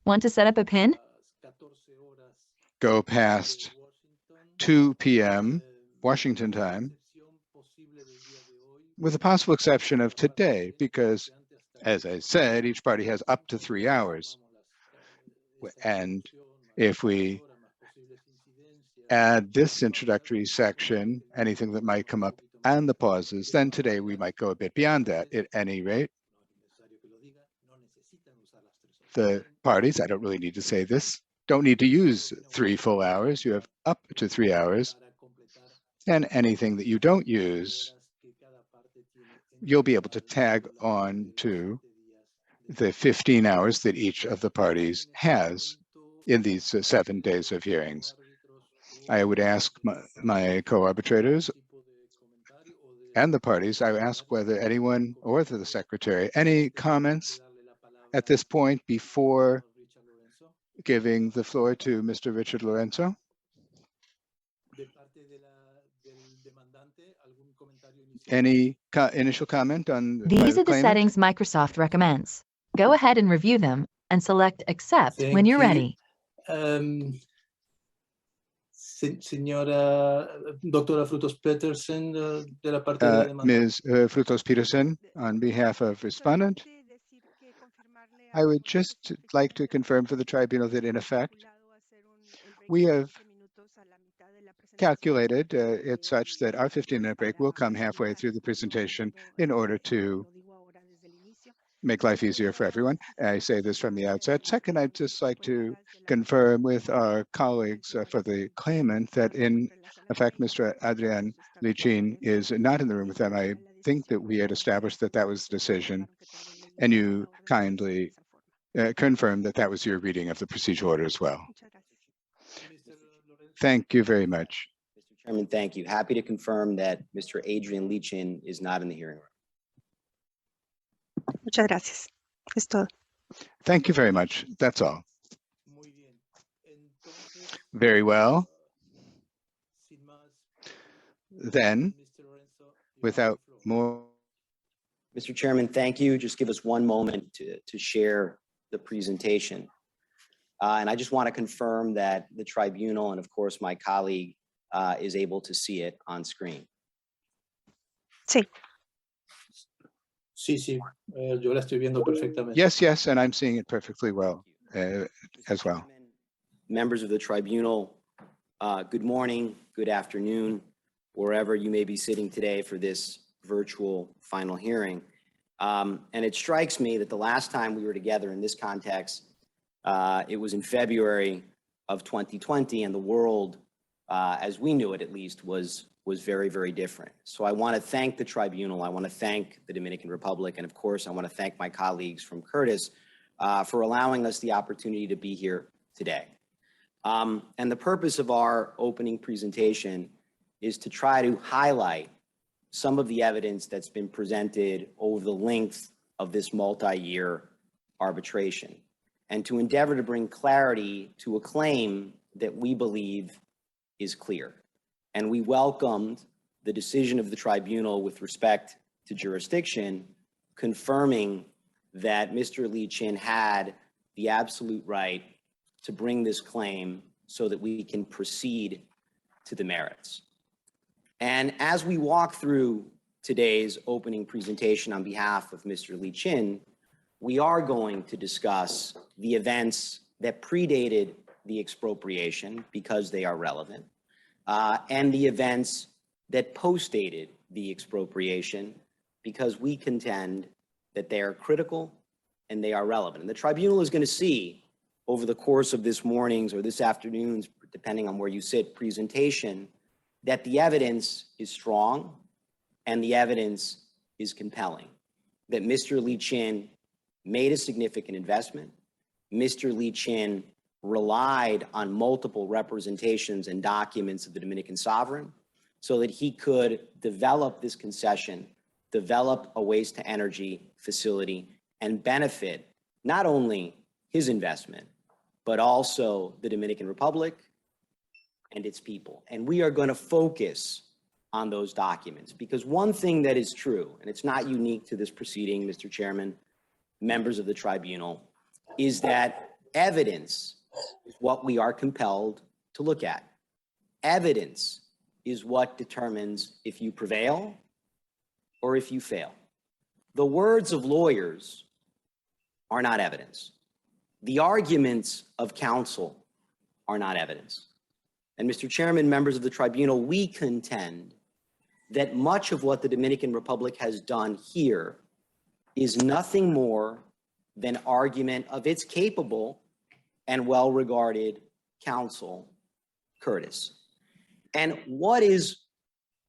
Want to set up a pin? Go past 2 p.m. Washington time, with the possible exception of today, because, as I said, each party has up to 3 hours. And if we add this introductory section, anything that might come up, and the pauses, then today we might go a bit beyond that. At any rate, the parties, I don't really need to say this, don't need to use 3 full hours. You have up to 3 hours. And anything that you don't use, you'll be able to tag on to the 15 hours that each of the parties has in these 7 days of hearings. I would ask my co-arbitrators and the parties, I would ask whether anyone or the secretary, any comments at this point before giving the floor to Mr. Richard Lorenzo? Any initial comment on These are the claimant? settings Microsoft recommends. Go ahead and review them and select Accept when you're ready. Señora Doctora Frutos Peterson, de la parte de la demanda. Ms. Frutos Peterson, on behalf of Respondent, I would just like to confirm for the tribunal that, in effect, we have calculated it such that our 15-minute break will come halfway through the presentation in order to make life easier for everyone. I say this from the outset. Second, I'd just like to confirm with our colleagues for the claimant that, in effect, Mr. Adrian Lichin is not in the room with them. I think that we had established that that was the decision, and you kindly confirmed that that was your reading of the procedural order as well. Thank you very much. Mr. Chairman, thank you. Happy to confirm that Mr. Adrian Lichin is not in the hearing room. Muchas gracias. Es todo. Thank you very much. That's all. Very well. Then, without more. Mr. Chairman, thank you. Just give us one moment to share the presentation. And I just want to confirm that the tribunal and, of course, my colleague is able to see it on screen. Sí. Sí, sí, yo la estoy viendo perfectamente. Yes, yes, and I'm seeing it perfectly well as well. Members of the tribunal, good morning, good afternoon, wherever you may be sitting today for this virtual final hearing. And it strikes me that the last time we were together in this context, it was in February of 2020, and the world, as we knew it at least, was very, very different. So I want to thank the tribunal. I want to thank the Dominican Republic. And of course, I want to thank my colleagues from Curtis for allowing us the opportunity to be here today. And the purpose of our opening presentation is to try to highlight some of the evidence that's been presented over the length of this multi-year arbitration, and to endeavor to bring clarity to a claim that we believe is clear. And we welcomed the decision of the tribunal with respect to jurisdiction, confirming that Mr. Lichin had the absolute right to bring this claim so that we can proceed to the merits. And as we walk through today's opening presentation on behalf of Mr. Lichin, we are going to discuss the events that predated the expropriation because they are relevant, and the events that postdated the expropriation because we contend that they are critical and they are relevant. And the tribunal is going to see over the course of this morning's or this afternoon's, depending on where you sit, presentation, that the evidence is strong and the evidence is compelling, that Mr. Lichin made a significant investment. Mr. Lichin relied on multiple representations and documents of the Dominican sovereign so that he could develop this concession, develop a waste-to-energy facility, and benefit not only his investment, but also the Dominican Republic and its people. And we are going to focus on those documents because one thing that is true, and it's not unique to this proceeding, Mr. Chairman, members of the tribunal, is that Evidence is what we are compelled to look at. Evidence is what determines if you prevail or if you fail. The words of lawyers are not evidence. The arguments of counsel are not evidence. And Mr. Chairman, members of the tribunal, we contend that much of what the Dominican Republic has done here is nothing more than argument of its capable and well-regarded counsel, Curtis. And what is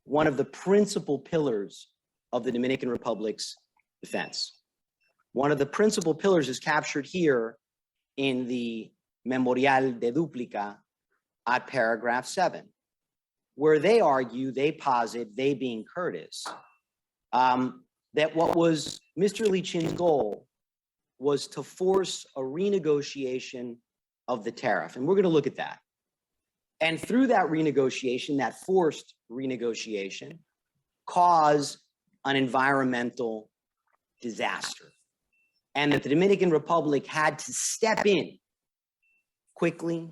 one of the principal pillars of the Dominican Republic's defense? One of the principal pillars is captured here in the Memorial de Duplica at paragraph 7, where they argue, they posit, they being Curtis, that what was Mr. Lee Chin's goal was to force a renegotiation of the tariff. And we're going to look at that. And through that renegotiation, that forced renegotiation, cause an environmental disaster. And that the Dominican Republic had to step in quickly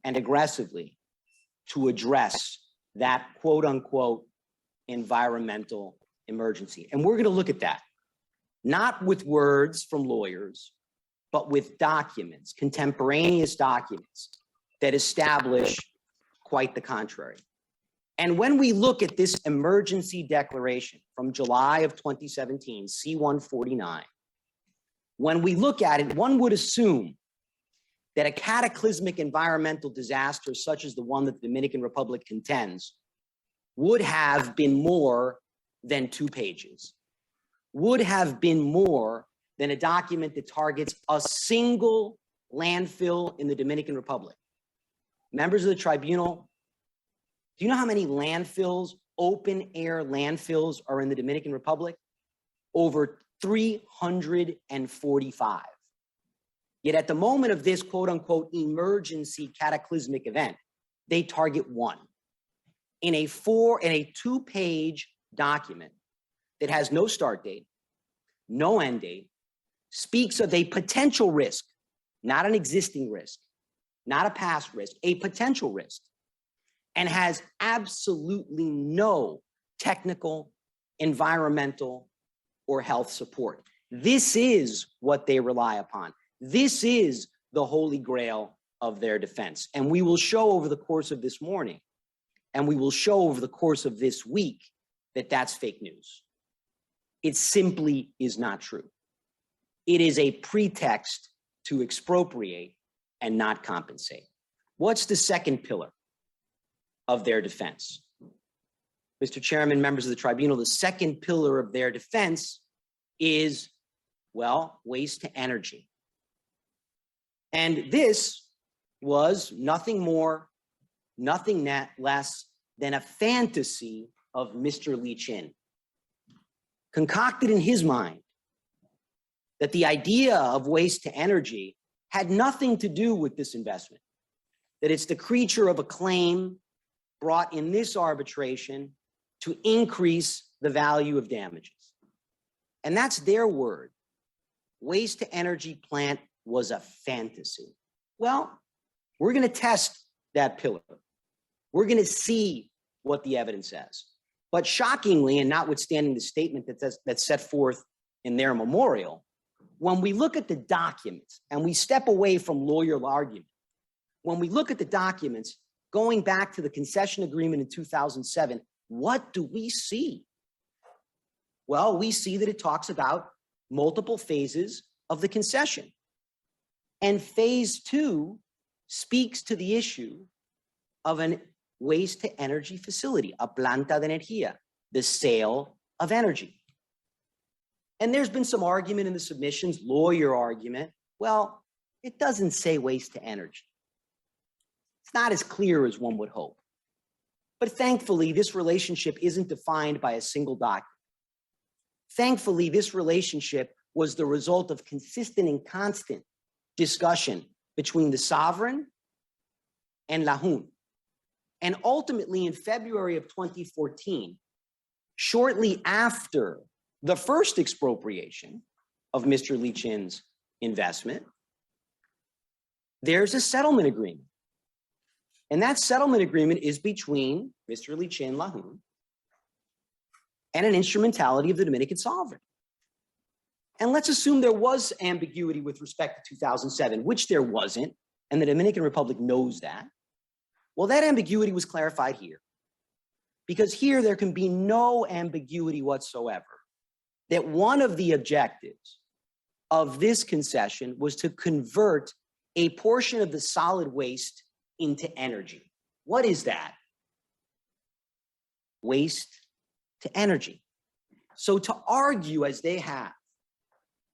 and aggressively to address that quote unquote environmental emergency. And we're going to look at that, not with words from lawyers, but with documents, contemporaneous documents that establish quite the contrary. And when we look at this emergency declaration from July of 2017, C-149, when we look at it, one would assume that a cataclysmic environmental disaster such as the one that the Dominican Republic contends would have been more than 2 pages, would have been more than a document that targets a single landfill in the Dominican Republic. Members of the tribunal, do you know how many landfills, open air landfills, are in the Dominican Republic? Over 345. Yet at the moment of this quote unquote emergency cataclysmic event, they target 1 in a 2-page document that has no start date, no end date, speaks of a potential risk, not an existing risk, not a past risk, a potential risk, and has absolutely no technical, environmental, or health support. This is what they rely upon. This is the holy grail of their defense. And we will show over the course of this morning, and we will show over the course of this week, that that's fake news. It simply is not true. It is a pretext to expropriate and not compensate. What's the second pillar of their defense? Mr. Chairman, members of the tribunal, the second pillar of their defense is, well, waste to energy. And this was nothing more, nothing less than a fantasy of Mr. Lee Chin, concocted in his mind that the idea of waste to energy had nothing to do with this investment, that it's the creature of a claim brought in this arbitration to increase the value of damages. And that's their word. Waste to energy plant was a fantasy. Well, we're going to test that pillar. We're going to see what the evidence says. But shockingly, and notwithstanding the statement that's set forth in their memorial, when we look at the documents and we step away from lawyer argument, when we look at the documents going back to the concession agreement in 2007, what do we see? Well, we see that it talks about multiple phases of the concession. And phase 2 speaks to the issue of an waste to energy facility, a planta de energía, the sale of energy. And there's been some argument in the submissions, lawyer argument. Well, it doesn't say waste to energy. It's not as clear as one would hope. But thankfully, this relationship isn't defined by a single document. Thankfully, this relationship was the result of consistent and constant discussion between the sovereign and LAJUN. And ultimately, in February of 2014, shortly after the first expropriation of Mr. Lee Chin's investment, there's a settlement agreement. And that settlement agreement is between Mr. Lichin Lahun and an instrumentality of the Dominican sovereign. And let's assume there was ambiguity with respect to 2007, which there wasn't, and the Dominican Republic knows that. Well, that ambiguity was clarified here, because here there can be no ambiguity whatsoever that one of the objectives of this concession was to convert a portion of the solid waste into energy. What is that? Waste to energy. So to argue, as they have,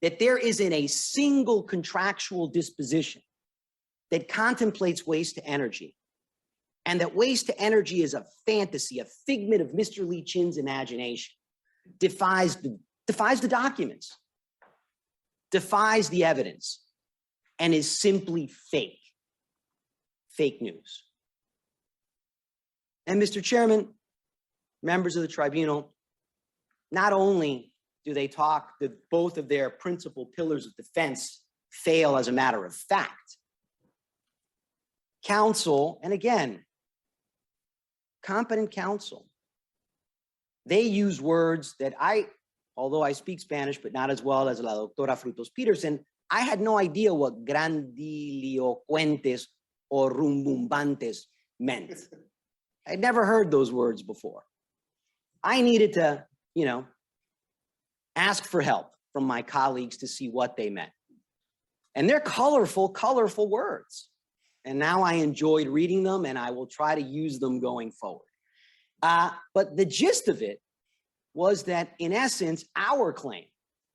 that there isn't a single contractual disposition that contemplates waste to energy, and that waste to energy is a fantasy, a figment of Mr. Lichin's imagination, defies the documents, defies the evidence, and is simply fake news. And Mr. Chairman, members of the tribunal, not only do they talk that both of their principal pillars of defense fail as a matter of fact, counsel, and again, competent counsel, they use words that although I speak Spanish, but not as well as la doctora Frutos Peterson, I had no idea what grandilocuentes or rumbumbantes meant. I'd never heard those words before. I needed to, ask for help from my colleagues to see what they meant. And they're colorful words. And now I enjoyed reading them, and I will try to use them going forward. But the gist of it was that, in essence, our claim,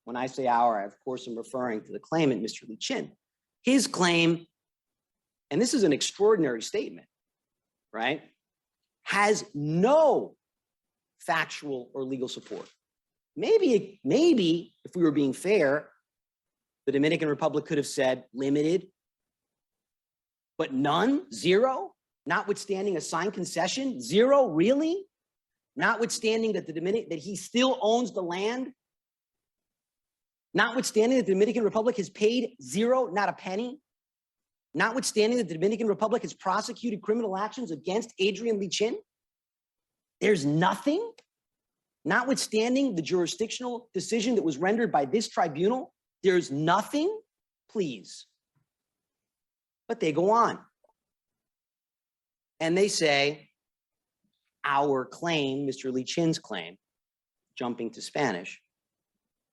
when I say our, of course, I'm referring to the claimant, Mr. Lichin, his claim, and this is an extraordinary statement, right, has no factual or legal support. Maybe if we were being fair, the Dominican Republic could have said limited, but none, zero, notwithstanding a signed concession, zero, really? Notwithstanding that that he still owns the land, notwithstanding that the Dominican Republic has paid zero, not a penny, notwithstanding that the Dominican Republic has prosecuted criminal actions against Adrian Lichin, there's nothing. Notwithstanding the jurisdictional decision that was rendered by this tribunal, there's nothing, please. But they go on. And they say, our claim, Mr. Lichin's claim, jumping to Spanish,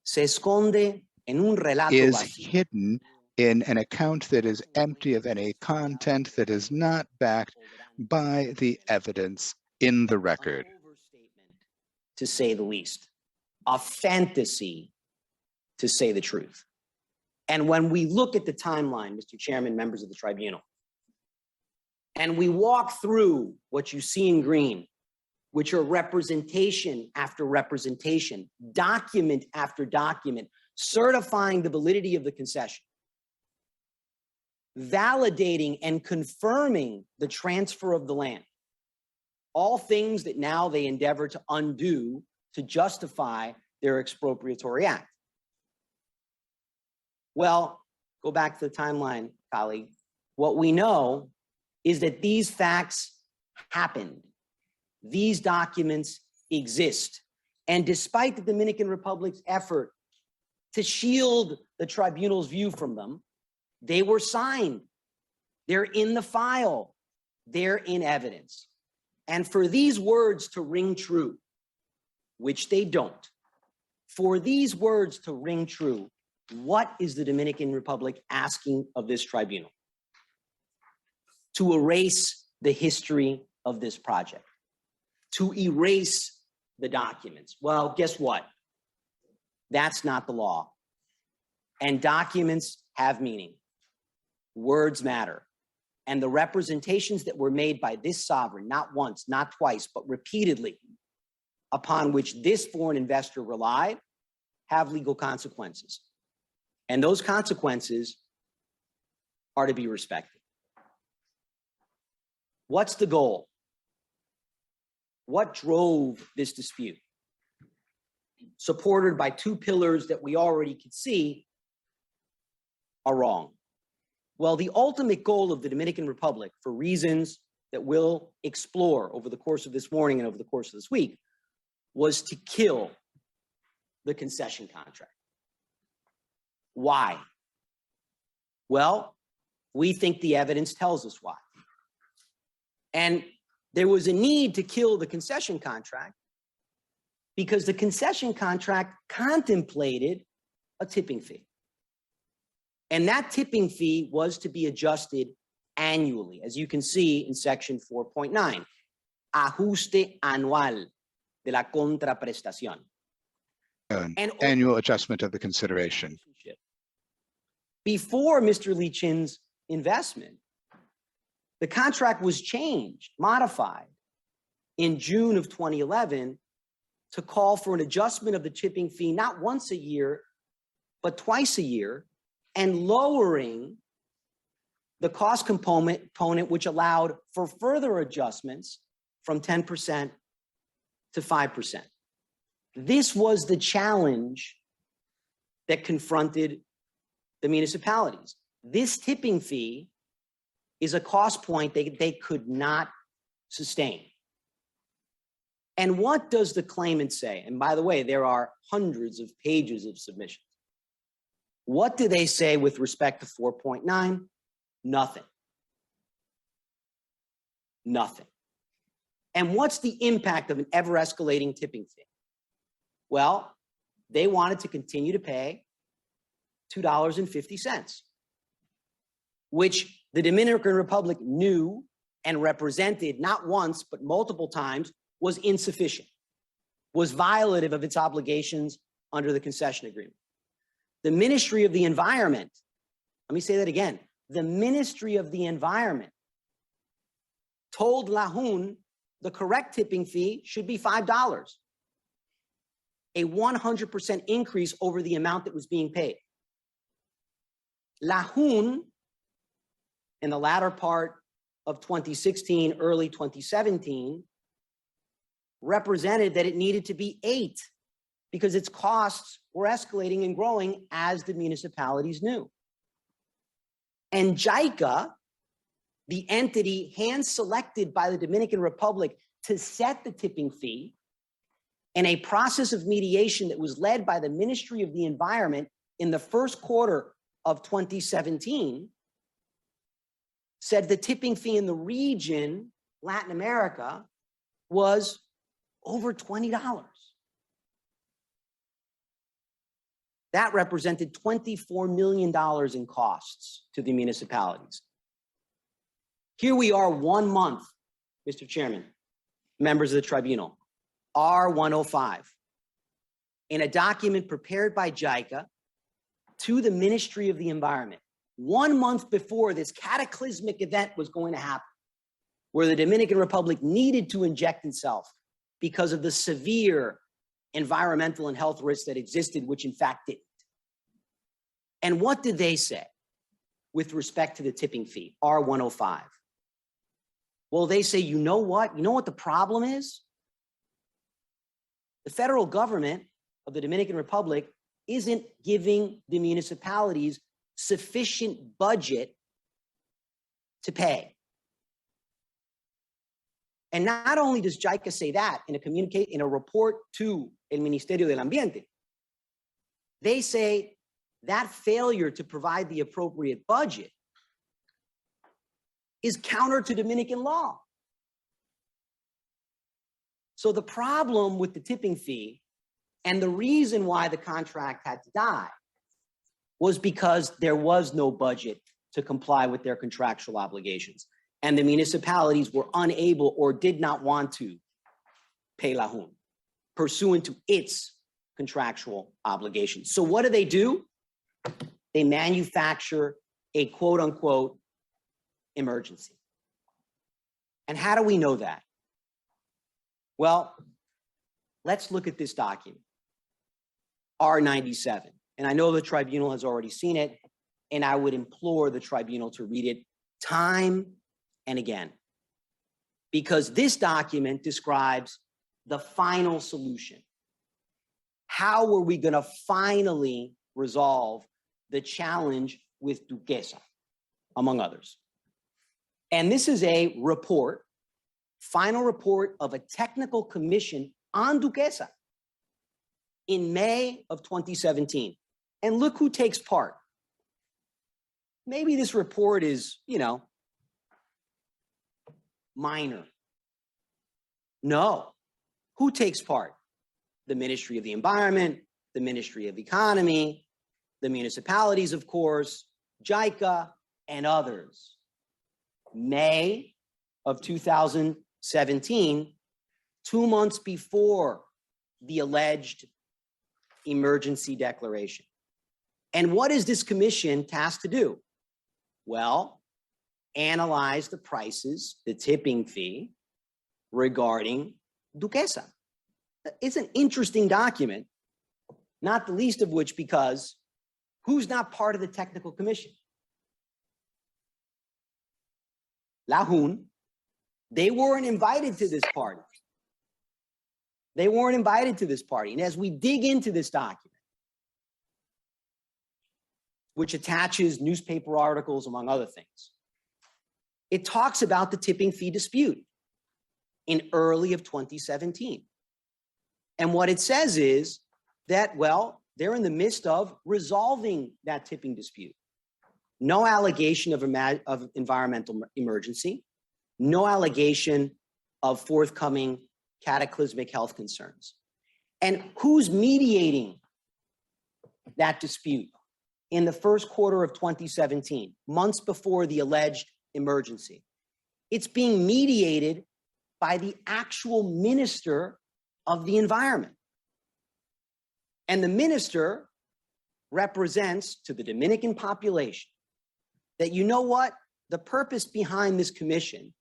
se esconde en un relato is vacío. hidden in an account that is empty of any content, that is not backed by the evidence in the record. An overstatement, to say the least. A fantasy, to say the truth. And when we look at the timeline, Mr. Chairman, members of the tribunal, and we walk through what you see in green, which are representation after representation, document after document, certifying the validity of the concession, validating and confirming the transfer of the land, all things that now they endeavor to undo to justify their expropriatory act. Well, go back to the timeline, colleague. What we know is that these facts happened. These documents exist. And despite the Dominican Republic's effort to shield the tribunal's view from them, they were signed. They're in the file. They're in evidence. And for these words to ring true, which they don't, for these words to ring true, what is the Dominican Republic asking of this tribunal? To erase the history of this project, to erase the documents. Well, guess what? That's not the law. And documents have meaning. Words matter. And the representations that were made by this sovereign, not once, not twice, but repeatedly, upon which this foreign investor relied, have legal consequences. And those consequences are to be respected. What's the goal? What drove this dispute? Supported by two pillars that we already could see are wrong. Well, the ultimate goal of the Dominican Republic, for reasons that we'll explore over the course of this morning and over the course of this week, was to kill the concession contract. Why? Well, we think the evidence tells us why. And there was a need to kill the concession contract because the concession contract contemplated a tipping fee. And that tipping fee was to be adjusted annually, as you can see in section 4.9, ajuste anual de la contraprestación. An annual adjustment of the consideration. Before Mr. Lee Chin's investment, the contract was changed, modified in June of 2011 to call for an adjustment of the tipping fee, not once a year, but twice a year, and lowering the cost component, which allowed for further adjustments from 10% to 5%. This was the challenge that confronted the municipalities. This tipping fee is a cost point they could not sustain. And what does the claimant say? And by the way, there are hundreds of pages of submissions. What do they say with respect to 4.9? Nothing. Nothing. And what's the impact of an ever-escalating tipping fee? Well, they wanted to continue to pay $2.50, which the Dominican Republic knew and represented not once, but multiple times, was insufficient, was violative of its obligations under the concession agreement. The Ministry of the Environment, let me say that again, the Ministry of the Environment told Lahun the correct tipping fee should be $5, a 100% increase over the amount that was being paid. Lahun, in the latter part of 2016, early 2017, represented that it needed to be 8 because its costs were escalating and growing as the municipalities knew. And JICA, the entity hand-selected by the Dominican Republic to set the tipping fee, in a process of mediation that was led by the Ministry of the Environment in the first quarter of 2017, said the tipping fee in the region, Latin America, was over $20. That represented $24 million in costs to the municipalities. Here we are 1 month, Mr. Chairman, members of the tribunal, R105, in a document prepared by JICA to the Ministry of the Environment, 1 month before this cataclysmic event was going to happen, where the Dominican Republic needed to inject itself because of the severe environmental and health risks that existed, which in fact didn't. And what did they say with respect to the tipping fee, R105? Well, they say, you know what? You know what the problem is? The federal government of the Dominican Republic isn't giving the municipalities sufficient budget to pay. And not only does JICA say that in a report to El Ministerio del Ambiente, they say that failure to provide the appropriate budget is counter to Dominican law. So the problem with the tipping fee and the reason why the contract had to die was because there was no budget to comply with their contractual obligations. And the municipalities were unable or did not want to pay Lahun pursuant to its contractual obligations. So what do? They manufacture a quote unquote emergency. And how do we know that? Well, let's look at this document, R97. And I know the tribunal has already seen it, and I would implore the tribunal to read it time and again, because this document describes the final solution. How are we going to finally resolve the challenge with Duquesa? among others. And this is a report, final report of a technical commission on Duquesa in May of 2017. And look who takes part. Maybe this report is, minor. No. Who takes part? The Ministry of the Environment, the Ministry of Economy, the municipalities, of course, JICA, and others. May of 2017, 2 months before the alleged emergency declaration. And what is this commission tasked to do? Well, analyze the prices, the tipping fee regarding Duquesa. It's an interesting document, not the least of which because who's not part of the technical commission? LAJUN. They weren't invited to this party. They weren't invited to this party. And as we dig into this document, which attaches newspaper articles, among other things, it talks about the tipping fee dispute in early of 2017. And what it says is that, well, they're in the midst of resolving that tipping dispute. No allegation of environmental emergency, no allegation of forthcoming cataclysmic health concerns. And who's mediating that dispute in the first quarter of 2017, months before the alleged emergency? It's being mediated by the actual minister of the environment. And the minister represents to the Dominican population that, you know what, the purpose behind this commission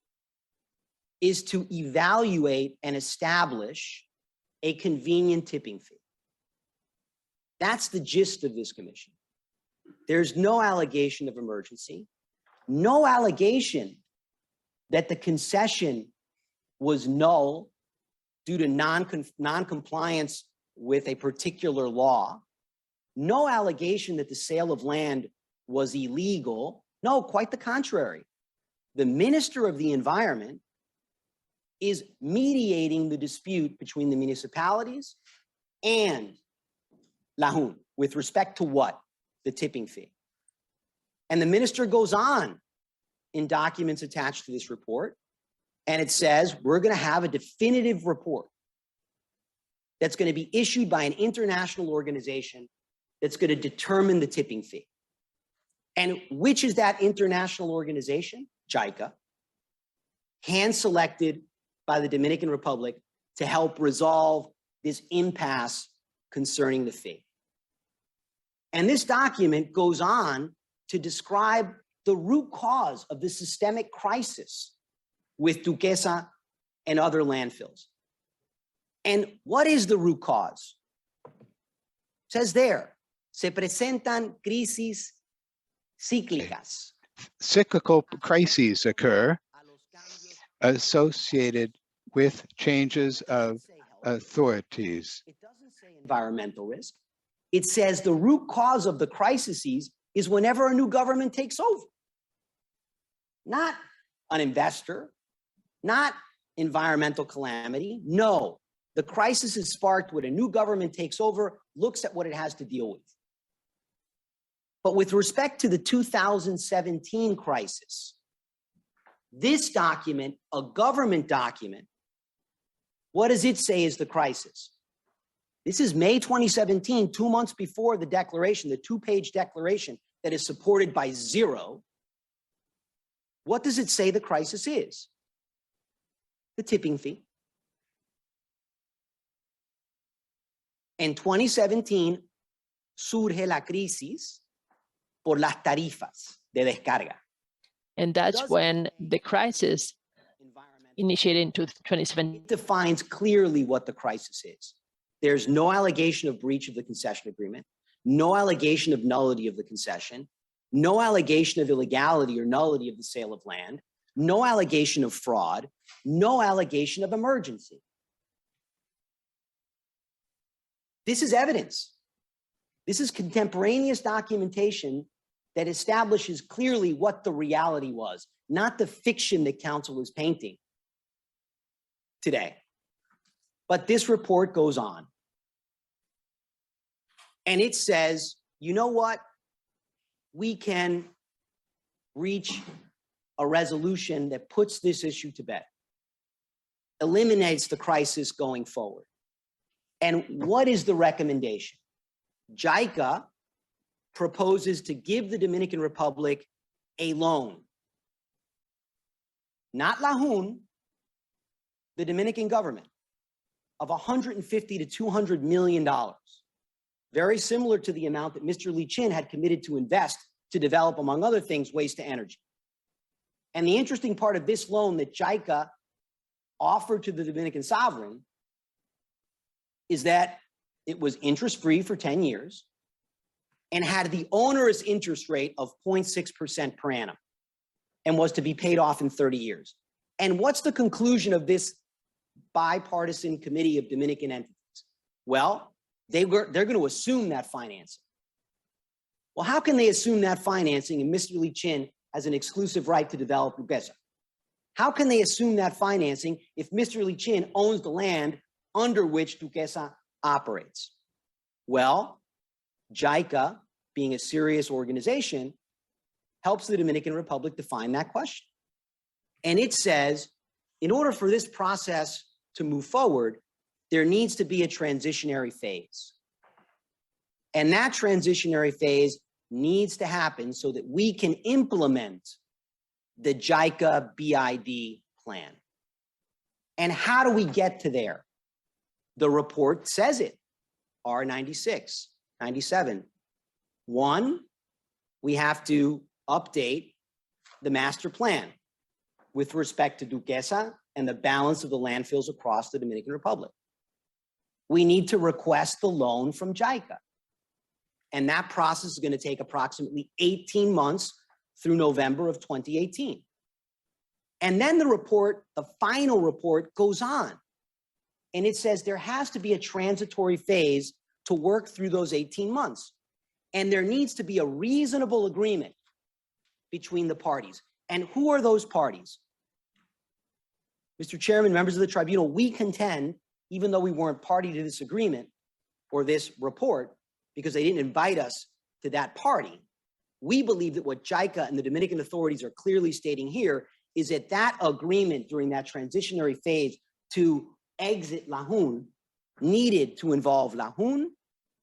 is to evaluate and establish a convenient tipping fee. That's the gist of this commission. There's no allegation of emergency, no allegation that the concession was null due to non-compliance with a particular law, no allegation that the sale of land was illegal. No, quite the contrary. The minister of the environment is mediating the dispute between the municipalities and LAJUN with respect to what? The tipping fee. And the minister goes on in documents attached to this report, and it says, we're going to have a definitive report that's going to be issued by an international organization that's going to determine the tipping fee. And which is that international organization? JICA, hand-selected by the Dominican Republic to help resolve this impasse concerning the fee. And this document goes on to describe the root cause of the systemic crisis with Duquesa and other landfills. And what is the root cause? It says there, se presentan crisis cíclicas. Cyclical crises occur associated with changes of authorities. It doesn't say environmental risk. It says the root cause of the crises is whenever a new government takes over. Not an investor, not environmental calamity. No, the crisis is sparked when a new government takes over, looks at what it has to deal with. But with respect to the 2017 crisis, this document, a government document, what does it say is the crisis? This is May 2017, 2 months before the declaration, the 2-page declaration that is supported by zero. What does it say the crisis is? The tipping fee. En 2017, surge la crisis por las tarifas de descarga. And that's when the crisis initiated in 2017. It defines clearly what the crisis is. There's no allegation of breach of the concession agreement, no allegation of nullity of the concession, no allegation of illegality or nullity of the sale of land, no allegation of fraud, no allegation of emergency. This is evidence. This is contemporaneous documentation that establishes clearly what the reality was, not the fiction that counsel is painting today. But this report goes on. And it says, you know what? We can reach a resolution that puts this issue to bed, eliminates the crisis going forward. And what is the recommendation? JICA proposes to give the Dominican Republic a loan. Not LAJUN, the Dominican government, of $150 to $200 million. Very similar to the amount that Mr. Lee Chin had committed to invest to develop, among other things, waste to energy. And the interesting part of this loan that JICA offered to the Dominican sovereign is that it was interest-free for 10 years and had the onerous interest rate of 0.6% per annum and was to be paid off in 30 years. And what's the conclusion of this bipartisan committee of Dominican entities? Well, they're going to assume that financing. Well, how can they assume that financing and Mr. Lee Chin has an exclusive right to develop Duquesa? How can they assume that financing if Mr. Lee Chin owns the land under which Duquesa operates? Well, JICA, being a serious organization, helps the Dominican Republic define that question. And it says, in order for this process to move forward, there needs to be a transitionary phase. And that transitionary phase needs to happen so that we can implement the JICA BID plan. And how do we get to there? The report says it, R96, 97. One, we have to update the master plan with respect to Duquesa and the balance of the landfills across the Dominican Republic. We need to request the loan from JICA. And that process is going to take approximately 18 months through November of 2018. And then the report, the final report, goes on. And it says there has to be a transitory phase to work through those 18 months. And there needs to be a reasonable agreement between the parties. And who are those parties? Mr. Chairman, members of the tribunal, we contend, even though we weren't party to this agreement or this report, because they didn't invite us to that party, we believe that what JICA and the Dominican authorities are clearly stating here is that that agreement during that transitionary phase to exit LAJUN needed to involve LAJUN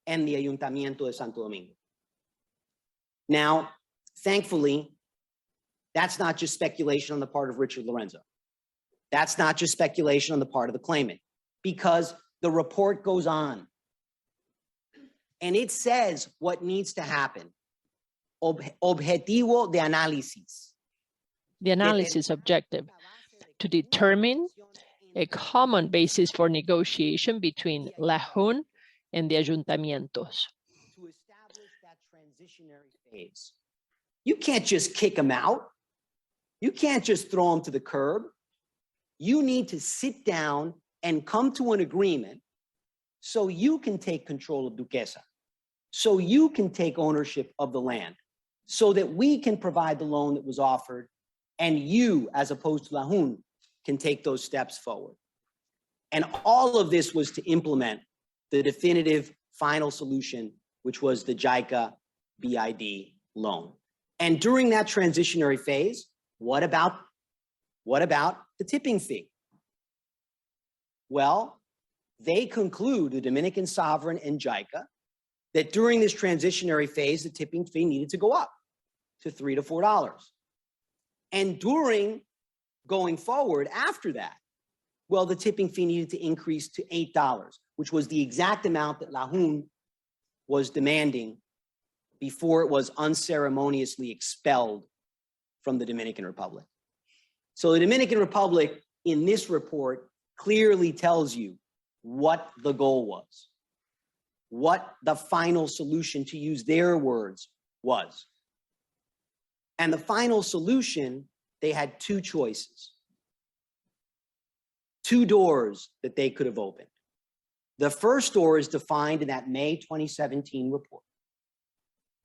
and the Ayuntamiento de Santo Domingo. Now, thankfully, that's not just speculation on the part of Richard Lorenzo. That's not just speculation on the part of the claimant, because the report goes on. And it says what needs to happen. Objetivo de análisis. The analysis objective to determine a common basis for negotiation between LAJUN and the ayuntamientos. To establish that transitionary phase. You can't just kick them out. You can't just throw them to the curb. You need to sit down and come to an agreement so you can take control of Duquesa, so you can take ownership of the land, so that we can provide the loan that was offered, and you, as opposed to LAJUN, can take those steps forward. And all of this was to implement the definitive final solution, which was the JICA BID loan. And during that transitionary phase, what about the tipping fee? Well, they conclude, the Dominican sovereign and JICA, that during this transitionary phase, the tipping fee needed to go up to $3 to $4. And during going forward after that, well, the tipping fee needed to increase to $8, which was the exact amount that LAJUN was demanding before it was unceremoniously expelled from the Dominican Republic. So the Dominican Republic in this report clearly tells you what the goal was, what the final solution, to use their words, was. And the final solution, they had two choices, two doors that they could have opened. The first door is defined in that May 2017 report.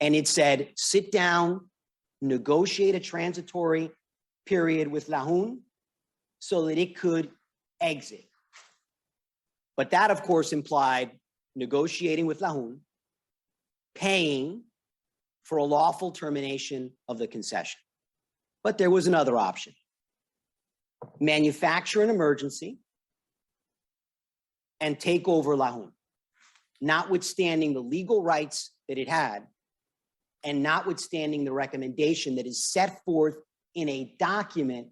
And it said, sit down, negotiate a transitory period with Lahun so that it could exit. But that, of course, implied negotiating with Lahun, paying for a lawful termination of the concession. But there was another option. Manufacture an emergency and take over Lahun, notwithstanding the legal rights that it had and notwithstanding the recommendation that is set forth in a document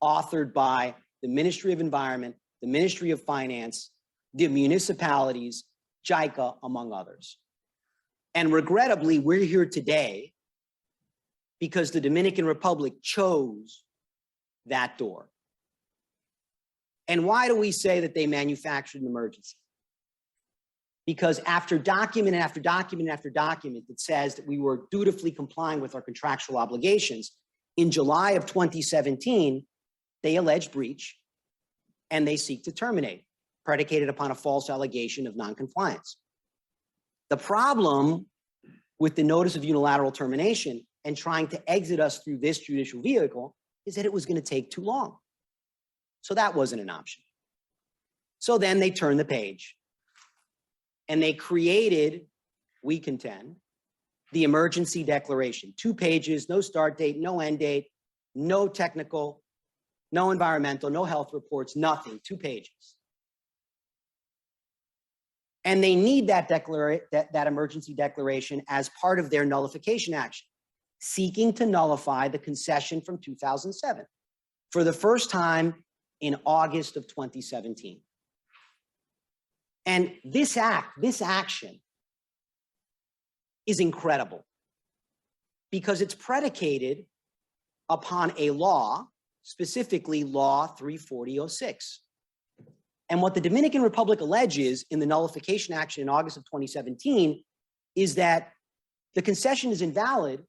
authored by the Ministry of Environment, the Ministry of Finance, the municipalities, JICA, among others. And regrettably, we're here today because the Dominican Republic chose that door. And why do we say that they manufactured an emergency? Because after document after document after document that says that we were dutifully complying with our contractual obligations, in July of 2017, they allege breach and they seek to terminate, predicated upon a false allegation of noncompliance. The problem with the notice of unilateral termination and trying to exit us through this judicial vehicle is that it was going to take too long. So that wasn't an option. So then they turned the page and they created, we contend, the emergency declaration. 2 pages, no start date, no end date, no technical, no environmental, no health reports, nothing, 2 pages. And they need that emergency declaration as part of their nullification action, seeking to nullify the concession from 2007 for the first time in August of 2017. And this action is incredible because it's predicated upon a law, specifically Law 34006. And what the Dominican Republic alleges in the nullification action in August of 2017 is that the concession is invalid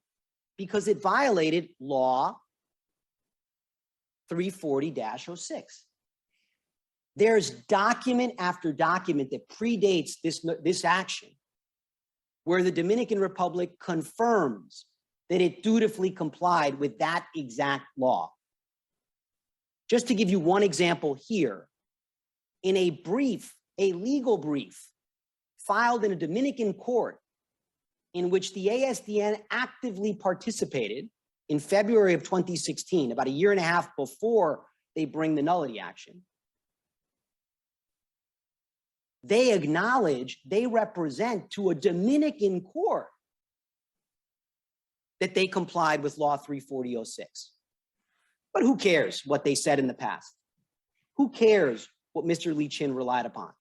because it violated Law 340-06. There's document after document that predates this action where the Dominican Republic confirms that it dutifully complied with that exact law. Just to give you one example here, in a brief, a legal brief filed in a Dominican court in which the ASDN actively participated in February of 2016, about a year and a half before they bring the nullity action, they acknowledge, they represent to a Dominican court that they complied with Law 34006. But who cares what they said in the past? Who cares what Mr. Lee Chin relied upon?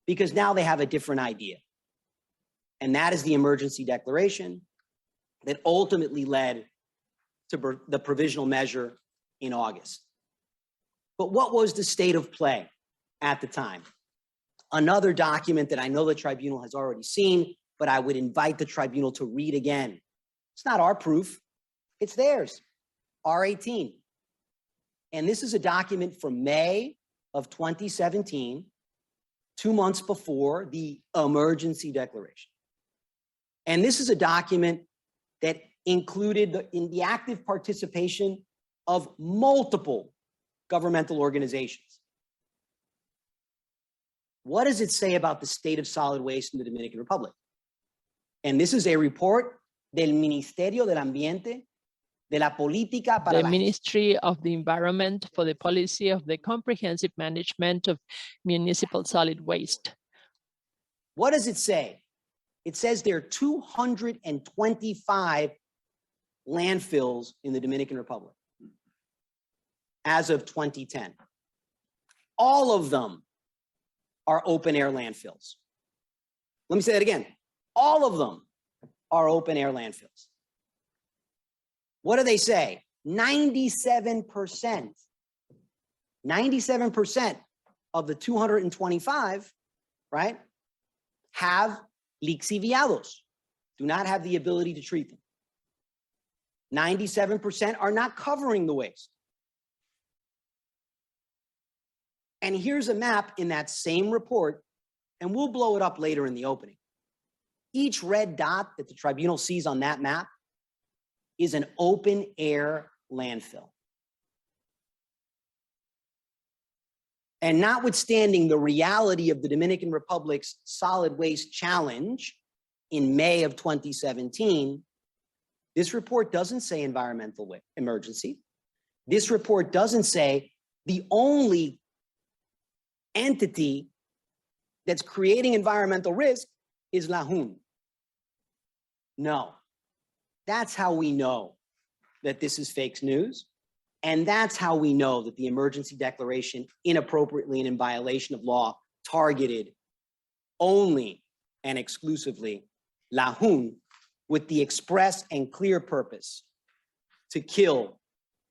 Because now they have a different idea. And that is the emergency declaration that ultimately led to the provisional measure in August. But what was the state of play at the time? Another document that I know the tribunal has already seen, but I would invite the tribunal to read again. It's not our proof, it's theirs, R18. And this is a document from May of 2017, 2 months before the emergency declaration. And this is a document that included in the active participation of multiple governmental organizations. What does it say about the state of solid waste in the Dominican Republic? And this is a report del Ministerio del Ambiente, de la Política para the la Ministry of the Environment for the Policy of the Comprehensive Management of Municipal Solid Waste. What does it say? It says there are 225 landfills in the Dominican Republic as of 2010. All of them are open air landfills. Let me say that again. All of them are open air landfills. What do they say? 97% of the 225, right, have lixiviados, do not have the ability to treat them. 97% are not covering the waste. And here's a map in that same report, and we'll blow it up later in the opening. Each red dot that the tribunal sees on that map is an open air landfill. And notwithstanding the reality of the Dominican Republic's solid waste challenge in May of 2017, this report doesn't say environmental emergency. This report doesn't say the only entity that's creating environmental risk is Lahun. No, that's how we know that this is fake news. And that's how we know that the emergency declaration inappropriately and in violation of law targeted only and exclusively Lahun with the express and clear purpose to kill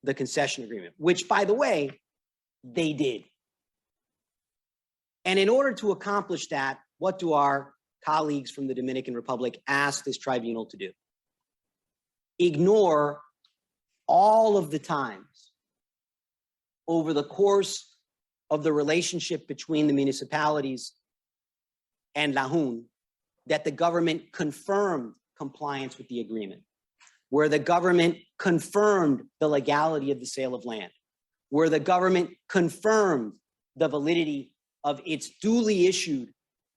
the concession agreement, which, by the way, they did. And in order to accomplish that, what do our colleagues from the Dominican Republic ask this tribunal to do? Ignore all of the times over the course of the relationship between the municipalities and Lahun that the government confirmed compliance with the agreement, where the government confirmed the legality of the sale of land, where the government confirmed the validity of its duly issued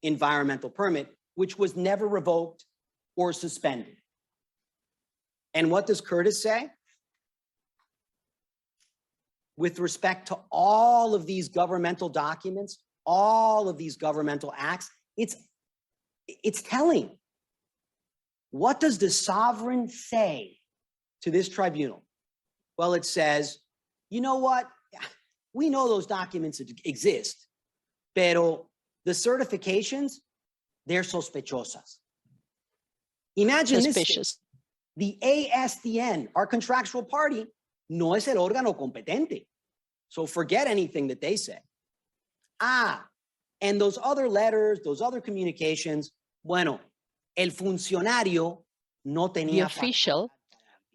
environmental permit, which was never revoked or suspended. And what does Curtis say? With respect to all of these governmental documents, all of these governmental acts, it's telling. What does the sovereign say to this tribunal? Well, it says, you know what? We know those documents exist, pero the certifications, they're sospechosas. Imagine Suspicious. this. The ASTN, our contractual party, no es el órgano competente. So forget anything that they say. And those other letters, those other communications, bueno, el funcionario no The tenía official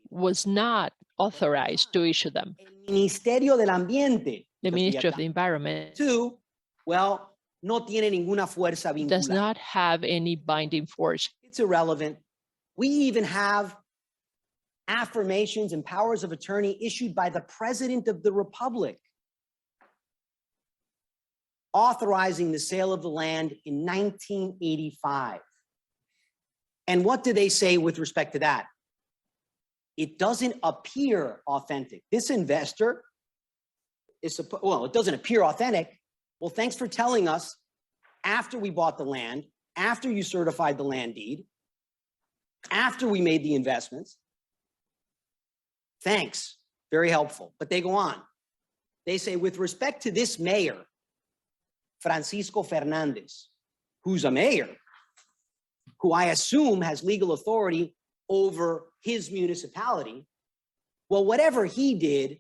was not authorized to issue them. El Ministerio del Ambiente, The because we Ministry have of the Environment two, well, no tiene ninguna fuerza does vinculante. not have any binding force. It's irrelevant. We even have affirmations and powers of attorney issued by the President of the Republic, authorizing the sale of the land in 1985. And what do they say with respect to that? It doesn't appear authentic. This investor is, well, it doesn't appear authentic. Well, thanks for telling us after we bought the land, after you certified the land deed, after we made the investments. Thanks, very helpful. But they go on. They say, with respect to this mayor, Francisco Fernandez, who's a mayor, who I assume has legal authority over his municipality, well, whatever he did,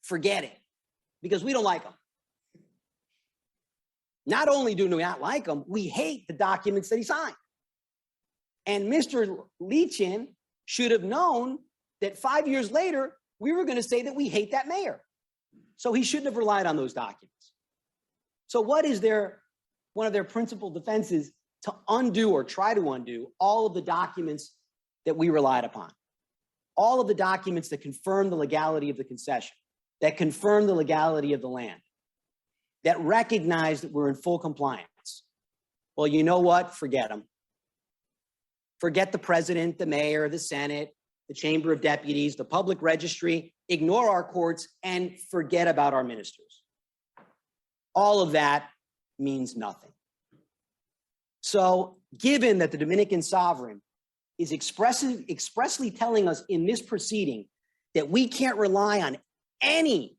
forget it, because we don't like him. Not only do we not like him, we hate the documents that he signed. And Mr. Lichin should have known that 5 years later, we were going to say that we hate that mayor. So he shouldn't have relied on those documents. So what is one of their principal defenses to undo or try to undo all of the documents that we relied upon? All of the documents that confirm the legality of the concession, that confirm the legality of the land, that recognize that we're in full compliance. Well, you know what? Forget them. Forget the president, the mayor, the Senate, the Chamber of Deputies, the public registry, ignore our courts, and forget about our ministers. All of that means nothing. So given that the Dominican sovereign is expressly telling us in this proceeding that we can't rely on anyone,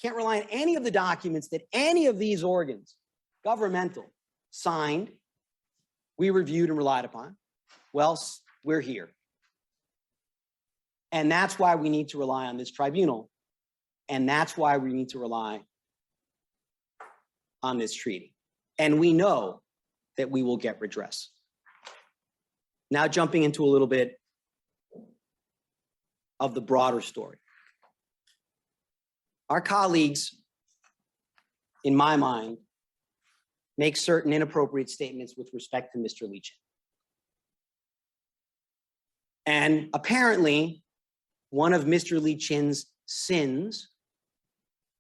can't rely on any of the documents that any of these organs, governmental, signed, we reviewed and relied upon, well, we're here. And that's why we need to rely on this tribunal. And that's why we need to rely on this treaty. And we know that we will get redress. Now jumping into a little bit of the broader story. Our colleagues, in my mind, make certain inappropriate statements with respect to Mr. Lee Chin. And apparently, one of Mr. Lee Chin's sins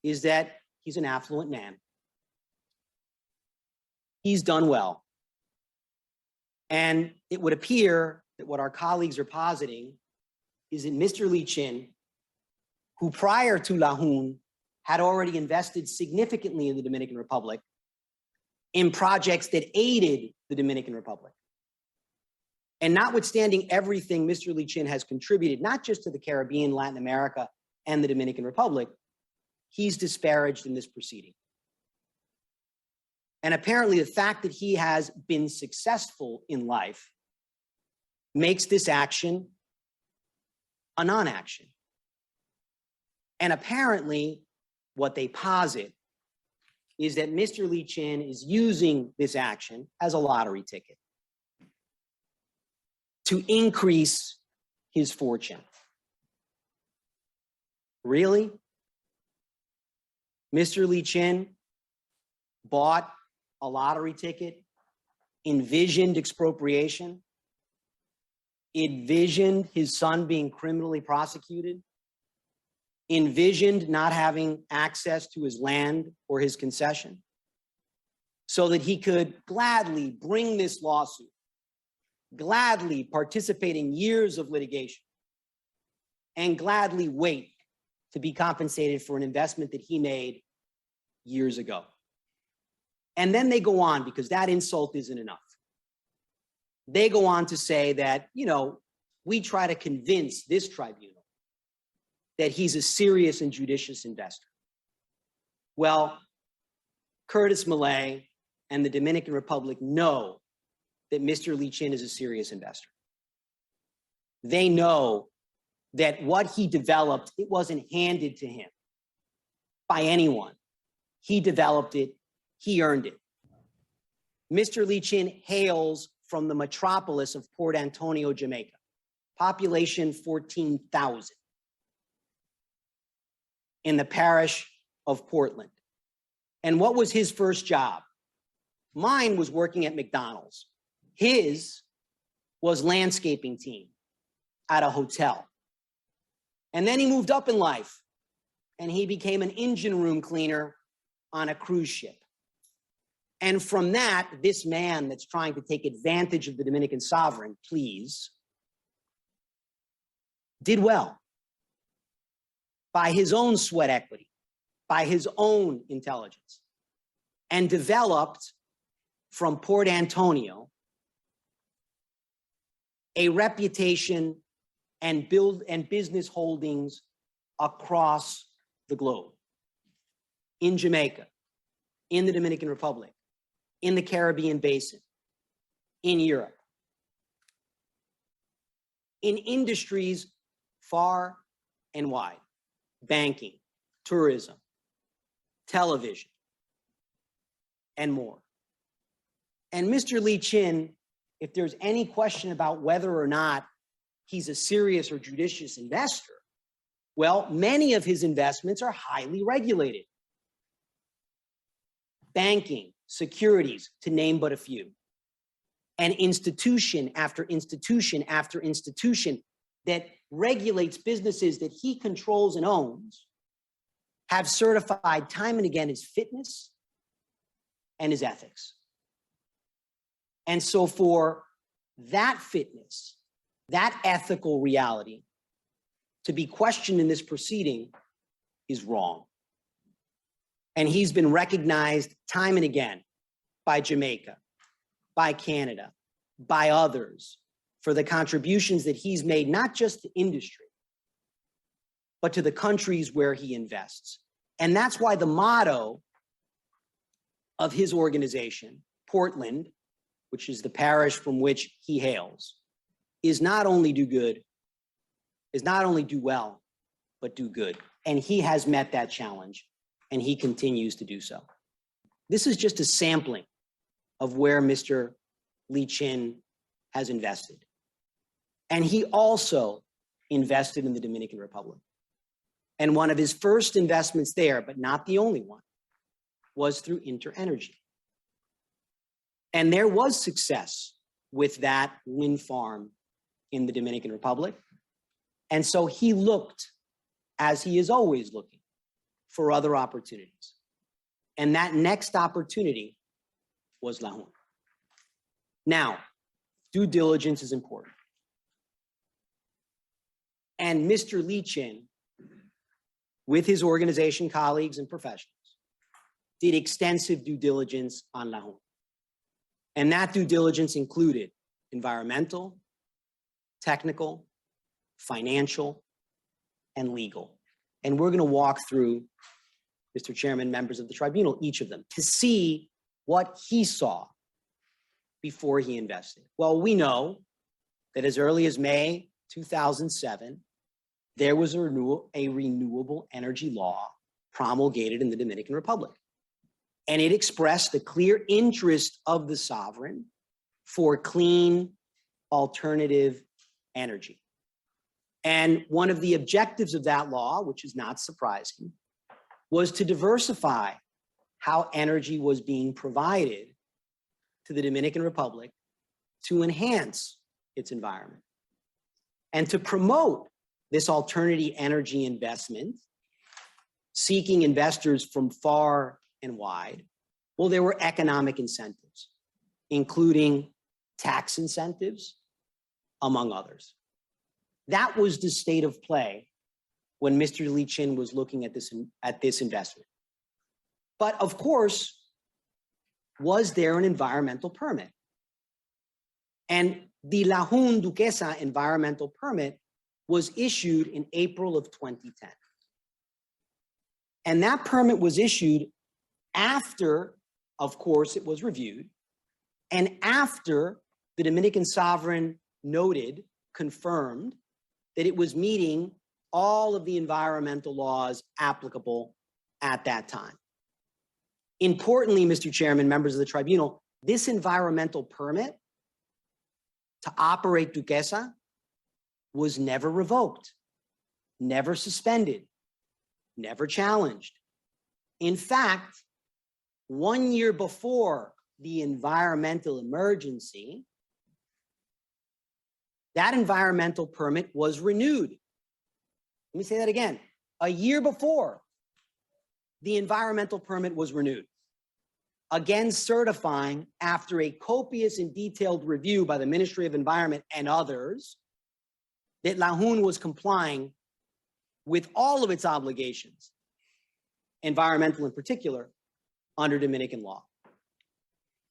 is that he's an affluent man. He's done well. And it would appear that what our colleagues are positing is that Mr. Lee Chin, who prior to Lahun had already invested significantly in the Dominican Republic in projects that aided the Dominican Republic. And notwithstanding everything Mr. Lee Chin has contributed, not just to the Caribbean, Latin America, and the Dominican Republic, he's disparaged in this proceeding. And apparently the fact that he has been successful in life makes this action a non-action. And apparently what they posit is that Mr. Lee Chin is using this action as a lottery ticket to increase his fortune. Really? Mr. Lee Chin bought a lottery ticket, envisioned expropriation, envisioned his son being criminally prosecuted, envisioned not having access to his land or his concession, so that he could gladly bring this lawsuit, gladly participate in years of litigation, and gladly wait to be compensated for an investment that he made years ago. And then they go on, because that insult isn't enough. They go on to say that, you know, we try to convince this tribunal that he's a serious and judicious investor. Well, Curtis Millay and the Dominican Republic know that Mr. Lee Chin is a serious investor. They know that what he developed, it wasn't handed to him by anyone. He developed it, he earned it. Mr. Lee Chin hails from the metropolis of Port Antonio, Jamaica, population 14,000, in the parish of Portland. And what was his first job? Mine was working at McDonald's. His was landscaping team at a hotel. And then he moved up in life and he became an engine room cleaner on a cruise ship. And from that, this man that's trying to take advantage of the Dominican sovereign, please, did well by his own sweat equity, by his own intelligence, and developed from Port Antonio a reputation and business holdings across the globe, in Jamaica, in the Dominican Republic, in the Caribbean basin, in Europe, in industries far and wide, banking, tourism, television, and more. And Mr. Lee Chin, if there's any question about whether or not he's a serious or judicious investor, well, many of his investments are highly regulated. Banking, securities, to name but a few. And institution after institution after institution that regulates businesses that he controls and owns have certified time and again his fitness and his ethics. And so for that fitness, that ethical reality to be questioned in this proceeding is wrong. And he's been recognized time and again by Jamaica, by Canada, by others for the contributions that he's made, not just to industry, but to the countries where he invests. And that's why the motto of his organization, Portland, which is the parish from which he hails, is not only do good, is not only do well, but do good. And he has met that challenge, and he continues to do so. This is just a sampling of where Mr. Lee Chin has invested. And he also invested in the Dominican Republic. And one of his first investments there, but not the only one, was through InterEnergy. And there was success with that wind farm in the Dominican Republic. And so he looked, as he is always looking, for other opportunities. And that next opportunity was Lajun. Now, due diligence is important. And Mr. Lichin, with his organization colleagues and professionals, did extensive due diligence on Lajun. And that due diligence included environmental, technical, financial, and legal. And we're going to walk through, Mr. Chairman, members of the tribunal, each of them, to see what he saw before he invested. Well, we know that as early as May 2007, there was a renewable energy law promulgated in the Dominican Republic. And it expressed the clear interest of the sovereign for clean alternative energy. And one of the objectives of that law, which is not surprising, was to diversify how energy was being provided to the Dominican Republic to enhance its environment and to promote this alternative energy investment, seeking investors from far and wide. Well, there were economic incentives, including tax incentives, among others. That was the state of play when Mr. Lichin was looking at this investment. But of course, was there an environmental permit? And the Lajun Duquesa environmental permit was issued in April of 2010. And that permit was issued after, of course, it was reviewed, and after the Dominican sovereign noted, confirmed, that it was meeting all of the environmental laws applicable at that time. Importantly, Mr. Chairman, members of the tribunal, this environmental permit to operate Duquesa was never revoked, never suspended, never challenged. In fact, 1 year before the environmental emergency, that environmental permit was renewed. Let me say that again. A year before, the environmental permit was renewed. Again, certifying after a copious and detailed review by the Ministry of Environment and others that Lajun was complying with all of its obligations, environmental in particular, under Dominican law.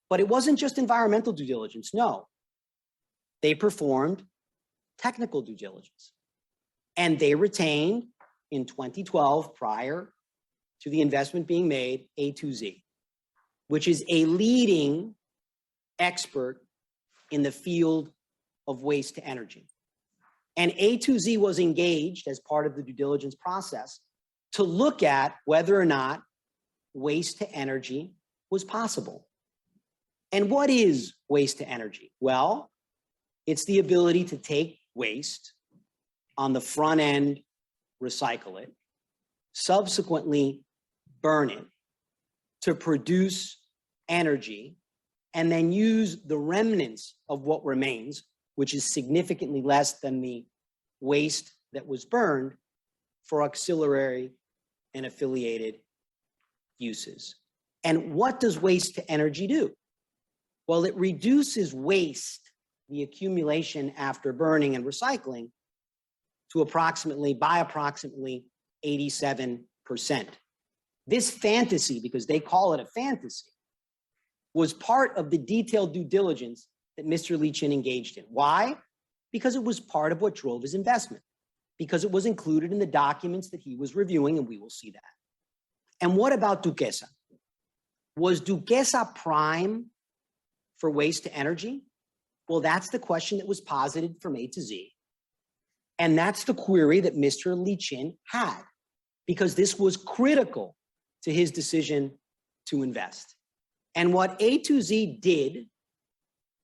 But it wasn't just environmental due diligence, no. They performed technical due diligence. And they retained, in 2012, prior to the investment being made, A2Z, which is a leading expert in the field of waste to energy. And A2Z was engaged as part of the due diligence process to look at whether or not waste to energy was possible. And what is waste to energy? Well, it's the ability to take waste on the front end, recycle it, subsequently burn it to produce energy, and then use the remnants of what remains, which is significantly less than the waste that was burned, for auxiliary and affiliated uses. And what does waste to energy do? Well, it reduces waste, the accumulation after burning and recycling, to approximately 87%. This fantasy, because they call it a fantasy, was part of the detailed due diligence that Mr. Lichin engaged in. Why? Because it was part of what drove his investment, because it was included in the documents that he was reviewing, and we will see that. And what about Duquesa? Was Duquesa prime for waste to energy? Well, that's the question that was posited from A to Z. And that's the query that Mr. Lichin had, because this was critical to his decision to invest. And what A to Z did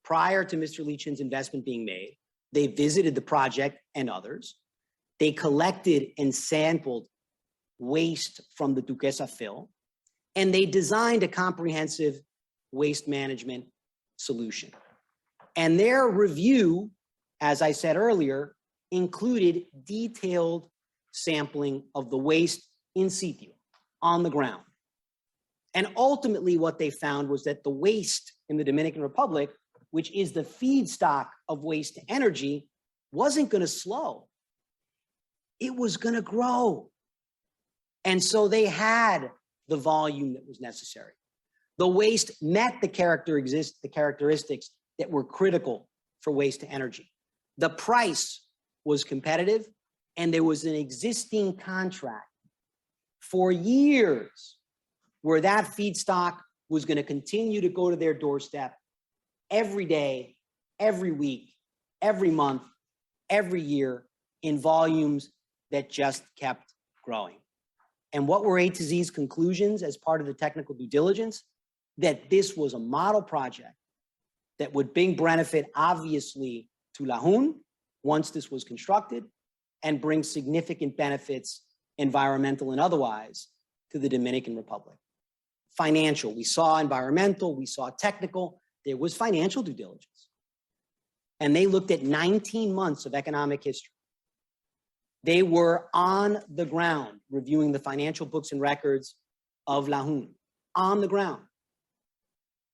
prior to Mr. Lichin's investment being made, they visited the project and others. They collected and sampled waste from the Duquesa fill, and they designed a comprehensive waste management solution. And their review, as I said earlier, included detailed sampling of the waste in situ, on the ground. And ultimately what they found was that the waste in the Dominican Republic, which is the feedstock of waste to energy, wasn't going to slow. It was going to grow. And so they had the volume that was necessary. The waste met the characteristics that were critical for waste to energy. The price was competitive, and there was an existing contract for years where that feedstock was going to continue to go to their doorstep every day, every week, every month, every year in volumes that just kept growing. And what were A to Z's conclusions as part of the technical due diligence? That this was a model project that would bring benefit, obviously, to Lajun once this was constructed, and bring significant benefits, environmental and otherwise, to the Dominican Republic. Financial, we saw environmental, we saw technical, there was financial due diligence. And they looked at 19 months of economic history. They were on the ground reviewing the financial books and records of Lajun, on the ground.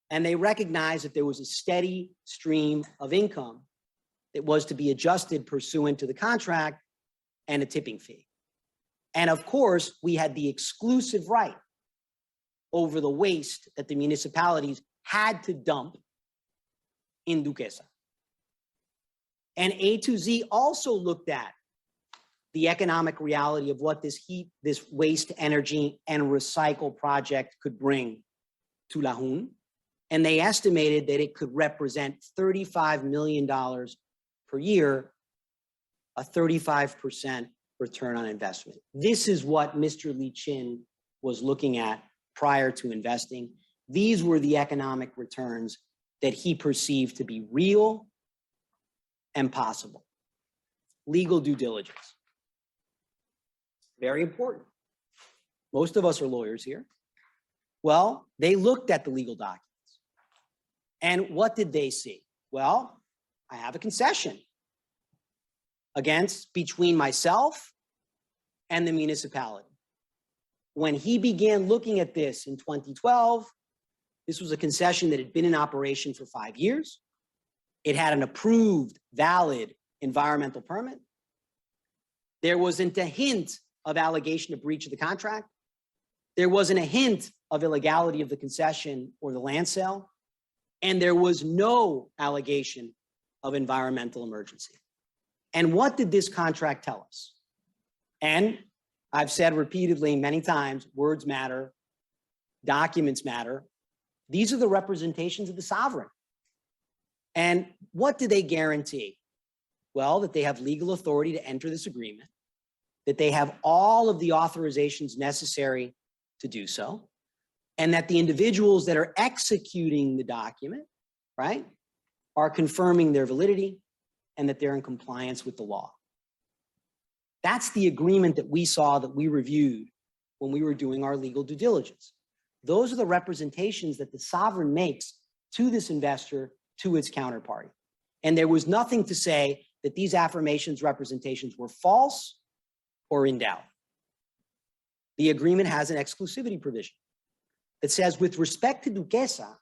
And they recognized that there was a steady stream of income that was to be adjusted pursuant to the contract and a tipping fee. And of course, we had the exclusive right over the waste that the municipalities had to dump in Duquesa. And A to Z also looked at the economic reality of what this waste energy and recycle project could bring to Lajun. And they estimated that it could represent $35 million per year, a 35% return on investment. This is what Mr. Lee Chin was looking at prior to investing. These were the economic returns that he perceived to be real and possible. Legal due diligence. Very important. Most of us are lawyers here. Well, they looked at the legal documents. And what did they see? Well, I have a concession between myself and the municipality. When he began looking at this in 2012, this was a concession that had been in operation for 5 years. It had an approved, valid environmental permit. There wasn't a hint of allegation of breach of the contract. There wasn't a hint of illegality of the concession or the land sale. And there was no allegation of environmental emergency. And what did this contract tell us? And I've said repeatedly many times, words matter, documents matter. These are the representations of the sovereign. And what do they guarantee? Well, that they have legal authority to enter this agreement, that they have all of the authorizations necessary to do so, and that the individuals that are executing the document, right, are confirming their validity and that they're in compliance with the law. That's the agreement that we saw, that we reviewed when we were doing our legal due diligence. Those are the representations that the sovereign makes to this investor, to its counterparty. And there was nothing to say that these affirmations, representations were false or in doubt. The agreement has an exclusivity provision that says, with respect to Duquesa,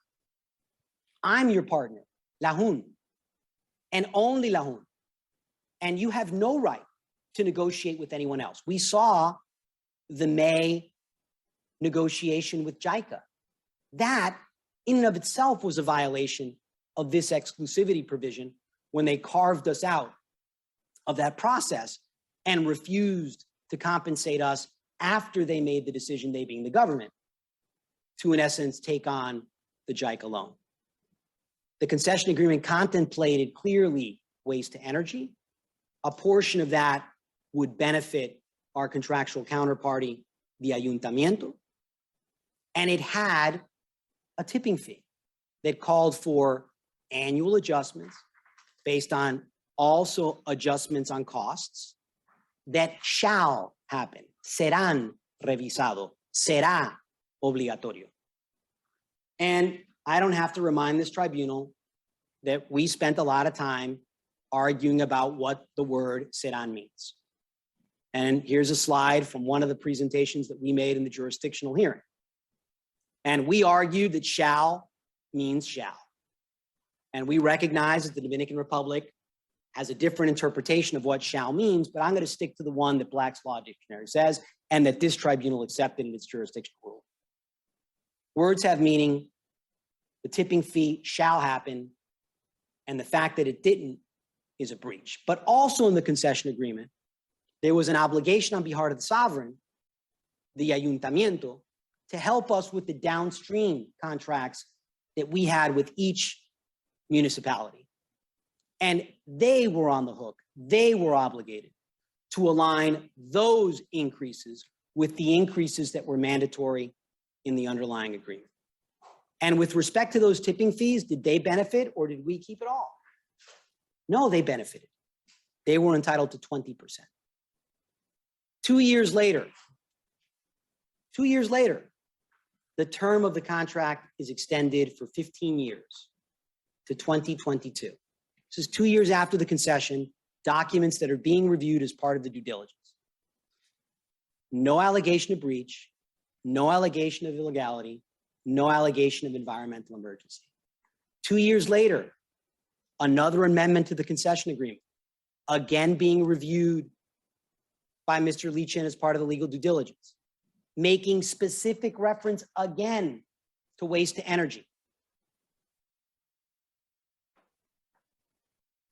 I'm your partner, Lajun, and only Lajun. And you have no right to negotiate with anyone else. We saw the May negotiation with JICA. That, in and of itself, was a violation of this exclusivity provision when they carved us out of that process and refused to compensate us after they made the decision, they being the government, to, in essence, take on the JICA loan. The concession agreement contemplated clearly waste to energy. A portion of that would benefit our contractual counterparty, the Ayuntamiento. And it had a tipping fee that called for annual adjustments based on also adjustments on costs that shall happen, serán revisado, será obligatorio. And I don't have to remind this tribunal that we spent a lot of time arguing about what the word serán means. And here's a slide from one of the presentations that we made in the jurisdictional hearing. And we argued that shall means shall. And we recognize that the Dominican Republic has a different interpretation of what shall means, but I'm going to stick to the one that Black's Law Dictionary says and that this tribunal accepted in its jurisdictional rule. Words have meaning. The tipping fee shall happen, and the fact that it didn't is a breach. But also in the concession agreement, there was an obligation on behalf of the sovereign, the ayuntamiento, to help us with the downstream contracts that we had with each municipality. And they were on the hook. They were obligated to align those increases with the increases that were mandatory in the underlying agreement. And with respect to those tipping fees, did they benefit or did we keep it all? No, they benefited. They were entitled to 20%. 2 years later, the term of the contract is extended for 15 years to 2022. This is 2 years after the concession, documents that are being reviewed as part of the due diligence. No allegation of breach, no allegation of illegality, no allegation of environmental emergency. 2 years later, another amendment to the concession agreement, again being reviewed by Mr. Lee Chin as part of the legal due diligence, making specific reference again to waste to energy.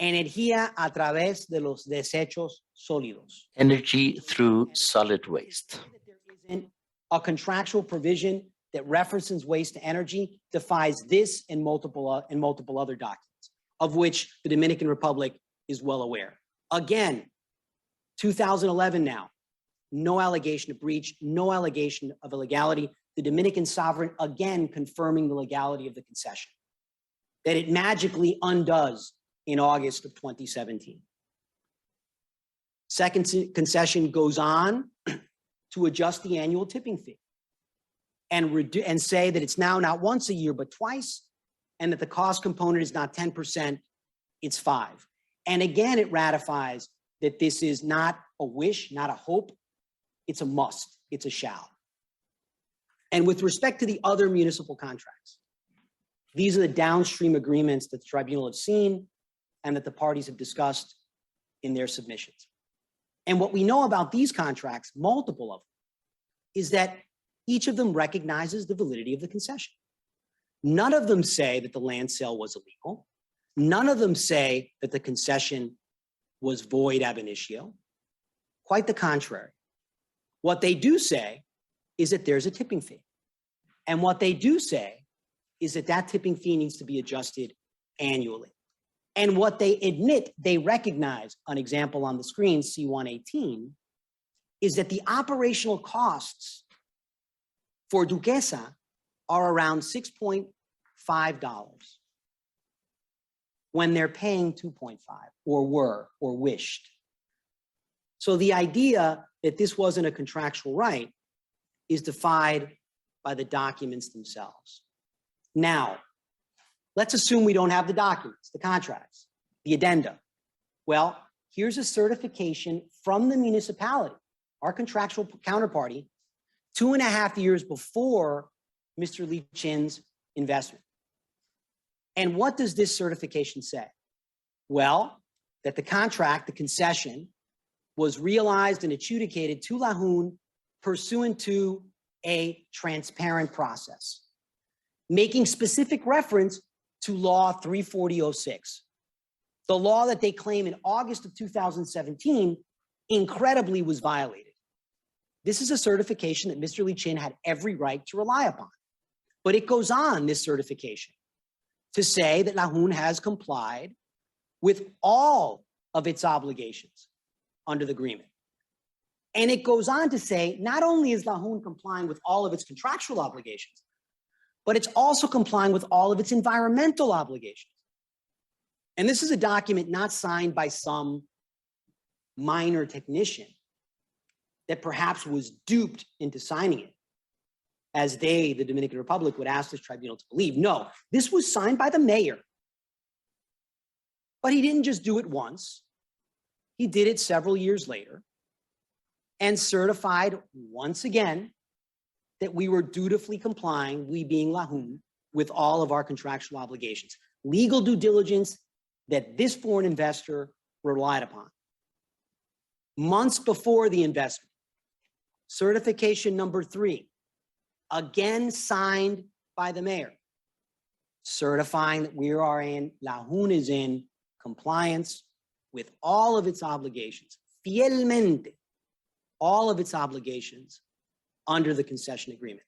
Energía a través de los desechos sólidos. Energy through solid waste. There isn't a contractual provision that references waste to energy defies this and multiple other documents, of which the Dominican Republic is well aware. Again, 2011 now, no allegation of breach, no allegation of illegality. The Dominican sovereign again confirming the legality of the concession, that it magically undoes in August of 2017. Second concession goes on to adjust the annual tipping fee and say that it's now not once a year, but twice, and that the cost component is not 10%, it's 5%. And again, it ratifies that this is not a wish, not a hope, it's a must, it's a shall. And with respect to the other municipal contracts, these are the downstream agreements that the tribunal has seen and that the parties have discussed in their submissions. And what we know about these contracts, multiple of them, is that each of them recognizes the validity of the concession. None of them say that the land sale was illegal. None of them say that the concession was void ab initio. Quite the contrary. What they do say is that there's a tipping fee. And what they do say is that that tipping fee needs to be adjusted annually. And what they admit, they recognize, an example on the screen, C118, is that the operational costs for Duquesa are around $6.5 when they're paying 2.5 or were or wished. So the idea that this wasn't a contractual right is defied by the documents themselves. Now, let's assume we don't have the documents, the contracts, the addenda. Well, here's a certification from the municipality, our contractual counterparty, 2.5 years before Mr. Lee Chin's investment. And what does this certification say? Well, that the contract, the concession, was realized and adjudicated to Lahun pursuant to a transparent process, making specific reference to Law 34006, the law that they claim in August of 2017 incredibly was violated. This is a certification that Mr. Lee Chin had every right to rely upon. But it goes on, this certification, to say that Lahun has complied with all of its obligations under the agreement. And it goes on to say, not only is Lahun complying with all of its contractual obligations, but it's also complying with all of its environmental obligations. And this is a document not signed by some minor technician that perhaps was duped into signing it, as they, the Dominican Republic, would ask this tribunal to believe. No, this was signed by the mayor But he didn't just do it once. He did it several years later and certified once again that we were dutifully complying, we being LAHUN, with all of our contractual obligations. Legal due diligence that this foreign investor relied upon. Months before the investment, certification number 3, again signed by the mayor, certifying that LAHUN is in compliance with all of its obligations, fielmente, all of its obligations under the concession agreement.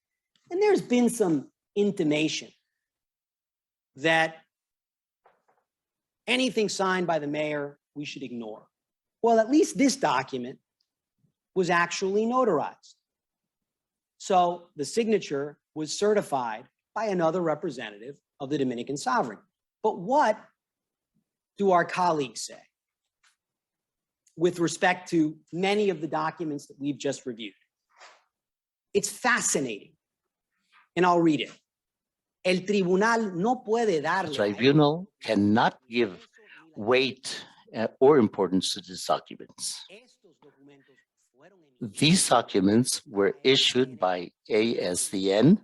And there's been some intimation that anything signed by the mayor, we should ignore. Well, at least this document was actually notarized. So the signature was certified by another representative of the Dominican sovereign. But what do our colleagues say with respect to many of the documents that we've just reviewed? It's fascinating, and I'll read it. El tribunal no puede The darle tribunal cannot give weight or importance to these documents. These documents were issued by ASDN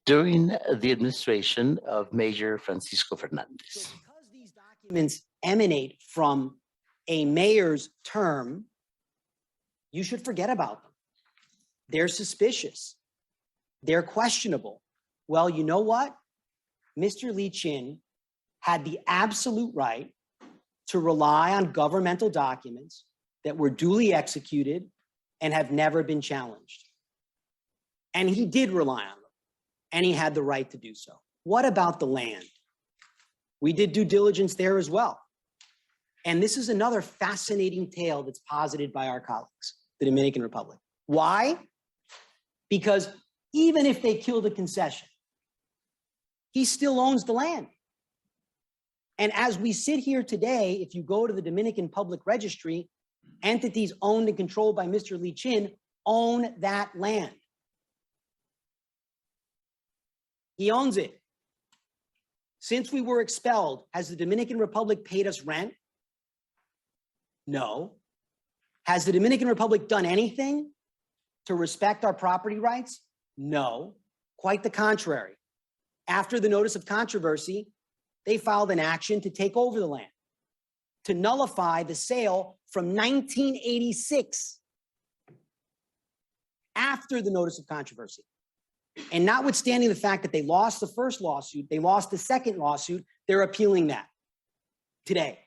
during the administration of Mayor Francisco Fernandez. Because these documents emanate from a mayor's term, you should forget about them. They're suspicious. They're questionable. Well, you know what? Mr. Lee Chin had the absolute right to rely on governmental documents that were duly executed and have never been challenged. And he did rely on them, and he had the right to do so. What about the land? We did due diligence there as well. And this is another fascinating tale that's posited by our colleagues, the Dominican Republic. Why? Because even if they kill the concession, he still owns the land. And as we sit here today, if you go to the Dominican Public Registry, entities owned and controlled by Mr. Lee Chin own that land. He owns it. Since we were expelled, has the Dominican Republic paid us rent? No. Has the Dominican Republic done anything to respect our property rights? No. Quite the contrary. After the notice of controversy, they filed an action to take over the land, to nullify the sale from 1986 after the notice of controversy. And notwithstanding the fact that they lost the first lawsuit, they lost the second lawsuit, they're appealing that today.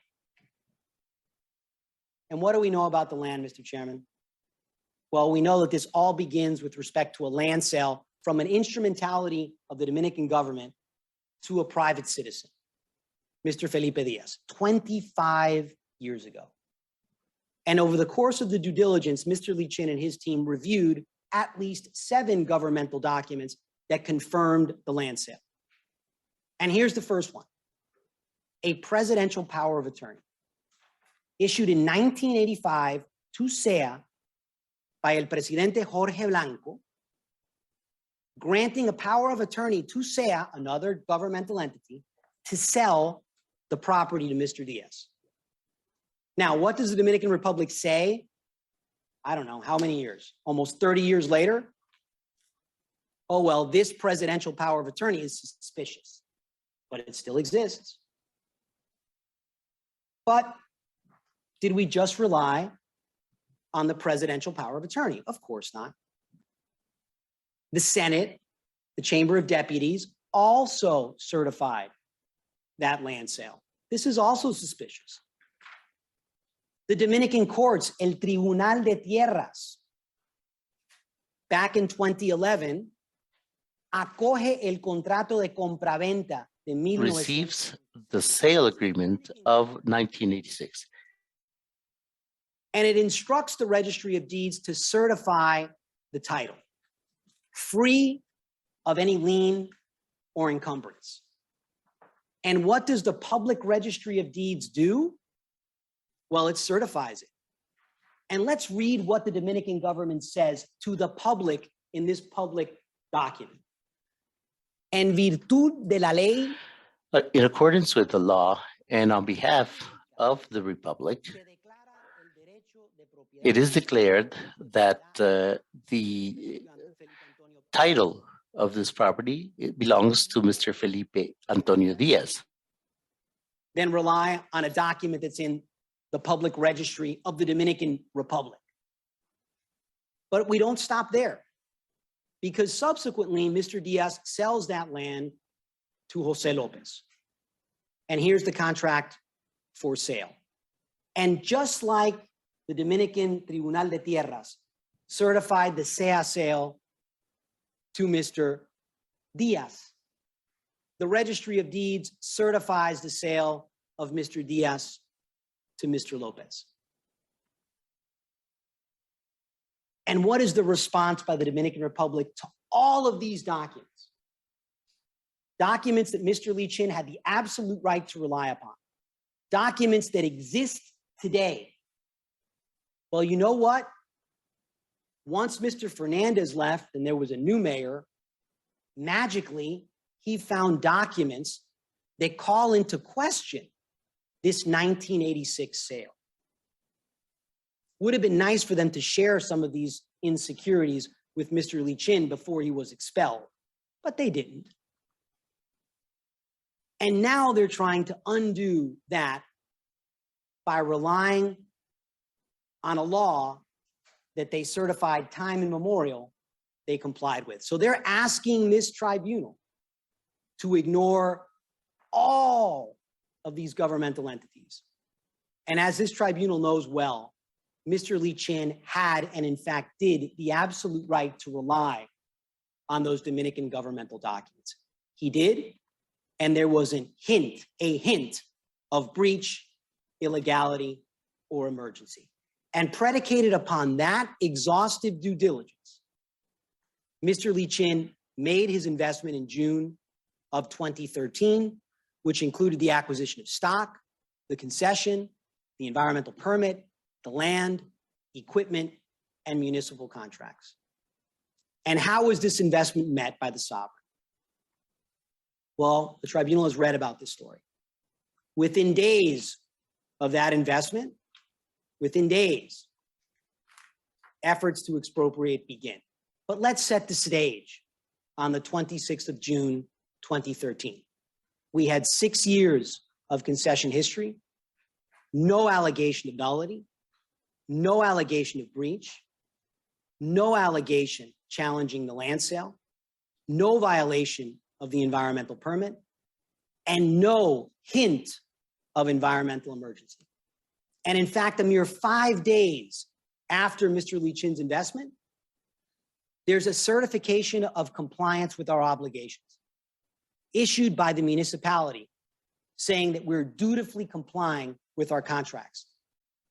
And what do we know about the land, Mr. Chairman? Well, we know that this all begins with respect to a land sale from an instrumentality of the Dominican government to a private citizen, Mr. Felipe Diaz, 25 years ago. And over the course of the due diligence, Mr. Lee Chin and his team reviewed at least 7 governmental documents that confirmed the land sale. And here's the first one: a presidential power of attorney issued in 1985 to SEA by el presidente Jorge Blanco, granting a power of attorney to SEA, another governmental entity, to sell the property to Mr. Diaz. Now, what does the Dominican Republic say? I don't know, how many years? Almost 30 years later? Oh, well, this presidential power of attorney is suspicious, but it still exists. But did we just rely on the presidential power of attorney? Of course not. The Senate, the Chamber of Deputies, also certified that land sale. This is also suspicious. The Dominican courts, el Tribunal de Tierras, back in 2011, acoge el contrato de compraventa de 19... Receives the sale agreement of 1986. And it instructs the Registry of Deeds to certify the title, free of any lien or encumbrance. And what does the Public Registry of Deeds do? Well, it certifies it. And let's read what the Dominican government says to the public in this public document. En virtud de la ley. In accordance with the law And on behalf of the Republic, it is declared that the title of this property belongs to Mr. Felipe Antonio Diaz. Then rely on a document that's in the public registry of the Dominican Republic. But we don't stop there, because subsequently, Mr. Diaz sells that land to Jose Lopez. And here's the contract for sale. And just like the Dominican Tribunal de Tierras certified the SEA sale to Mr. Diaz, the Registry of Deeds certifies the sale of Mr. Diaz to Mr. Lopez. And what is the response by the Dominican Republic to all of these documents? Documents that Mr. Lee Chin had the absolute right to rely upon. Documents that exist today. Well, you know what? Once Mr. Fernandez left and there was a new mayor, magically, he found documents that call into question this 1986 sale. Would have been nice for them to share some of these insecurities with Mr. Lee Chin before he was expelled, but they didn't. And now they're trying to undo that by relying on a law that they certified time immemorial they complied with. So they're asking this tribunal to ignore all of these governmental entities. And as this tribunal knows well, Mr. Lee Chin had, and in fact did, the absolute right to rely on those Dominican governmental documents. He did, and there was a hint of breach, illegality, or emergency. And predicated upon that exhaustive due diligence, Mr. Lee Chin made his investment in June of 2013, which included the acquisition of stock, the concession, the environmental permit, the land, equipment, and municipal contracts. And how was this investment met by the sovereign? Well, the tribunal has read about this story. Within days of that investment, within days, efforts to expropriate begin. But let's set the stage on the 26th of June, 2013. We had 6 years of concession history, no allegation of nullity, no allegation of breach, no allegation challenging the land sale, no violation of the environmental permit, and no hint of environmental emergency. And in fact, a mere 5 days after Mr. Lee Chin's investment, there's a certification of compliance with our obligations issued by the municipality saying that we're dutifully complying with our contracts,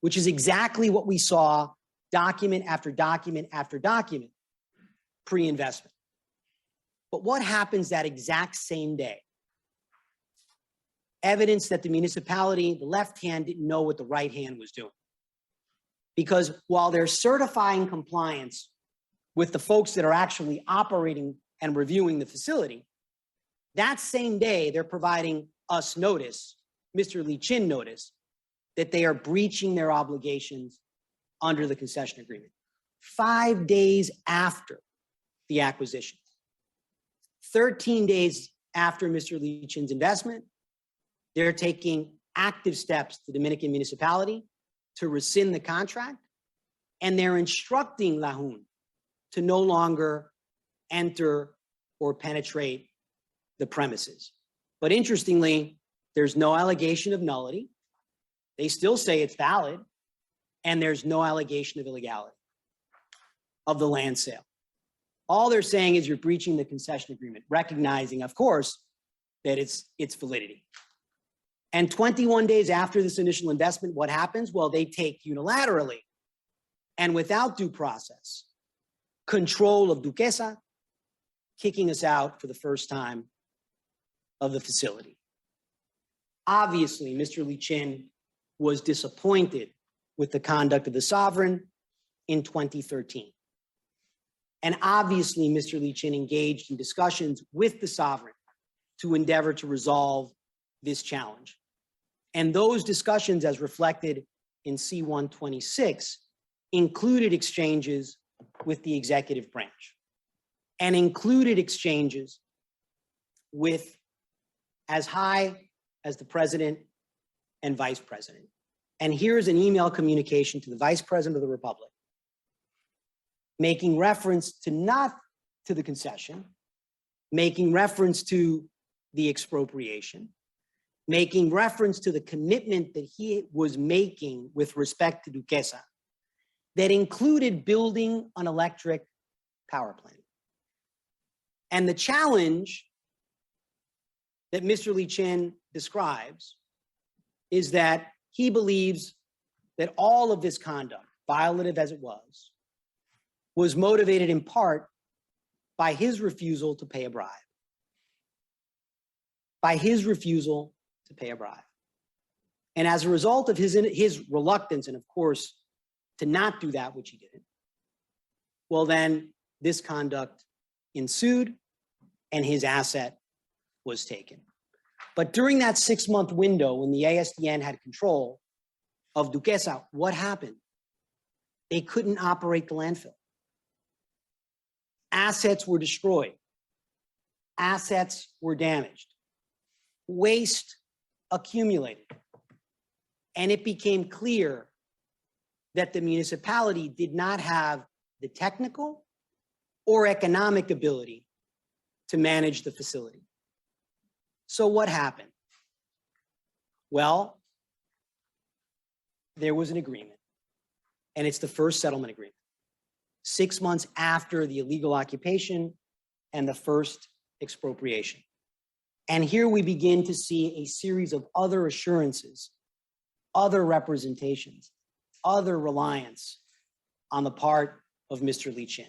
which is exactly what we saw document after document after document pre-investment. But what happens that exact same day? Evidence that the municipality, the left hand, didn't know what the right hand was doing. Because while they're certifying compliance with the folks that are actually operating and reviewing the facility, that same day they're providing us notice, Mr. Lee Chin notice, that they are breaching their obligations under the concession agreement. 5 days after the acquisition. 13 days after Mr. Lee Chin's investment, they're taking active steps, the Dominican municipality, to rescind the contract, and they're instructing Lahun to no longer enter or penetrate the premises. But interestingly, there's no allegation of nullity. They still say it's valid, and there's no allegation of illegality of the land sale. All they're saying is you're breaching the concession agreement, recognizing, of course, that it's validity. And 21 days after this initial investment, what happens? Well, they take unilaterally and without due process control of Duquesa, kicking us out for the first time of the facility. Obviously, Mr. Lee Chin was disappointed with the conduct of the sovereign in 2013. And obviously, Mr. Lee Chin engaged in discussions with the sovereign to endeavor to resolve this challenge. And those discussions, as reflected in C-126, included exchanges with the executive branch and included exchanges with as high as the president and vice president. And here's an email communication to the vice president of the Republic, making reference to not to the concession, making reference to the expropriation, making reference to the commitment that he was making with respect to Duquesa that included building an electric power plant. And the challenge that Mr. Lee Chin describes is that he believes that all of this conduct, violative as it was motivated in part by his refusal to pay a bribe. By his refusal to pay a bribe. And as a result of his reluctance, and of course, to not do that, which he didn't, well, then this conduct ensued and his asset was taken. But during that 6-month window when the ASDN had control of Duquesa, what happened? They couldn't operate the landfill. Assets were destroyed. Assets were damaged. Waste accumulated. And it became clear that the municipality did not have the technical or economic ability to manage the facility. So what happened? Well, there was an agreement, and it's the first settlement agreement, 6 months after the illegal occupation and the first expropriation. And here we begin to see a series of other assurances, other representations, other reliance on the part of Mr. Lee Chin.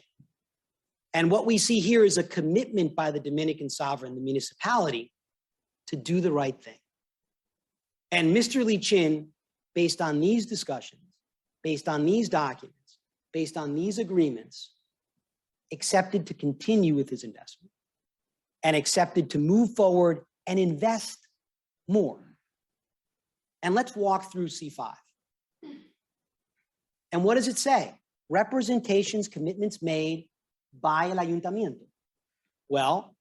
And what we see here is a commitment by the Dominican sovereign, the municipality, to do the right thing. And Mr. Lee Chin, based on these discussions, based on these documents, based on these agreements, accepted to continue with his investment and accepted to move forward and invest more. And let's walk through C5. And what does it say? Representations, commitments made by el ayuntamiento. Well,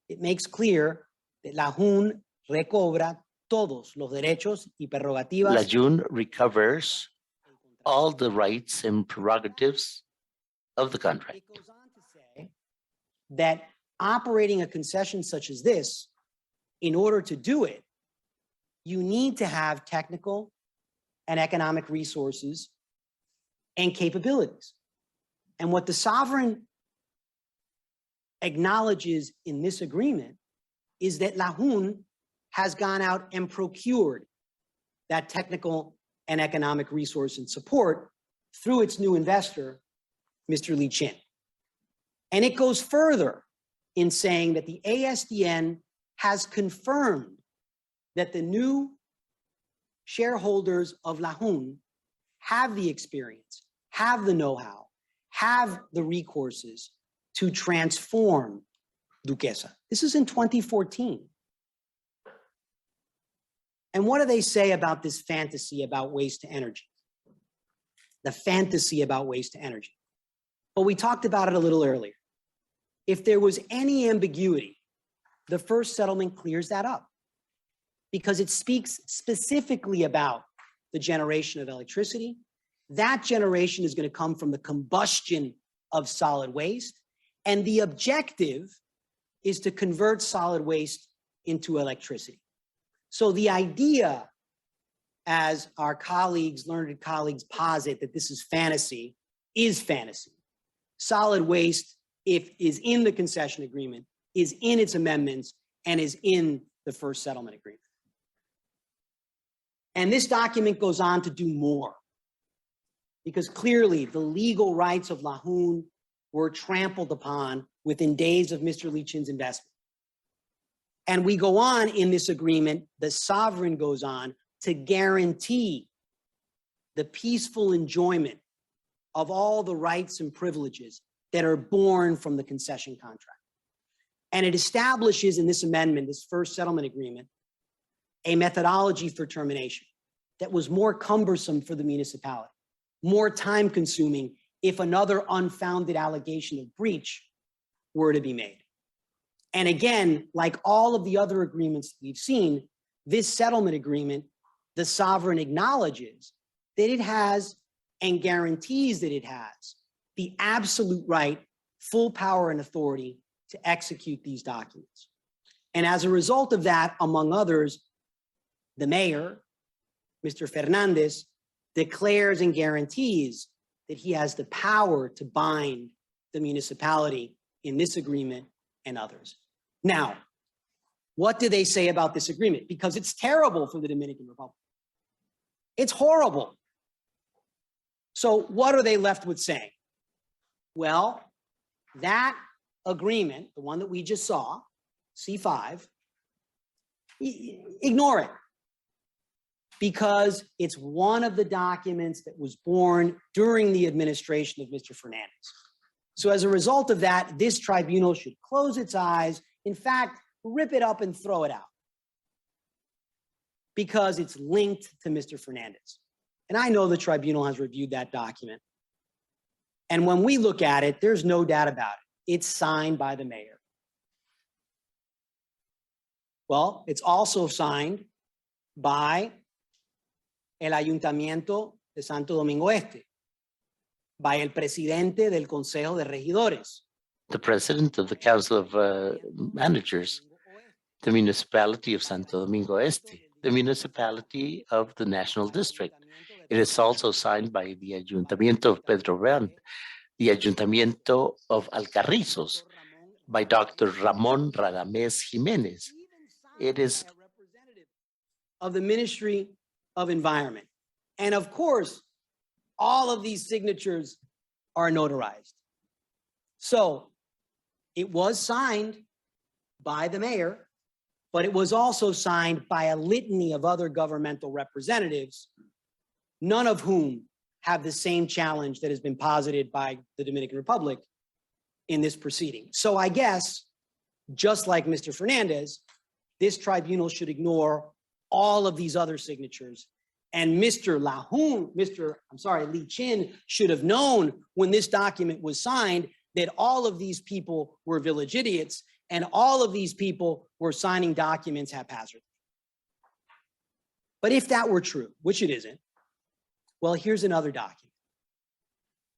it makes clear that la JUN recobra todos los derechos y prerrogativas. La JUN recovers all the rights and prerogatives of the contract. It goes on to say that operating a concession such as this, in order to do it, you need to have technical and economic resources and capabilities. And what the sovereign acknowledges in this agreement is that La JUN has gone out and procured that technical and economic resource and support through its new investor, Mr. Lee Chin. And it goes further in saying that the ASDN has confirmed that the new shareholders of La JUN have the experience, have the know-how, have the recourses to transform Duquesa. This is in 2014. And what do they say about this fantasy about waste to energy? The fantasy about waste to energy. Well, we talked about it a little earlier. If there was any ambiguity, the first settlement clears that up because it speaks specifically about the generation of electricity. That generation is going to come from the combustion of solid waste. And the objective is to convert solid waste into electricity. So the idea, as our colleagues, learned colleagues posit that this is fantasy. Solid waste, if is in the concession agreement, is in its amendments, and is in the first settlement agreement. And this document goes on to do more, because clearly the legal rights of La JUN were trampled upon within days of Mr. Lee Chin's investment. And we go on in this agreement, the sovereign goes on to guarantee the peaceful enjoyment of all the rights and privileges that are born from the concession contract. And it establishes in this amendment, this first settlement agreement, a methodology for termination that was more cumbersome for the municipality, more time consuming if another unfounded allegation of breach were to be made. And again, like all of the other agreements we've seen, this settlement agreement, the sovereign acknowledges that it has and guarantees that it has the absolute right, full power and authority to execute these documents. And as a result of that, among others, the mayor, Mr. Fernandez, declares and guarantees that he has the power to bind the municipality in this agreement and others. Now, what do they say about this agreement? Because it's terrible for the Dominican Republic. It's horrible. So what are they left with saying? Well, that agreement, the one that we just saw, C5, ignore it, because it's one of the documents that was born during the administration of Mr. Fernandez. So as a result of that, this tribunal should close its eyes, in fact, rip it up and throw it out, because it's linked to Mr. Fernandez. And I know the tribunal has reviewed that document. And when we look at it, there's no doubt about it. It's signed by the mayor. Well, it's also signed by el Ayuntamiento de Santo Domingo Este, by el presidente del Consejo de Regidores. The president of the Council of Managers, the municipality of Santo Domingo Este, the municipality of the National District. It is also signed by the Ayuntamiento of Pedro Real, the Ayuntamiento of Alcarrizos, by Dr. Ramon Radamés Jiménez. It is of the Ministry of Environment. And of course, all of these signatures are notarized. So it was signed by the mayor, but it was also signed by a litany of other governmental representatives, none of whom have the same challenge that has been posited by the Dominican Republic in this proceeding. So I guess, just like Mr. Fernandez, this tribunal should ignore all of these other signatures. And Mr. Li Chin should have known when this document was signed that all of these people were village idiots and all of these people were signing documents haphazardly. But if that were true, which it isn't, well, here's another document.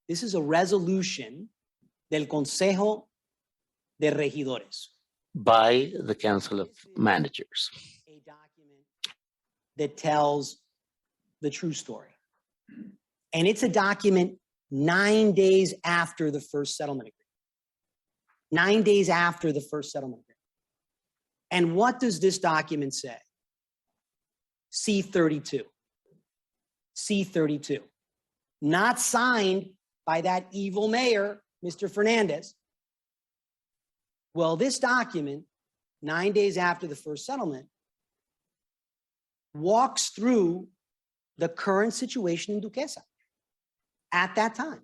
This is a resolution del Consejo de Regidores. by the Council of Managers. A document that tells the true story. And it's a document 9 days after the first settlement agreement. 9 days after the first settlement agreement. And what does this document say? C32. C32. Not signed by that evil mayor, Mr. Fernandez. Well, this document, 9 days after the first settlement, walks through the current situation in Duquesa at that time.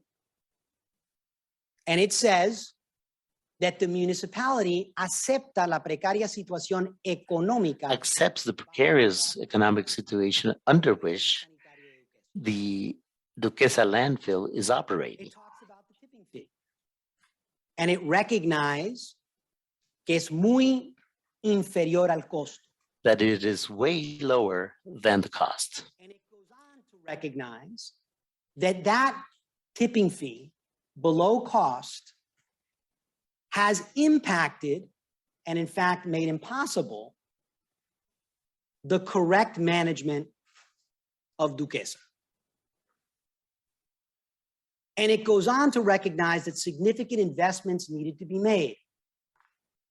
And it says that the municipality acepta la precaria situación económica. Accepts the precarious economic situation under which the Duquesa landfill is operating. It talks about the tipping fee. And it recognizes que es muy inferior al costo. That it is way lower than the cost. And it goes on to recognize that that tipping fee below cost has impacted and in fact made impossible the correct management of Duquesa. And it goes on to recognize that significant investments needed to be made.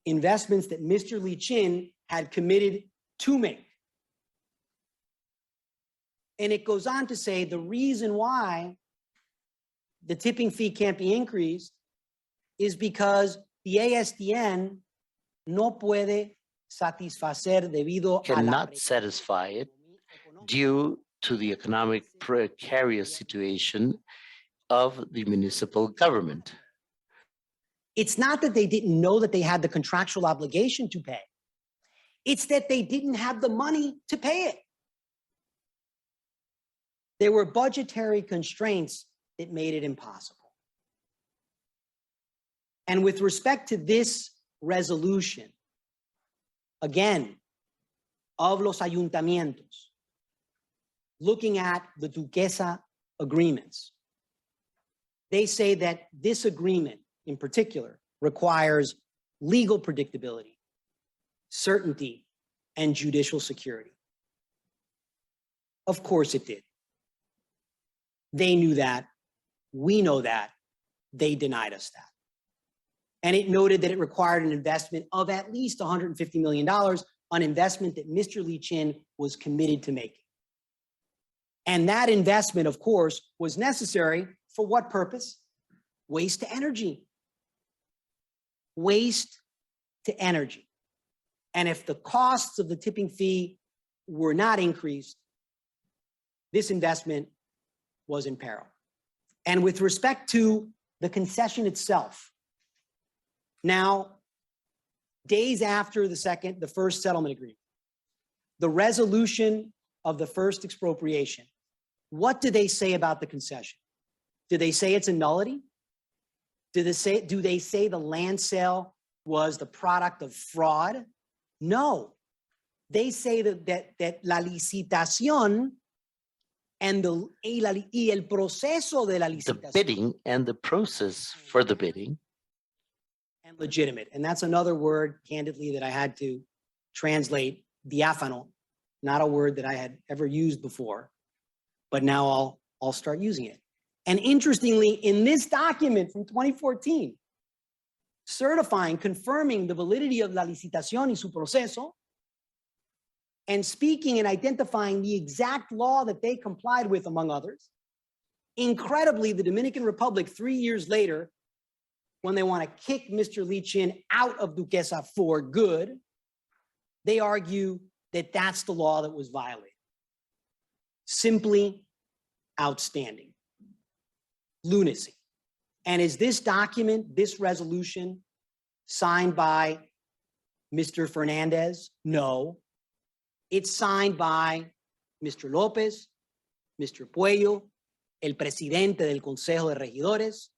Investments that Mr. Li Chin had committed to make. And it goes on to say the reason why the tipping fee can't be increased is because the ASTN no puede satisfacer debido a la Cannot satisfy it due to the economic precarious situation of the municipal government. It's not that they didn't know that they had the contractual obligation to pay. It's that they didn't have the money to pay it. There were budgetary constraints that made it impossible. And with respect to this resolution, again, of los ayuntamientos, looking at the Duquesa agreements, they say that this agreement in particular requires legal predictability, certainty, and judicial security. Of course it did. They knew that. We know that. They denied us that. And it noted that it required an investment of at least $150 million, an investment that Mr. Lee Chin was committed to making. And that investment, of course, was necessary for what purpose? Waste to energy. Waste to energy. And if the costs of the tipping fee were not increased, this investment was in peril. And with respect to the concession itself, now, days after the first settlement agreement, the resolution of the first expropriation, what do they say about the concession? Do they say it's a nullity? Do they say the land sale was the product of fraud? No. They say that la licitación and el proceso de la licitación. The bidding and the process for the bidding. And legitimate. And that's another word, candidly, that I had to translate, diáfano, not a word that I had ever used before, but now I'll start using it. And interestingly, in this document from 2014, certifying, confirming the validity of la licitación y su proceso, and speaking and identifying the exact law that they complied with, among others, incredibly, the Dominican Republic, 3 years later, when they want to kick Mr. Lee Chin out of Duquesa for good, they argue that that's the law that was violated. Simply outstanding. Lunacy. And is this document, this resolution, signed by Mr. Fernandez? No. It's signed by Mr. Lopez, Mr. Puello, el presidente del Consejo de Regidores,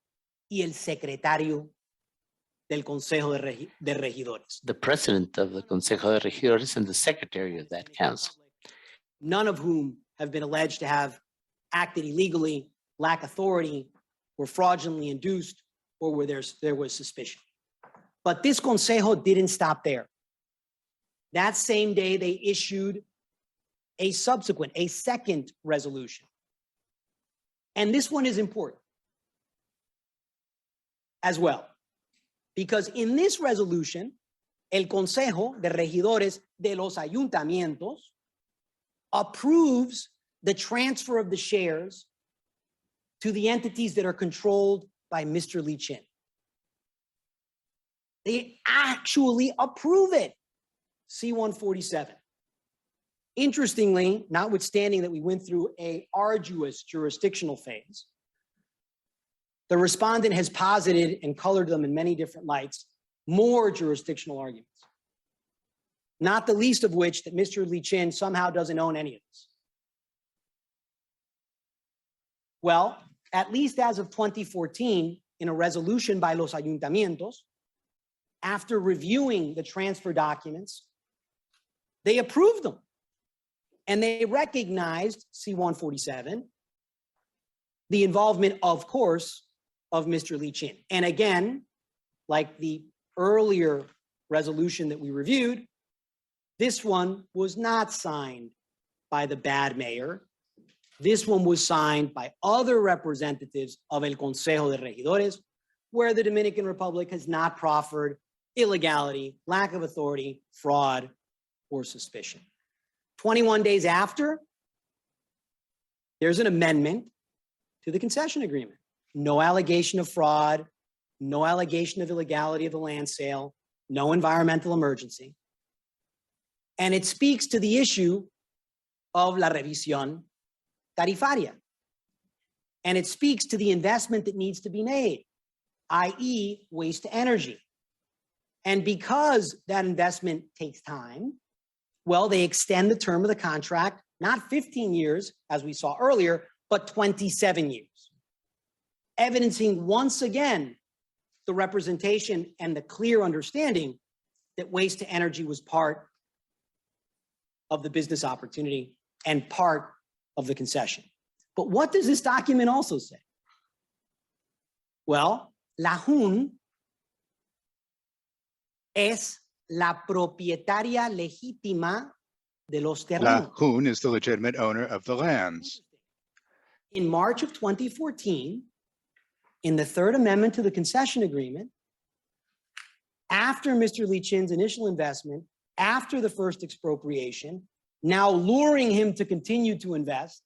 y el secretario del Consejo de Regidores. The president of the Consejo de Regidores and the secretary of that council. None of whom have been alleged to have acted illegally, lack authority, were fraudulently induced, or where there was suspicion. But this Consejo didn't stop there. That same day, they issued a second resolution. And this one is important as well, because in this resolution, el Consejo de Regidores de los Ayuntamientos approves the transfer of the shares to the entities that are controlled by Mr. Lee Chin. They actually approve it. C-147. Interestingly, notwithstanding that we went through an arduous jurisdictional phase, the respondent has posited and colored them in many different lights, more jurisdictional arguments, not the least of which that Mr. Lee Chin somehow doesn't own any of this. Well, at least as of 2014, in a resolution by los ayuntamientos, after reviewing the transfer documents, they approved them. And they recognized, C-147, the involvement, of course, of Mr. Lee Chin. And again, like the earlier resolution that we reviewed, this one was not signed by the bad mayor. This one was signed by other representatives of El Consejo de Regidores, where the Dominican Republic has not proffered illegality, lack of authority, fraud, or suspicion. 21 days after, there's an amendment to the concession agreement. No allegation of fraud, no allegation of illegality of the land sale, no environmental emergency. And it speaks to the issue of la revisión tarifaria. And it speaks to the investment that needs to be made, i.e. waste to energy. And because that investment takes time, Well, they extend the term of the contract, not 15 years, as we saw earlier, but 27 years, evidencing once again the representation and the clear understanding that waste to energy was part of the business opportunity and part of the concession. But what does this document also say? Well, la JUN es la propietaria legítima de los La terrenos. JUN is the legitimate owner of the lands. In March of 2014, in the third amendment to the concession agreement, after Mr. Lee Chin's initial investment, after the first expropriation, now luring him to continue to invest,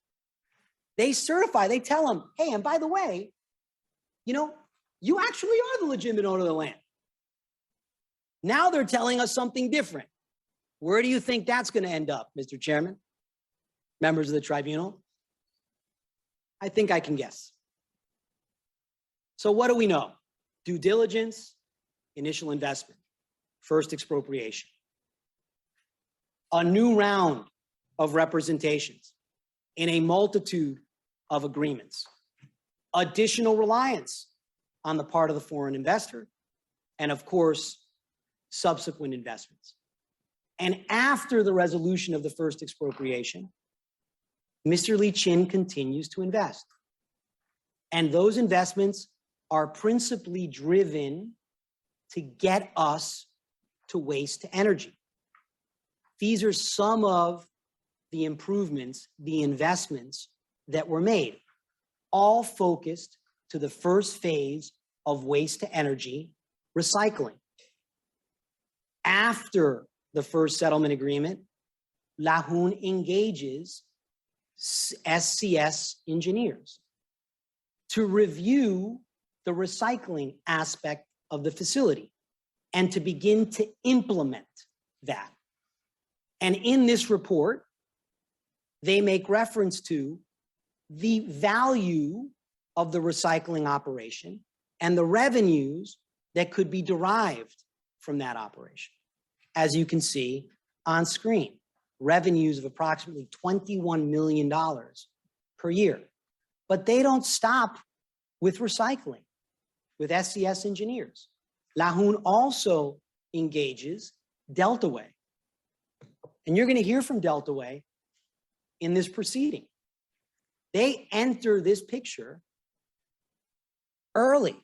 they certify, they tell him, hey, and by the way, you know, you actually are the legitimate owner of the land. Now they're telling us something different. Where do you think that's going to end up, Mr. Chairman? Members of the tribunal? I think I can guess. So what do we know? Due diligence, initial investment, first expropriation, a new round of representations in a multitude of agreements, additional reliance on the part of the foreign investor, and of course, subsequent investments. And after the resolution of the first expropriation, Mr. Lee Chin continues to invest. And those investments are principally driven to get us to waste to energy. These are some of the improvements, the investments that were made, all focused to the first phase of waste to energy recycling. After the first settlement agreement, La JUN engages SCS engineers to review the recycling aspect of the facility and to begin to implement that. And in this report, they make reference to the value of the recycling operation and the revenues that could be derived from that operation. As you can see on screen, revenues of approximately $21 million per year. But they don't stop with recycling, with SCS engineers. La JUN also engages Deltaway. And you're going to hear from Deltaway in this proceeding. They enter this picture early.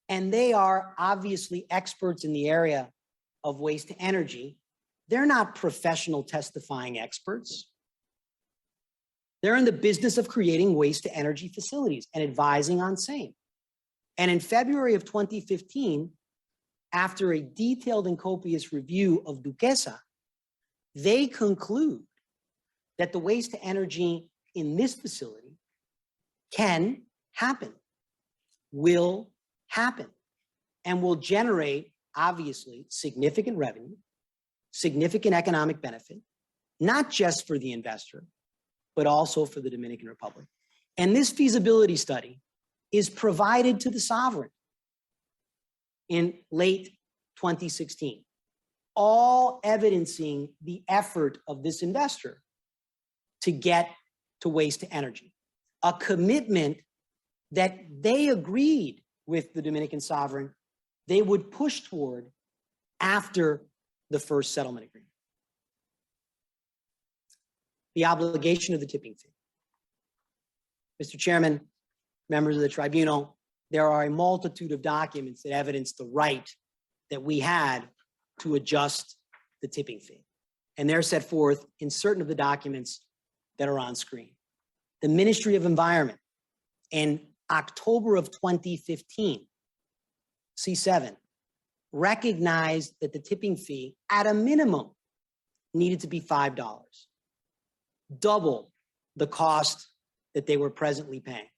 And they are obviously experts in the area of waste to energy. They're not professional testifying experts. They're in the business of creating waste to energy facilities and advising on same. And in February of 2015, after a detailed and copious review of Duquesa, they conclude that the waste to energy in this facility can happen, will happen, and will generate, obviously, significant revenue, significant economic benefit, not just for the investor, but also for the Dominican Republic. And this feasibility study is provided to the sovereign in late 2016, all evidencing the effort of this investor to get to waste to energy, a commitment that they agreed with the Dominican sovereign they would push toward after the first settlement agreement. The obligation of the tipping fee. Mr. Chairman, members of the tribunal, there are a multitude of documents that evidence the right that we had to adjust the tipping fee. And they're set forth in certain of the documents that are on screen. The Ministry of Environment in October of 2015, C7, recognized that the tipping fee at a minimum needed to be $5, double the cost that they were presently paying.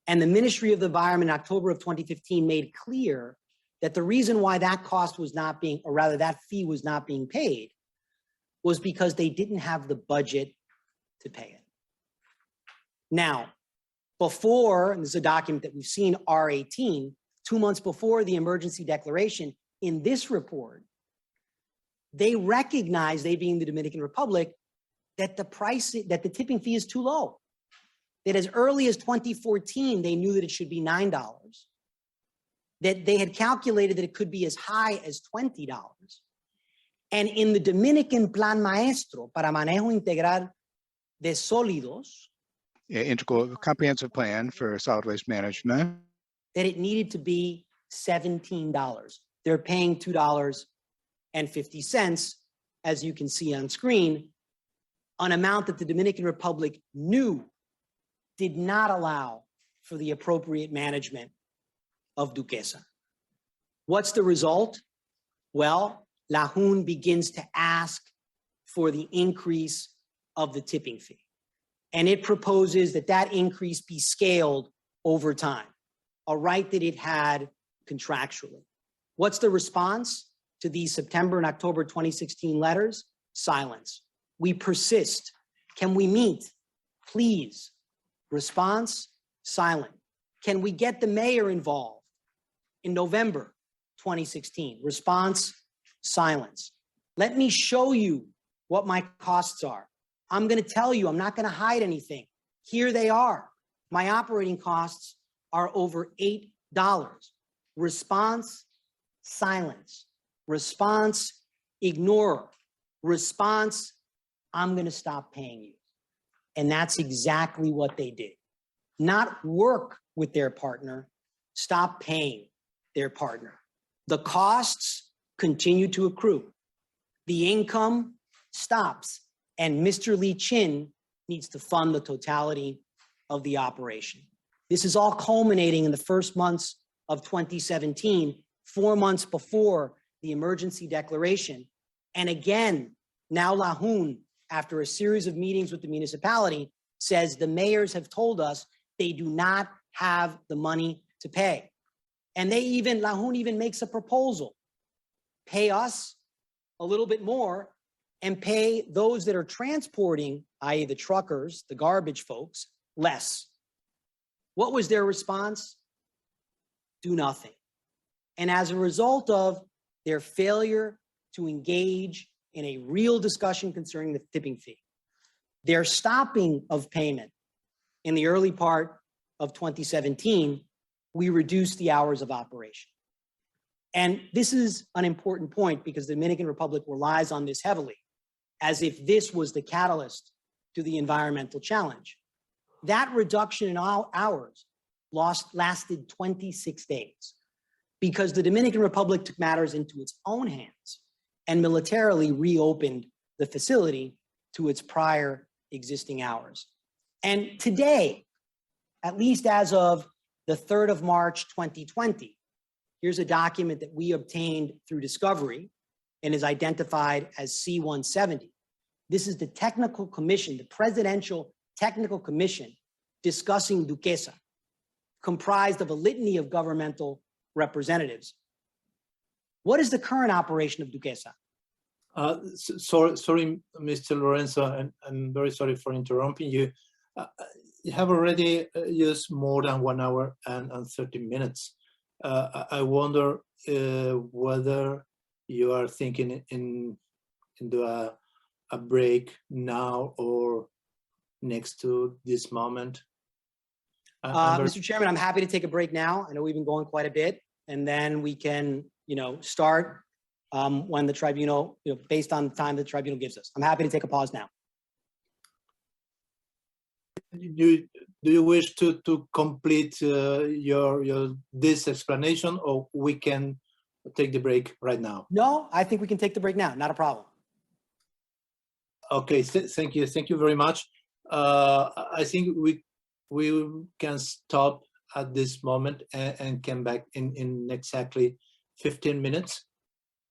And the Ministry of the Environment in October of 2015 made clear that the reason why that cost was not being, or rather that fee was not being paid, was because they didn't have the budget to pay it. Now, before, and this is a document that we've seen, R18, 2 months before the emergency declaration, in this report, they recognize, they being the Dominican Republic, that the tipping fee is too low. That as early as 2014, they knew that it should be $9. That they had calculated that it could be as high as $20. And in the Dominican Plan Maestro para Manejo Integral de Sólidos, Integral comprehensive plan for solid waste management, that it needed to be $17. They're paying $2.50, as you can see on screen, an amount that the Dominican Republic knew did not allow for the appropriate management of Duquesa. What's the result? Well, La Jun begins to ask for the increase of the tipping fee. And it proposes that that increase be scaled over time, a right that it had contractually. What's the response to these September and October 2016 letters? Silence. We persist. Can we meet? Please. Response, silent. Can we get the mayor involved? In November 2016, response, silence. Let me show you what my costs are. I'm going to tell you, I'm not going to hide anything. Here they are. My operating costs are over $8. Response, silence. Response, ignore. Response, I'm going to stop paying you. And that's exactly what they did. Not work with their partner, stop paying their partner. The costs continue to accrue. The income stops, and Mr. Lee Chin needs to fund the totality of the operation. This is all culminating in the first months of 2017, 4 months before the emergency declaration. And again, now La Jun, after a series of meetings with the municipality, says the mayors have told us they do not have the money to pay. And La Jun even makes a proposal. Pay us a little bit more and pay those that are transporting, i.e. the truckers, the garbage folks, less. What was their response? Do nothing. And as a result of their failure to engage in a real discussion concerning the tipping fee, their stopping of payment in the early part of 2017, we reduced the hours of operation. And this is an important point because the Dominican Republic relies on this heavily, as if this was the catalyst to the environmental challenge. That reduction in hours lasted 26 days because the Dominican Republic took matters into its own hands and militarily reopened the facility to its prior existing hours. And today, at least as of the 3rd of March, 2020, here's a document that we obtained through discovery and is identified as C-170. This is the technical commission, the presidential technical commission discussing Duquesa, comprised of a litany of governmental representatives. What is the current operation of Duquesa? Sorry, Mr. Lorenzo, and I'm very sorry for interrupting you. You have already used more than 1 hour and 30 minutes. I wonder whether you are thinking into a break now or next to this moment. Mr. Chairman, I'm happy to take a break now. I know we've been going quite a bit, and then we can, start when the tribunal, based on the time the tribunal gives us. I'm happy to take a pause now. Do you wish to complete this explanation, or we can take the break right now? No, I think we can take the break now. Not a problem. Okay, thank you very much. I think we can stop at this moment and come back in exactly 15 minutes.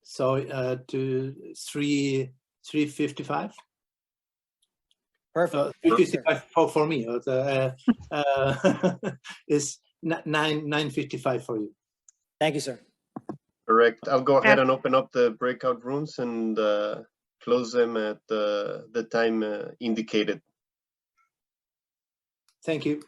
So to 3:55. Perfect. 3:55 for me. It's 9:55 for you. Thank you, sir. Correct. I'll go ahead and open up the breakout rooms and close them at the time indicated. Thank you.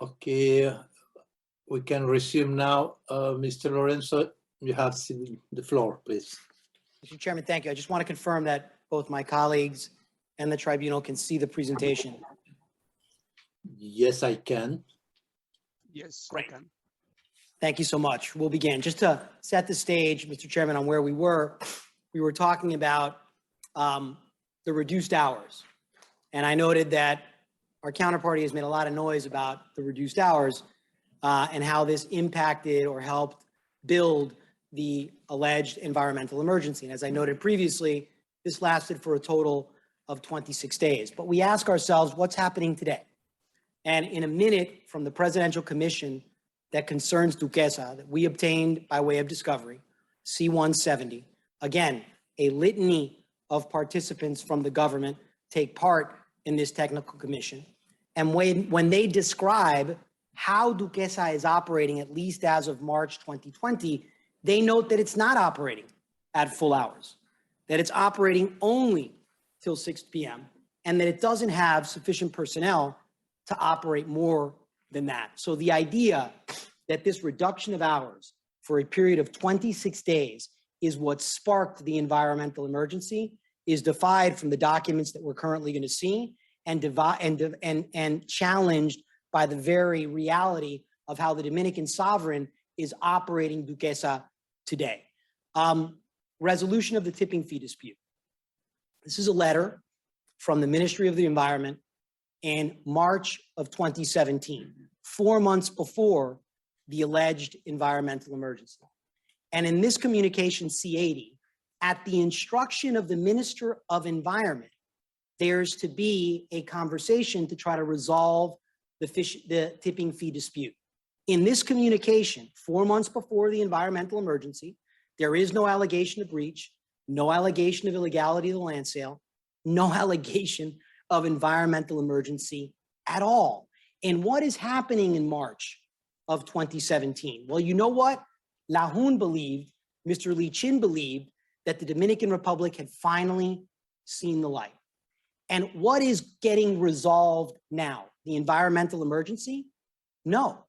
Okay, we can resume now. Mr. Lorenzo, you have the floor, please. Mr. Chairman, thank you. I just want to confirm that both my colleagues and the tribunal can see the presentation. Yes, I can. Yes, Great. I can. Thank you so much. We'll begin. Just to set the stage, Mr. Chairman, on where we were talking about the reduced hours. And I noted that our counterparty has made a lot of noise about the reduced hours and how this impacted or helped build the alleged environmental emergency. And as I noted previously, this lasted for a total of 26 days. But we ask ourselves, what's happening today? And in a minute, from the Presidential Commission that concerns Duquesa that we obtained by way of discovery, C-170, again, a litany of participants from the government take part in this technical commission. And when they describe how Duquesa is operating, at least as of March 2020, they note that it's not operating at full hours, that it's operating only till 6 p.m., and that it doesn't have sufficient personnel to operate more than that. So the idea that this reduction of hours for a period of 26 days is what sparked the environmental emergency is defied from the documents that we're currently going to see and challenged by the very reality of how the Dominican sovereign is operating Duquesa today. Resolution of the tipping fee dispute. This is a letter from the Ministry of the Environment in March of 2017, 4 months before the alleged environmental emergency. And in this communication, C-80, at the instruction of the Minister of Environment, there's to be a conversation to try to resolve the tipping fee dispute. In this communication, 4 months before the environmental emergency, there is no allegation of breach, no allegation of illegality of the land sale, no allegation of environmental emergency at all. And what is happening in March of 2017? Well, you know what? Lahun believed, Mr. Lee Chin believed that the Dominican Republic had finally seen the light. And what is getting resolved now? The environmental emergency? No.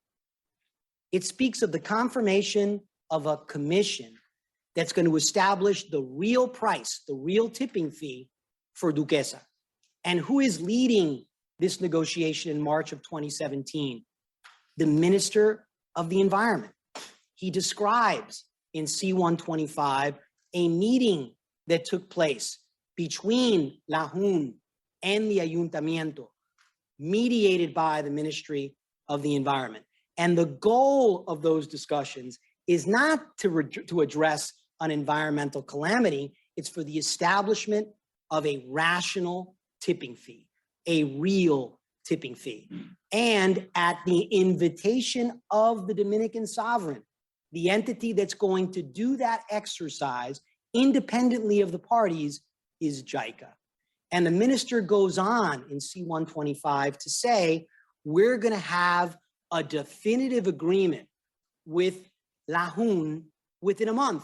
It speaks of the confirmation of a commission that's going to establish the real price, the real tipping fee for Duquesa. And who is leading this negotiation in March of 2017? The Minister of the Environment. He describes in C-125 a meeting that took place between Lahun and the Ayuntamiento, mediated by the Ministry of the Environment. And the goal of those discussions is not to address an environmental calamity, it's for the establishment of a rational tipping fee, a real tipping fee. And at the invitation of the Dominican sovereign, the entity that's going to do that exercise independently of the parties is JICA. And the minister goes on in C-125 to say, we're going to have a definitive agreement with Lahun within a month.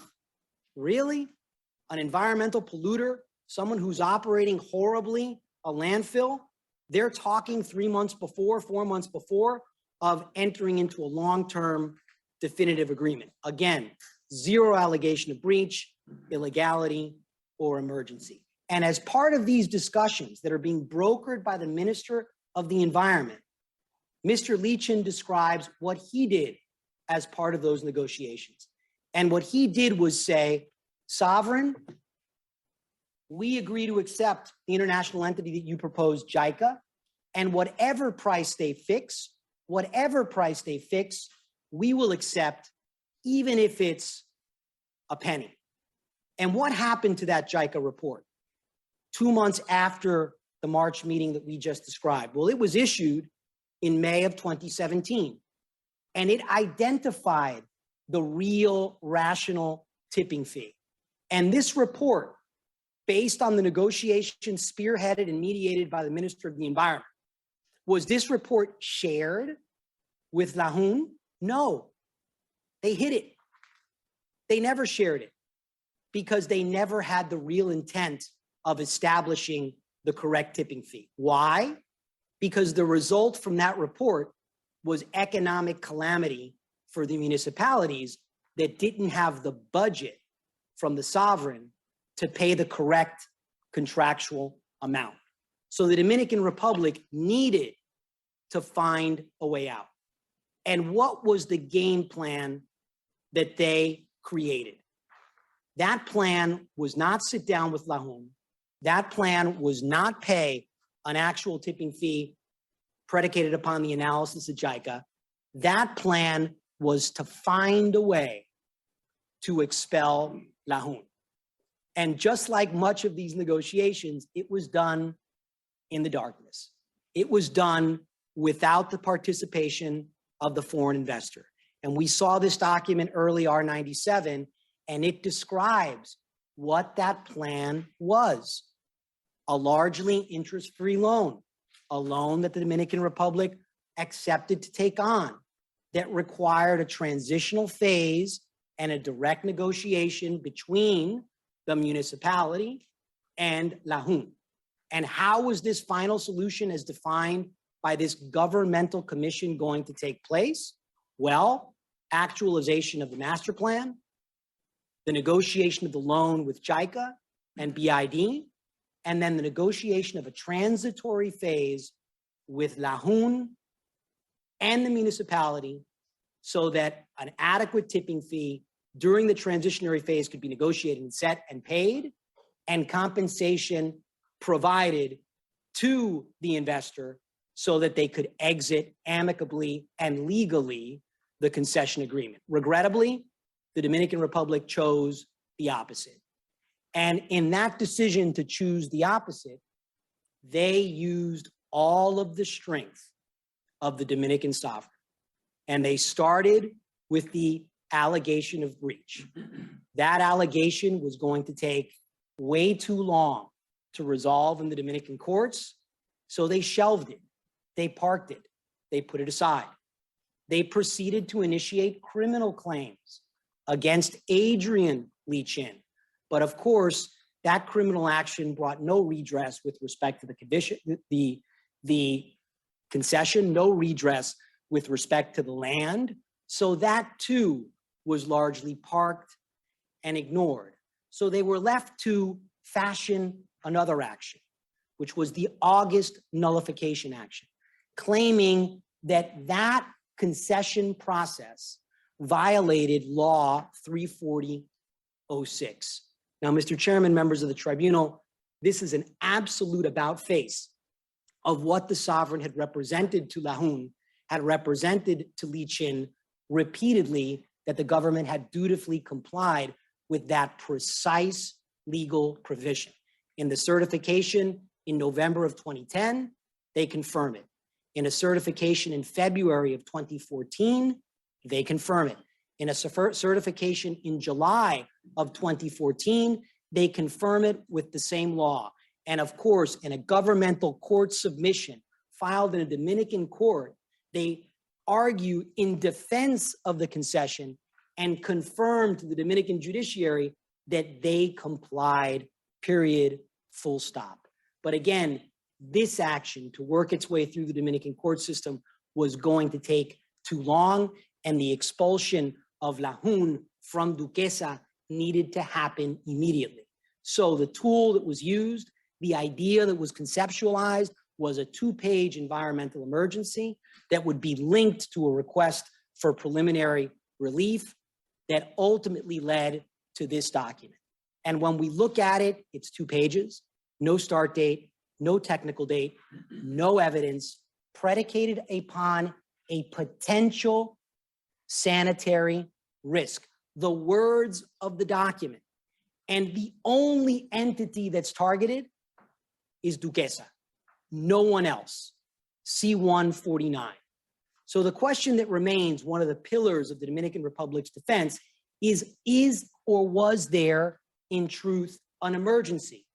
Really? An environmental polluter, someone who's operating horribly, a landfill, they're talking 3 months before, 4 months before of entering into a long-term definitive agreement. Again, zero allegation of breach, illegality, or emergency. And as part of these discussions that are being brokered by the Minister of the Environment, Mr. Leachin describes what he did as part of those negotiations. And what he did was say, Sovereign, we agree to accept the international entity that you propose, JICA, and whatever price they fix, we will accept, even if it's a penny. And what happened to that JICA report 2 months after the March meeting that we just described? Well, it was issued in May of 2017, and it identified the real rational tipping fee. And this report, based on the negotiation spearheaded and mediated by the Minister of the Environment, was this report shared with Lahun? No, they hid it. They never shared it because they never had the real intent of establishing the correct tipping fee. Why? Because the result from that report was economic calamity for the municipalities that didn't have the budget from the sovereign to pay the correct contractual amount. So the Dominican Republic needed to find a way out. And what was the game plan that they created? That plan was not sit down with Lahun. That plan was not pay an actual tipping fee predicated upon the analysis of JICA. That plan was to find a way to expel Lahun. And just like much of these negotiations, it was done in the darkness. It was done without the participation of the foreign investor. And we saw this document early, R97, and it describes what that plan was. A largely interest-free loan, a loan that the Dominican Republic accepted to take on that required a transitional phase and a direct negotiation between the municipality and Lahun. And how was this final solution as defined by this governmental commission going to take place? Well, actualization of the master plan, the negotiation of the loan with JICA and BID, and then the negotiation of a transitory phase with Lahun and the municipality so that an adequate tipping fee during the transitionary phase could be negotiated and set and paid, and compensation provided to the investor so that they could exit amicably and legally the concession agreement. Regrettably, the Dominican Republic chose the opposite. And in that decision to choose the opposite, they used all of the strength of the Dominican sovereign. And they started with the allegation of breach. That allegation was going to take way too long to resolve in the Dominican courts, so they shelved it, they parked it, they put it aside. They proceeded to initiate criminal claims against Adrian Lee-Chin. But of course, that criminal action brought no redress with respect to the condition, the concession, no redress with respect to the land. So that too was largely parked and ignored. So they were left to fashion another action, which was the August nullification action, claiming that that concession process violated Law 340-06. Now, Mr. Chairman, members of the tribunal, this is an absolute about-face of what the sovereign had represented to Lahun, had represented to Lee-Chin repeatedly, that the government had dutifully complied with that precise legal provision. In the certification in November of 2010, they confirm it. In a certification in February of 2014, they confirm it. In a certification in July of 2014, they confirm it with the same law. And of course, in a governmental court submission filed in a Dominican court, they argue in defense of the concession and confirm to the Dominican judiciary that they complied, period, full stop. But again, this action to work its way through the Dominican court system was going to take too long, and the expulsion of Lahun from Duquesa needed to happen immediately. So the tool that was used, the idea that was conceptualized, was a 2-page environmental emergency that would be linked to a request for preliminary relief that ultimately led to this document. And when we look at it, it's 2 pages, no start date, no technical date, no evidence, predicated upon a potential sanitary risk. The words of the document. And the only entity that's targeted is Duquesa, no one else, C-149. So the question that remains, one of the pillars of the Dominican Republic's defense, is or was there in truth an emergency?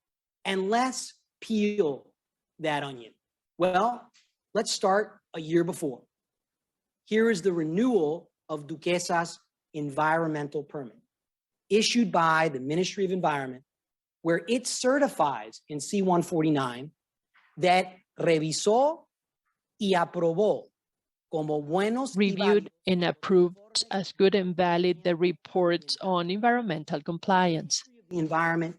And let's peel that onion. Well, let's start a year before. Here is the renewal of Duquesa's environmental permit issued by the Ministry of Environment, where it certifies in C-149 that revisó y aprobó como buenos y reviewed válidos and approved as good and valid the reports on environmental compliance. the environment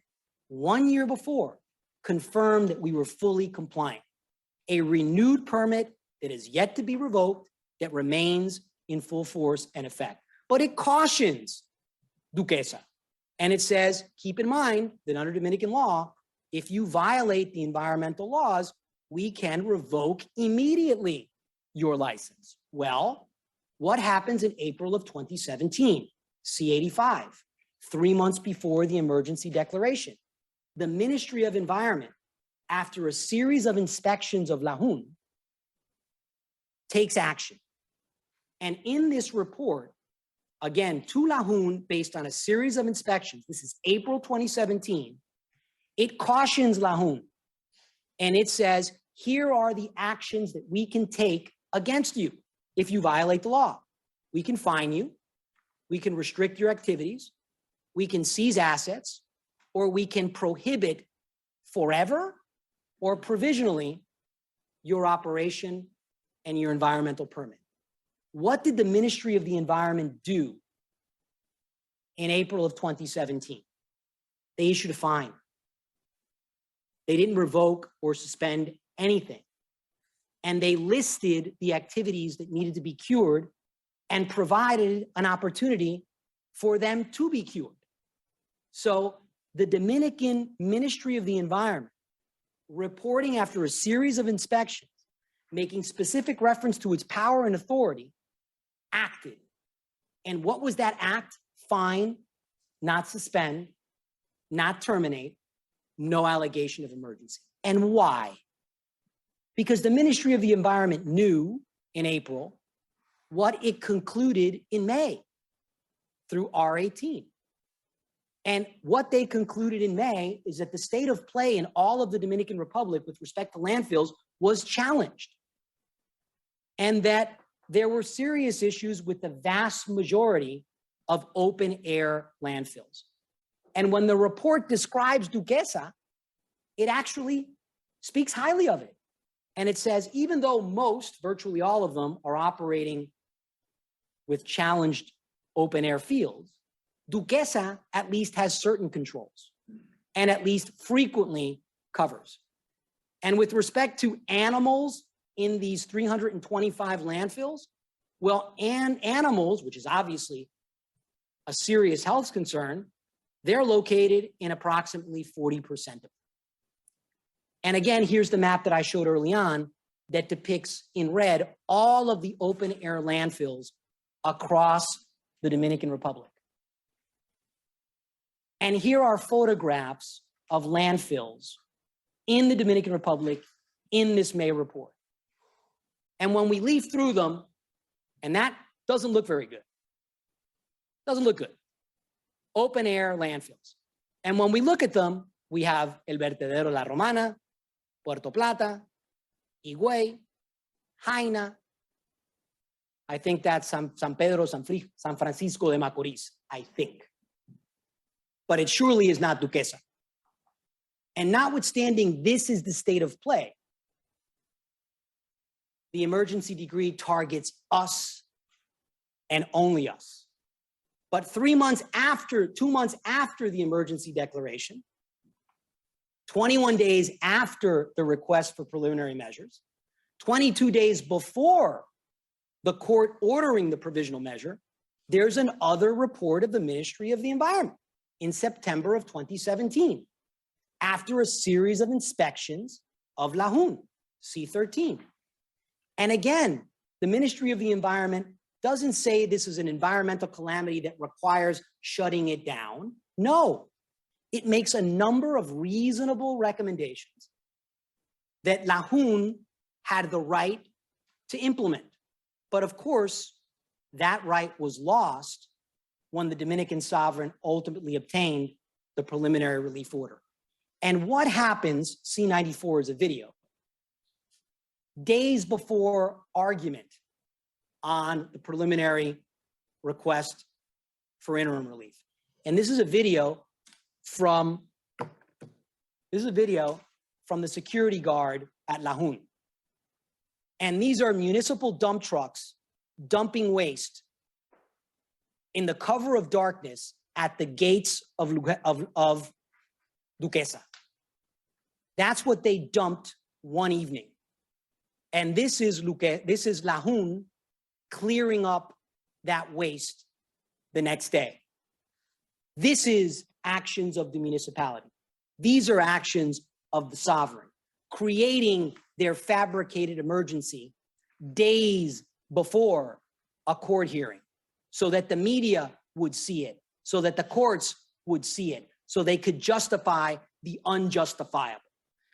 1 year before confirmed that we were fully compliant. A renewed permit that is yet to be revoked that remains in full force and effect. But it cautions Duquesa. And it says, keep in mind that under Dominican law, if you violate the environmental laws, we can revoke immediately your license. Well, what happens in April of 2017? C-85, 3 months before the emergency declaration. The Ministry of Environment, after a series of inspections of Lahun, takes action. And in this report, again, to Lahun, based on a series of inspections, this is April 2017, it cautions Lahun. And it says, here are the actions that we can take against you if you violate the law. We can fine you, we can restrict your activities, we can seize assets, or we can prohibit forever or provisionally your operation and your environmental permit. What did the Ministry of the Environment do in April of 2017? They issued a fine. They didn't revoke or suspend anything. And they listed the activities that needed to be cured and provided an opportunity for them to be cured. So the Dominican Ministry of the Environment, reporting after a series of inspections, making specific reference to its power and authority, acted. And what was that act? Fine, not suspend, not terminate, no allegation of emergency. And why? Because the Ministry of the Environment knew in April what it concluded in May through R18. And what they concluded in May is that the state of play in all of the Dominican Republic with respect to landfills was challenged. And that there were serious issues with the vast majority of open air landfills. And when the report describes Duquesa, it actually speaks highly of it. And it says, even though most, virtually all of them, are operating with challenged open air fields, Duquesa at least has certain controls and at least frequently covers. And with respect to animals in these 325 landfills, well, and animals, which is obviously a serious health concern, they're located in approximately 40% of them. And again, here's the map that I showed early on that depicts in red all of the open air landfills across the Dominican Republic. And here are photographs of landfills in the Dominican Republic in this May report. And when we leaf through them, and that doesn't look very good. Doesn't look good. Open air landfills. And when we look at them, we have El Vertedero La Romana, Puerto Plata, Higüey, Jaina. I think that's San Pedro, San Francisco de Macorís, I think. But it surely is not Duquesa. And notwithstanding, this is the state of play. The emergency decree targets us and only us. But 2 months after the emergency declaration, 21 days after the request for preliminary measures, 22 days before the court ordering the provisional measure, there's an other report of the Ministry of the Environment in September of 2017, after a series of inspections of Lahun, C13. And again, the Ministry of the Environment doesn't say this is an environmental calamity that requires shutting it down. No, it makes a number of reasonable recommendations that Lahun had the right to implement. But of course, that right was lost when the Dominican sovereign ultimately obtained the preliminary relief order. And what happens, C94 is a video, days before argument on the preliminary request for interim relief. And this is a video from the security guard at Lahun. And these are municipal dump trucks dumping waste in the cover of darkness at the gates of Duquesa. That's what they dumped one evening. And this is Lahun clearing up that waste the next day. This is actions of the municipality. These are actions of the sovereign, creating their fabricated emergency days before a court hearing so that the media would see it, so that the courts would see it, so they could justify the unjustifiable,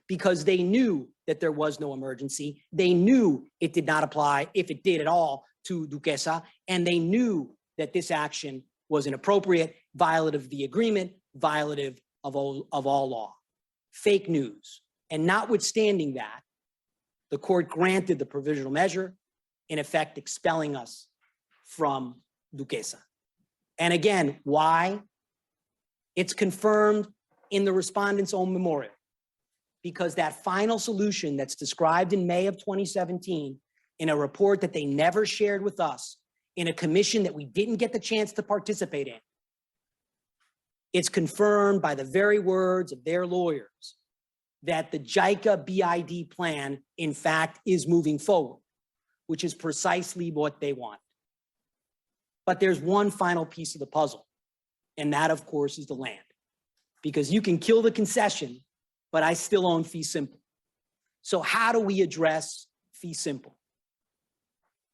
because they knew that there was no emergency. They knew it did not apply, if it did at all, to Duquesa, and they knew that this action was inappropriate, violative of the agreement, violative of all law. Fake news. And notwithstanding that, the court granted the provisional measure, in effect expelling us from Duquesa. And again, why? It's confirmed in the respondent's own memorial, because that final solution that's described in May of 2017 in a report that they never shared with us, in a commission that we didn't get the chance to participate in, it's confirmed by the very words of their lawyers that the JICA BID plan, in fact, is moving forward, which is precisely what they want. But there's one final piece of the puzzle, and that, of course, is the land. Because you can kill the concession, but I still own fee simple. So how do we address fee simple?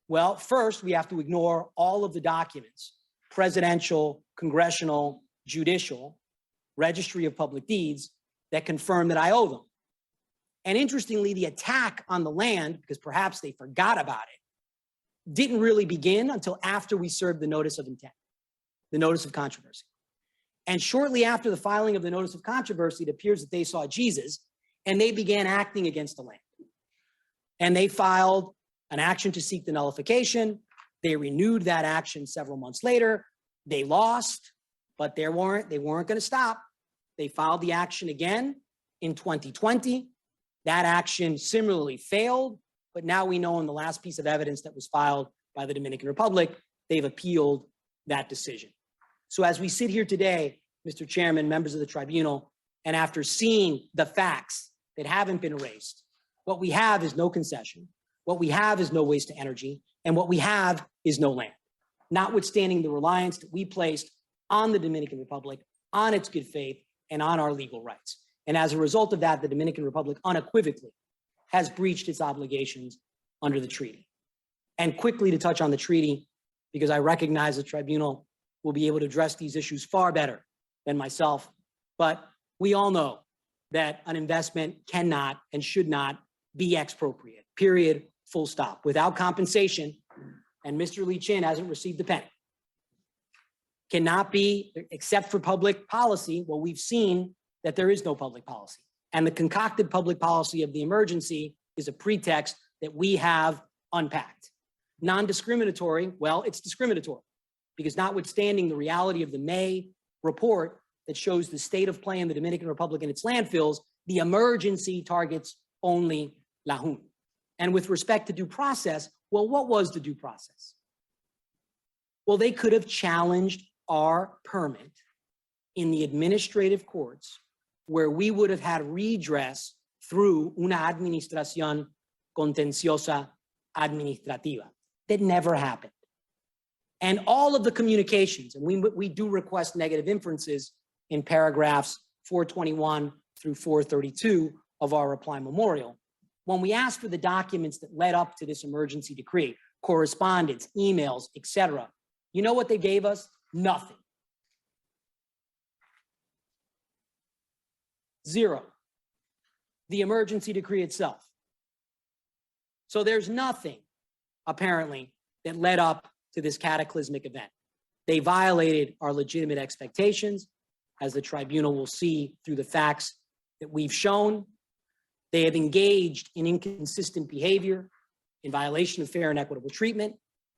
Well, first, we have to ignore all of the documents, presidential, congressional, judicial, registry of public deeds, that confirm that I owe them. And interestingly, the attack on the land, because perhaps they forgot about it, didn't really begin until after we served the notice of intent, the notice of controversy. And shortly after the filing of the notice of controversy, it appears that they saw Jesus and they began acting against the land. And they filed an action to seek the nullification. They renewed that action several months later. They lost, but they weren't going to stop. They filed the action again in 2020. That action similarly failed, but now we know in the last piece of evidence that was filed by the Dominican Republic, they've appealed that decision. So as we sit here today, Mr. Chairman, members of the tribunal, and after seeing the facts that haven't been erased, what we have is no concession, what we have is no waste to energy, and what we have is no land, notwithstanding the reliance that we placed on the Dominican Republic, on its good faith, and on our legal rights. And as a result of that, the Dominican Republic unequivocally has breached its obligations under the treaty. And quickly to touch on the treaty, because I recognize the tribunal will be able to address these issues far better than myself, but we all know that an investment cannot and should not be expropriate, period, full stop, without compensation, and Mr. Lee Chin hasn't received a penny. Cannot be, except for public policy. Well, we've seen that there is no public policy. And the concocted public policy of the emergency is a pretext that we have unpacked. Non-discriminatory, well, it's discriminatory, because notwithstanding the reality of the May report that shows the state of play in the Dominican Republic and its landfills, the emergency targets only Lahun. And with respect to due process, well, what was the due process? Well, they could have challenged our permit in the administrative courts, where we would have had redress through una administración contenciosa administrativa. That never happened. And all of the communications, and we do request negative inferences in paragraphs 421 through 432 of our reply memorial. When we asked for the documents that led up to this emergency decree, correspondence, emails, etc., you know what they gave us? Nothing. Zero. The emergency decree itself. So there's nothing, apparently, that led up to this cataclysmic event. They violated our legitimate expectations, as the tribunal will see through the facts that we've shown. They have engaged in inconsistent behavior in violation of fair and equitable treatment.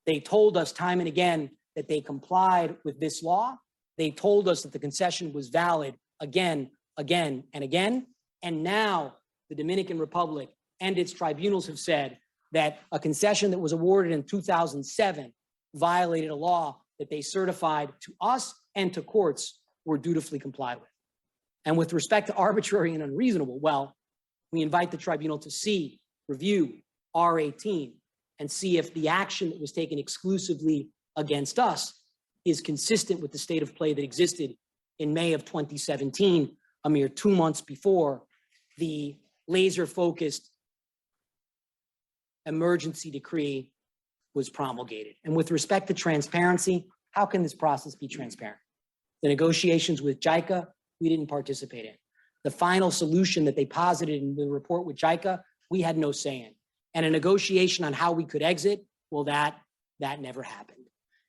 They told us time and again that they complied with this law. They told us that the concession was valid again, again, and again. And now the Dominican Republic and its tribunals have said, that a concession that was awarded in 2007 violated a law that they certified to us and to courts were dutifully complied with. And with respect to arbitrary and unreasonable, well, we invite the tribunal to see, review R18 and see if the action that was taken exclusively against us is consistent with the state of play that existed in May of 2017, a mere 2 months before the laser-focused emergency decree was promulgated. And with respect to transparency, how can this process be transparent? The negotiations with JICA, we didn't participate in. The final solution that they posited in the report with JICA, we had no say in. And a negotiation on how we could exit, well, that never happened.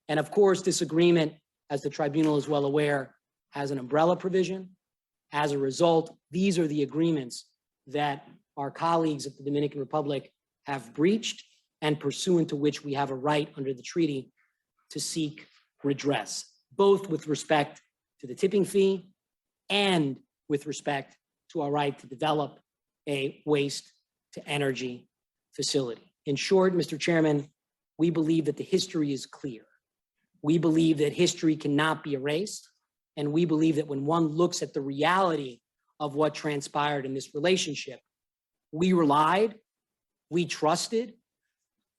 And of course, this agreement, as the tribunal is well aware, has an umbrella provision. As a result, these are the agreements that our colleagues at the Dominican Republic have breached and pursuant to which we have a right under the treaty to seek redress, both with respect to the tipping fee and with respect to our right to develop a waste to energy facility. In short, Mr. Chairman, we believe that the history is clear. We believe that history cannot be erased. And we believe that when one looks at the reality of what transpired in this relationship, we relied, we trusted,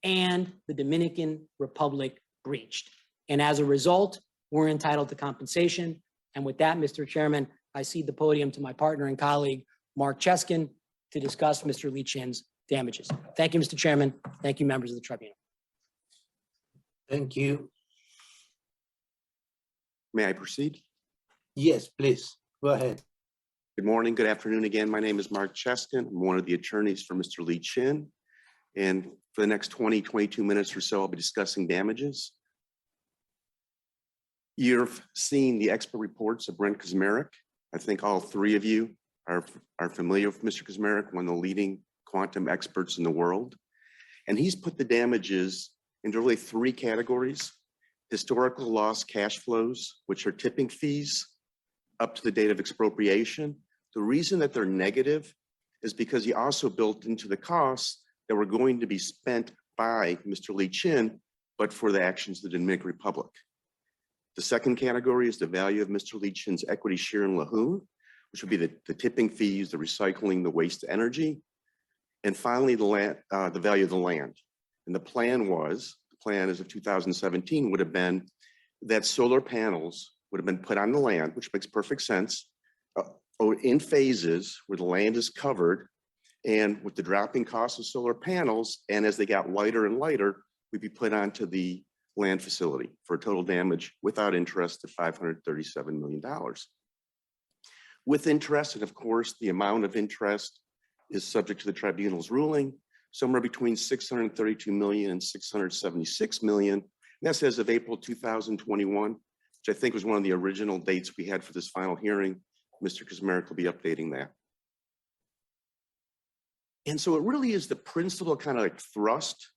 and the Dominican Republic breached. And as a result, we're entitled to compensation. And with that, Mr. Chairman, I cede the podium to my partner and colleague, Mark Cheskin, to discuss Mr. Lee Chin's damages. Thank you, Mr. Chairman. Thank you, members of the tribunal. Thank you. May I proceed? Yes, please, go ahead. Good morning, good afternoon again. My name is Mark Cheskin. I'm one of the attorneys for Mr. Lee Chin. And for the next 22 minutes or so, I'll be discussing damages. You've seen the expert reports of Brent Kazmarek. I think all three of you are familiar with Mr. Kazmarek, one of the leading quantum experts in the world. And he's put the damages into really three categories: historical loss cash flows, which are tipping fees up to the date of expropriation. The reason that they're negative is because he also built into the costs that were going to be spent by Mr. Lee Chin, but for the actions of the Dominican Republic. The second category is the value of Mr. Lee Chin's equity share in Lahoon, which would be the tipping fees, the recycling, the waste energy. And finally, the value of the land. And the plan as of 2017 would have been that solar panels would have been put on the land, which makes perfect sense, in phases where the land is covered, and with the dropping cost of solar panels, and as they got lighter and lighter, we'd be put onto the land facility for a total damage without interest of $537 million. With interest, and of course, the amount of interest is subject to the tribunal's ruling, somewhere between $632 million and $676 million. And that's as of April 2021, which I think was one of the original dates we had for this final hearing. Mr. Kazmarek will be updating that. And so it really is the principal kind of like thrust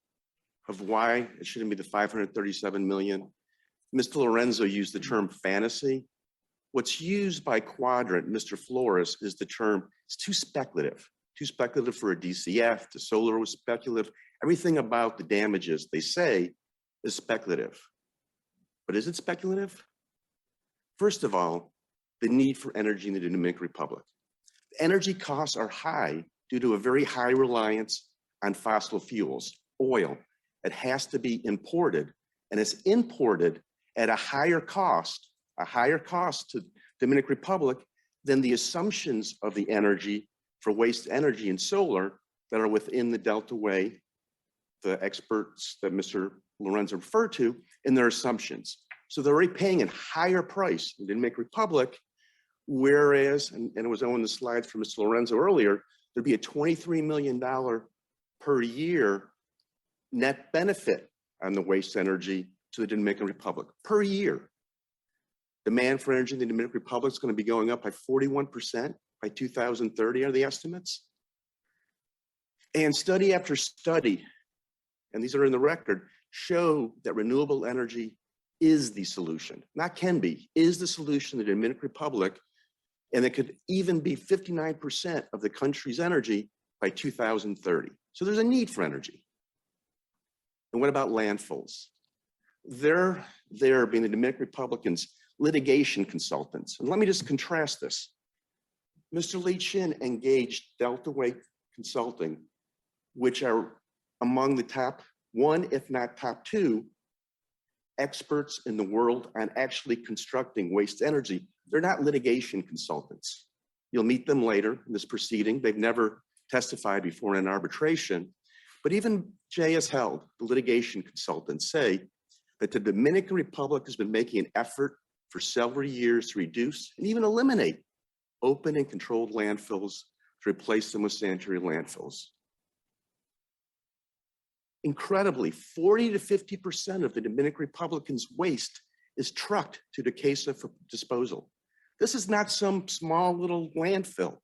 of why it shouldn't be the $537 million. Mr. Lorenzo used the term fantasy. What's used by Quadrant, Mr. Flores, is the term, it's too speculative for a DCF. The solar was speculative. Everything about the damages, they say, is speculative. But is it speculative? First of all, the need for energy in the Dominican Republic. Energy costs are high due to a very high reliance on fossil fuels, oil. It has to be imported, and it's imported at a higher cost to Dominican Republic than the assumptions of the energy for waste energy and solar that are within the Delta Way, the experts that Mr. Lorenzo referred to, in their assumptions. So they're already paying a higher price in the Dominican Republic, whereas, and it was on the slide from Mr. Lorenzo earlier, there'd be a $23 million per year net benefit on the waste energy to the Dominican Republic per year. Demand for energy in the Dominican Republic is going to be going up by 41% by 2030 are the estimates. And study after study, and these are in the record, show that renewable energy is the solution, not can be, is the solution in the Dominican Republic, and it could even be 59% of the country's energy by 2030. So there's a need for energy. And what about landfills? They're there being the Dominican Republicans litigation consultants. And let me just contrast this. Mr. Lee Chin engaged Delta Way Consulting, which are among the top one, if not top two, experts in the world on actually constructing waste energy. They're not litigation consultants. You'll meet them later in this proceeding. They've never testified before in an arbitration, but even J.S. Held, the litigation consultants, say that the Dominican Republic has been making an effort for several years to reduce and even eliminate open and controlled landfills to replace them with sanitary landfills. Incredibly, 40 to 50% of the Dominican Republic's waste is trucked to Duquesa for disposal. This is not some small little landfill.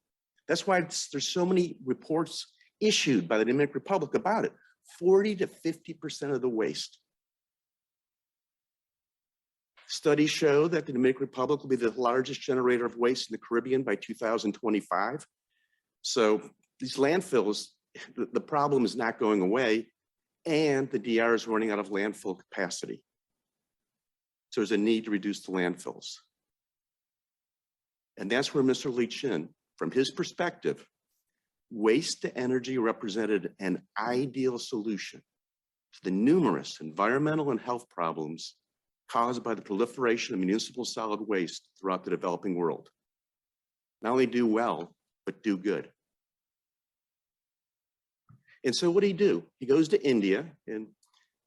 That's why there's so many reports issued by the Dominican Republic about it. 40 to 50% of the waste. Studies show that the Dominican Republic will be the largest generator of waste in the Caribbean by 2025. So these landfills, the problem is not going away, and the DR is running out of landfill capacity. So there's a need to reduce the landfills. And that's where Mr. Lee Chin, from his perspective, waste to energy represented an ideal solution to the numerous environmental and health problems caused by the proliferation of municipal solid waste throughout the developing world. Not only do well, but do good. And so what did he do? He goes to India, and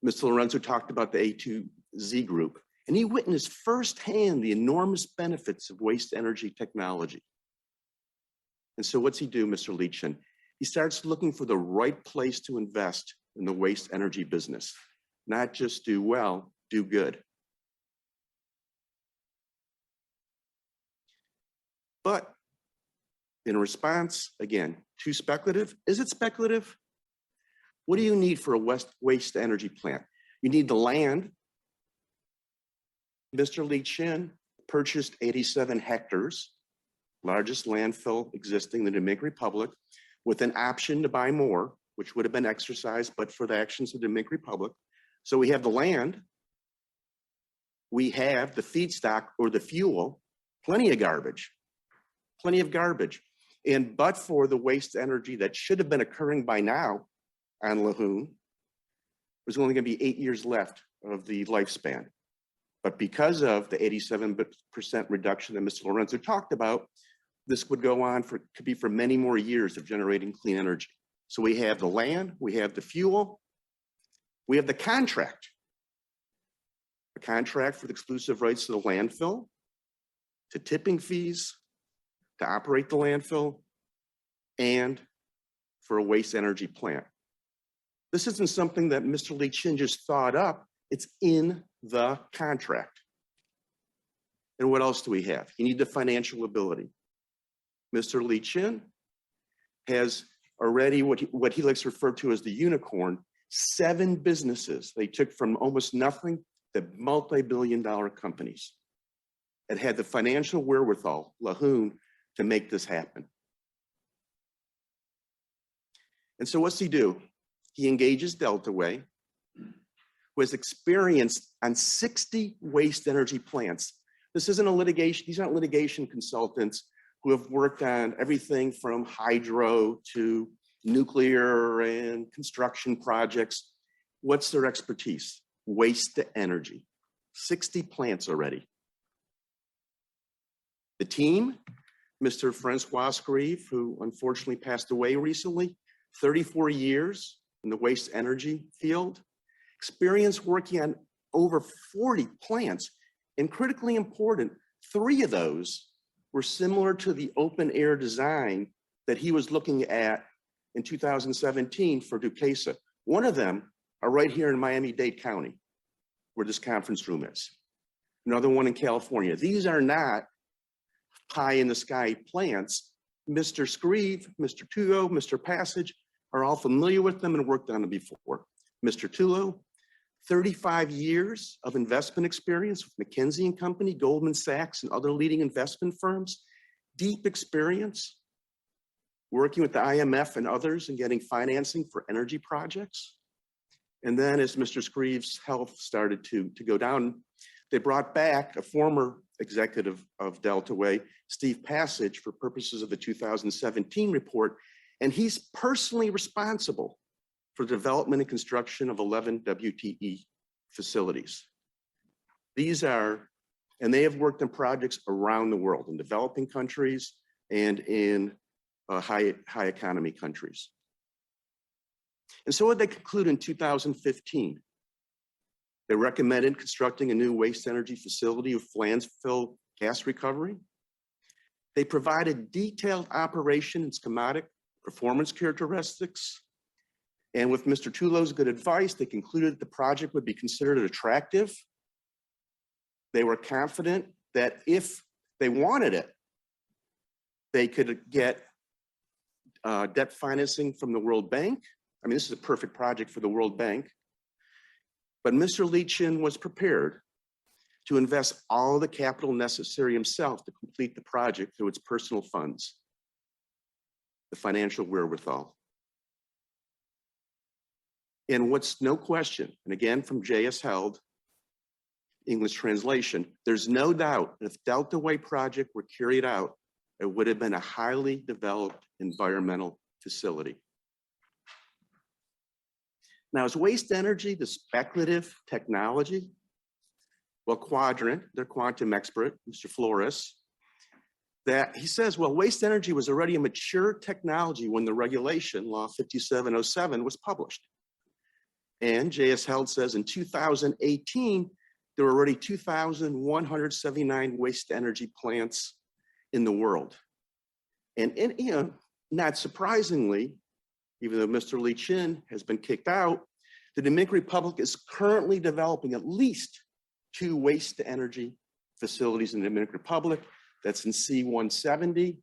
Mr. Lorenzo talked about the A2Z group, and he witnessed firsthand the enormous benefits of waste energy technology. And so what's he do, Mr. Lee Chin? He starts looking for the right place to invest in the waste energy business. Not just do well, do good. But in response, again, too speculative? Is it speculative? What do you need for a waste energy plant? You need the land. Mr. Lee Chin purchased 87 hectares, largest landfill existing in the Dominican Republic, with an option to buy more, which would have been exercised, but for the actions of the Dominican Republic. So we have the land, we have the feedstock or the fuel, plenty of garbage. And but for the waste energy that should have been occurring by now on Lahoon, there's only going to be 8 years left of the lifespan. But because of the 87% reduction that Mr. Lorenzo talked about, this would go on could be for many more years of generating clean energy. So we have the land, we have the fuel, we have the contract. A contract for the exclusive rights to the landfill, to tipping fees, to operate the landfill, and for a waste energy plant. This isn't something that Mr. Lee Chin just thought up, it's in the contract. And what else do we have? You need the financial ability. Mr. Lee Chin has already what he likes to refer to as the unicorn, 7 businesses they took from almost nothing to multi-billion-dollar companies that had the financial wherewithal, Lahoon, to make this happen. And so what's he do? He engages Delta Way, who has experience on 60 waste energy plants. This isn't a litigation, these aren't litigation consultants who have worked on everything from hydro to nuclear and construction projects. What's their expertise? Waste to energy. 60 plants already. The team, Mr. Francois Scrive, who unfortunately passed away recently, 34 years in the waste energy field, experience working on over 40 plants, and critically important, 3 of those were similar to the open air design that he was looking at in 2017 for Duquesa. One of them are right here in Miami-Dade County, where this conference room is. Another one in California. These are not pie in the sky plants. Mr. Scrive, Mr. Tugo, Mr. Passage are all familiar with them and worked on them before. Mr. Tulo, 35 years of investment experience with McKinsey & Company, Goldman Sachs, and other leading investment firms. Deep experience working with the IMF and others and getting financing for energy projects. And then as Mr. Screeve's health started to go down, they brought back a former executive of Deltaway, Steve Passage, for purposes of the 2017 report. And he's personally responsible for the development and construction of 11 WTE facilities. These are, and they have worked on projects around the world, in developing countries and in high economy countries. And so what they conclude in 2015, they recommended constructing a new waste energy facility with landfill gas recovery. They provided detailed operation and schematic performance characteristics. And with Mr. Tulow's good advice, they concluded the project would be considered attractive. They were confident that if they wanted it, they could get debt financing from the World Bank. I mean, this is a perfect project for the World Bank. But Mr. Lee Chin was prepared to invest all the capital necessary himself to complete the project through its personal funds, the financial wherewithal. And what's no question, and again from J.S. Held, English translation, there's no doubt that if Deltaway project were carried out, it would have been a highly developed environmental facility. Now, is waste energy the speculative technology? Well, Quadrant, their quantum expert, Mr. Flores, that he says, well, waste energy was already a mature technology when the regulation, Law 5707, was published. And J.S. Held says in 2018, there were already 2,179 waste energy plants in the world. And you know, not surprisingly, even though Mr. Lee Chin has been kicked out, the Dominican Republic is currently developing at least 2 waste to energy facilities in the Dominican Republic. That's in C-170.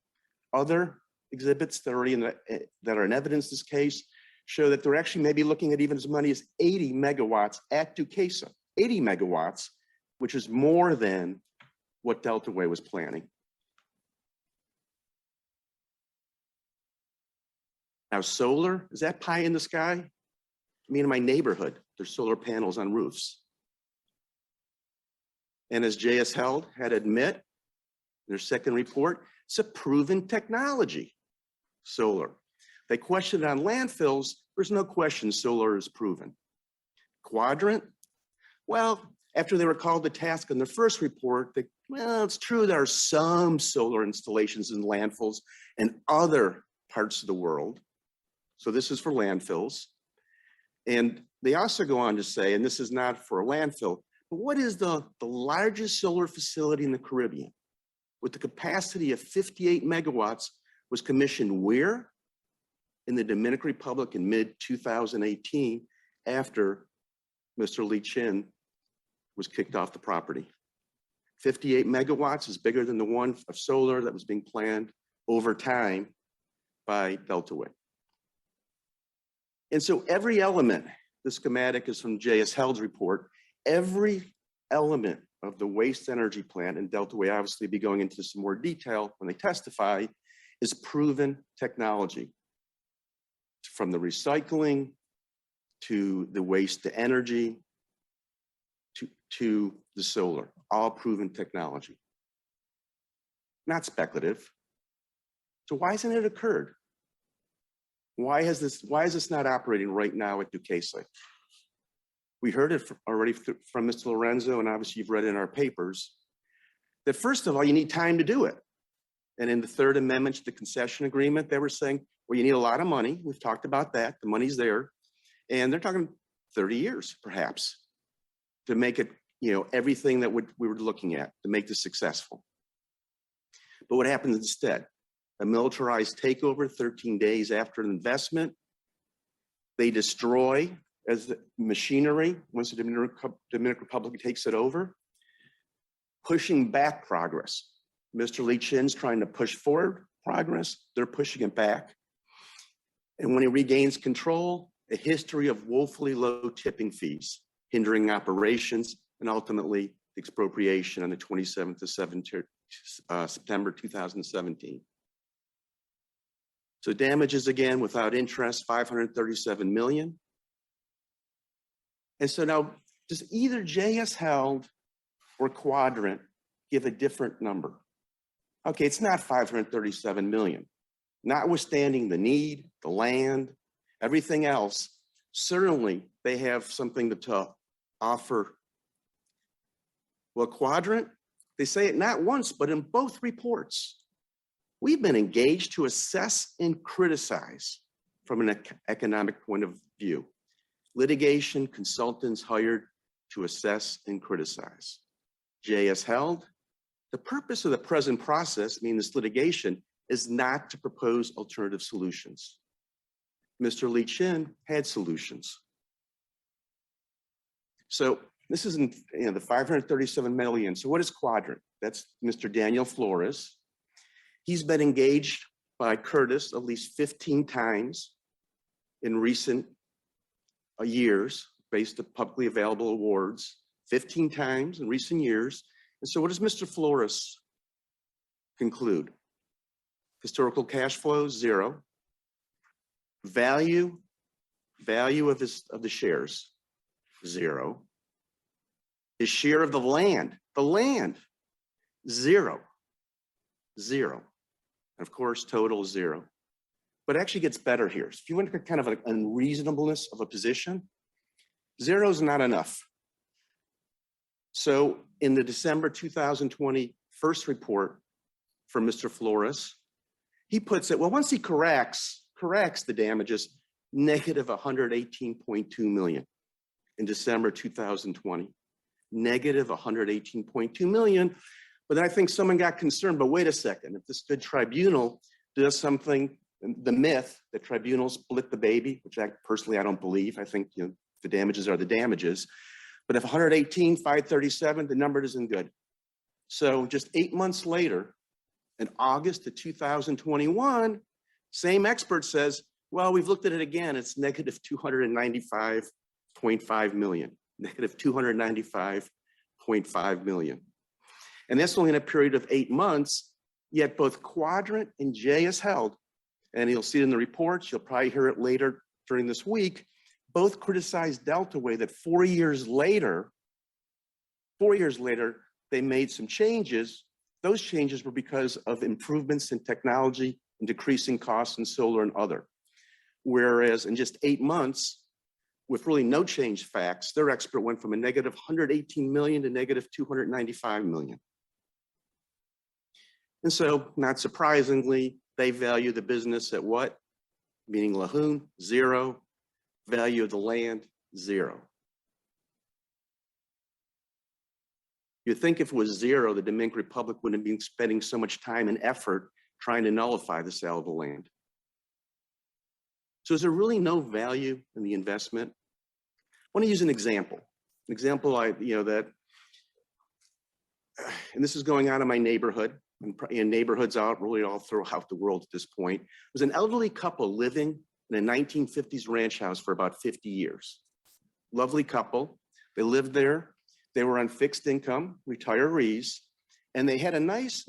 Other exhibits that are already that are in evidence in this case show that they're actually maybe looking at even as many as 80 megawatts at Duquesa, 80 megawatts, which is more than what Deltaway was planning. Now, solar, is that pie in the sky? I mean, in my neighborhood, there's solar panels on roofs. And as J.S. Held had admit in their second report, it's a proven technology, solar. They questioned on landfills, there's no question solar is proven. Quadrant, well, after they were called to task in the first report, well, it's true there are some solar installations in landfills and other parts of the world. So this is for landfills. And they also go on to say, and this is not for a landfill, but what is the largest solar facility in the Caribbean with the capacity of 58 megawatts was commissioned where? In the Dominican Republic in mid-2018 after Mr. Lee Chin was kicked off the property. 58 megawatts is bigger than the one of solar that was being planned over time by Deltaway. And so every element, the schematic is from J.S. Held's report, every element of the waste energy plant, and Deltaway obviously be going into some more detail when they testify, is proven technology. From the recycling to the waste to energy to the solar, all proven technology. Not speculative. So why hasn't it occurred? Why is this not operating right now at Duquesa? We heard it already from Mr. Lorenzo, and obviously you've read in our papers, that first of all, you need time to do it. And in the third amendment to the concession agreement, they were saying, well, you need a lot of money. We've talked about that. The money's there. And they're talking 30 years, perhaps, to make it, you know, everything that we were looking at to make this successful. But what happens instead? A militarized takeover 13 days after an investment. They destroy as the machinery once the Dominican Republic takes it over, pushing back progress. Mr. Lee Chin's trying to push forward progress. They're pushing it back. And when he regains control, a history of woefully low tipping fees, hindering operations, and ultimately expropriation on the 27th of September 2017. So damages again without interest, $537 million. And so now, does either JS Held or Quadrant give a different number? Okay, it's not 537 million. Notwithstanding the need, the land, everything else, certainly they have something to offer. Well, Quadrant, they say it not once, but in both reports. We've been engaged to assess and criticize from an economic point of view. Litigation consultants hired to assess and criticize. JS Held, the purpose of the present process, meaning this litigation, is not to propose alternative solutions. Mr. Lee Chin had solutions. So this isn't, the 537 million. So what is Quadrant? That's Mr. Daniel Flores. He's been engaged by Curtis at least 15 times in recent years, based on publicly available awards, 15 times in recent years. And so what does Mr. Flores conclude? Historical cash flows, 0. Value of the shares, 0. His share of the land, 0. And of course, total 0. But it actually gets better here. So if you want to kind of an unreasonableness of a position, 0 is not enough. So in the December 2020 first report from Mr. Flores, he puts it, well, once he corrects the damages, negative 118.2 million in December 2020, negative 118.2 million. But then I think someone got concerned, but wait a second, if this good tribunal does something, the myth that tribunals split the baby, which I personally, I don't believe. I think the damages are the damages. But if 118, 537, the number isn't good. So just 8 months later, in August of 2021, same expert says, well, we've looked at it again. It's negative 295.5 million, negative 295.5 million. And that's only in a period of 8 months, yet both Quadrant and JS Held, and you'll see it in the reports, you'll probably hear it later during this week, both criticized Deltaway that 4 years later, they made some changes. Those changes were because of improvements in technology and decreasing costs in solar and other. Whereas in just 8 months, with really no change facts, their expert went from a negative 118 million to negative 295 million. And so, not surprisingly, they value the business at what? Meaning Lahoon, 0. Value of the land, 0. You'd think if it was 0, the Dominican Republic wouldn't have been spending so much time and effort trying to nullify the sale of the land. So is there really no value in the investment? I want to use an example. An example and this is going on in my neighborhood, and neighborhoods out really all throughout the world at this point. There's an elderly couple living in a 1950s ranch house for about 50 years. Lovely couple. They lived there. They were on fixed income, retirees, and they had a nice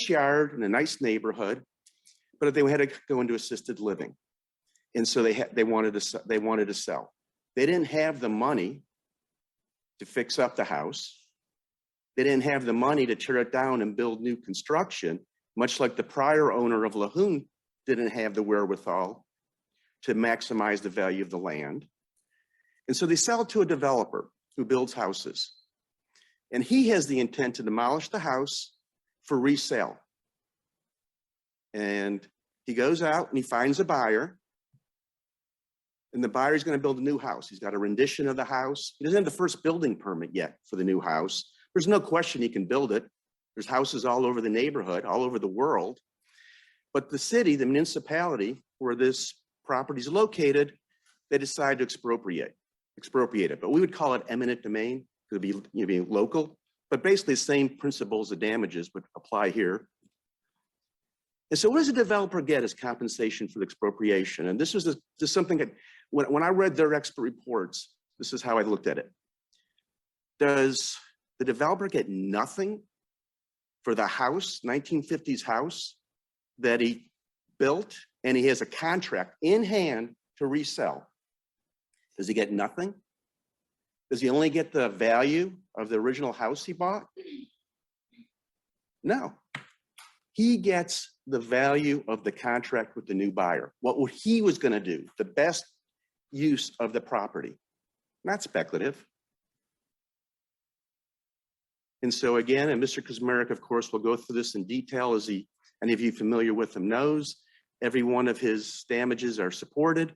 yard in a nice neighborhood, but they had to go into assisted living. And so they wanted to sell. They didn't have the money to fix up the house. They didn't have the money to tear it down and build new construction, much like the prior owner of Lahoon didn't have the wherewithal to maximize the value of the land. And so they sell it to a developer who builds houses. And he has the intent to demolish the house for resale. And he goes out and he finds a buyer. And the buyer's going to build a new house. He's got a rendition of the house. He doesn't have the first building permit yet for the new house. There's no question he can build it. There's houses all over the neighborhood, all over the world. But the city, the municipality where this property is located, they decide to expropriate it. But we would call it eminent domain. It would be local. But basically the same principles of damages would apply here. And so what does a developer get as compensation for the expropriation? And this was something that, when I read their expert reports, this is how I looked at it. Does the developer get nothing for the house, 1950s house, that he built and he has a contract in hand to resell? Does he get nothing? Does he only get the value of the original house he bought? No. He gets the value of the contract with the new buyer. What he was going to do, the best use of the property, not speculative. And so again, and Mr. Kuzmarek, of course, will go through this in detail, as any of you familiar with him knows. Every one of his damages are supported.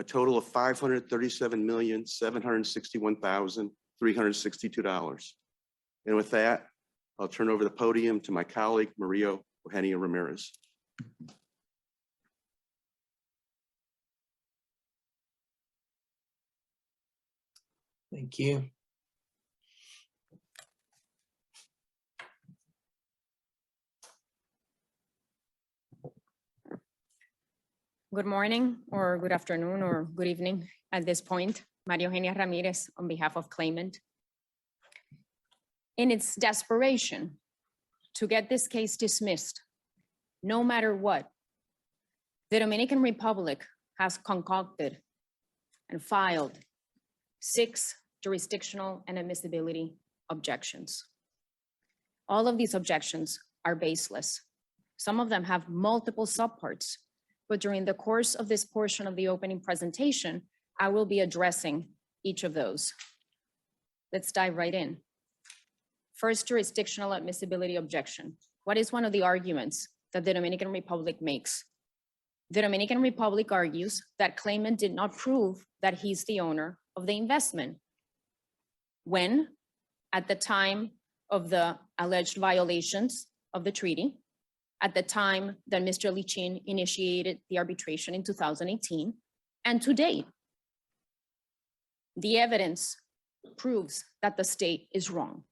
A total of $537,761,362. And with that, I'll turn over the podium to my colleague, Maria Eugenia Ramirez. Thank you. Good morning, or good afternoon, or good evening at this point. Maria Eugenia Ramirez on behalf of Claimant. In its desperation to get this case dismissed, no matter what, the Dominican Republic has concocted and filed 6 jurisdictional and admissibility objections. All of these objections are baseless. Some of them have multiple subparts, but during the course of this portion of the opening presentation, I will be addressing each of those. Let's dive right in. First, jurisdictional admissibility objection. What is one of the arguments that the Dominican Republic makes? The Dominican Republic argues that claimant did not prove that he's the owner of the investment, when, at the time of the alleged violations of the treaty, at the time that Mr. Lichin initiated the arbitration in 2018, and to date, the evidence proves that the state is wrong.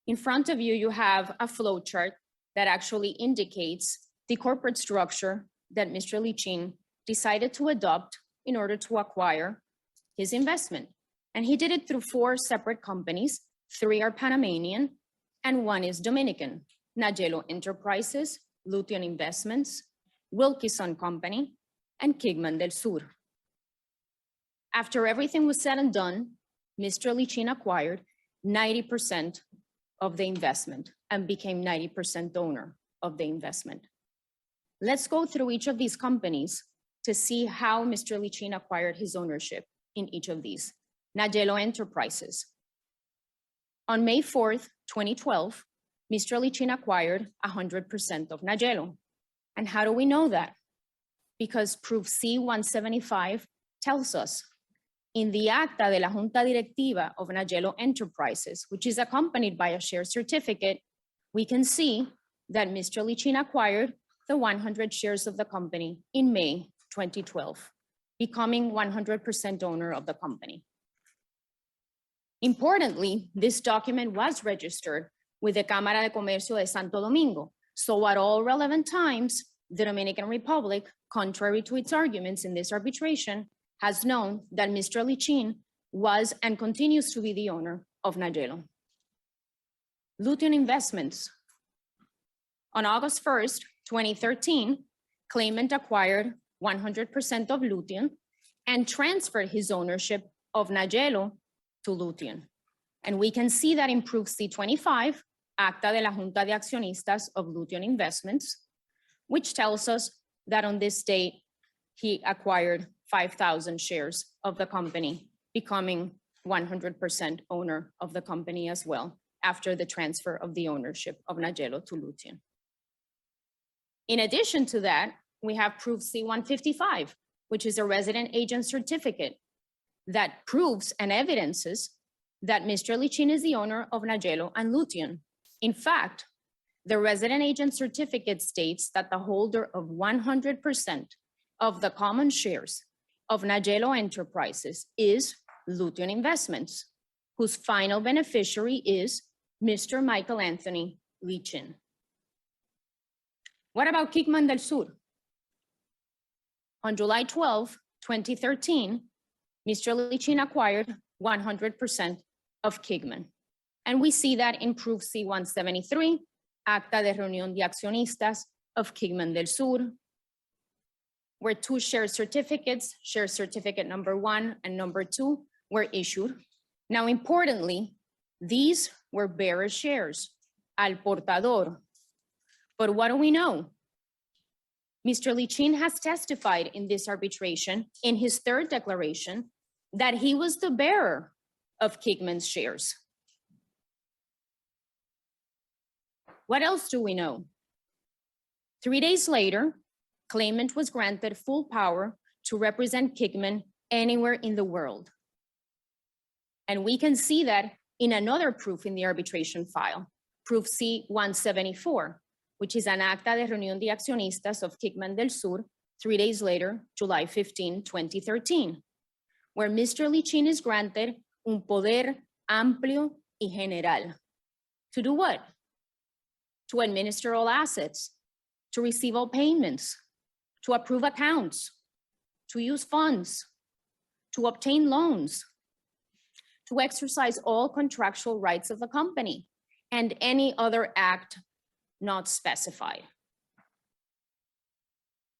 In front of you, you have a flow chart that actually indicates the corporate structure that Mr. Lichin decided to adopt in order to acquire his investment. And he did it through 4 separate companies. 3 are Panamanian and 1 is Dominican: Nagelo Enterprises, Lution Investments, Wilkison Company, and Kigman del Sur. After everything was said and done, Mr. Lichin acquired 90% of the investment and became 90% owner of the investment. Let's go through each of these companies to see how Mr. Lichin acquired his ownership in each of these. Nagelo Enterprises. On May 4th, 2012, Mr. Lichin acquired 100% of Nagelo. And how do we know that? Because proof C-175 tells us in the acta de la Junta Directiva of Nagelo Enterprises, which is accompanied by a share certificate, we can see that Mr. Lichin acquired the 100 shares of the company in May 2012, becoming 100% owner of the company. Importantly, this document was registered with the Cámara de Comercio de Santo Domingo. So at all relevant times, the Dominican Republic, contrary to its arguments in this arbitration, has known that Mr. Lichin was and continues to be the owner of Nagelo. Lution Investments. On August 1st, 2013, Claimant acquired 100% of Lution and transferred his ownership of Nagelo to Lution. And we can see that in proof C-25, Acta de la Junta de Accionistas of Lution Investments, which tells us that on this date, he acquired 5,000 shares of the company, becoming 100% owner of the company as well, after the transfer of the ownership of Nagelo to Lution. In addition to that, we have proof C-155, which is a resident agent certificate that proves and evidences that Mr. Lichin is the owner of Nagelo and Lution. In fact, the resident agent certificate states that the holder of 100% of the common shares of Nagelo Enterprises is Lution Investments, whose final beneficiary is Mr. Michael Anthony Lichin. What about Kigman del Sur? On July 12, 2013, Mr. Lichin acquired 100% of Kigman. And we see that in proof C-173, Acta de Reunión de Accionistas of Kigman del Sur, where 2 share certificates, share certificate number 1 and number 2, were issued. Now, importantly, these were bearer shares, al portador. But what do we know? Mr. Lichin has testified in this arbitration, in his third declaration, that he was the bearer of Kigman's shares. What else do we know? 3 days later, Claimant was granted full power to represent Kigman anywhere in the world. And we can see that in another proof in the arbitration file, proof C-174, which is an acta de reunión de accionistas of Kigman del Sur, 3 days later, July 15, 2013, where Mr. Lichin is granted un poder amplio y general. To do what? To administer all assets, to receive all payments, to approve accounts, to use funds, to obtain loans, to exercise all contractual rights of the company, and any other act not specified.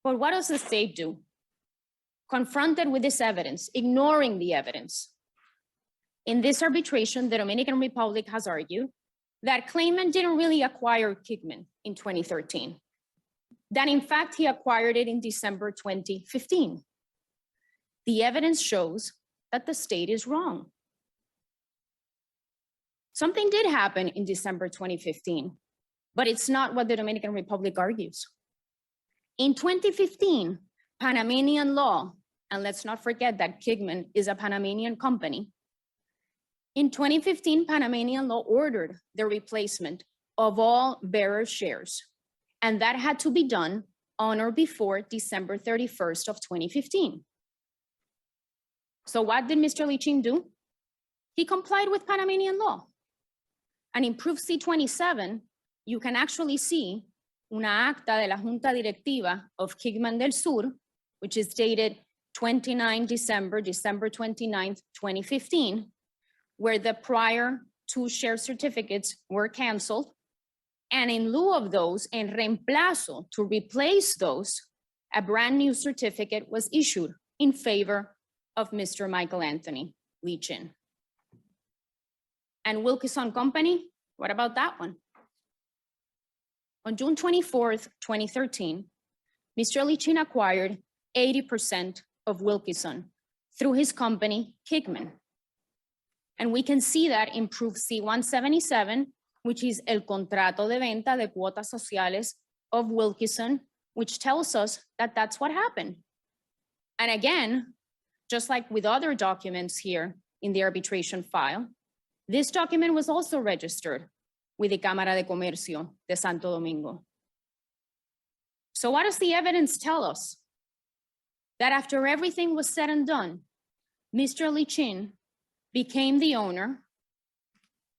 But what does the state do? Confronted with this evidence, ignoring the evidence. In this arbitration, the Dominican Republic has argued that Claimant didn't really acquire Kigman in 2013, that in fact he acquired it in December 2015. The evidence shows that the state is wrong. Something did happen in December 2015, but it's not what the Dominican Republic argues. In 2015, Panamanian law, and let's not forget that Kigman is a Panamanian company. In 2015, Panamanian law ordered the replacement of all bearer shares, and that had to be done on or before December 31st of 2015. So what did Mr. Lichin do? He complied with Panamanian law. And in proof C-27, you can actually see una acta de la Junta Directiva of Kigman del Sur, which is dated 29 December 29th, 2015, where the prior 2 share certificates were canceled. And in lieu of those, en reemplazo, to replace those, a brand new certificate was issued in favor of Mr. Michael Anthony Lichin. And Wilkinson Company, what about that one? On June 24th, 2013, Mr. Lichin acquired 80% of Wilkinson through his company, Kigman. And we can see that in proof C-177, which is el contrato de venta de cuotas sociales of Wilkinson, which tells us that that's what happened. And again, just like with other documents here in the arbitration file, this document was also registered with the Cámara de Comercio de Santo Domingo. So what does the evidence tell us? That after everything was said and done, Mr. Lichin became the owner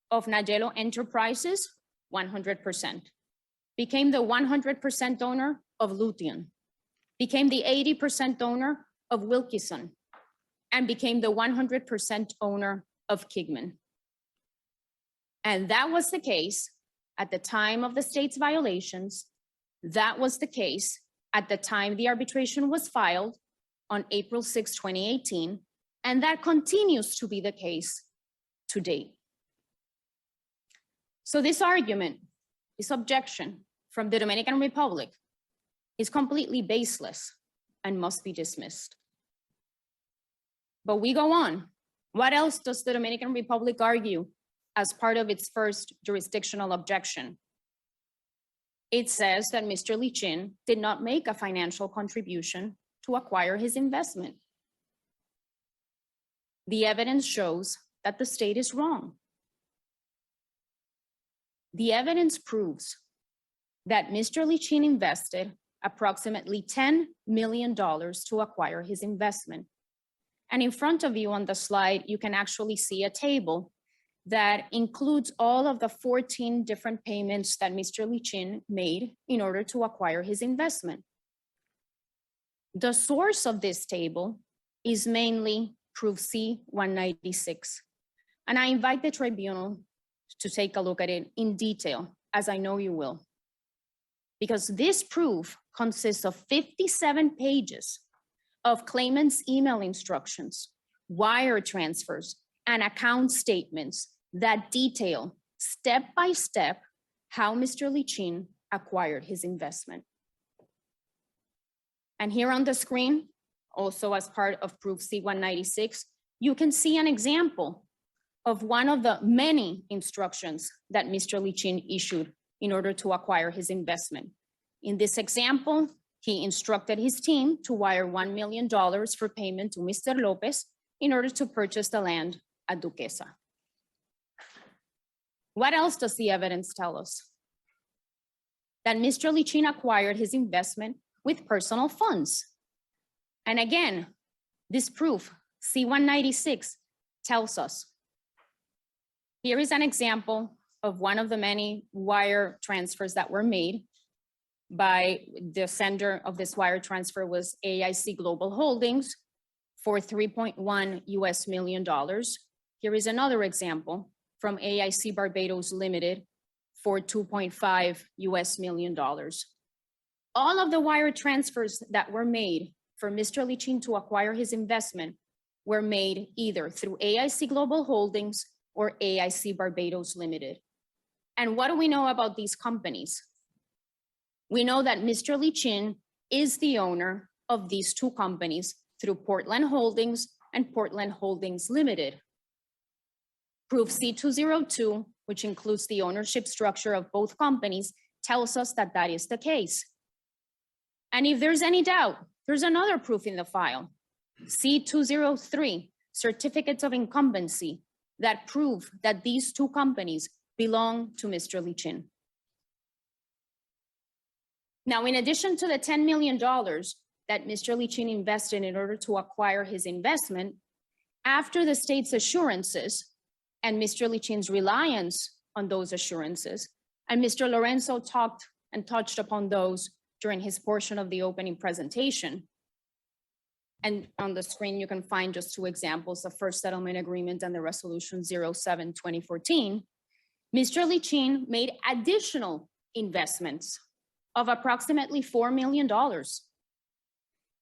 of Nagelo Enterprises 100%, became the 100% owner of Lutein, became the 80% owner of Wilkinson, and became the 100% owner of Kigman. And that was the case at the time of the state's violations. That was the case at the time the arbitration was filed on April 6, 2018, and that continues to be the case to date. So this argument, this objection from the Dominican Republic is completely baseless and must be dismissed. But we go on. What else does the Dominican Republic argue as part of its first jurisdictional objection? It says that Mr. Lichin did not make a financial contribution to acquire his investment. The evidence shows that the state is wrong. The evidence proves that Mr. Lichin invested approximately $10 million to acquire his investment. And in front of you on the slide, you can actually see a table that includes all of the 14 different payments that Mr. Lichin made in order to acquire his investment. The source of this table is mainly proof C-196. And I invite the tribunal to take a look at it in detail, as I know you will. Because this proof consists of 57 pages of Claimant's email instructions wire transfers, and account statements that detail step by step how Mr. Lichin acquired his investment. And here on the screen, also as part of proof C-196, you can see an example of one of the many instructions that Mr. Lichin issued in order to acquire his investment. In this example, he instructed his team to wire $1 million for payment to Mr. Lopez in order to purchase the land at Duquesa. What else does the evidence tell us? That Mr. Lichin acquired his investment with personal funds. And again, this proof, C-196, tells us. Here is an example of one of the many wire transfers that were made by the sender of this wire transfer was AIC Global Holdings for $3.1 million. Here is another example from AIC Barbados Limited for $2.5 million. All of the wire transfers that were made for Mr. Lichin to acquire his investment were made either through AIC Global Holdings or AIC Barbados Limited. And what do we know about these companies? We know that Mr. Lichin is the owner of these two companies through Portland Holdings and Portland Holdings Limited. Proof C-202, which includes the ownership structure of both companies, tells us that that is the case. And if there's any doubt, there's another proof in the file, C-203, certificates of incumbency that prove that these two companies belong to Mr. Lichin. Now, in addition to the $10 million that Mr. Lichin invested in order to acquire his investment, after the state's assurances and Mr. Lichin's reliance on those assurances, and Mr. Lorenzo talked and touched upon those during his portion of the opening presentation. And on the screen, you can find just two examples, the first settlement agreement and the resolution 07-2014. Mr. Lichin made additional investments of approximately $4 million.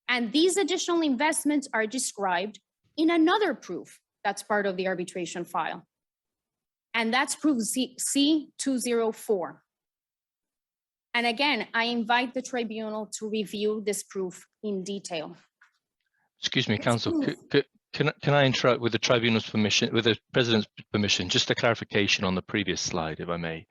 And these additional investments are described in another proof that's part of the arbitration file. And that's proof C-204. And again, I invite the tribunal to review this proof in detail. Excuse me, counsel, can I interrupt with the tribunal's permission, with the president's permission, just a clarification on the previous slide, if I may.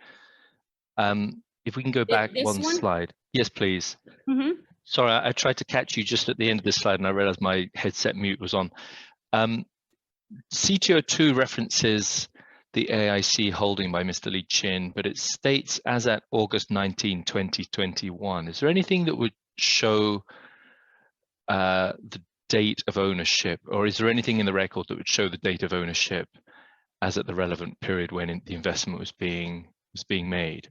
If we can go back one slide. Yes, please. Mm-hmm. Sorry, I tried to catch you just at the end of this slide and I realized my headset mute was on. C-202 references the AIC holding by Mr. Lichin, but it states as at August 19, 2021. Is there anything that would show the date of ownership, or is there anything in the record that would show the date of ownership as at the relevant period when the investment was being made?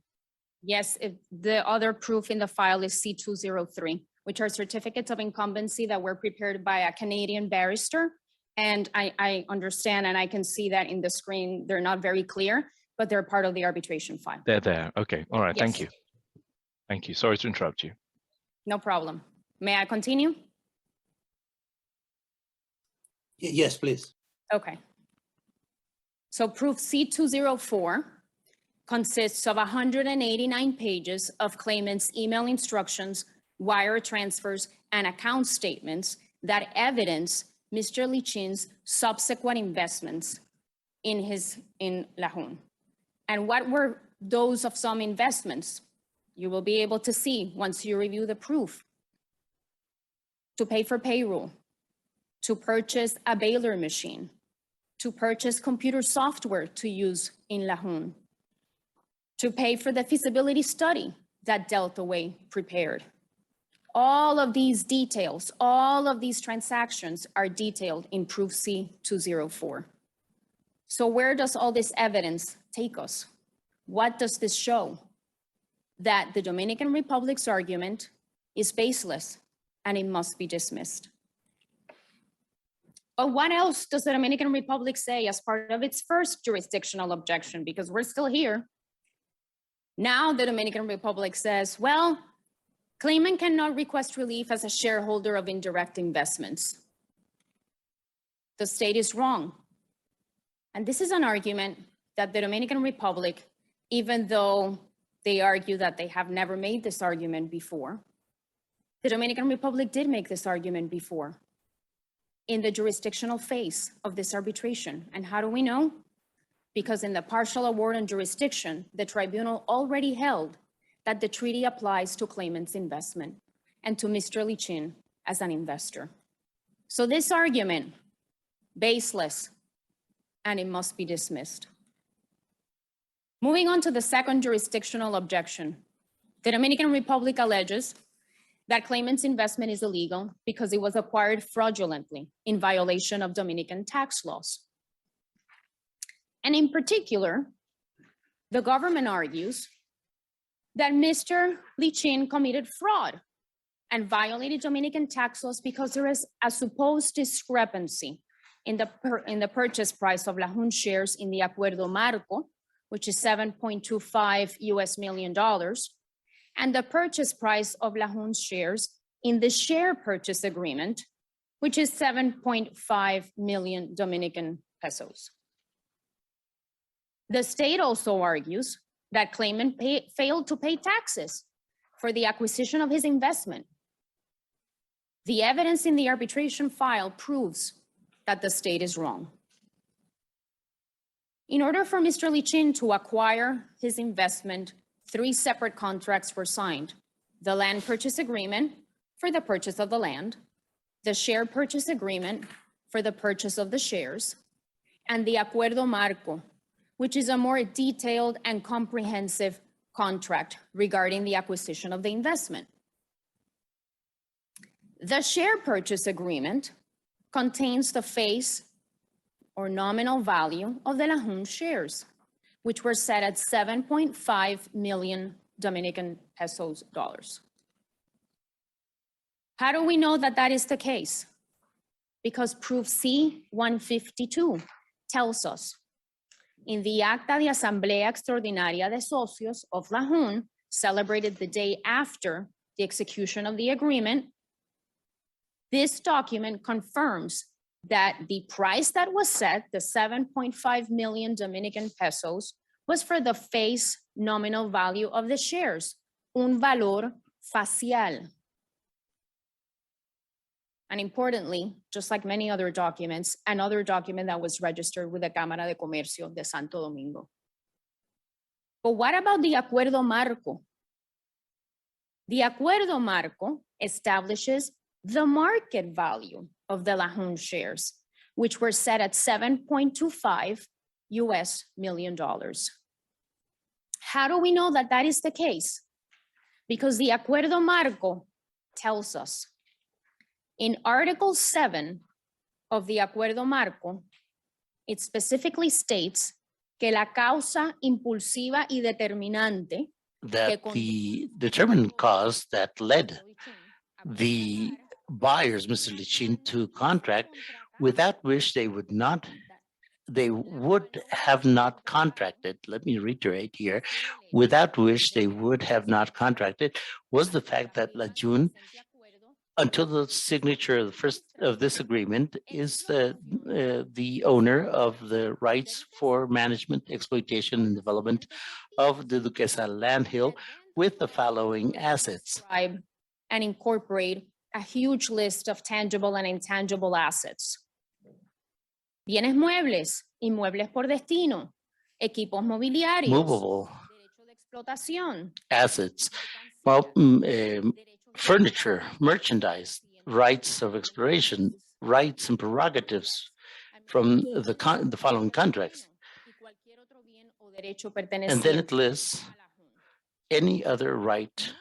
Yes, the other proof in the file is C-203, which are certificates of incumbency that were prepared by a Canadian barrister. And I understand, and I can see that in the screen, they're not very clear, but they're part of the arbitration file. They're there. Okay. All right. Yes. Thank you. Thank you. Sorry to interrupt you. No problem. May I continue? Yes, please. Okay. So proof C-204 consists of 189 pages of claimant's email instructions, wire transfers, and account statements that evidence Mr. Lichin's subsequent investments in Lajun. And what were those of some investments? You will be able to see once you review the proof. To pay for payroll, to purchase a baler machine, to purchase computer software to use in Lajun, to pay for the feasibility study that Delta Way prepared. All of these details, all of these transactions are detailed in proof C-204. So where does all this evidence take us? What does this show? That the Dominican Republic's argument is baseless and it must be dismissed. But what else does the Dominican Republic say as part of its first jurisdictional objection? Because we're still here. Now the Dominican Republic says, well, claimant cannot request relief as a shareholder of indirect investments. the state is wrong. And this is an argument that the Dominican Republic, even though they argue that they have never made this argument before, the Dominican Republic did make this argument before in the jurisdictional phase of this arbitration. And how do we know? Because in the partial award and jurisdiction, the tribunal already held that the treaty applies to claimant's investment and to Mr. Lichin as an investor. So this argument, baseless, and it must be dismissed. Moving on to the second jurisdictional objection, the Dominican Republic alleges that claimant's investment is illegal because it was acquired fraudulently in violation of Dominican tax laws. And in particular, the government argues that Mr. Lichin committed fraud and violated Dominican tax laws because there is a supposed discrepancy in the purchase price of Lajun shares in the Acuerdo Marco, which is $7.25 million, and the purchase price of Lajun shares in the share purchase agreement, which is 7.5 million Dominican pesos. The state also argues that claimant failed to pay taxes for the acquisition of his investment. The evidence in the arbitration file proves that the state is wrong. In order for Mr. Lichin to acquire his investment, 3 separate contracts were signed: the land purchase agreement for the purchase of the land, the share purchase agreement for the purchase of the shares, and the Acuerdo Marco, which is a more detailed and comprehensive contract regarding the acquisition of the investment. The share purchase agreement contains the face or nominal value of the Lajun shares, which were set at 7.5 million Dominican pesos dollars. How do we know that that is the case? Because proof C-152 tells us in the Acta de Asamblea Extraordinaria de Socios of Lajun, celebrated the day after the execution of the agreement, this document confirms that the price that was set, the 7.5 million Dominican pesos, was for the face nominal value of the shares, un valor facial. And importantly, just like many other documents, another document that was registered with the Cámara de Comercio de Santo Domingo. But what about the Acuerdo Marco? The Acuerdo Marco establishes the market value of the Lajun shares, which were set at $7.25 million. How do we know that that is the case? Because the Acuerdo Marco tells us in Article 7 of the Acuerdo Marco, it specifically states que la causa impulsiva y determinante that the determined cause that led the buyers, Mr. Lichin, to contract, without which they would have not contracted, let me reiterate here, without which they would have not contracted, was the fact that Lajun, until the signature of this agreement, is the owner of the rights for management, exploitation, and development of the Duquesa landhill with the following assets. And incorporate a huge list of tangible and intangible assets. Bienes muebles, inmuebles por destino, equipos mobiliarios, movable derecho de explotación, assets, furniture, merchandise, rights of exploration, rights and prerogatives from the following contracts. And then it lists any other right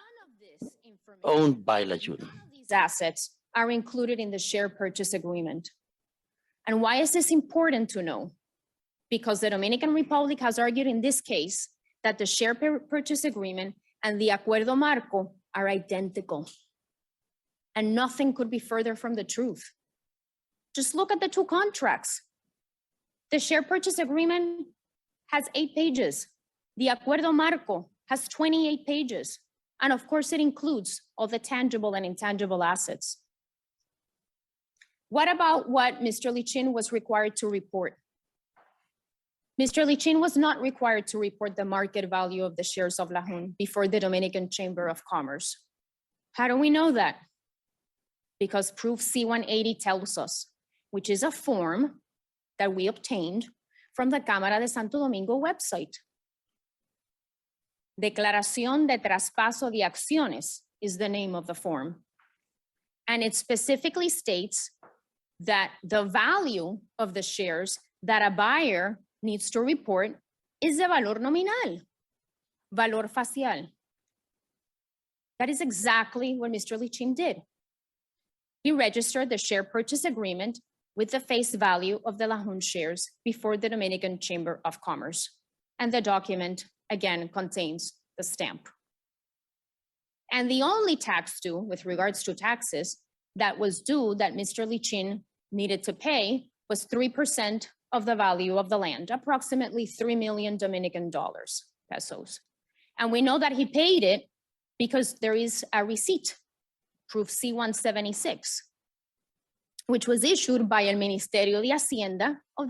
owned by Lajun. These assets are included in the share purchase agreement. And why is this important to know? Because the Dominican Republic has argued in this case that the share purchase agreement and the Acuerdo Marco are identical. And nothing could be further from the truth. Just look at the 2 contracts. The share purchase agreement has 8 pages. The Acuerdo Marco has 28 pages. And of course, it includes all the tangible and intangible assets. What about what Mr. Lichin was required to report? Mr. Lichin was not required to report the market value of the shares of Lajun before the Dominican Chamber of Commerce. How do we know that? Because proof C-180 tells us, which is a form that we obtained from the Cámara de Santo Domingo website. Declaración de traspaso de acciones is the name of the form. And it specifically states that the value of the shares that a buyer needs to report is the valor nominal, valor facial. That is exactly what Mr. Lichin did. He registered the share purchase agreement with the face value of the Lajun shares before the Dominican Chamber of Commerce. And the document, again, contains the stamp. And the only tax due with regards to taxes that was due that Mr. Lichin needed to pay was 3% of the value of the land, approximately 3 million Dominican pesos. And we know that he paid it because there is a receipt, proof C-176, which was issued by El Ministerio de Hacienda of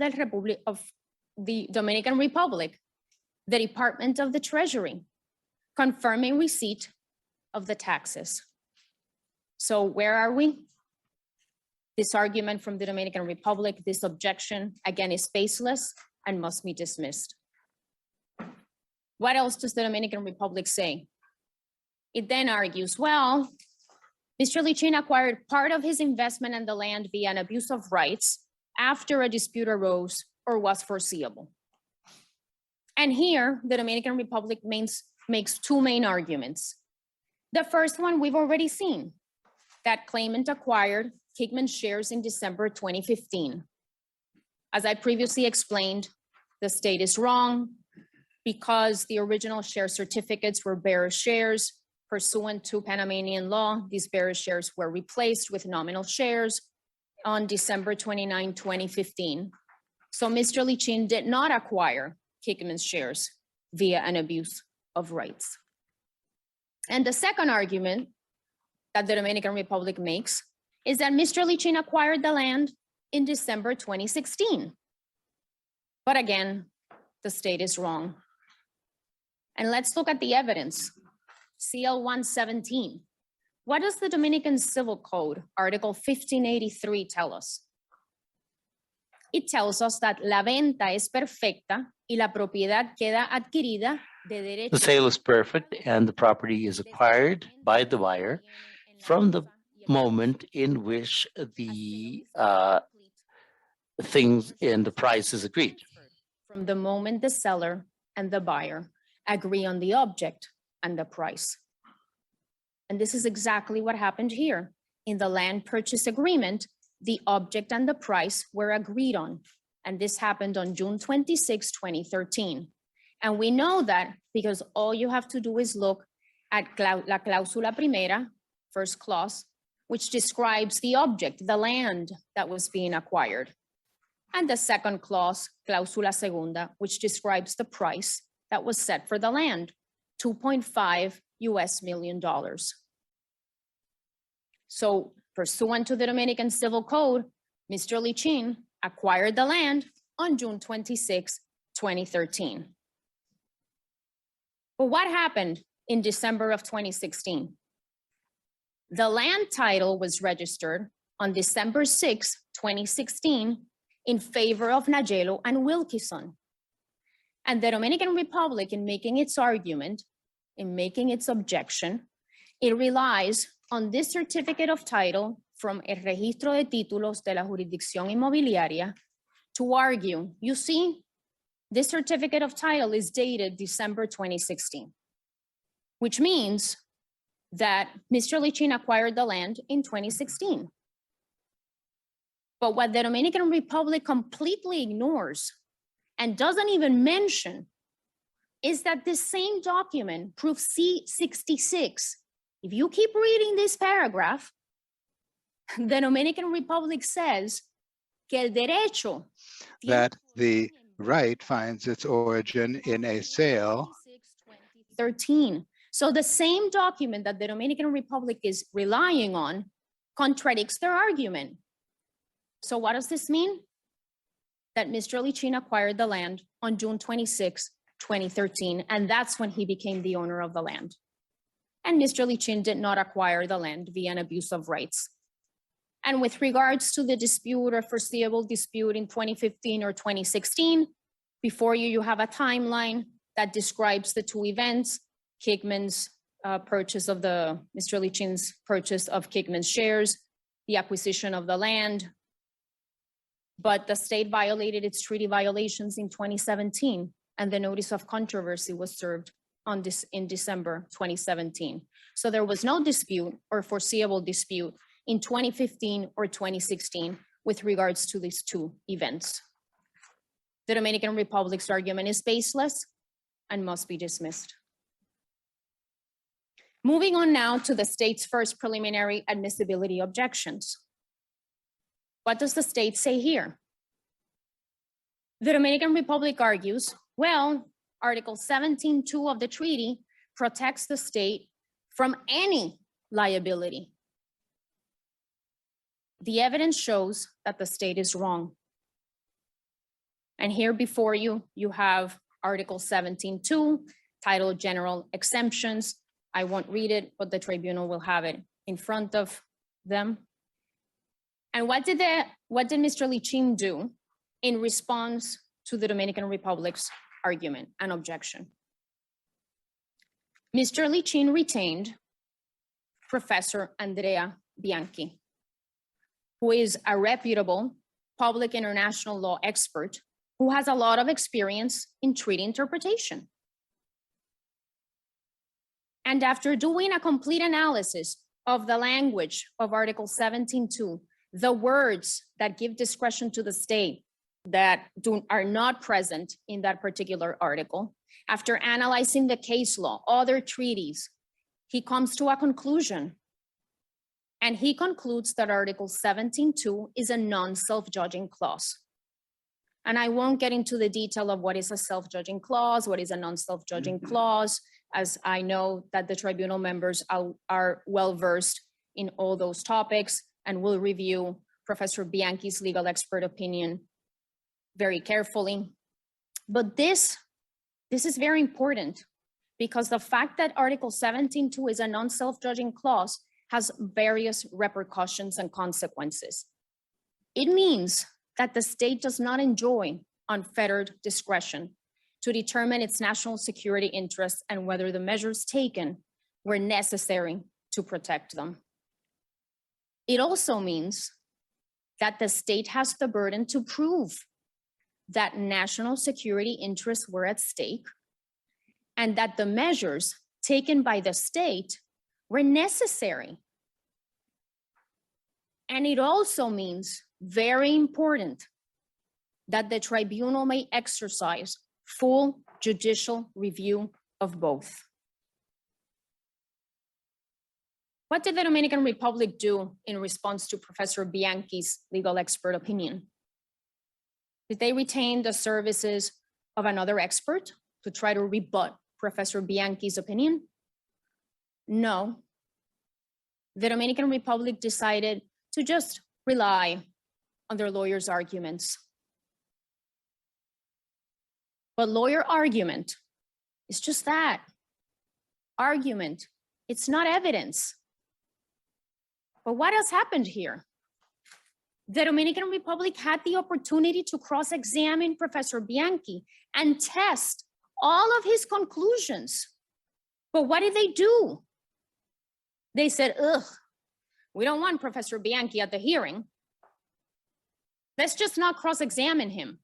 the Dominican Republic, the Department of the Treasury, confirming receipt of the taxes. So where are we? This argument from the Dominican Republic, this objection, again, is baseless and must be dismissed. What else does the Dominican Republic say? It then argues, well, Mr. Lichin acquired part of his investment in the land via an abuse of rights after a dispute arose or was foreseeable. And here, the Dominican Republic makes two main arguments. The first one we've already seen, that Claimant acquired Claimant shares in December 2015. As I previously explained, the state is wrong because the original share certificates were bearer shares. Pursuant to Panamanian law, these bearer shares were replaced with nominal shares on December 29, 2015. So Mr. Lichin did not acquire Claimant's shares via an abuse of rights. And the second argument that the Dominican Republic makes is that Mr. Lichin acquired the land in December 2016. But again, the state is wrong. And let's look at the evidence. CL 117. What does the Dominican Civil Code, Article 1583, tell us? It tells us that la venta es perfecta y la propiedad queda adquirida de derecho. The sale is perfect and the property is acquired by the buyer from the moment in which the things in the price is agreed. From the moment the seller and the buyer agree on the object and the price. And this is exactly what happened here. In the land purchase agreement, the object and the price were agreed on. And this happened on June 26, 2013. And we know that because all you have to do is look at la cláusula primera, first clause, which describes the object, the land that was being acquired. And the second clause, cláusula segunda, which describes the price that was set for the land, $2.5 million. So pursuant to the Dominican Civil Code, Mr. Lichin acquired the land on June 26, 2013. But what happened in December of 2016? The land title was registered on December 6, 2016, in favor of Nagelo and Wilkison. And the Dominican Republic, in making its argument, in making its objection, it relies on this certificate of title from El Registro de Títulos de la Jurisdicción Inmobiliaria to argue, you see, this certificate of title is dated December 2016, which means that Mr. Lichin acquired the land in 2016. But what the Dominican Republic completely ignores and doesn't even mention is that this same document, proof C-66, if you keep reading this paragraph, the Dominican Republic says que el derecho that the right finds its origin in a sale. 13. So the same document that the Dominican Republic is relying on contradicts their argument. So what does this mean? That Mr. Lichin acquired the land on June 26, 2013, and that's when he became the owner of the land. And Mr. Lichin did not acquire the land via an abuse of rights. And with regards to the dispute or foreseeable dispute in 2015 or 2016, before you have a timeline that describes the two events, Kickman's purchase of Mr. Lichin's purchase of Kickman's shares, the acquisition of the land, but the state violated its treaty violations in 2017, and the notice of controversy was served in December 2017. So there was no dispute or foreseeable dispute in 2015 or 2016 with regards to these two events. The Dominican Republic's argument is baseless and must be dismissed. Moving on now to the state's first preliminary admissibility objections. What does the state say here? The Dominican Republic argues, well, Article 17.2 of the treaty protects the state from any liability. The evidence shows that the state is wrong. And here before you, you have Article 17.2, titled General Exemptions. I won't read it, but the tribunal will have it in front of them. And what did Mr. Lichin do in response to the Dominican Republic's argument and objection? Mr. Lichin retained Professor Andrea Bianchi, who is a reputable public international law expert who has a lot of experience in treaty interpretation. And after doing a complete analysis of the language of Article 17.2, the words that give discretion to the state that are not present in that particular article, after analyzing the case law, other treaties, he comes to a conclusion. And he concludes that Article 17.2 is a non-self-judging clause. And I won't get into the detail of what is a self-judging clause, what is a non-self-judging clause, as I know that the tribunal members are well-versed in all those topics and will review Professor Bianchi's legal expert opinion very carefully. But this is very important because the fact that Article 17.2 is a non-self-judging clause has various repercussions and consequences. It means that the state does not enjoy unfettered discretion to determine its national security interests and whether the measures taken were necessary to protect them. It also means that the state has the burden to prove that national security interests were at stake and that the measures taken by the state were necessary. And it also means, very important, that the tribunal may exercise full judicial review of both. What did the Dominican Republic do in response to Professor Bianchi's legal expert opinion? Did they retain the services of another expert to try to rebut Professor Bianchi's opinion? No. The Dominican Republic decided to just rely on their lawyers' arguments. But lawyer argument is just that, argument. It's not evidence. But what has happened here? The Dominican Republic had the opportunity to cross-examine Professor Bianchi and test all of his conclusions. But what did they do? They said, ugh, we don't want Professor Bianchi at the hearing. Let's just not cross-examine him.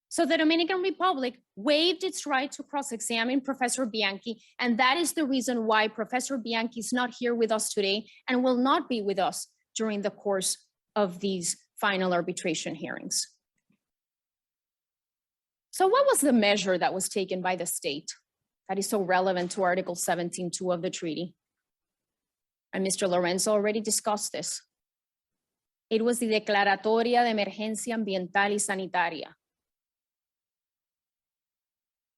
So the Dominican Republic waived its right to cross-examine Professor Bianchi, and that is the reason why Professor Bianchi is not here with us today and will not be with us during the course of these final arbitration hearings. So what was the measure that was taken by the state that is so relevant to Article 17.2 of the treaty? And Mr. Lorenzo already discussed this. It was the Declaratoria de Emergencia Ambiental y Sanitaria.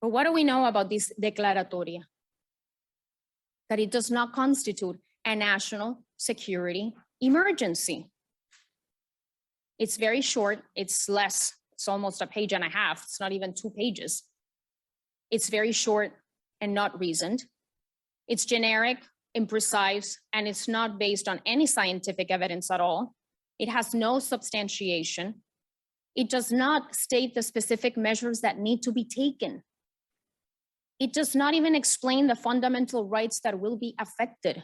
But what do we know about this declaratoria? That it does not constitute a national security emergency. It's very short. It's almost a page and a half. It's not even 2 pages. It's very short and not reasoned. It's generic, imprecise, and it's not based on any scientific evidence at all. It has no substantiation. It does not state the specific measures that need to be taken. It does not even explain the fundamental rights that will be affected.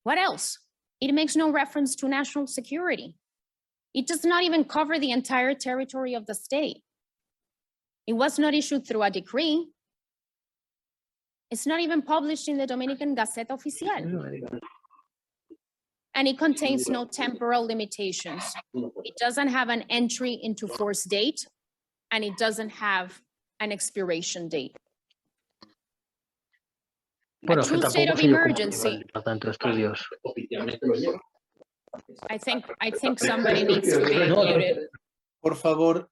What else? It makes no reference to national security. It does not even cover the entire territory of the state. It was not issued through a decree. It's not even published in the Dominican Gazette Oficial. And it contains no temporal limitations. It doesn't have an entry into force date, and it doesn't have an expiration date. A true state of emergency. I think somebody needs to be muted. Por favor,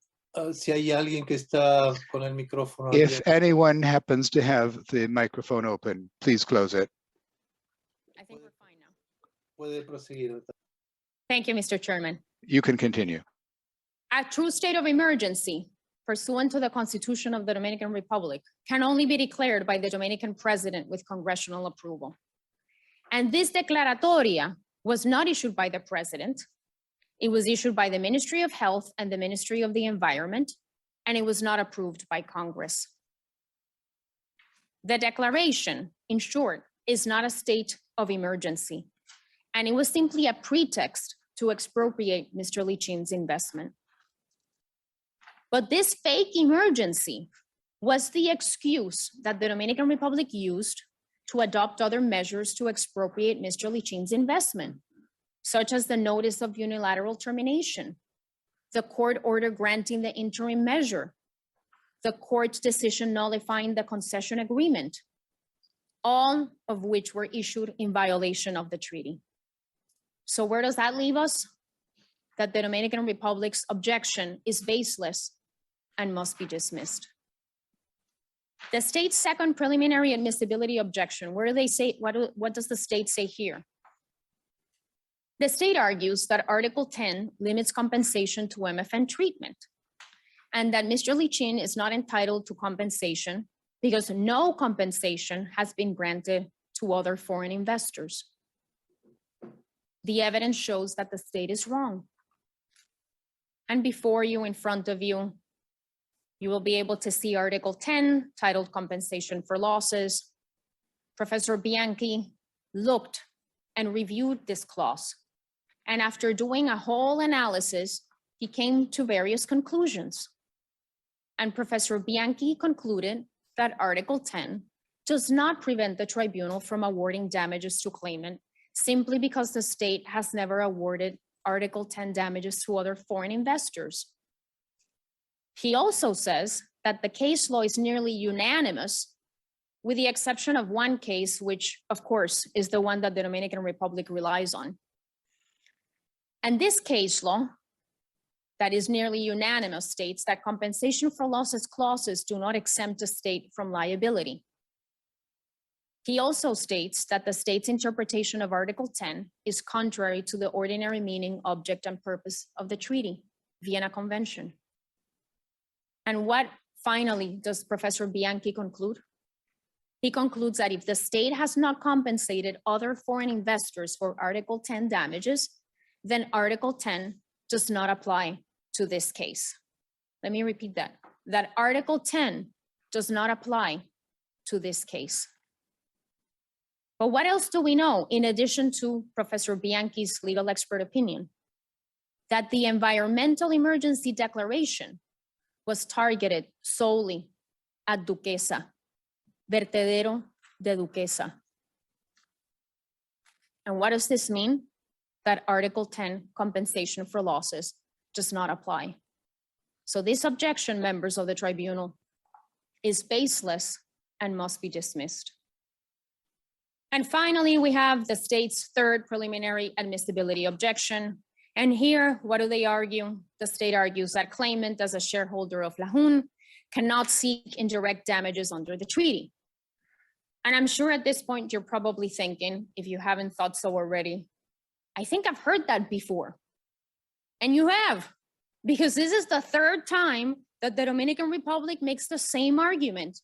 si hay alguien que está con el micrófono If abierto. anyone happens to have the microphone open, please close it. I think we're fine now. Puede proseguir. Thank you, Mr. Chairman. You can continue. A true state of emergency, pursuant to the Constitution of the Dominican Republic, can only be declared by the Dominican president with congressional approval. And this declaratoria was not issued by the president. It was issued by the Ministry of Health and the Ministry of the Environment, and it was not approved by Congress. The declaration, in short, is not a state of emergency, and it was simply a pretext to expropriate Mr. Lichin's investment. But this fake emergency was the excuse that the Dominican Republic used to adopt other measures to expropriate Mr. Lichin's investment, such as the notice of unilateral termination, the court order granting the interim measure, the court's decision nullifying the concession agreement, all of which were issued in violation of the treaty. So where does that leave us? That the Dominican Republic's objection is baseless and must be dismissed. The state's second preliminary admissibility objection, where do they say, what does the state say here? The state argues that Article 10 limits compensation to MFN treatment, and that Mr. Lichin is not entitled to compensation because no compensation has been granted to other foreign investors. The evidence shows that the state is wrong. And before you, in front of you, you will be able to see Article 10, titled Compensation for Losses. Professor Bianchi looked and reviewed this clause. And after doing a whole analysis, he came to various conclusions. And Professor Bianchi concluded that Article 10 does not prevent the tribunal from awarding damages to claimant simply because the state has never awarded Article 10 damages to other foreign investors. He also says that the case law is nearly unanimous, with the exception of one case, which of course is the one that the Dominican Republic relies on. And this case law that is nearly unanimous states that compensation for losses clauses do not exempt a state from liability. He also states that the state's interpretation of Article 10 is contrary to the ordinary meaning, object, and purpose of the treaty, Vienna Convention. And what finally does Professor Bianchi conclude? He concludes that if the state has not compensated other foreign investors for Article 10 damages, then Article 10 does not apply to this case. Let me repeat that Article 10 does not apply to this case. But what else do we know in addition to Professor Bianchi's legal expert opinion? That the environmental emergency declaration was targeted solely at Duquesa, vertedero de Duquesa. And what does this mean? That Article 10 compensation for losses does not apply. So this objection, members of the tribunal, is baseless and must be dismissed. And finally, we have the state's third preliminary admissibility objection. And here, what do they argue? The state argues that claimant, as a shareholder of Lahun, cannot seek indirect damages under the treaty. And I'm sure at this point, you're probably thinking, if you haven't thought so already, I think I've heard that before. And you have, because this is the third time that the Dominican Republic makes the same argument.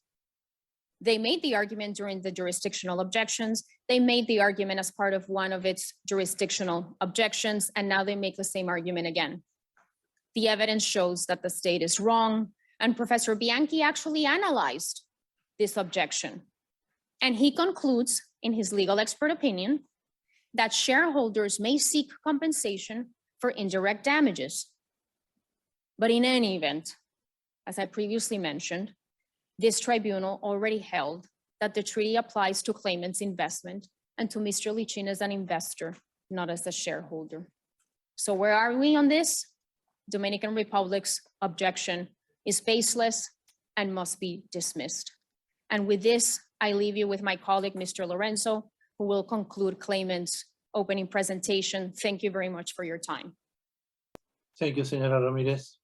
They made the argument during the jurisdictional objections. They made the argument as part of one of its jurisdictional objections, and now they make the same argument again. The evidence shows that the state is wrong, and Professor Bianchi actually analyzed this objection. And he concludes in his legal expert opinion that shareholders may seek compensation for indirect damages. But in any event, as I previously mentioned, this tribunal already held that the treaty applies to claimant's investment and to Mr. Lichin as an investor, not as a shareholder. So where are we on this? Dominican Republic's objection is baseless and must be dismissed. And with this, I leave you with my colleague, Mr. Lorenzo, who will conclude claimant's opening presentation. Thank you very much for your time. Thank you, Señora Ramirez.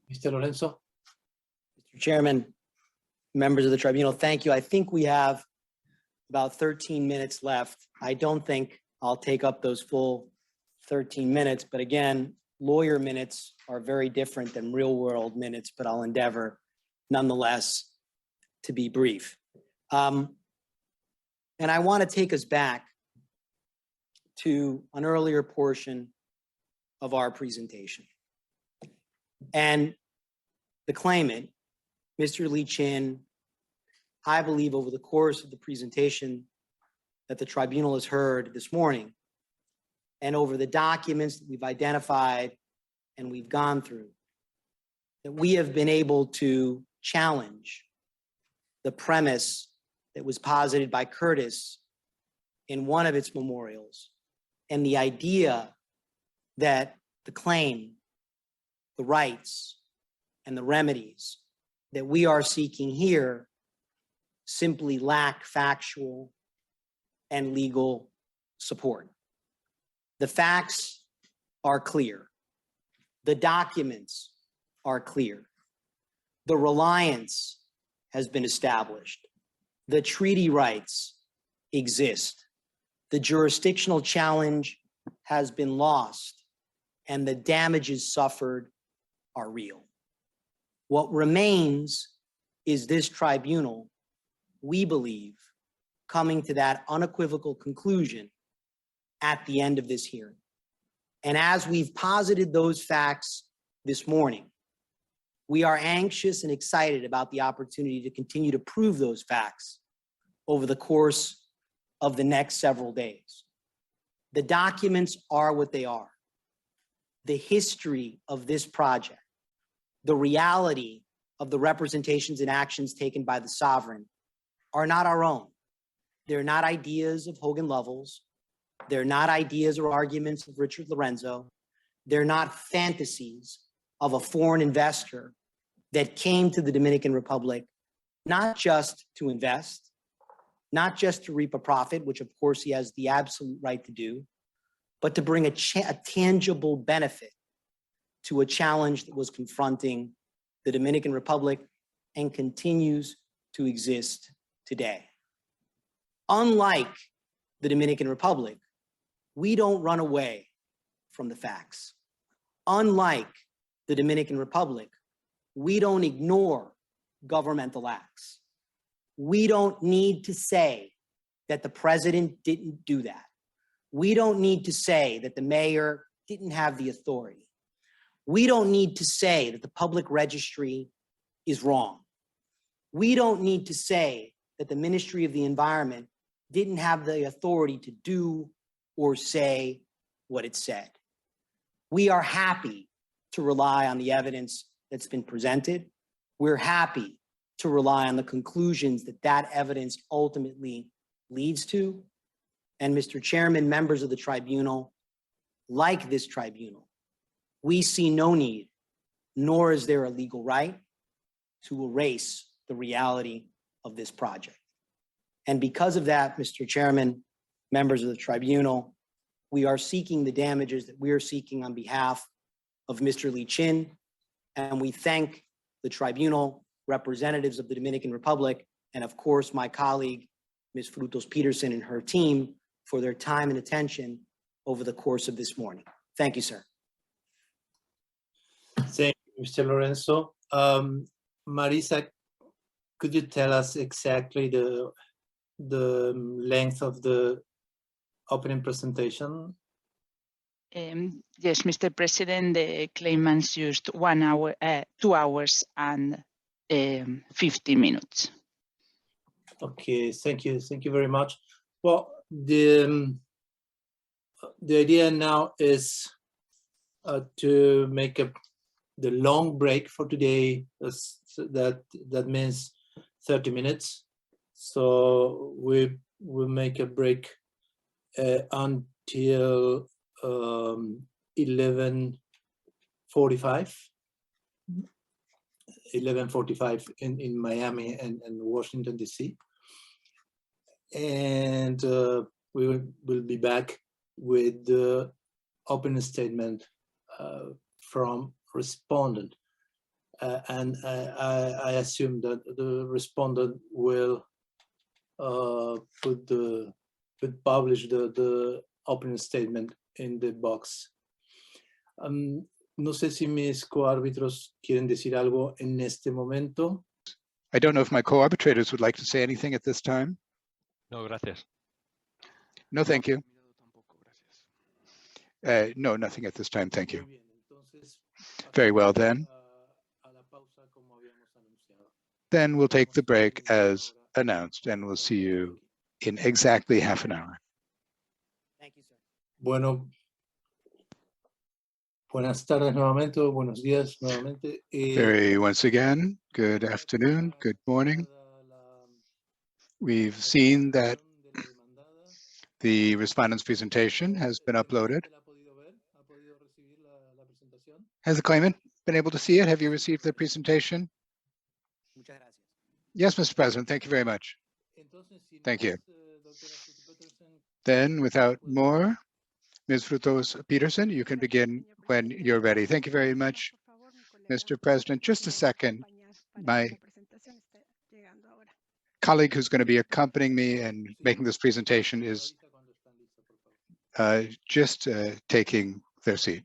Mr. Lorenzo. Mr. Chairman, members of the tribunal, thank you. I think we have about 13 minutes left. I don't think I'll take up those full 13 minutes, but again, lawyer minutes are very different than real world minutes, but I'll endeavor nonetheless to be brief. And I want to take us back to an earlier portion of our presentation. And the claimant, Mr. Lichin, I believe over the course of the presentation that the tribunal has heard this morning, and over the documents that we've identified and we've gone through, that we have been able to challenge the premise that was posited by Curtis in one of its memorials, and the idea that the claim, the rights, and the remedies that we are seeking here simply lack factual and legal support. The facts are clear. The documents are clear. The reliance has been established. The treaty rights exist. The jurisdictional challenge has been lost, and the damages suffered are real. What remains is this tribunal, we believe, coming to that unequivocal conclusion at the end of this hearing. And as we've posited those facts this morning, we are anxious and excited about the opportunity to continue to prove those facts over the course of the next several days. The documents are what they are. The history of this project, the reality of the representations and actions taken by the sovereign are not our own. They're not ideas of Hogan Lovells. They're not ideas or arguments of Richard Lorenzo. They're not fantasies of a foreign investor that came to the Dominican Republic not just to invest, not just to reap a profit, which of course he has the absolute right to do, but to bring a tangible benefit to a challenge that was confronting the Dominican Republic and continues to exist today. Unlike the Dominican Republic, we don't run away from the facts. Unlike the Dominican Republic, we don't ignore governmental acts. We don't need to say that the president didn't do that. We don't need to say that the mayor didn't have the authority. We don't need to say that the public registry is wrong. We don't need to say that the Ministry of the Environment didn't have the authority to do or say what it said. We are happy to rely on the evidence that's been presented. We're happy to rely on the conclusions that that evidence ultimately leads to. And Mr. Chairman, members of the tribunal, like this tribunal, we see no need, nor is there a legal right, to erase the reality of this project. And because of that, Mr. Chairman, members of the tribunal, we are seeking the damages that we are seeking on behalf of Mr. Lichin, and we thank the tribunal, representatives of the Dominican Republic, and of course, my colleague, Ms. Frutos Peterson and her team, for their time and attention over the course of this morning. Thank you, sir. Thank you, Mr. Lorenzo. Marisa, could you tell us exactly the length of the opening presentation? Yes, Mr. President, the claimants used 1 hour, 2 hours and 50 minutes. Okay, thank you very much. Well, the idea now is to make the long break for today. That means 30 minutes. So we will make a break until 11:45 in Miami and Washington, D.C. And we will be back with the opening statement from Respondent. And I assume that the Respondent will publish the opening statement in the box. No sé si mis coárbitros quieren decir algo en este momento. I don't know if my co-arbitrators would like to say anything at this time. No, gracias. No, thank you. No, nothing at this time, thank you. Very well then. Then we'll take the break as announced, and we'll see you in exactly half an hour. Thank you, sir. Bueno, buenas tardes nuevamente, buenos días nuevamente. Very once again, good afternoon, good morning. We've seen that the respondent's presentation has been uploaded. Has the claimant been able to see it? Have you received the presentation? Yes, Mr. President, thank you very much. Thank you. Then, without more, Ms. Frutos Peterson, you can begin when you're ready. Thank you very much, Mr. President. Just a second. My colleague who's going to be accompanying me and making this presentation is just taking their seat.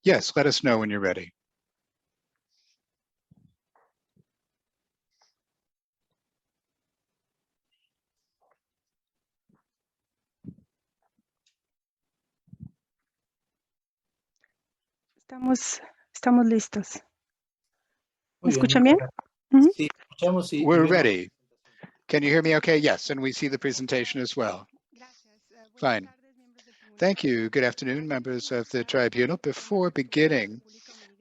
Yes, let us know when you're ready. Estamos listos. Muy ¿Me bien. escuchan bien? Sí, escuchamos y We're vemos. ready. Can you hear me okay? Yes, and we see the presentation as well. Fine. Thank you. Good afternoon, members of the tribunal. Before beginning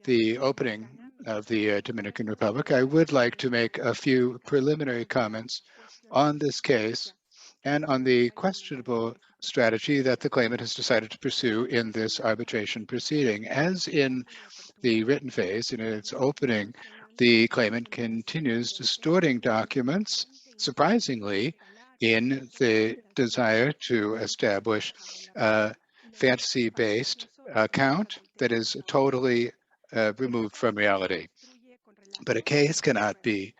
the opening of the Dominican Republic, I would like to make a few preliminary comments on this case and on the questionable strategy that the claimant has decided to pursue in this arbitration proceeding. As in the written phase, in its opening, the claimant continues distorting documents, surprisingly, in the desire to establish a fantasy-based account that is totally removed from reality. But a case cannot be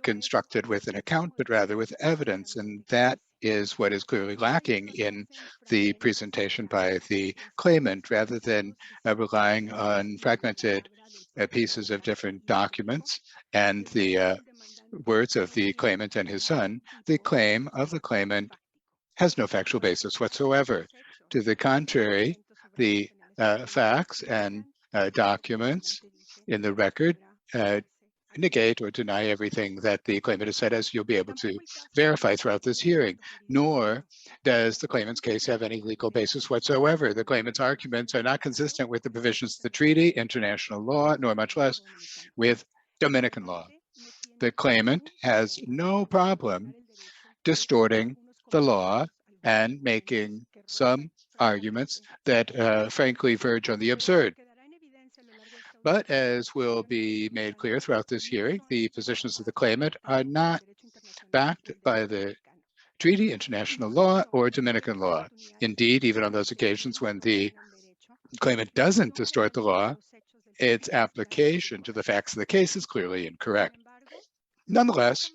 constructed with an account, but rather with evidence, and that is what is clearly lacking in the presentation by the claimant. Rather than relying on fragmented pieces of different documents and the words of the claimant and his son, the claim of the claimant has no factual basis whatsoever. To the contrary, the facts and documents in the record negate or deny everything that the claimant has said, as you'll be able to verify throughout this hearing, nor does the claimant's case have any legal basis whatsoever. The claimant's arguments are not consistent with the provisions of the treaty, international law, nor much less with Dominican law. The claimant has no problem distorting the law and making some arguments that frankly verge on the absurd. But as will be made clear throughout this hearing, the positions of the claimant are not backed by the treaty, international law, or Dominican law. Indeed, even on those occasions when the claimant doesn't distort the law, its application to the facts of the case is clearly incorrect. Nonetheless,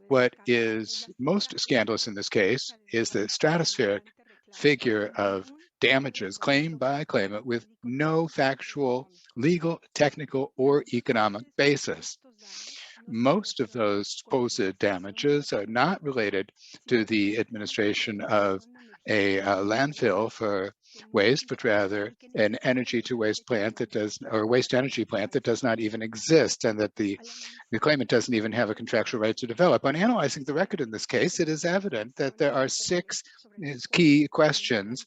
What is most scandalous in this case is the stratospheric figure of damages claimed by claimant with no factual, legal, technical, or economic basis. Most of those supposed damages are not related to the administration of a landfill for waste, but rather an energy to waste plant that does, or waste energy plant that does not even exist, and that the claimant doesn't even have a contractual right to develop. On analyzing the record in this case, it is evident that there are 6 key questions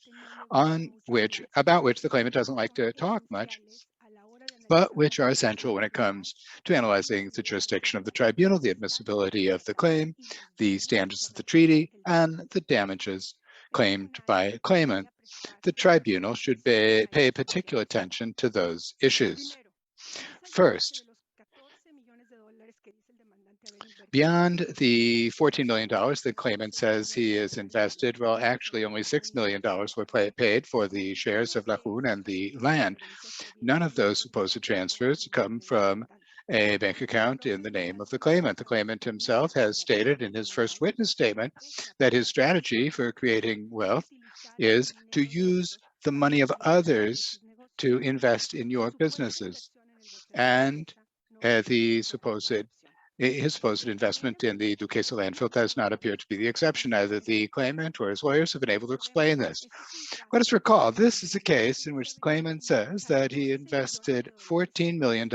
about which the claimant doesn't like to talk much, but which are essential when it comes to analyzing the jurisdiction of the tribunal, the admissibility of the claim, the standards of the treaty, and the damages claimed by a claimant. The tribunal should pay particular attention to those issues. First, beyond the $14 million the claimant says he is invested, well, actually only $6 million were paid for the shares of Lajun and the land. None of those supposed transfers come from a bank account in the name of the claimant. The claimant himself has stated in his first witness statement that his strategy for creating wealth is to use the money of others to invest in your businesses. And his supposed investment in the Duquesa landfill does not appear to be the exception. Neither the claimant or his lawyers have been able to explain this. Let us recall, this is a case in which the claimant says that he invested $14 million,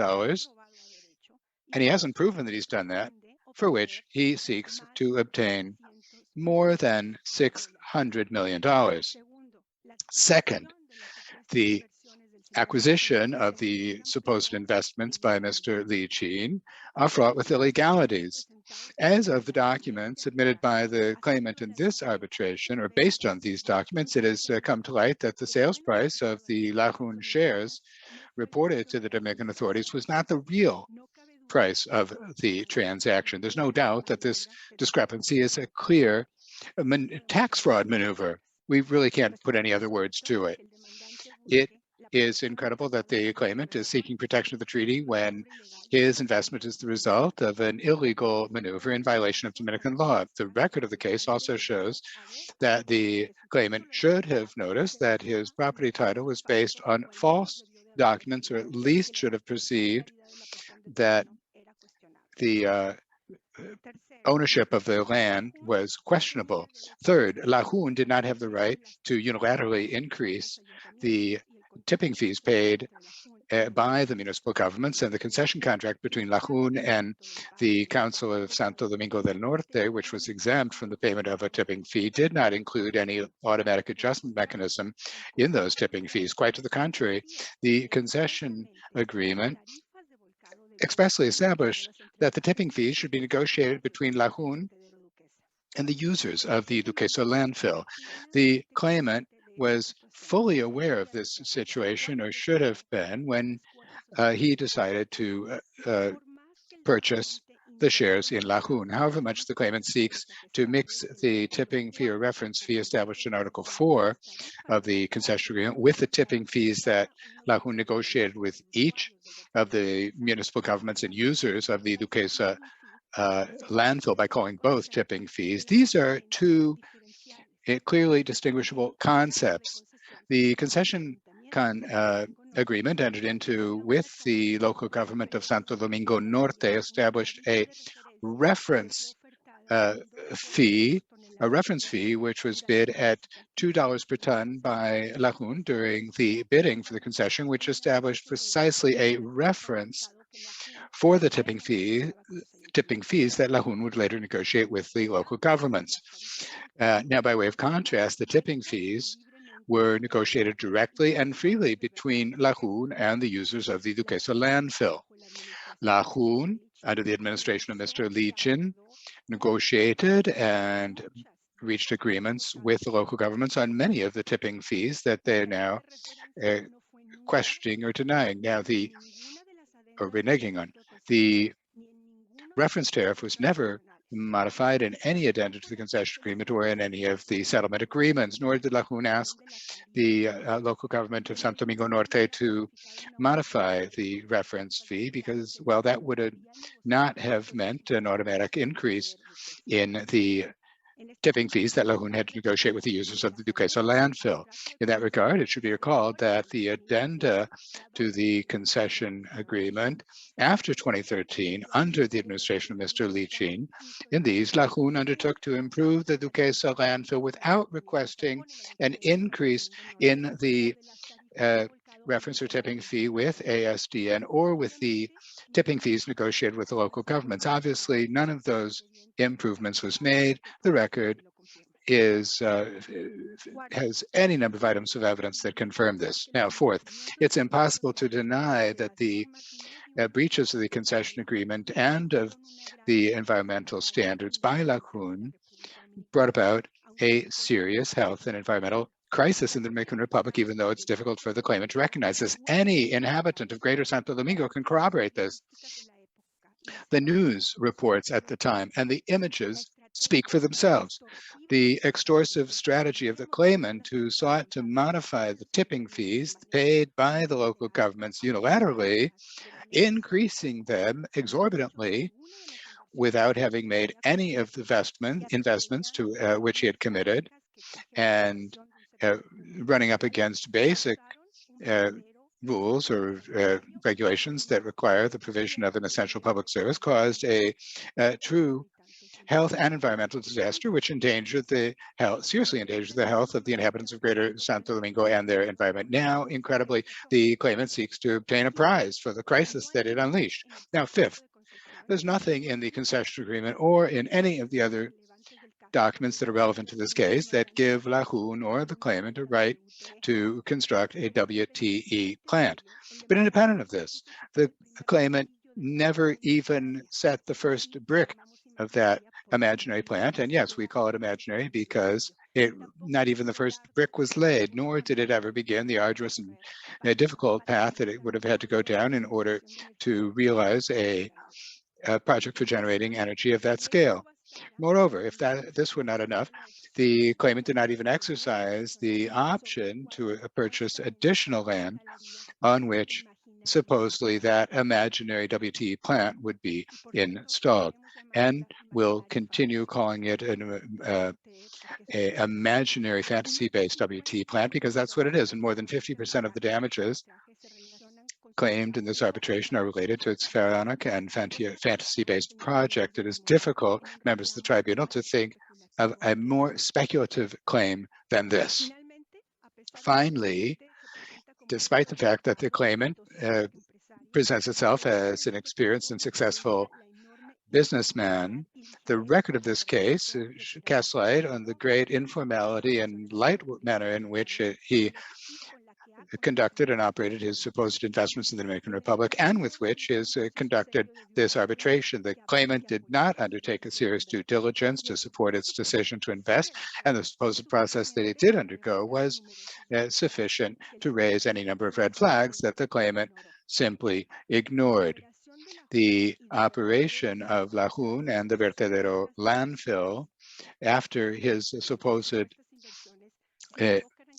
and he hasn't proven that he's done that, for which he seeks to obtain more than $600 million. Second, the acquisition of the supposed investments by Mr. Lichin are fraught with illegalities. As of the documents submitted by the claimant in this arbitration, or based on these documents, it has come to light that the sales price of the Lajun shares reported to the Dominican authorities was not the real price of the transaction. There's no doubt that this discrepancy is a clear tax fraud maneuver. We really can't put any other words to it. It is incredible that the claimant is seeking protection of the treaty when his investment is the result of an illegal maneuver in violation of Dominican law. The record of the case also shows that the claimant should have noticed that his property title was based on false documents, or at least should have perceived that the ownership of the land was questionable. Third, Lajun did not have the right to unilaterally increase the tipping fees paid by the municipal governments, and the concession contract between Lajun and the Council of Santo Domingo del Norte, which was exempt from the payment of a tipping fee, did not include any automatic adjustment mechanism in those tipping fees. Quite to the contrary, the concession agreement expressly established that the tipping fees should be negotiated between Lajun and the users of the Duquesa landfill. The claimant was fully aware of this situation, or should have been, when he decided to purchase the shares in Lajun. However much the claimant seeks to mix the tipping fee or reference fee established in Article 4 of the concession agreement with the tipping fees that Lajun negotiated with each of the municipal governments and users of the Duquesa landfill by calling both tipping fees, these are two clearly distinguishable concepts. The concession agreement entered into with the local government of Santo Domingo Norte established a reference fee, which was bid at $2 per ton by Lajun during the bidding for the concession, which established precisely a reference for the tipping fees that Lajun would later negotiate with the local governments. Now, by way of contrast, the tipping fees were negotiated directly and freely between Lajun and the users of the Duquesa landfill. Lajun, under the administration of Mr. Lichin, negotiated and reached agreements with the local governments on many of the tipping fees that they're now questioning or denying. Now, or reneging on. The reference tariff was never modified in any addendum to the concession agreement or in any of the settlement agreements, nor did Lajun ask the local government of Santo Domingo Norte to modify the reference fee because, well, that would not have meant an automatic increase in the tipping fees that Lajun had to negotiate with the users of the Duquesa landfill. In that regard, it should be recalled that the addenda to the concession agreement after 2013, under the administration of Mr. Lichin, in these, Lajun undertook to improve the Duquesa landfill without requesting an increase in the reference or tipping fee with ASDN or with the tipping fees negotiated with the local governments. Obviously, none of those improvements was made. The record is has any number of items of evidence that confirm this. Now, fourth, it's impossible to deny that the breaches of the concession agreement and of the environmental standards by Lajun brought about a serious health and environmental crisis in the Dominican Republic, even though it's difficult for the claimant to recognize this. Any inhabitant of Greater Santo Domingo can corroborate this. The news reports at the time and the images speak for themselves. The extorsive strategy of the claimant who sought to modify the tipping fees paid by the local governments unilaterally, increasing them exorbitantly without having made any of the investments to which he had committed, and running up against basic rules or regulations that require the provision of an essential public service, caused a true health and environmental disaster, which endangered the health, seriously endangered the health of the inhabitants of Greater Santo Domingo and their environment. Now, incredibly, the claimant seeks to obtain a prize for the crisis that it unleashed. Now, fifth, there's nothing in the concession agreement or in any of the other documents that are relevant to this case that give Lajun or the claimant a right to construct a WTE plant. But independent of this, the claimant never even set the first brick of that imaginary plant. And yes, we call it imaginary because not even the first brick was laid, nor did it ever begin the arduous and difficult path that it would have had to go down in order to realize a project for generating energy of that scale. Moreover, if this were not enough, the claimant did not even exercise the option to purchase additional land on which supposedly that imaginary WTE plant would be installed, and will continue calling it an imaginary fantasy-based WTE plant because that's what it is. And more than 50% of the damages claimed in this arbitration are related to its pharaonic and fantasy-based project. It is difficult, members of the tribunal, to think of a more speculative claim than this. Finally, despite the fact that the claimant presents itself as an experienced and successful businessman, the record of this case casts light on the great informality and light manner in which he conducted and operated his supposed investments in the Dominican Republic, and with which he has conducted this arbitration. The claimant did not undertake a serious due diligence to support its decision to invest, and the supposed process that he did undergo was sufficient to raise any number of red flags that the claimant simply ignored. The operation of Lajun and the Vertedero landfill, after his supposed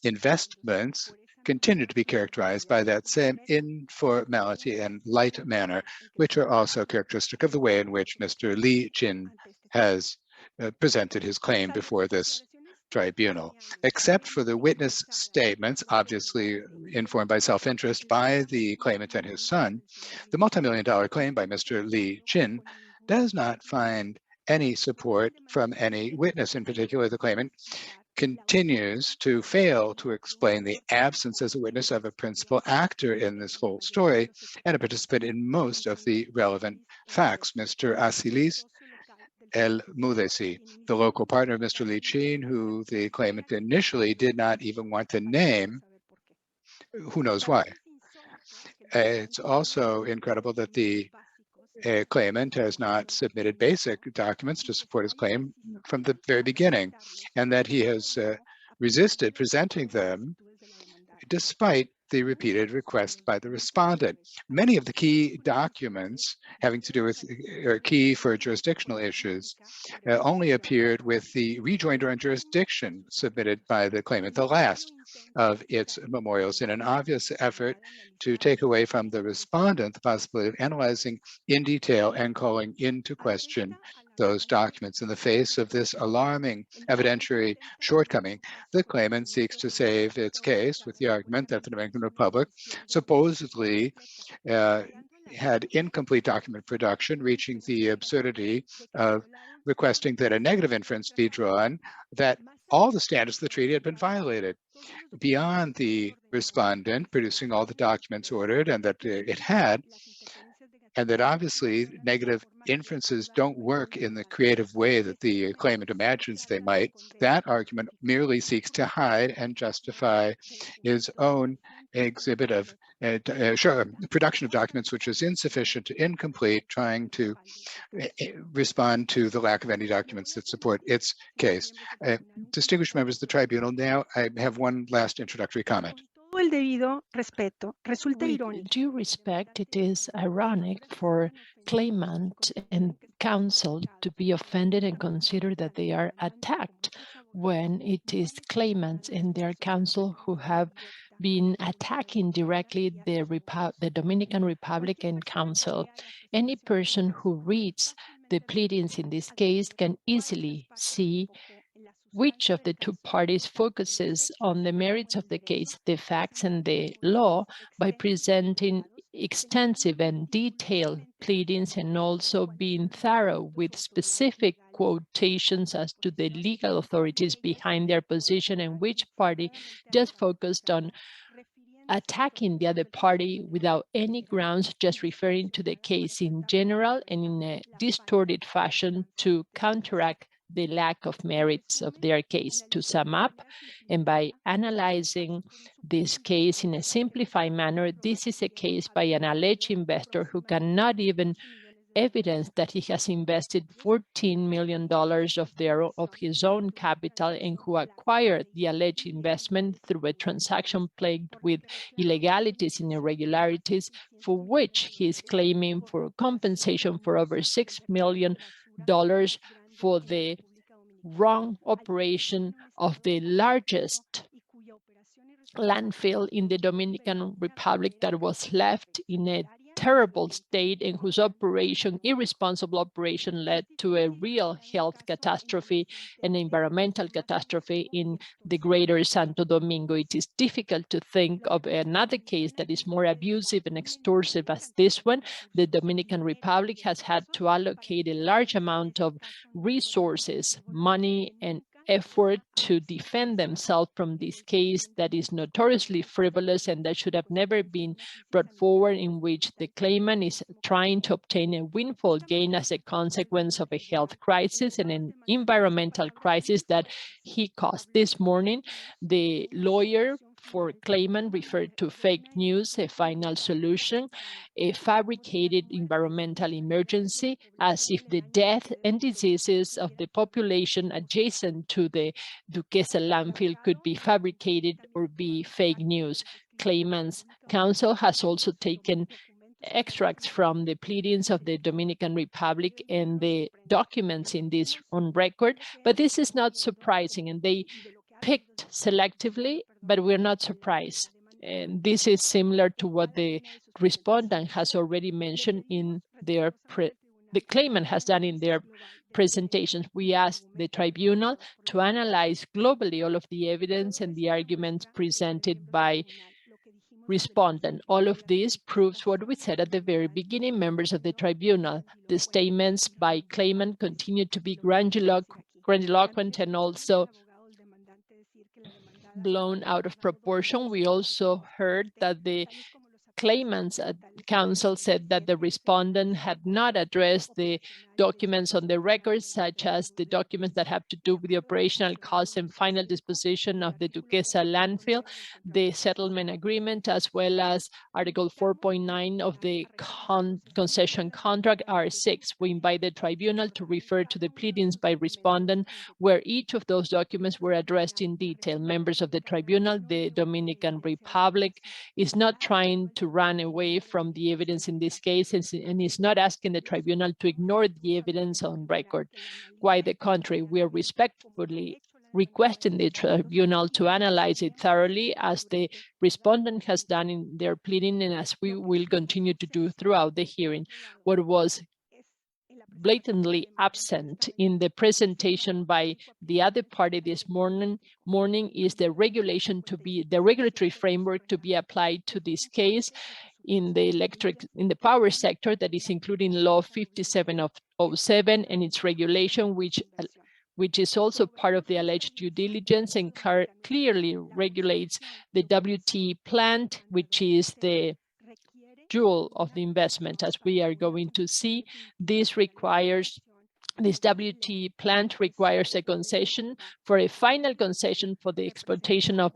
investments, continue to be characterized by that same informality and light manner, which are also characteristic of the way in which Mr. Lichin has presented his claim before this tribunal. Except for the witness statements, obviously informed by self-interest by the claimant and his son, the multi-million-dollar claim by Mr. Lichin does not find any support from any witness. In particular, the claimant continues to fail to explain the absence as a witness of a principal actor in this whole story and a participant in most of the relevant facts. Mr. Asilis El Mudesi, the local partner of Mr. Lichin, who the claimant initially did not even want to name, who knows why. It's also incredible that the claimant has not submitted basic documents to support his claim from the very beginning, and that he has resisted presenting them despite the repeated request by the respondent. Many of the key documents having to do with or key for jurisdictional issues only appeared with the rejoinder on jurisdiction submitted by the claimant, the last of its memorials, in an obvious effort to take away from the respondent the possibility of analyzing in detail and calling into question those documents. In the face of this alarming evidentiary shortcoming, the claimant seeks to save its case with the argument that the Dominican Republic supposedly had incomplete document production, reaching the absurdity of requesting that a negative inference be drawn that all the standards of the treaty had been violated. Beyond the respondent producing all the documents ordered and that it had, and that obviously negative inferences don't work in the creative way that the claimant imagines they might, that argument merely seeks to hide and justify his own exhibit of production of documents which is insufficient, incomplete, trying to respond to the lack of any documents that support its case. Distinguished members of the tribunal, now I have one last introductory comment. With due respect, it is ironic for claimant and counsel to be offended and consider that they are attacked when it is claimants and their counsel who have been attacking directly the Dominican Republic and counsel. Any person who reads the pleadings in this case can easily see which of the two parties focuses on the merits of the case, the facts and the law, by presenting extensive and detailed pleadings and also being thorough with specific quotations as to the legal authorities behind their position and which party just focused on attacking the other party without any grounds, just referring to the case in general and in a distorted fashion to counteract the lack of merits of their case. To sum up, and by analyzing this case in a simplified manner, this is a case by an alleged investor who cannot even evidence that he has invested $14 million of his own capital and who acquired the alleged investment through a transaction plagued with illegalities and irregularities, for which he is claiming for compensation for over $6 million for the wrong operation of the largest landfill in the Dominican Republic that was left in a terrible state and whose irresponsible operation led to a real health catastrophe and environmental catastrophe in the greater Santo Domingo. It is difficult to think of another case that is more abusive and extortive as this one. The Dominican Republic has had to allocate a large amount of resources, money, and effort to defend themselves from this case that is notoriously frivolous and that should have never been brought forward, in which the claimant is trying to obtain a windfall gain as a consequence of a health crisis and an environmental crisis that he caused. This morning, the lawyer for claimant referred to fake news, a final solution, a fabricated environmental emergency, as if the death and diseases of the population adjacent to the Duquesa landfill could be fabricated or be fake news. Claimant's counsel has also taken extracts from the pleadings of the Dominican Republic and the documents in this on record, but this is not surprising, and they picked selectively, but we're not surprised. And this is similar to what the respondent has already mentioned in their, the claimant has done in their presentations. We asked the tribunal to analyze globally all of the evidence and the arguments presented by respondent. All of this proves what we said at the very beginning, members of the tribunal. The statements by claimant continue to be grandiloquent and also blown out of proportion. We also heard that the claimant's counsel said that the respondent had not addressed the documents on the record, such as the documents that have to do with the operational costs and final disposition of the Duquesa landfill, the settlement agreement, as well as Article 4.9 of the concession contract, R6. We invite the tribunal to refer to the pleadings by respondent, where each of those documents were addressed in detail. Members of the tribunal, the Dominican Republic is not trying to run away from the evidence in this case and is not asking the tribunal to ignore the evidence on record. Quite the contrary, we are respectfully requesting the tribunal to analyze it thoroughly, as the respondent has done in their pleading and as we will continue to do throughout the hearing. What was blatantly absent in the presentation by the other party this morning is the regulatory framework to be applied to this case in the power sector, that is including Law 5707 and its regulation, which is also part of the alleged due diligence and clearly regulates the WT plant, which is the jewel of the investment. As we are going to see, this WT plant requires a concession for a final concession for the exploitation of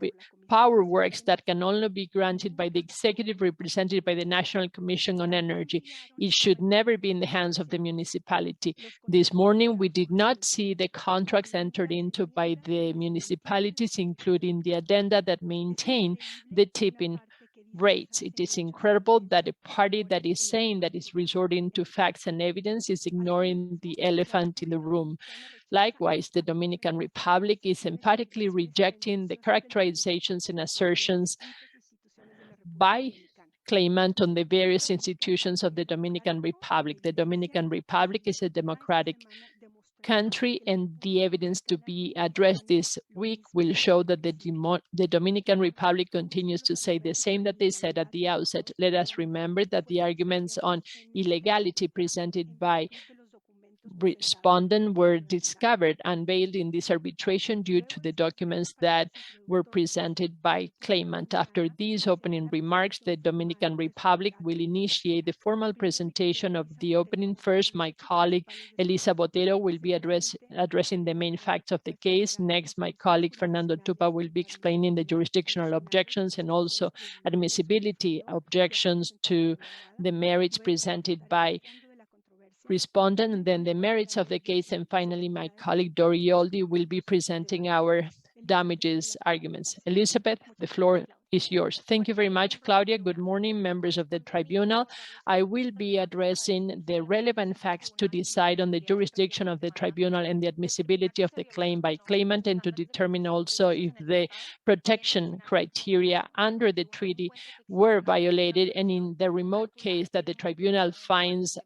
power works that can only be granted by the executive represented by the National Commission on Energy. It should never be in the hands of the municipality. This morning, we did not see the contracts entered into by the municipalities, including the addenda that maintain the tipping rates. It is incredible that a party that is saying that is resorting to facts and evidence is ignoring the elephant in the room. Likewise, the Dominican Republic is emphatically rejecting the characterizations and assertions by claimant on the various institutions of the Dominican Republic. The Dominican Republic is a democratic country, and the evidence to be addressed this week will show that the Dominican Republic continues to say the same that they said at the outset. Let us remember that the arguments on illegality presented by respondent were discovered, unveiled in this arbitration due to the documents that were presented by claimant. After these opening remarks, the Dominican Republic will initiate the formal presentation of the opening. First, my colleague Elisa Botero will be addressing the main facts of the case. Next, my colleague Fernando Tupa will be explaining the jurisdictional objections and also admissibility objections to the merits presented by respondent, and then the merits of the case. And finally, my colleague Dori Yoldi will be presenting our damages arguments. Elizabeth, the floor is yours. Thank you very much, Claudia. Good morning, members of the tribunal. I will be addressing the relevant facts to decide on the jurisdiction of the tribunal and the admissibility of the claim by claimant, and to determine also if the protection criteria under the treaty were violated, and in the remote case that the tribunal finds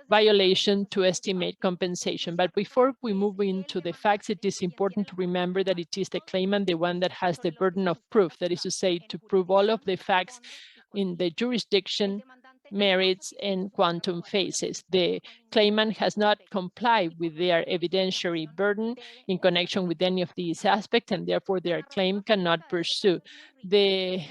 violation, to estimate compensation. But before we move into the facts, it is important to remember that it is the claimant, the one that has the burden of proof, that is to say, to prove all of the facts in the jurisdiction, merits, and quantum phases. The claimant has not complied with their evidentiary burden in connection with any of these aspects, and therefore their claim cannot pursue. The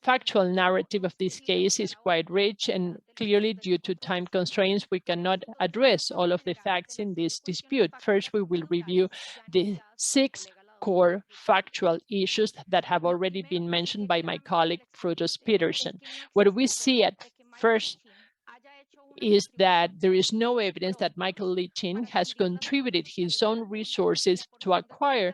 factual narrative of this case is quite rich, and clearly due to time constraints, we cannot address all of the facts in this dispute. First, we will review the 6 core factual issues that have already been mentioned by my colleague Frutos Peterson. What we see at first is that there is no evidence that Michael Lichin has contributed his own resources to acquire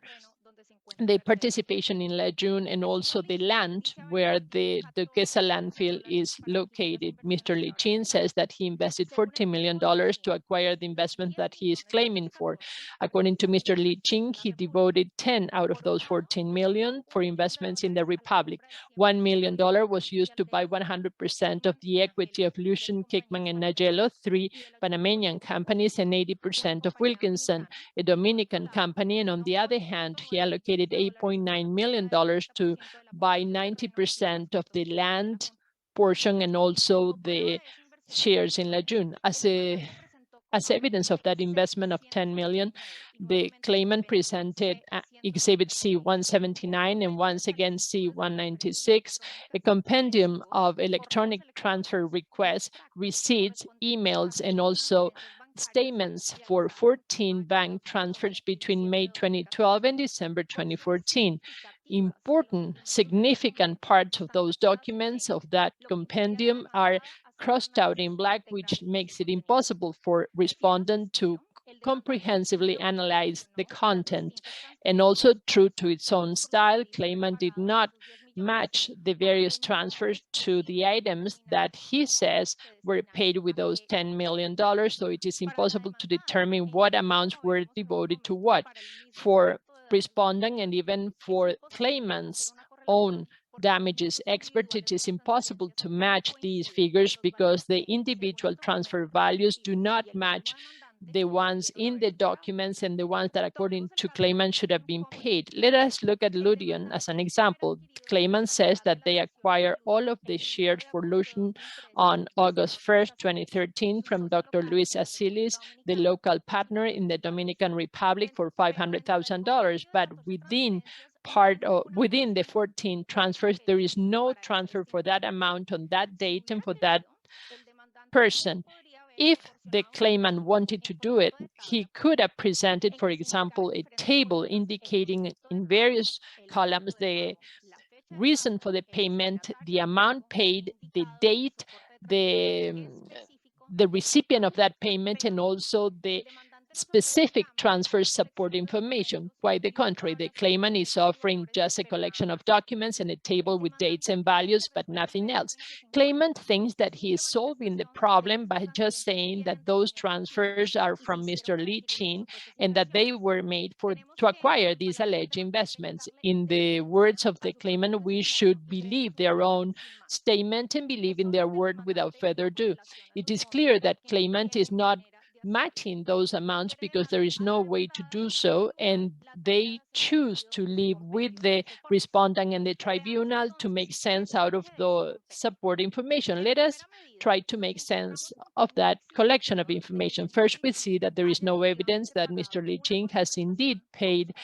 the participation in Lejeune and also the land where the Duquesa landfill is located. Mr. Lichin says that he invested $14 million to acquire the investment that he is claiming for. According to Mr. Lichin, he devoted 10 out of those 14 million for investments in the Republic. $1 million was used to buy 100% of the equity of Lucien, Kickman, and Nagelo, 3 Panamanian companies, and 80% of Wilkinson, a Dominican company. And on the other hand, he allocated $8.9 million to buy 90% of the land portion and also the shares in Lejeune. As a as evidence of that investment of 10 million, the claimant presented Exhibit C-179 and once again C-196, a compendium of electronic transfer requests, receipts, emails, and also statements for 14 bank transfers between May 2012 and December 2014. Important, significant parts of those documents of that compendium are crossed out in black, which makes it impossible for respondent to comprehensively analyze the content. And also, true to its own style, claimant did not match the various transfers to the items that he says were paid with those $10 million. So it is impossible to determine what amounts were devoted to what. For respondent and even for claimant's own damages expert, it is impossible to match these figures because the individual transfer values do not match the ones in the documents and the ones that according to claimant should have been paid. Let us look at Ludion as an example. Claimant says that they acquire all of the shares for Ludion on August 1st, 2013 from Dr. Luis Asilis, the local partner in the Dominican Republic, for $500,000, but within the 14 transfers, there is no transfer for that amount on that date and for that person. If the claimant wanted to do it, he could have presented, for example, a table indicating in various columns the reason for the payment, the amount paid, the date, the recipient of that payment, and also the specific transfer support information. Quite the contrary, the claimant is offering just a collection of documents and a table with dates and values, but nothing else. Claimant thinks that he is solving the problem by just saying that those transfers are from Mr. Li Qin and that they were made to acquire these alleged investments. In the words of the claimant, we should believe their own statement and believe in their word without further ado. It is clear that claimant is not matching those amounts because there is no way to do so, and they choose to live with the respondent and the tribunal to make sense out of the support information. Let us try to make sense of that collection of information. First, we see that there is no evidence that Mr. Li Qing has indeed paid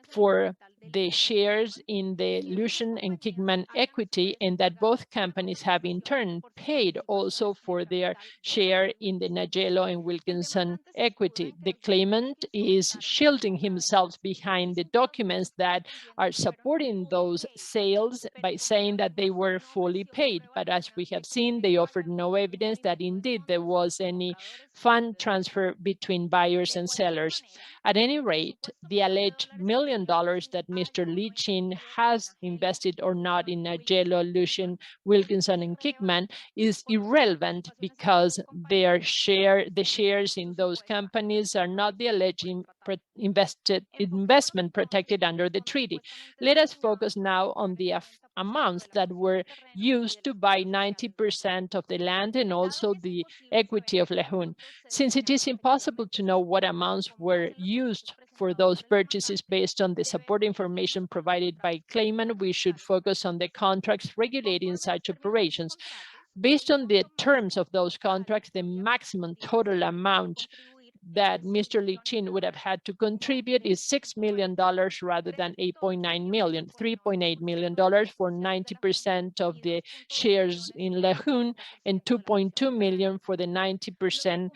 for the shares in the Lucian and Kigman equity, and that both companies have in turn paid also for their share in the Nagello and Wilkinson equity. The claimant is shielding himself behind the documents that are supporting those sales by saying that they were fully paid. But as we have seen, they offered no evidence that indeed there was any fund transfer between buyers and sellers. At any rate, the alleged $1 million that Mr. Li Qin has invested or not in Nagello, Lucian, Wilkinson, and Kigman is irrelevant because the shares in those companies are not the alleged investment protected under the treaty. Let us focus now on the amounts that were used to buy 90% of the land and also the equity of Lehun. Since it is impossible to know what amounts were used for those purchases based on the support information provided by claimant, we should focus on the contracts regulating such operations. Based on the terms of those contracts, the maximum total amount that Mr. Li Qin would have had to contribute is $6 million rather than $8.9 million, $3.8 million for 90% of the shares in Lehun and $2.2 million for the 90%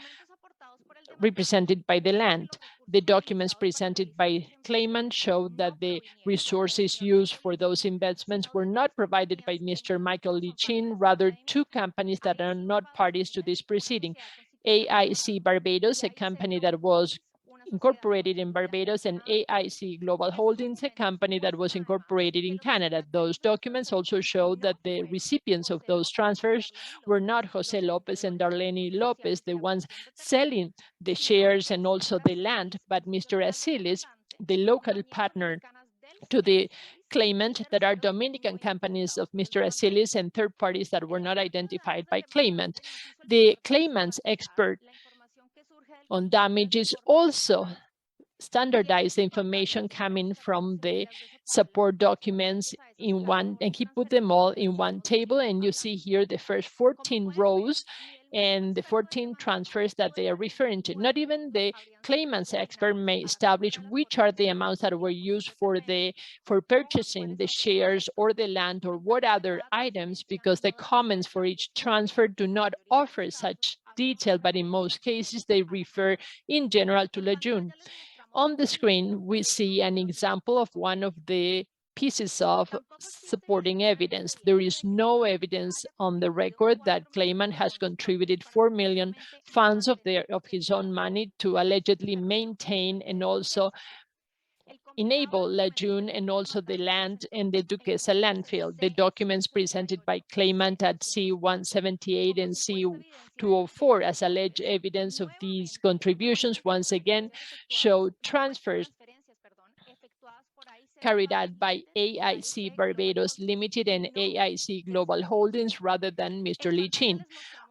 represented by the land. The documents presented by claimant showed that the resources used for those investments were not provided by Mr. Michael Li Qin, rather two companies that are not parties to this proceeding. AIC Barbados, a company that was incorporated in Barbados, and AIC Global Holdings, a company that was incorporated in Canada. Those documents also showed that the recipients of those transfers were not Jose Lopez and Darlene Lopez, the ones selling the shares and also the land, but Mr. Asilis, the local partner to the claimant, that are Dominican companies of Mr. Asilis and third parties that were not identified by claimant. The claimant's expert on damages also standardized the information coming from the support documents in one, and he put them all in one table. And you see here the first 14 rows and the 14 transfers that they are referring to. Not even the claimant's expert may establish which are the amounts that were used for purchasing the shares or the land or what other items, because the comments for each transfer do not offer such detail, but in most cases they refer in general to Lejeune. On the screen, we see an example of one of the pieces of supporting evidence. There is no evidence on the record that claimant has contributed 4 million funds of his own money to allegedly maintain and also enable Lejeune and also the land in the Duquesa landfill. The documents presented by claimant at C-178 and C-204 as alleged evidence of these contributions once again show transfers carried out by AIC Barbados Limited and AIC Global Holdings rather than Mr. Lee Chin.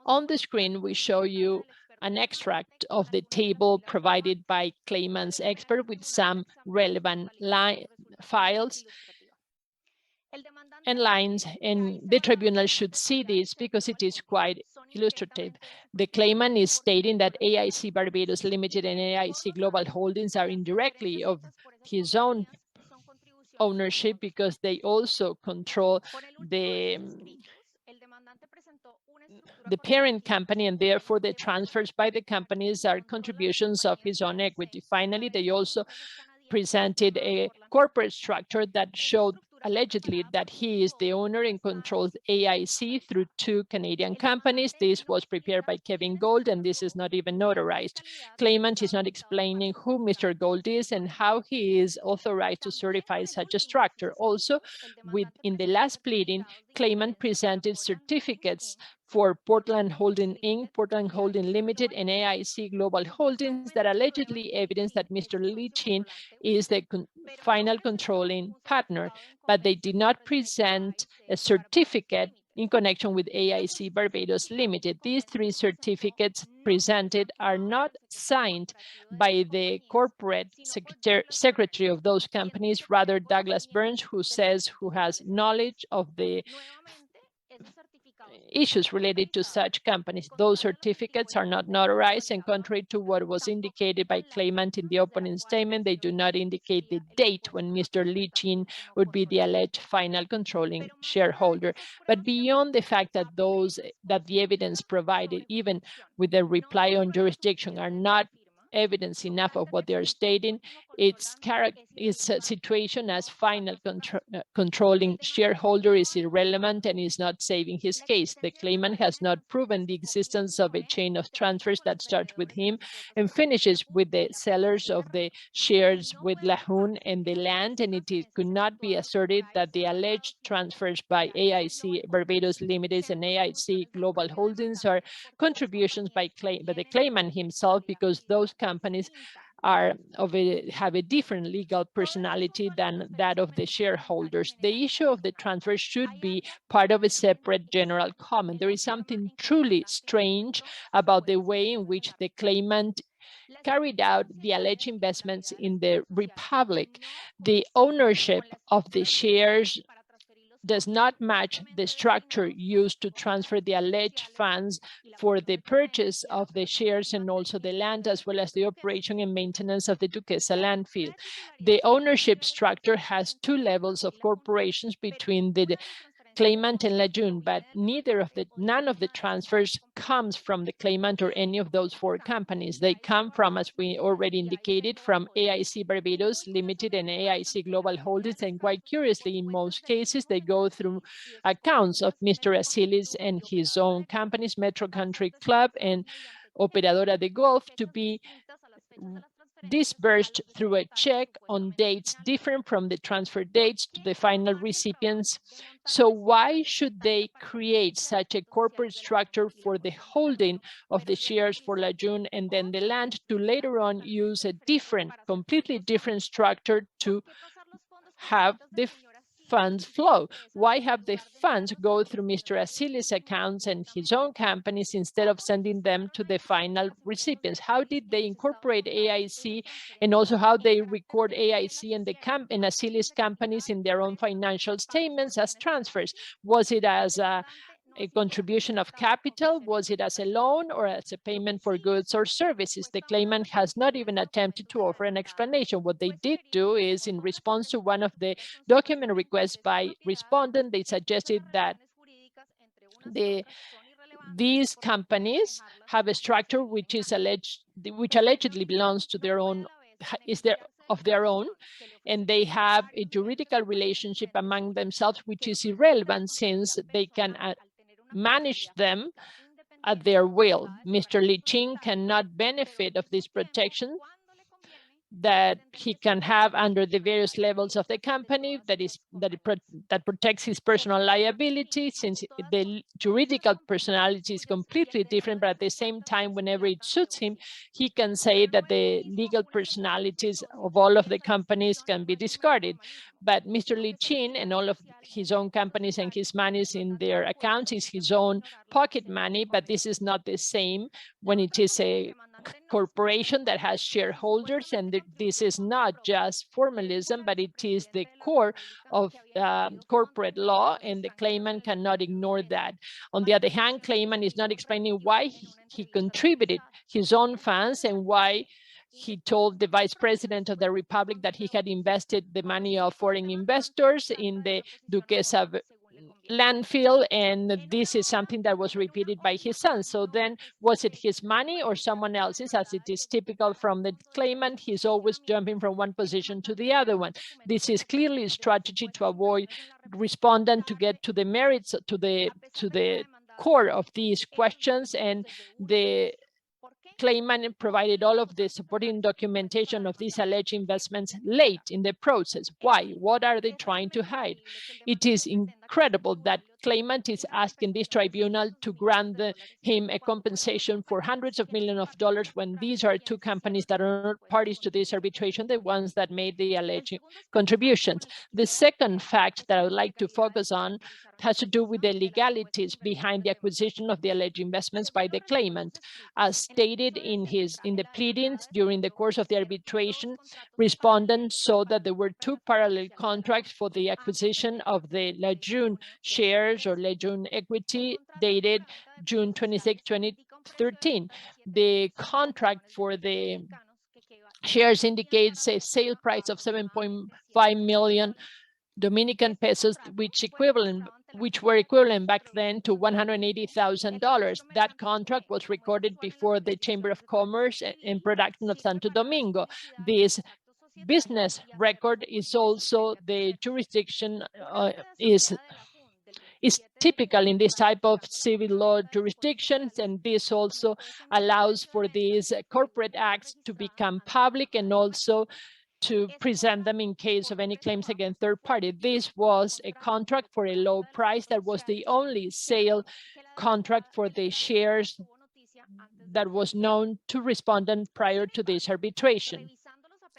On the screen, we show you an extract of the table provided by claimant's expert with some relevant files and lines, and the tribunal should see this because it is quite illustrative. The claimant is stating that AIC Barbados Limited and AIC Global Holdings are indirectly of his own ownership because they also control the parent company, and therefore the transfers by the companies are contributions of his own equity. Finally, they also presented a corporate structure that showed allegedly that he is the owner and controls AIC through 2 Canadian companies. This was prepared by Kevin Gold, and this is not even notarized. Claimant is not explaining who Mr. Gold is and how he is authorized to certify such a structure. Also, in the last pleading, claimant presented certificates for Portland Holding Inc., Portland Holding Limited, and AIC Global Holdings that allegedly evidence that Mr. Lee Chin is the final controlling partner, but they did not present a certificate in connection with AIC Barbados Limited. These 3 certificates presented are not signed by the corporate secretary of those companies, rather Douglas Burns, who has knowledge of the issues related to such companies. Those certificates are not notarized, and contrary to what was indicated by claimant in the opening statement, they do not indicate the date when Mr. Lee Chin would be the alleged final controlling shareholder. But beyond the fact that the evidence provided, even with the reply on jurisdiction, are not evidence enough of what they are stating, its situation as final controlling shareholder is irrelevant and is not saving his case. The claimant has not proven the existence of a chain of transfers that starts with him and finishes with the sellers of the shares with Lahun and the land, and it could not be asserted that the alleged transfers by AIC Barbados Limited and AIC Global Holdings are contributions by the claimant himself, because those companies have a different legal personality than that of the shareholders. The issue of the transfer should be part of a separate general comment. There is something truly strange about the way in which the claimant carried out the alleged investments in the Republic. The ownership of the shares does not match the structure used to transfer the alleged funds for the purchase of the shares and also the land, as well as the operation and maintenance of the Duquesa landfill. The ownership structure has 2 levels of corporations between the claimant and Lejeune, but none of the transfers comes from the claimant or any of those 4 companies. They come from, as we already indicated, from AIC Barbados Limited and AIC Global Holdings, and quite curiously, in most cases, they go through accounts of Mr. Asilis and his own companies, Metro Country Club and Operadora de Golf, to be disbursed through a check on dates different from the transfer dates to the final recipients. So why should they create such a corporate structure for the holding of the shares for Lejeune and then the land to later on use a completely different structure to have the funds flow? Why have the funds go through Mr. Asilis' accounts and his own companies instead of sending them to the final recipients? How did they incorporate AIC, and also how they record AIC and Asilis companies in their own financial statements as transfers? Was it as a contribution of capital? Was it as a loan or as a payment for goods or services? The claimant has not even attempted to offer an explanation. What they did do is, in response to one of the document requests by respondent, they suggested that these companies have a structure which allegedly belongs to their own, of their own, and they have a juridical relationship among themselves, which is irrelevant since they can manage them at their will. Mr. Lee Chin cannot benefit of this protection that he can have under the various levels of the company that protects his personal liability, since the juridical personality is completely different, but at the same time, whenever it suits him, he can say that the legal personalities of all of the companies can be discarded. But Mr. Lee Chin and all of his own companies and his monies in their accounts is his own pocket money, but this is not the same when it is a corporation that has shareholders, and this is not just formalism, but it is the core of corporate law, and the claimant cannot ignore that. On the other hand, claimant is not explaining why he contributed his own funds and why he told the vice president of the republic that he had invested the money of foreign investors in the Duquesa landfill, and this is something that was repeated by his son. So then, was it his money or someone else's? As it is typical from the claimant, he's always jumping from one position to the other one. This is clearly a strategy to avoid respondent to get to the merits, to the core of these questions, and the claimant provided all of the supporting documentation of these alleged investments late in the process. Why? What are they trying to hide? It is incredible that claimant is asking this tribunal to grant him a compensation for hundreds of millions of dollars when these are two companies that are not parties to this arbitration, the ones that made the alleged contributions. The second fact that I would like to focus on has to do with the legalities behind the acquisition of the alleged investments by the claimant. As stated in the pleadings during the course of the arbitration, respondents saw that there were two parallel contracts for the acquisition of the Lejeune shares or Lejeune equity dated June 26, 2013. The contract for the shares indicates a sale price of 7.5 million Dominican pesos, which were equivalent back then to $180,000. That contract was recorded before the Chamber of Commerce and Production of Santo Domingo. This business record is also the jurisdiction is typical in this type of civil law jurisdictions, and this also allows for these corporate acts to become public and also to present them in case of any claims against third party. This was a contract for a low price that was the only sale contract for the shares that was known to respondent prior to this arbitration.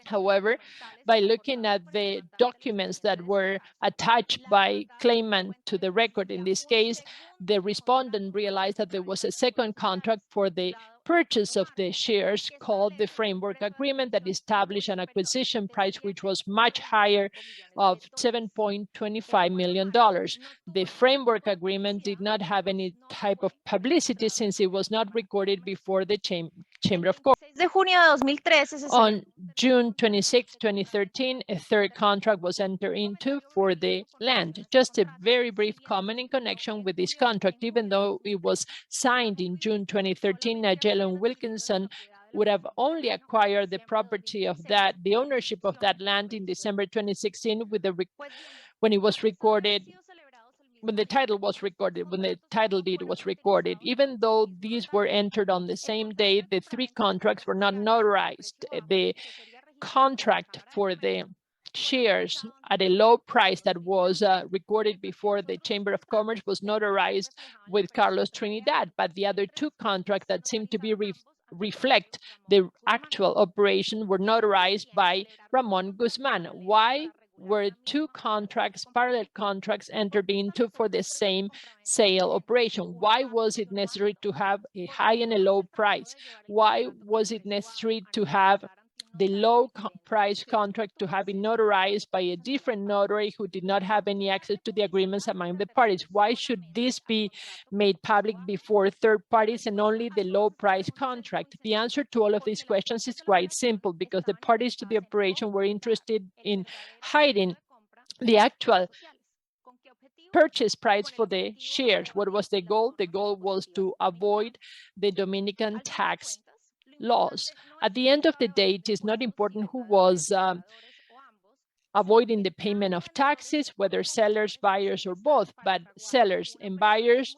However, by looking at the documents that were attached by claimant to the record in this case, the respondent realized that there was a second contract for the purchase of the shares called the framework agreement that established an acquisition price which was much higher of $7.25 million. The framework agreement did not have any type of publicity since it was not recorded before the Chamber of Commerce. On June 26, 2013, a third contract was entered into for the land. Just a very brief comment in connection with this contract. Even though it was signed in June 2013, Nigel and Wilkinson would have only acquired the property of the ownership of that land in December 2016 when it was recorded, when the title deed was recorded. Even though these were entered on the same day, the three contracts were not notarized. The contract for the shares at a low price that was recorded before the Chamber of Commerce was notarized with Carlos Trinidad, but the other two contracts that seem to be reflect the actual operation were notarized by Ramon Guzman. Why were two contracts, parallel contracts, entered into for the same sale operation? Why was it necessary to have a high and a low price? Why was it necessary to have the low price contract to have been notarized by a different notary who did not have any access to the agreements among the parties. Why should this be made public before third parties and only the low price contract? The answer to all of these questions is quite simple, because the parties to the operation were interested in hiding the actual purchase price for the shares. What was the goal? The goal was to avoid the Dominican tax laws. At the end of the day, it is not important who was avoiding the payment of taxes, whether sellers, buyers, or both, but sellers and buyers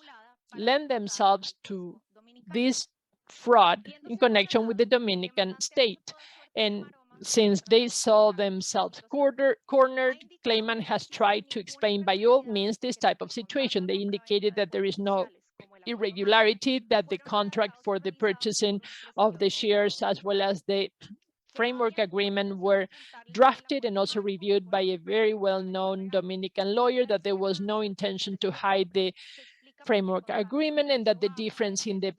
lend themselves to this fraud in connection with the Dominican state. And since they saw themselves cornered, Claimant has tried to explain by all means this type of situation. They indicated that there is no irregularity, that the contract for the purchasing of the shares as well as the framework agreement were drafted and also reviewed by a very well-known Dominican lawyer, that there was no intention to hide the framework agreement, and that the difference in the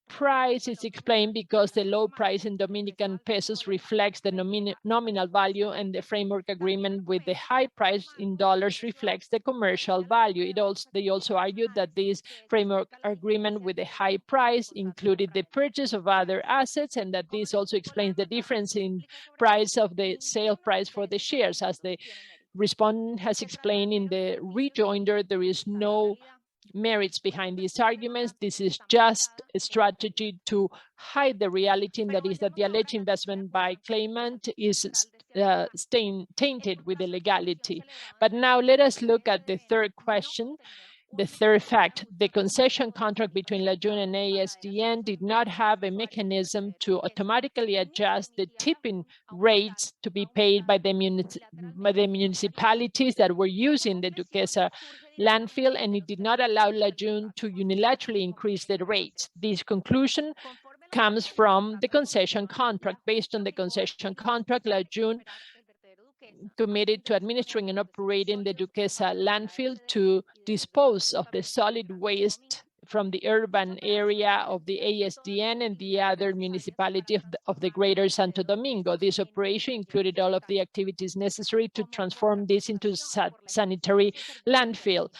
price is explained because the low price in Dominican pesos reflects the nominal value, and the framework agreement with the high price in dollars reflects the commercial value. They also argued that this framework agreement with the high price included the purchase of other assets, and that this also explains the difference in price of the sale price for the shares. As the respondent has explained in the rejoinder, there is no merits behind these arguments. This is just a strategy to hide the reality, and that is that the alleged investment by Claimant is tainted with illegality. But now let us look at the third question. The third fact: the concession contract between Lajun and ASDN did not have a mechanism to automatically adjust the tipping rates to be paid by the municipalities that were using the Duquesa landfill, and it did not allow Lajun to unilaterally increase the rates. This conclusion comes from the concession contract. Based on the concession contract, Lajun committed to administering and operating the Duquesa landfill to dispose of the solid waste from the urban area of the ASDN and the other municipality of the greater Santo Domingo. This operation included all of the activities necessary to transform this into sanitary landfill.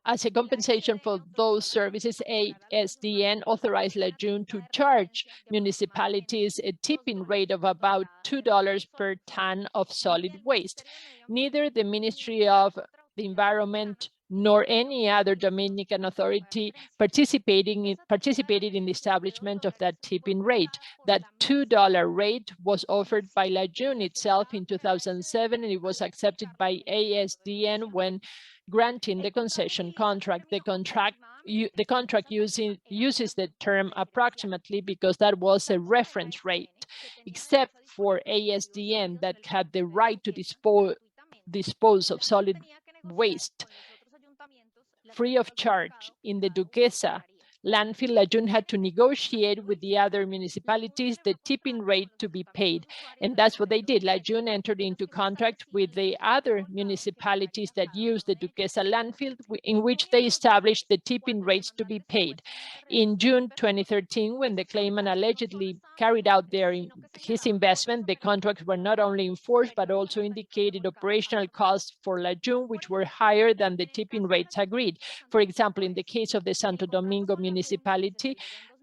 As a compensation for those services, ASDN authorized Lajun to charge municipalities a tipping rate of about $2 per ton of solid waste. Neither the Ministry of the Environment nor any other Dominican authority participated in the establishment of that tipping rate. That $2 rate was offered by Lajun itself in 2007, and it was accepted by ASDN when granting the concession contract. The contract uses the term approximately because that was a reference rate, except for ASDN that had the right to dispose of solid waste free of charge in the Duquesa landfill. Lajun had to negotiate with the other municipalities the tipping rate to be paid, and that's what they did. Lajun entered into contract with the other municipalities that use the Duquesa landfill, in which they established the tipping rates to be paid. In June 2013, when the claimant allegedly carried out his investment, the contracts were not only enforced but also indicated operational costs for Lajun, which were higher than the tipping rates agreed. For example, in the case of the Santo Domingo municipality,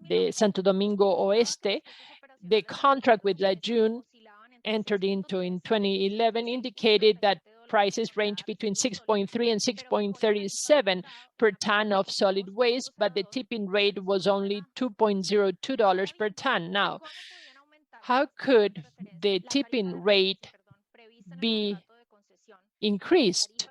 the Santo Domingo Oeste, the contract with Lajun entered into in 2011 indicated that prices range between 6.3 and 6.37 per ton of solid waste, but the tipping rate was only $2.02 per ton. Now, how could the tipping rate be increased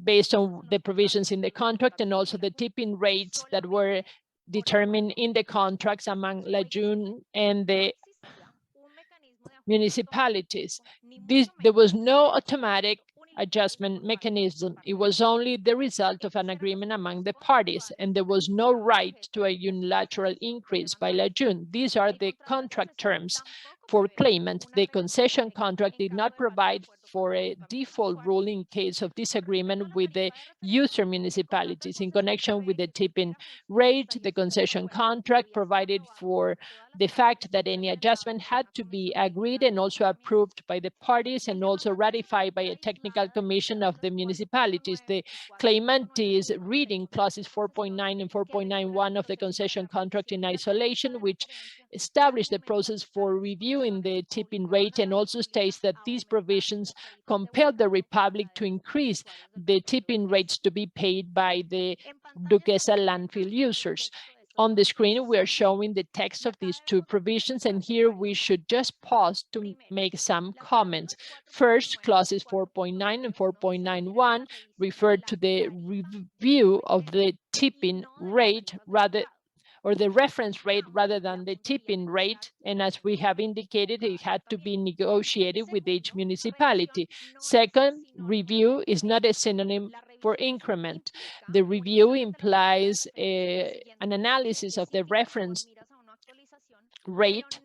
based on the provisions in the contract and also the tipping rates that were determined in the contracts among Lajun and the municipalities? There was no automatic adjustment mechanism. It was only the result of an agreement among the parties, and there was no right to a unilateral increase by Lajun. These are the contract terms. For claimant, the concession contract did not provide for a default rule in case of disagreement with the user municipalities. In connection with the tipping rate, the concession contract provided for the fact that any adjustment had to be agreed and also approved by the parties and also ratified by a technical commission of the municipalities. The claimant is reading clauses 4.9 and 4.91 of the concession contract in isolation, which establish the process for reviewing the tipping rate and also states that these provisions compel the Republic to increase the tipping rates to be paid by the Duquesa landfill users. On the screen, we are showing the text of these two provisions, and here we should just pause to make some comments. First, clauses 4.9 and 4.91 refer to the review of the tipping rate or the reference rate rather than the tipping rate. And as we have indicated, it had to be negotiated with each municipality. Second, review is not a synonym for increment. The review implies an analysis of the reference rate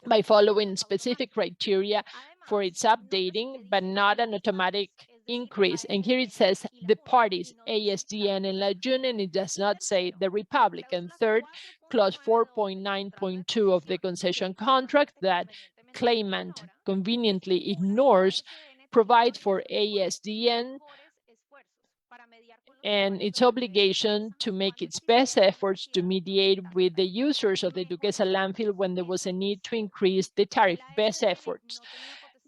by following specific criteria for its updating, but not an automatic increase. And here it says the parties, ASDN and La June, and it does not say the Republic. And third, clause 4.9.2 of the concession contract that claimant conveniently ignores provides for ASDN and its obligation to make its best efforts to mediate with the users of the Duquesa landfill when there was a need to increase the tariff. Best efforts.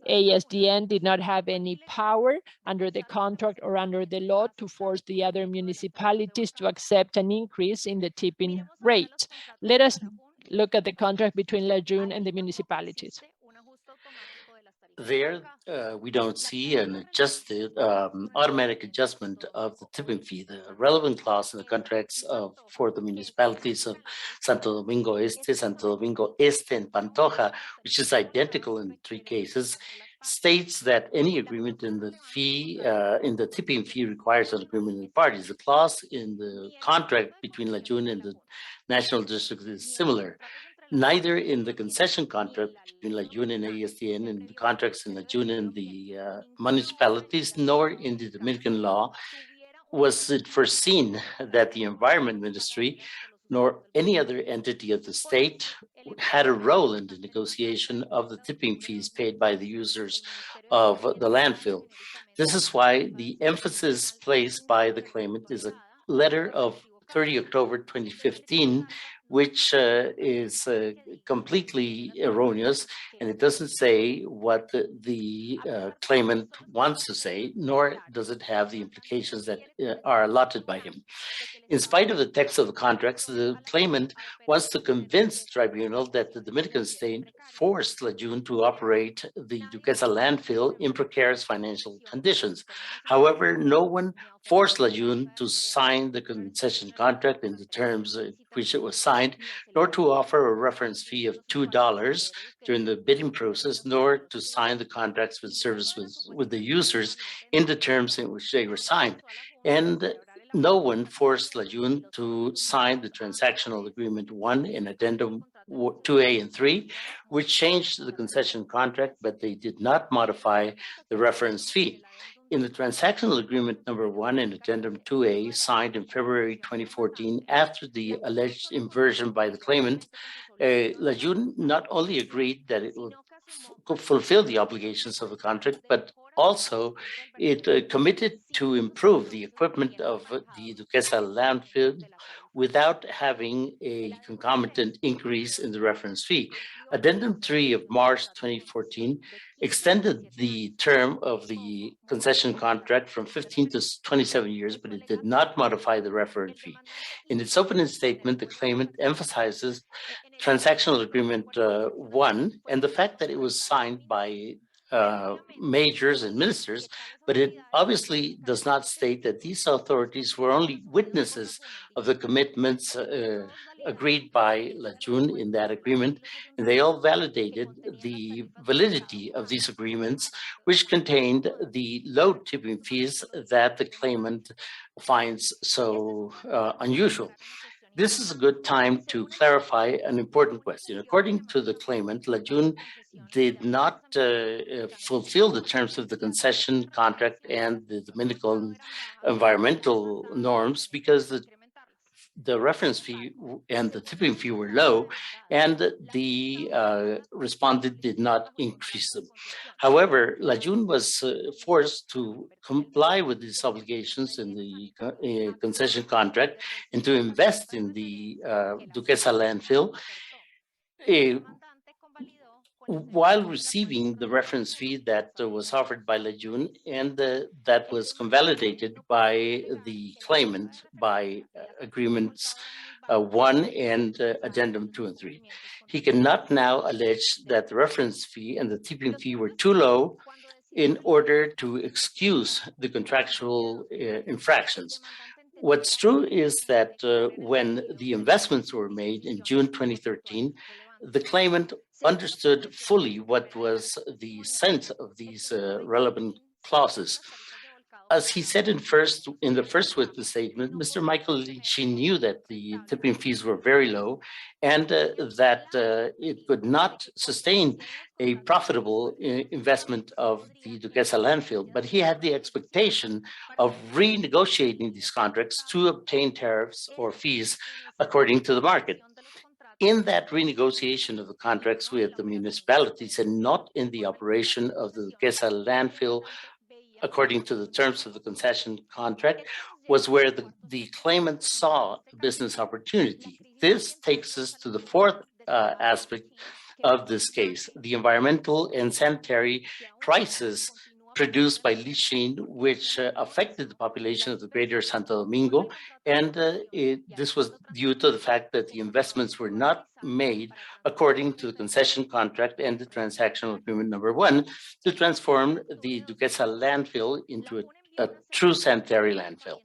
ASDN did not have any power under the contract or under the law to force the other municipalities to accept an increase in the tipping rate. Let us look at the contract between La June and the municipalities. There, we don't see an adjusted automatic adjustment of the tipping fee. The relevant clause in the contracts for the municipalities of Santo Domingo Este, Santo Domingo Este, and Pantoja, which is identical in 3 cases, states that any agreement in the fee, in the tipping fee requires an agreement of the parties. The clause in the contract between La June and the National District is similar. Neither in the concession contract between La June and ASDN and the contracts in La June and the municipalities, nor in the Dominican law was it foreseen that the Environment Ministry nor any other entity of the state had a role in the negotiation of the tipping fees paid by the users of the landfill. This is why the emphasis placed by the claimant is a letter of 30 October 2015, which is completely erroneous, and it doesn't say what the claimant wants to say, nor does it have the implications that are allotted by him. In spite of the text of the contracts, the claimant wants to convince the tribunal that the Dominican state forced La June to operate the Duquesa landfill in precarious financial conditions. However, no one forced La June to sign the concession contract in the terms in which it was signed, nor to offer a reference fee of $2 during the bidding process, nor to sign the contracts with service with the users in the terms in which they were signed. And no one forced La June to sign the transactional agreement 1 and addendum 2A and 3, which changed the concession contract, but they did not modify the reference fee. In the transactional agreement number 1 and addendum 2A signed in February 2014, after the alleged inversion by the claimant, La June not only agreed that it would fulfill the obligations of the contract, but also it committed to improve the equipment of the Duquesa landfill without having a concomitant increase in the reference fee. Addendum 3 of March 2014 extended the term of the concession contract from 15 to 27 years, but it did not modify the reference fee. In its opening statement, the claimant emphasizes transactional agreement 1 and the fact that it was signed by majors and ministers, but it obviously does not state that these authorities were only witnesses of the commitments agreed by La June in that agreement, and they all validated the validity of these agreements, which contained the low tipping fees that the claimant finds so unusual. This is a good time to clarify an important question. According to the claimant, Lajun did not fulfill the terms of the concession contract and the Dominican environmental norms because the reference fee and the tipping fee were low, and the respondent did not increase them. However, Lajun was forced to comply with these obligations in the concession contract and to invest in the Duquesa landfill while receiving the reference fee that was offered by Lajun and that was convalidated by the claimant by agreements 1 and addendum 2 and 3. He cannot now allege that the reference fee and the tipping fee were too low in order to excuse the contractual infractions. What's true is that when the investments were made in June 2013, the claimant understood fully what was the sense of these relevant clauses. As he said in the first witness statement, Mr. Michael Lichin knew that the tipping fees were very low and that it could not sustain a profitable investment of the Duquesa landfill, but he had the expectation of renegotiating these contracts to obtain tariffs or fees according to the market. In that renegotiation of the contracts with the municipalities and not in the operation of the Duquesa landfill, according to the terms of the concession contract, was where the claimant saw business opportunity. This takes us to the fourth aspect of this case, the environmental and sanitary crisis produced by Lichin, which affected the population of the greater Santo Domingo. And this was due to the fact that the investments were not made according to the concession contract and the transactional agreement number 1 to transform the Duquesa landfill into a true sanitary landfill.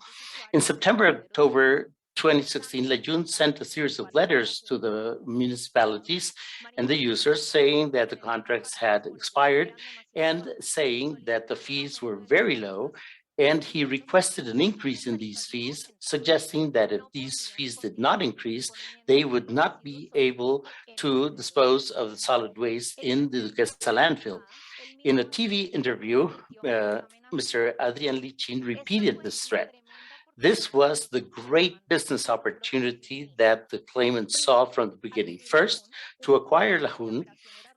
In September, October 2016, Lajun sent a series of letters to the municipalities and the users saying that the contracts had expired and saying that the fees were very low, and he requested an increase in these fees, suggesting that if these fees did not increase, they would not be able to dispose of the solid waste in the Duquesa landfill. In a TV interview, Mr. Adrian Lichin repeated this threat. This was the great business opportunity that the claimant saw from the beginning. First, to acquire Lajun,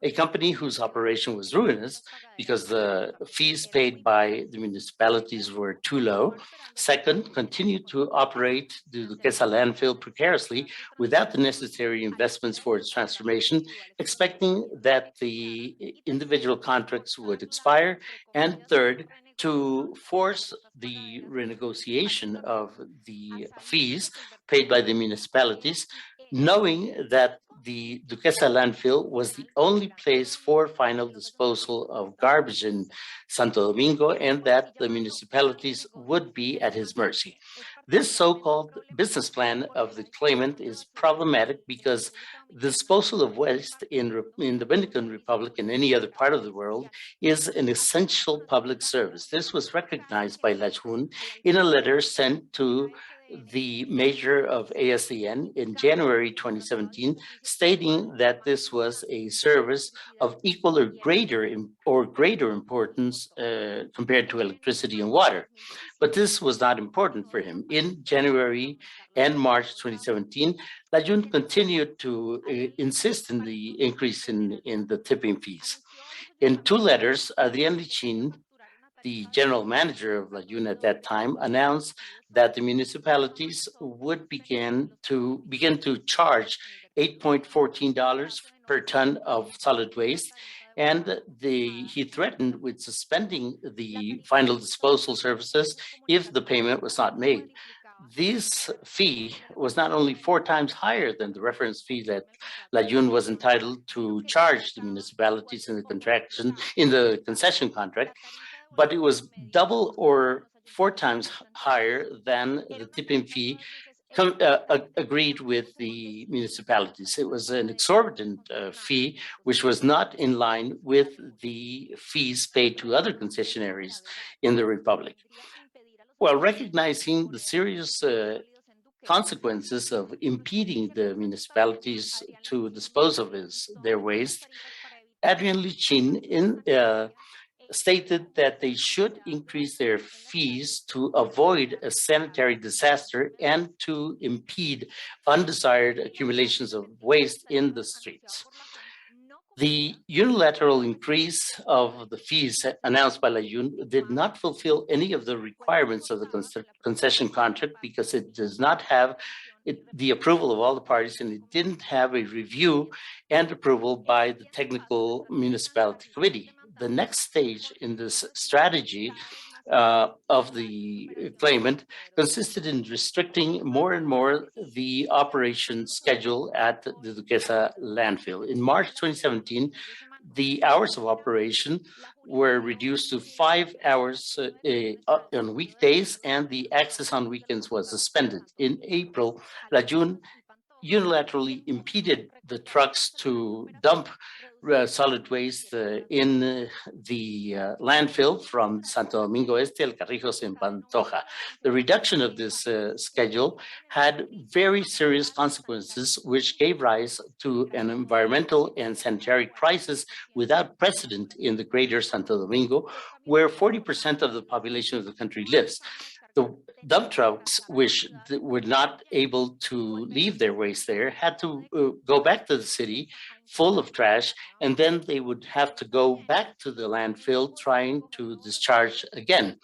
a company whose operation was ruinous because the fees paid by the municipalities were too low. Second, continue to operate the Duquesa landfill precariously without the necessary investments for its transformation, expecting that the individual contracts would expire. And third, to force the renegotiation of the fees paid by the municipalities, knowing that the Duquesa landfill was the only place for final disposal of garbage in Santo Domingo and that the municipalities would be at his mercy. This so-called business plan of the claimant is problematic because the disposal of waste in the Dominican Republic and any other part of the world is an essential public service. This was recognized by Lajun in a letter sent to the mayor of ASEAN in January 2017, stating that this was a service of equal or greater importance compared to electricity and water. But this was not important for him. In January and March 2017, Lajun continued to insist in the increase in the tipping fees. In 2 letters, Adrian Lichin, the general manager of Lajun at that time, announced that the municipalities would begin to charge $8.14 per ton of solid waste, and he threatened with suspending the final disposal services if the payment was not made. This fee was not only 4 times higher than the reference fee that Lajun was entitled to charge the municipalities in the concession contract, but it was double or 4 times higher than the tipping fee agreed with the municipalities. It was an exorbitant fee, which was not in line with the fees paid to other concessionaries in the Republic. While recognizing the serious consequences of impeding the municipalities to dispose of their waste, Adrian Lichin stated that they should increase their fees to avoid a sanitary disaster and to impede undesired accumulations of waste in the streets. The unilateral increase of the fees announced by LAJUN did not fulfill any of the requirements of the concession contract because it does not have the approval of all the parties, and it didn't have a review and approval by the technical municipality committee. The next stage in this strategy of the claimant consisted in restricting more and more the operation schedule at the Duquesa landfill. In March 2017, the hours of operation were reduced to 5 hours on weekdays, and the access on weekends was suspended. In April, LAJUN unilaterally impeded the trucks to dump solid waste in the landfill from Santo Domingo Este, El Carrijos, and Pantoja. The reduction of this schedule had very serious consequences, which gave rise to an environmental and sanitary crisis without precedent in the greater Santo Domingo, where 40% of the population of the country lives. The dump trucks, which were not able to leave their waste there, had to go back to the city full of trash, and then they would have to go back to the landfill trying to discharge again.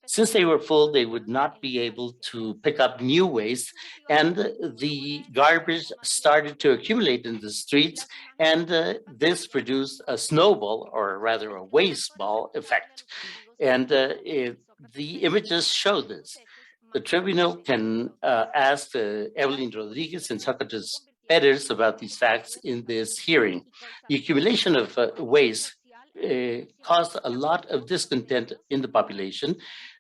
Since they were full, they would not be able to pick up new waste, and the garbage started to accumulate in the streets, and this produced a snowball, or rather a waste ball effect. And the images show this. The tribunal can ask Evelyn Rodriguez and Socrates Perez about these facts in this hearing. The accumulation of waste caused a lot of discontent in the population.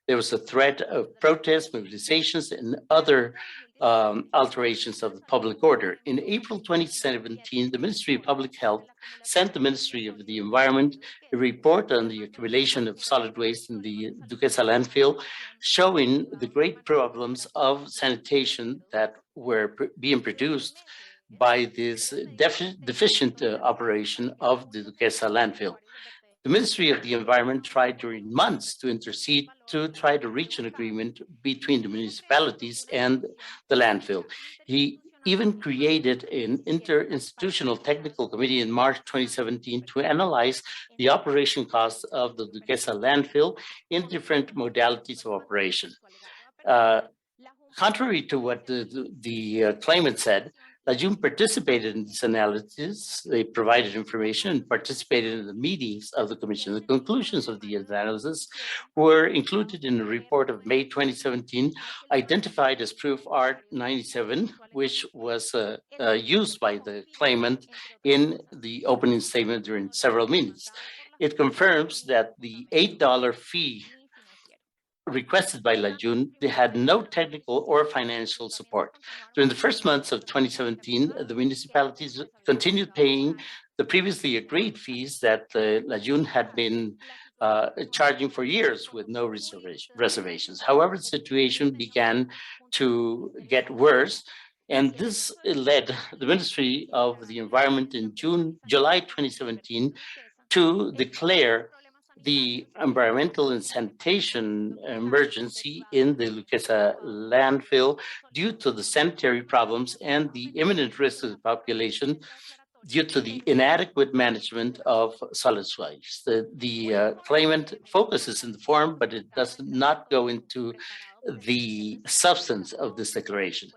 There was a threat of protests, mobilizations, and other alterations of the public order. In April 2017, the Ministry of Public Health sent the Ministry of the Environment a report on the accumulation of solid waste in the Duquesa landfill, showing the great problems of sanitation that were being produced by this deficient operation of the Duquesa landfill. The Ministry of the Environment tried during months to intercede to try to reach an agreement between the municipalities and the landfill. He even created an interinstitutional technical committee in March 2017 to analyze the operation costs of the Duquesa landfill in different modalities of operation. Contrary to what the claimant said, LAJUN participated in this analysis. They provided information and participated in the meetings of the commission. The conclusions of the analysis were included in a report of May 2017, identified as proof Art 97, which was used by the claimant in the opening statement during several meetings. It confirms that the $8 fee requested by LAJUN, they had no technical or financial support. During the first months of 2017, the municipalities continued paying the previously agreed fees that LAJUN had been charging for years with no reservations. However, the situation began to get worse, and this led the Ministry of the Environment in July 2017 to declare the environmental and sanitation emergency in the Duquesa landfill due to the sanitary problems and the imminent risk to the population due to the inadequate management of solid waste. The claimant focuses in the form, but it does not go into the substance of this declaration.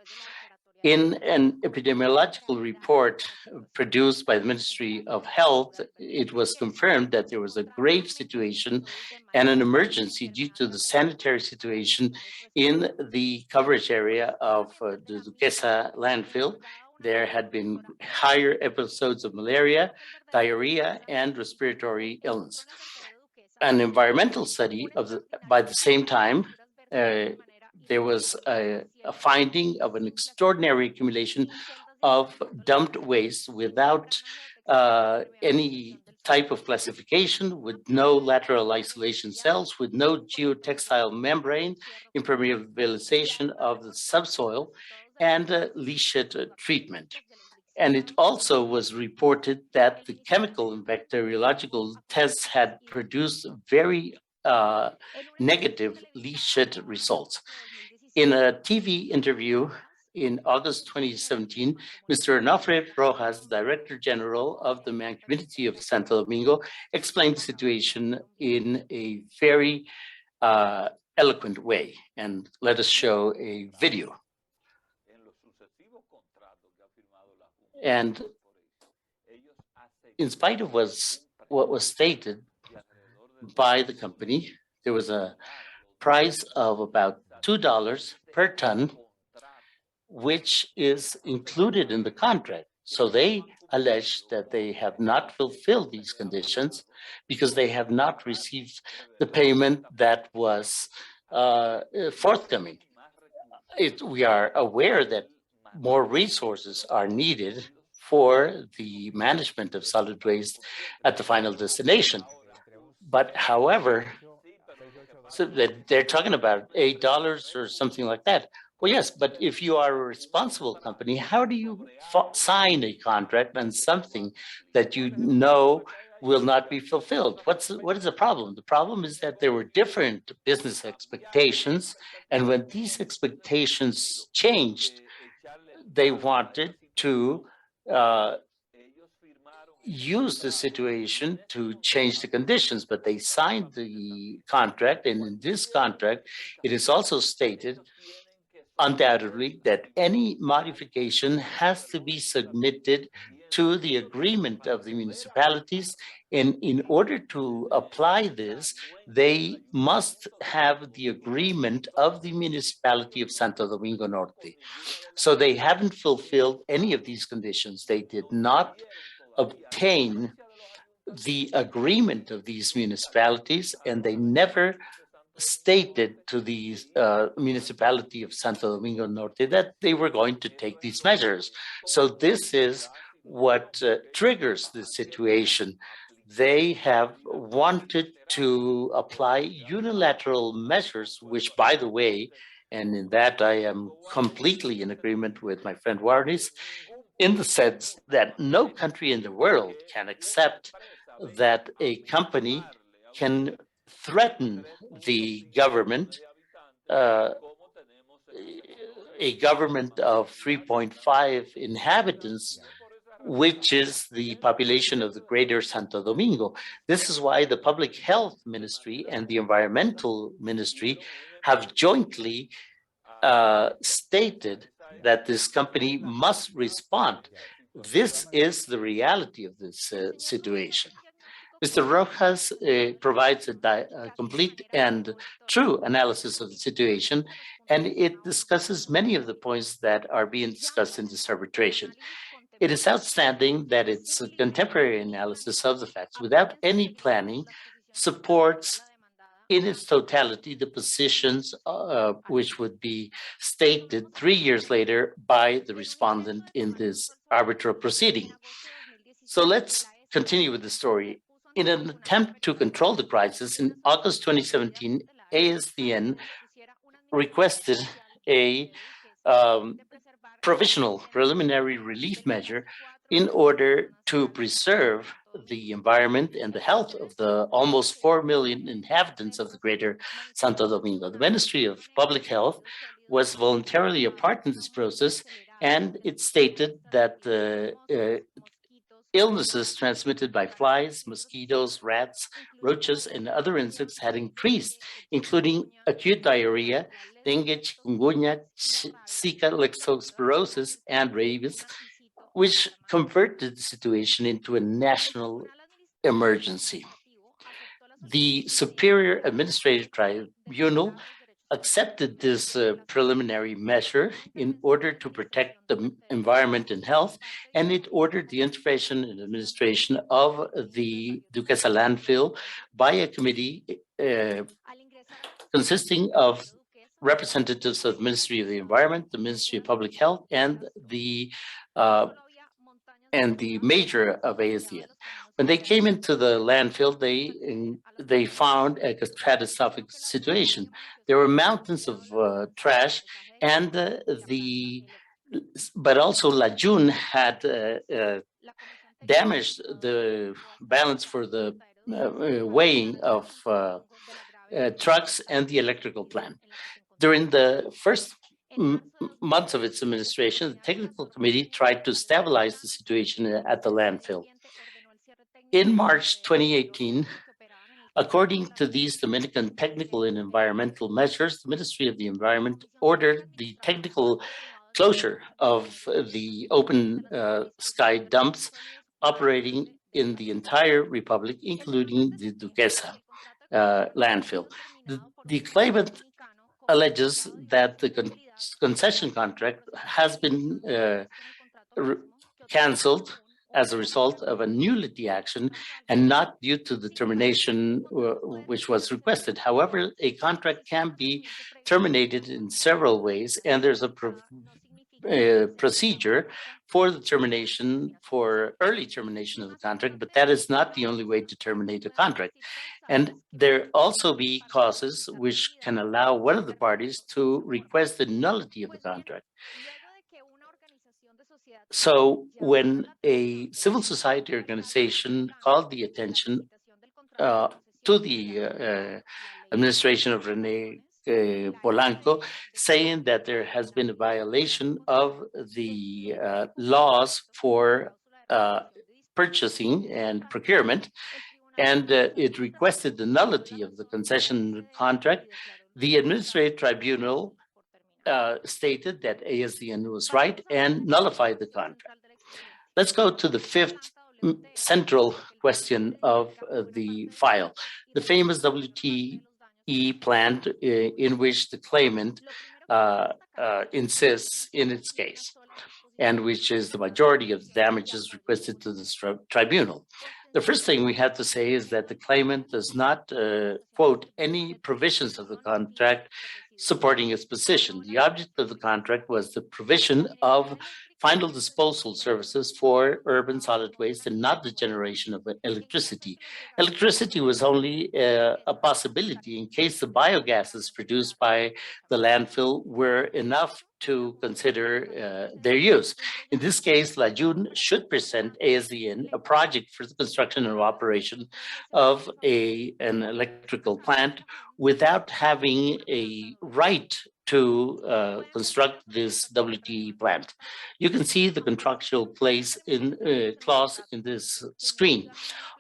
In an epidemiological report produced by the Ministry of Health, it was confirmed that there was a grave situation and an emergency due to the sanitary situation in the coverage area of the Duquesa landfill. There had been higher episodes of malaria, diarrhea, and respiratory illness. An environmental study by the same time, there was a finding of an extraordinary accumulation of dumped waste without any type of classification, with no lateral isolation cells, with no geotextile membrane, impermeabilization of the subsoil, and leachate treatment. And it also was reported that the chemical and bacteriological tests had produced very negative leachate results. In a TV interview in August 2017, Mr. Onofre Rojas, Director General of the Mancomunity of Santo Domingo, explained the situation in a very eloquent way. And let us show a video. And in spite of what was stated by the company, there was a price of about $2 per ton, which is included in the contract. So they allege that they have not fulfilled these conditions because they have not received the payment that was forthcoming. We are aware that more resources are needed for the management of solid waste at the final destination. But however, so that they're talking about $8 or something like that. Well, yes, but if you are a responsible company, how do you sign a contract on something that you know will not be fulfilled? What is the problem? The problem is that there were different business expectations, and when these expectations changed, they wanted to use the situation to change the conditions, but they signed the contract, and in this contract, it is also stated undoubtedly that any modification has to be submitted to the agreement of the municipalities. And in order to apply this, they must have the agreement of the municipality of Santo Domingo Norte. So they haven't fulfilled any of these conditions. They did not obtain the agreement of these municipalities, and they never stated to the municipality of Santo Domingo Norte that they were going to take these measures. So this is what triggers this situation. They have wanted to apply unilateral measures, which, by the way, and in that I am completely in agreement with my friend Warnes, in the sense that no country in the world can accept that a company can threaten the government, a government of 3.5 inhabitants, which is the population of the greater Santo Domingo. This is why the Public Health Ministry and the Environmental Ministry have jointly stated that this company must respond. This is the reality of this situation. Mr. Rojas provides a complete and true analysis of the situation, and it discusses many of the points that are being discussed in this arbitration. It is outstanding that its contemporary analysis of the facts, without any planning, supports in its totality the positions which would be stated 3 years later by the respondent in this arbitral proceeding. So let's continue with the story. In an attempt to control the crisis, in August 2017, ASDN requested a provisional preliminary relief measure in order to preserve the environment and the health of the almost 4 million inhabitants of the greater Santo Domingo. The Ministry of Public Health was voluntarily a part in this process, and it stated that illnesses transmitted by flies, mosquitoes, rats, roaches, and other insects had increased, including acute diarrhea, dengue, chikungunya, Zika, leptospirosis, and rabies, which converted the situation into a national emergency. The Superior Administrative Tribunal accepted this preliminary measure in order to protect the environment and health, and it ordered the intervention and administration of the Duquesa landfill by a committee consisting of representatives of the Ministry of the Environment, the Ministry of Public Health, and the major of ASDN. When they came into the landfill, they found a catastrophic situation. There were mountains of trash, and the but also Lajun had damaged the balance for the weighing of trucks and the electrical plant. During the first months of its administration, the technical committee tried to stabilize the situation at the landfill. In March 2018, according to these Dominican technical and environmental measures, the Ministry of the Environment ordered the technical closure of the open sky dumps operating in the entire Republic, including the Duquesa landfill. The claimant alleges that the concession contract has been canceled as a result of a nullity action and not due to the termination which was requested. However, a contract can be terminated in several ways, and there's a procedure for the termination, for early termination of the contract, but that is not the only way to terminate a contract. And there also be causes which can allow one of the parties to request the nullity of the contract. So when a civil society organization called the attention to the administration of Rene Polanco, saying that there has been a violation of the laws for purchasing and procurement, and it requested the nullity of the concession contract, the administrative tribunal stated that ASDN was right and nullified the contract. Let's go to the fifth central question of the file, the famous WTE plant in which the claimant insists in its case, and which is the majority of the damages requested to the tribunal. The first thing we have to say is that the claimant does not quote any provisions of the contract supporting its position. The object of the contract was the provision of final disposal services for urban solid waste and not the generation of electricity. Electricity was only a possibility in case the biogases produced by the landfill were enough to consider their use. In this case, La June should present ASDN a project for the construction and operation of an electrical plant without having a right to construct this WTE plant. You can see the contractual clause in this screen.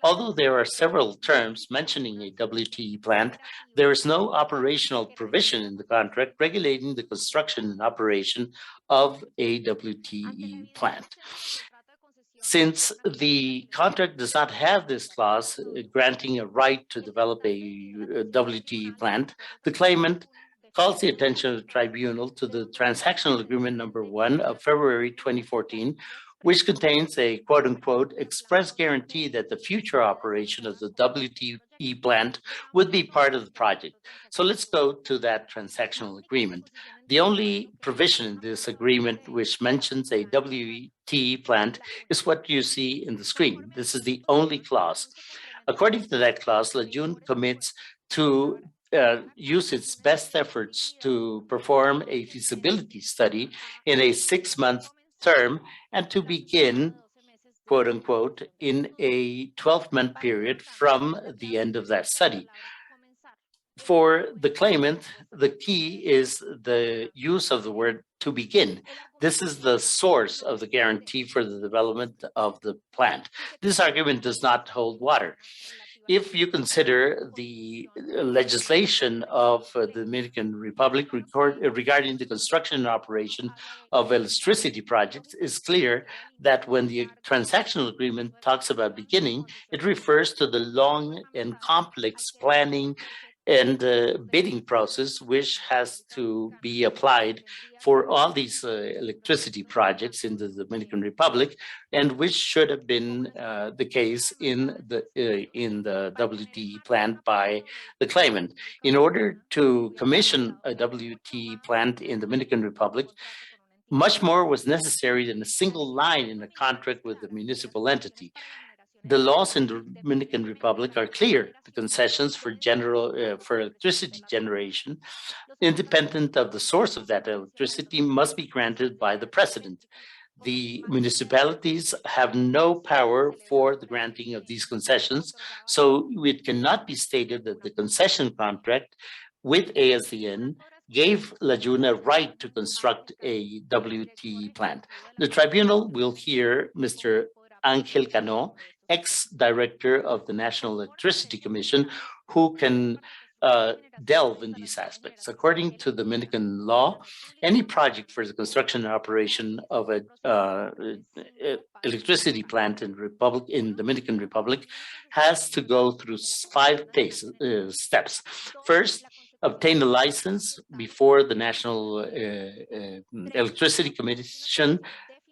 Although there are several terms mentioning a WTE plant, there is no operational provision in the contract regulating the construction and operation of a WTE plant. Since the contract does not have this clause granting a right to develop a WTE plant, the claimant calls the attention of the tribunal to the transactional agreement number 1 of February 2014, which contains a quote-unquote express guarantee that the future operation of the WTE plant would be part of the project. So let's go to that transactional agreement. The only provision in this agreement which mentions a WTE plant is what you see in the screen. This is the only clause. According to that clause, La June commits to use its best efforts to perform a feasibility study in a 6-month term and to begin, quote unquote, in a 12-month period from the end of that study. For the claimant, the key is the use of the word to begin. This is the source of the guarantee for the development of the plant. This argument does not hold water. If you consider the legislation of the Dominican Republic regarding the construction and operation of electricity projects, it's clear that when the transactional agreement talks about beginning, it refers to the long and complex planning and bidding process, which has to be applied for all these electricity projects in the Dominican Republic, and which should have been the case in the WTE plant by the claimant. In order to commission a WTE plant in the Dominican Republic, much more was necessary than a single line in a contract with the municipal entity. The laws in the Dominican Republic are clear. The concessions for electricity generation, independent of the source of that electricity, must be granted by the president. The municipalities have no power for the granting of these concessions, so it cannot be stated that the concession contract with ASDN gave La June a right to construct a WT plant. The tribunal will hear Mr. Angel Cano, ex-director of the National Electricity Commission, who can delve in these aspects. According to Dominican law, any project for the construction and operation of a electricity plant in Dominican Republic has to go through 5 steps. First, obtain a license before the National Electricity Commission,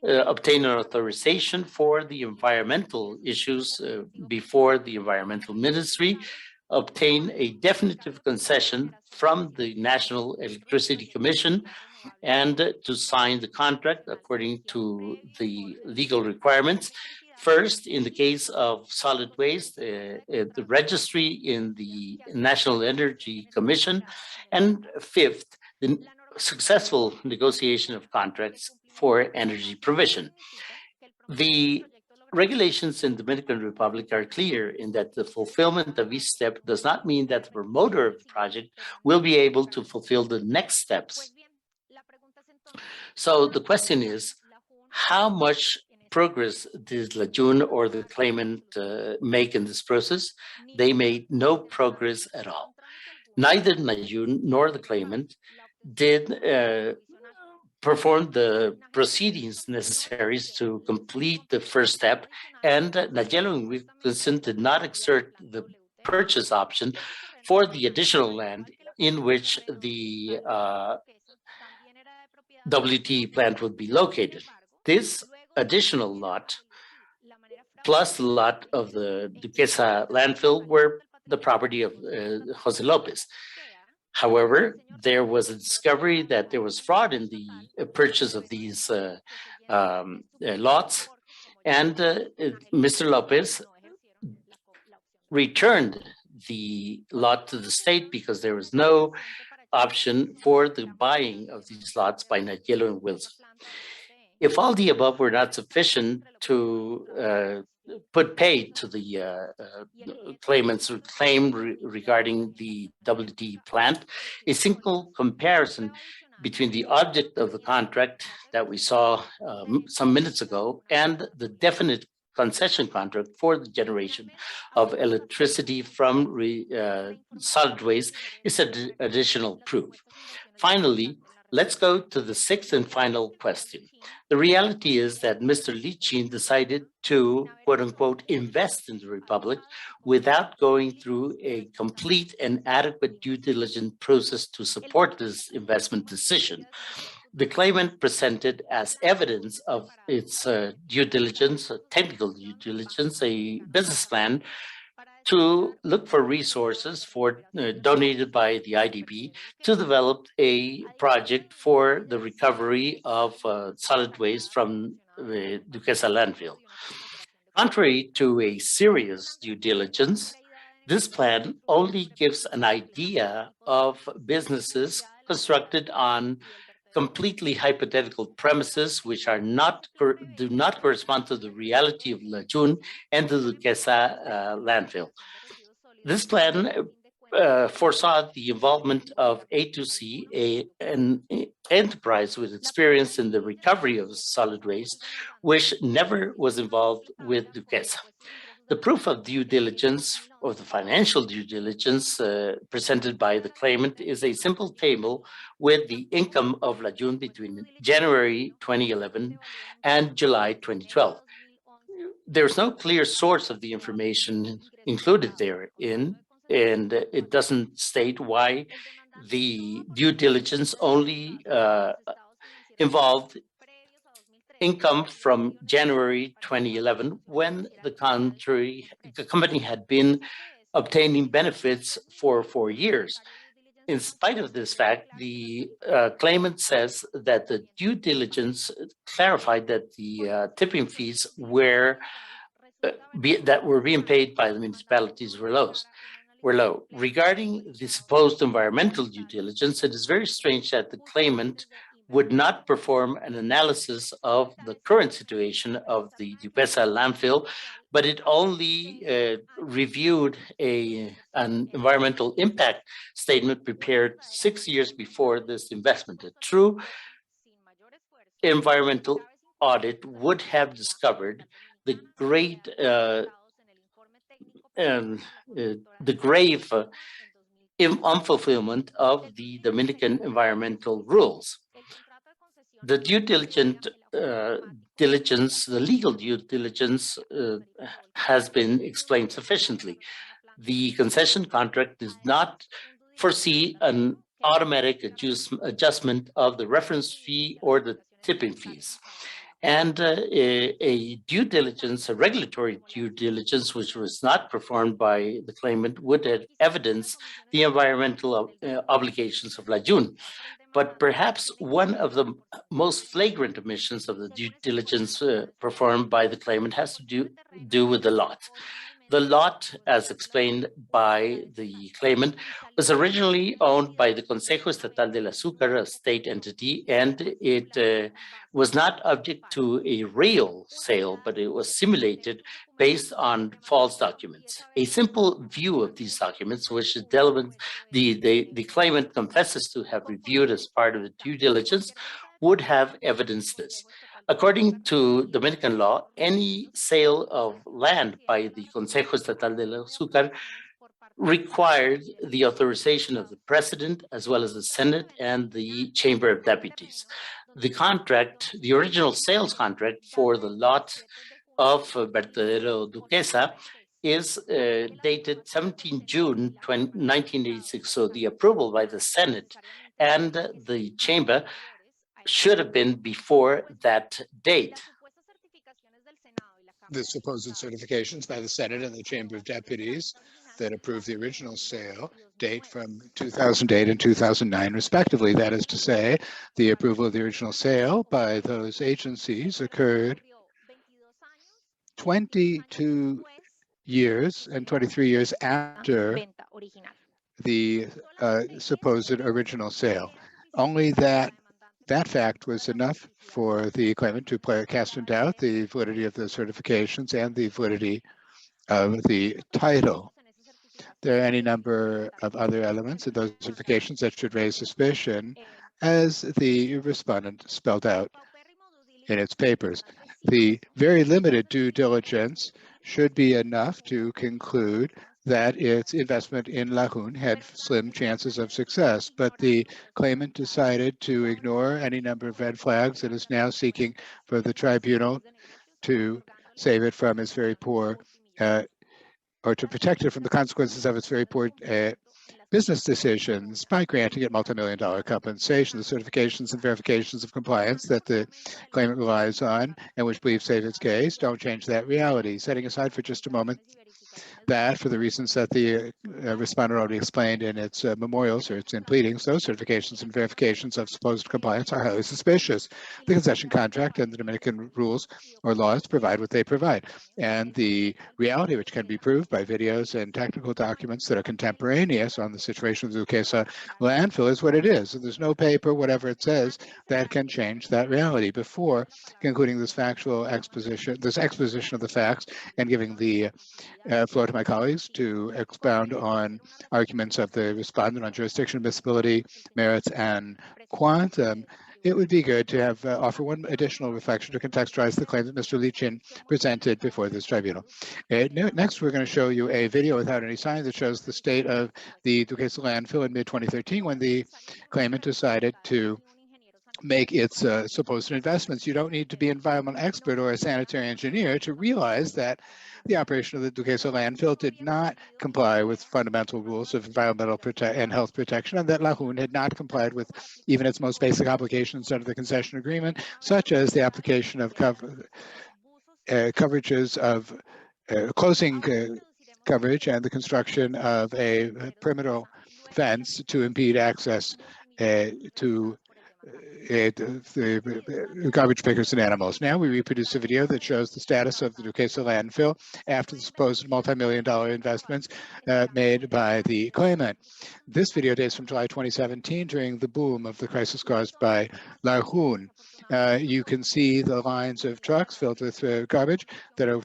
obtain an authorization for the environmental issues before the Environmental Ministry, obtain a definitive concession from the National Electricity Commission, and to sign the contract according to the legal requirements. First, in the case of solid waste, the registry in the National Energy Commission, and 5th, the successful negotiation of contracts for energy provision. The regulations in the Dominican Republic are clear in that the fulfillment of each step does not mean that the promoter of the project will be able to fulfill the next steps. So the question is, how much progress did La June or the claimant make in this process? They made no progress at all. Neither La June nor the claimant did perform the proceedings necessary to complete the first step, and Nayelo and Wilkinson did not exert the purchase option for the additional land in which the WT plant would be located. This additional lot, plus the lot of the Duquesa landfill, were the property of Jose Lopez. However, there was a discovery that there was fraud in the purchase of these lots, and Mr. Lopez returned the lot to the state because there was no option for the buying of these lots by Nayelo and Wilson. If all the above were not sufficient to put paid to the claimant's claim regarding the WT plant, a single comparison between the object of the contract that we saw some minutes ago and the definite concession contract for the generation of electricity from solid waste is additional proof. Finally, let's go to the 6th and final question. The reality is that Mr. Lichin decided to, quote unquote, invest in the Republic without going through a complete and adequate due diligence process to support this investment decision. The claimant presented as evidence of its due diligence, technical due diligence, a business plan to look for resources donated by the IDB to develop a project for the recovery of solid waste from the Duquesa landfill. Contrary to a serious due diligence, this plan only gives an idea of businesses constructed on completely hypothetical premises which do not correspond to the reality of La June and the Duquesa landfill. This plan foresaw the involvement of A2C, an enterprise with experience in the recovery of solid waste, which never was involved with Duquesa. The proof of due diligence, or the financial due diligence presented by the claimant, is a simple table with the income of La June between January 2011 and July 2012. There's no clear source of the information included therein, and it doesn't state why the due diligence only involved income from January 2011 when the company had been obtaining benefits for 4 years. In spite of this fact, the claimant says that the due diligence clarified that the tipping fees were that were being paid by the municipalities were low. Regarding the supposed environmental due diligence, it is very strange that the claimant would not perform an analysis of the current situation of the Duquesa landfill, but it only reviewed an environmental impact statement prepared 6 years before this investment. A true environmental audit would have discovered the grave unfulfillment of the Dominican environmental rules. The due diligence, the legal due diligence has been explained sufficiently. The concession contract does not foresee an automatic adjustment of the reference fee or the tipping fees. And a due diligence, a regulatory due diligence, which was not performed by the claimant, would have evidenced the environmental obligations of La June. But perhaps one of the most flagrant omissions of the due diligence performed by the claimant has to do with the lot. The lot, as explained by the claimant, was originally owned by the Consejo Estatal del Azúcar, a state entity, and it was not object to a real sale, but it was simulated based on false documents. A simple view of these documents, which the claimant confesses to have reviewed as part of the due diligence, would have evidenced this. According to Dominican law, any sale of land by the Consejo Estatal del Azúcar required the authorization of the President, as well as the Senate and the Chamber of Deputies. The contract, the original sales contract for the lot of Vertedero Duquesa is dated 17 June 1986. So the approval by the Senate and the Chamber should have been before that date. The supposed certifications by the Senate and the Chamber of Deputies that approved the original sale date from 2008 and 2009, respectively. That is to say, the approval of the original sale by those agencies occurred 22 years and 23 years after the supposed original sale. Only that fact was enough for the claimant to cast in doubt the validity of the certifications and the validity of the title. There are any number of other elements of those certifications that should raise suspicion, as the respondent spelled out in its papers. The very limited due diligence should be enough to conclude that its investment in Lajun had slim chances of success, but the claimant decided to ignore any number of red flags and is now seeking for the tribunal to save it from its very poor, or to protect it from the consequences of its very poor business decisions by granting it multi-million-dollar compensation. The certifications and verifications of compliance that the claimant relies on and which believes save its case don't change that reality. Setting aside for just a moment that, for the reasons that the respondent already explained in its memorials or its in pleadings, those certifications and verifications of supposed compliance are highly suspicious. The concession contract and the Dominican rules or laws provide what they provide. And the reality, which can be proved by videos and technical documents that are contemporaneous on the situation of the Duquesa landfill, is what it is. And there's no paper, whatever it says, that can change that reality. Before concluding this factual exposition, this exposition of the facts, and giving the floor to my colleagues to expound on arguments of the respondent on jurisdiction, admissibility, merits, and quantum, it would be good to have offer one additional reflection to contextualize the claim that Mr. Lichin presented before this tribunal. Next, we're going to show you a video without any sign that shows the state of the Duquesa landfill in mid-2013 when the claimant decided to make its supposed investments. You don't need to be an environmental expert or a sanitary engineer to realize that the operation of the Duquesa landfill did not comply with fundamental rules of environmental and health protection, and that Lajun had not complied with even its most basic obligations under the concession agreement, such as the application of coverages of closing coverage and the construction of a perimeter fence to impede access to the garbage pickers and animals. Now we reproduce a video that shows the status of the Duquesa landfill after the supposed multi-million-dollar investments made by the claimant. This video dates from July 2017 during the boom of the crisis caused by Laguna. You can see the lines of trucks filled with garbage that are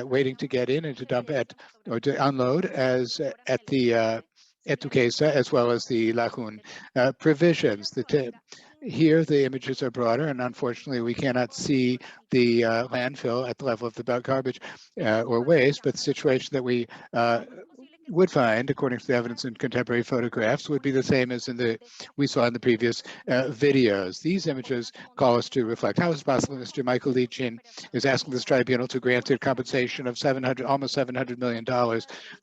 waiting to get in and to dump at or to unload as at the Duquesa, as well as the Laguna provisions. Here, the images are broader, and unfortunately, we cannot see the landfill at the level of the garbage or waste, but the situation that we would find, according to the evidence in contemporary photographs, would be the same as we saw in the previous videos. These images call us to reflect. How is it possible Mr. Michael Lichin is asking this tribunal to grant a compensation of almost $700 million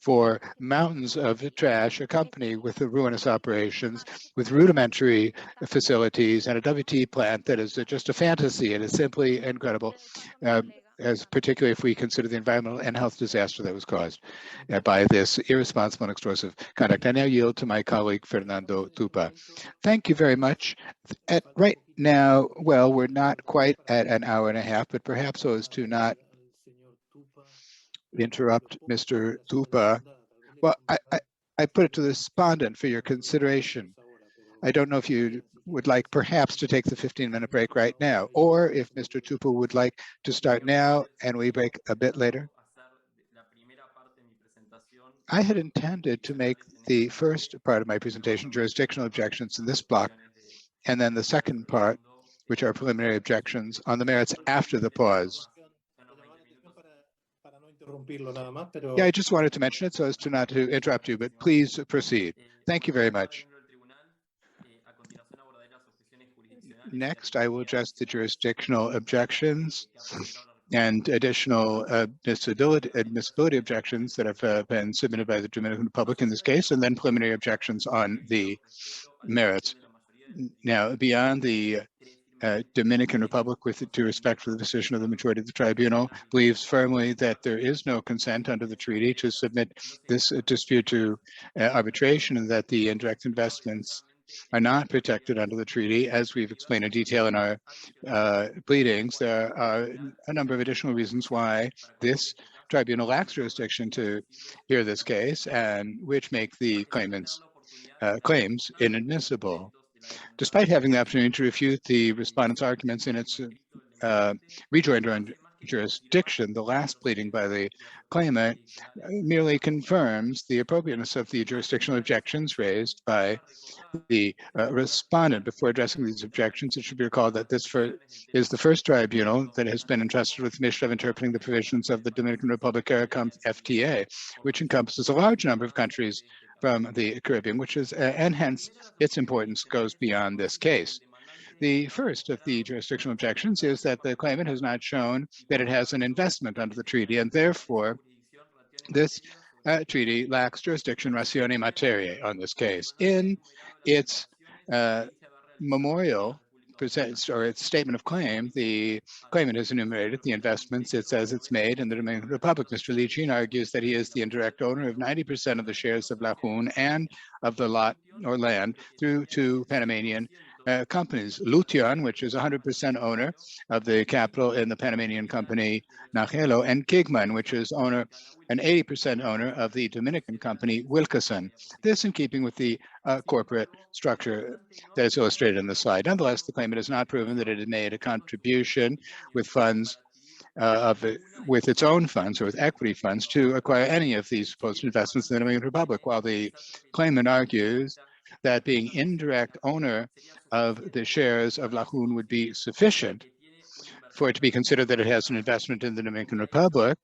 for mountains of trash, a company with the ruinous operations, with rudimentary facilities, and a WT plant that is just a fantasy. It is simply incredible, as particularly if we consider the environmental and health disaster that was caused by this irresponsible and extortive conduct. I now yield to my colleague, Fernando Tupa. Thank you very much. Right now, well, we're not quite at an hour and a half, but perhaps so as to not interrupt Mr. Tupa. Well, I put it to the respondent for your consideration. I don't know if you would like perhaps to take the 15-minute break right now, or if Mr. Tupa would like to start now and we break a bit later. I had intended to make the first part of my presentation, jurisdictional objections, in this block, and then the second part, which are preliminary objections on the merits after the pause. Yeah, I just wanted to mention it so as to not to interrupt you, but please proceed. Thank you very much. Next, I will address the jurisdictional objections and additional admissibility objections that have been submitted by the Dominican Republic in this case, and then preliminary objections on the merits. Now, beyond the Dominican Republic, with due respect for the decision of the majority of the tribunal, believes firmly that there is no consent under the treaty to submit this dispute to arbitration, and that the indirect investments are not protected under the treaty. As we've explained in detail in our pleadings, there are a number of additional reasons why this tribunal lacks jurisdiction to hear this case, and which make the claimant's claims inadmissible. Despite having the opportunity to refute the respondent's arguments in its rejoinder on jurisdiction, the last pleading by the claimant merely confirms the appropriateness of the jurisdictional objections raised by the respondent. Before addressing these objections, it should be recalled that this is the first tribunal that has been entrusted with the mission of interpreting the provisions of the Dominican Republic FTA, which encompasses a large number of countries from the Caribbean, and hence its importance goes beyond this case. The first of the jurisdictional objections is that the claimant has not shown that it has an investment under the treaty, and therefore this treaty lacks jurisdiction ratione materiae on this case. In its memorial presents, or its statement of claim, the claimant has enumerated the investments it says it's made in the Dominican Republic. Mr. Lichin argues that he is the indirect owner of 90% of the shares of Laguna and of the lot or land through two Panamanian companies, Lution, which is 100% owner of the capital in the Panamanian company Nagelo, and Kigman, which is an 80% owner of the Dominican company Wilkeson. This in keeping with the corporate structure that is illustrated in the slide. Nonetheless, the claimant has not proven that it had made a contribution with funds with its own funds or with equity funds to acquire any of these supposed investments in the Dominican Republic, while the claimant argues that being indirect owner of the shares of Laguna would be sufficient for it to be considered that it has an investment in the Dominican Republic.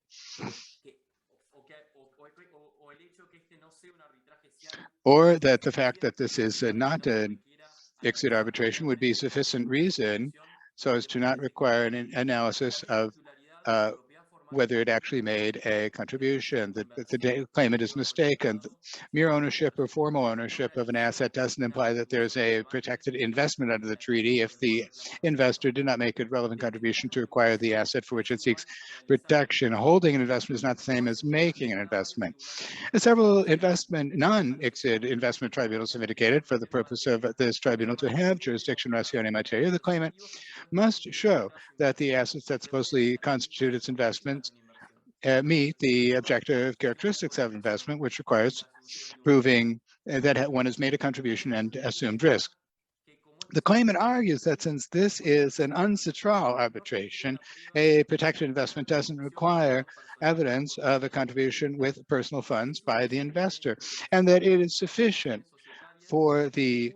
Or that the fact that this is not an exit arbitration would be sufficient reason so as to not require an analysis of whether it actually made a contribution, that the claimant is mistaken. Mere ownership or formal ownership of an asset doesn't imply that there's a protected investment under the treaty if the investor did not make a relevant contribution to acquire the asset for which it seeks protection. Holding an investment is not the same as making an investment. Several non-ICSID investment tribunals have indicated for the purpose of this tribunal to have jurisdiction ratione materia, the claimant must show that the assets that supposedly constitute its investments meet the objective characteristics of investment, which requires proving that one has made a contribution and assumed risk. The claimant argues that since this is an uncitral arbitration, a protected investment doesn't require evidence of a contribution with personal funds by the investor, and that it is sufficient for the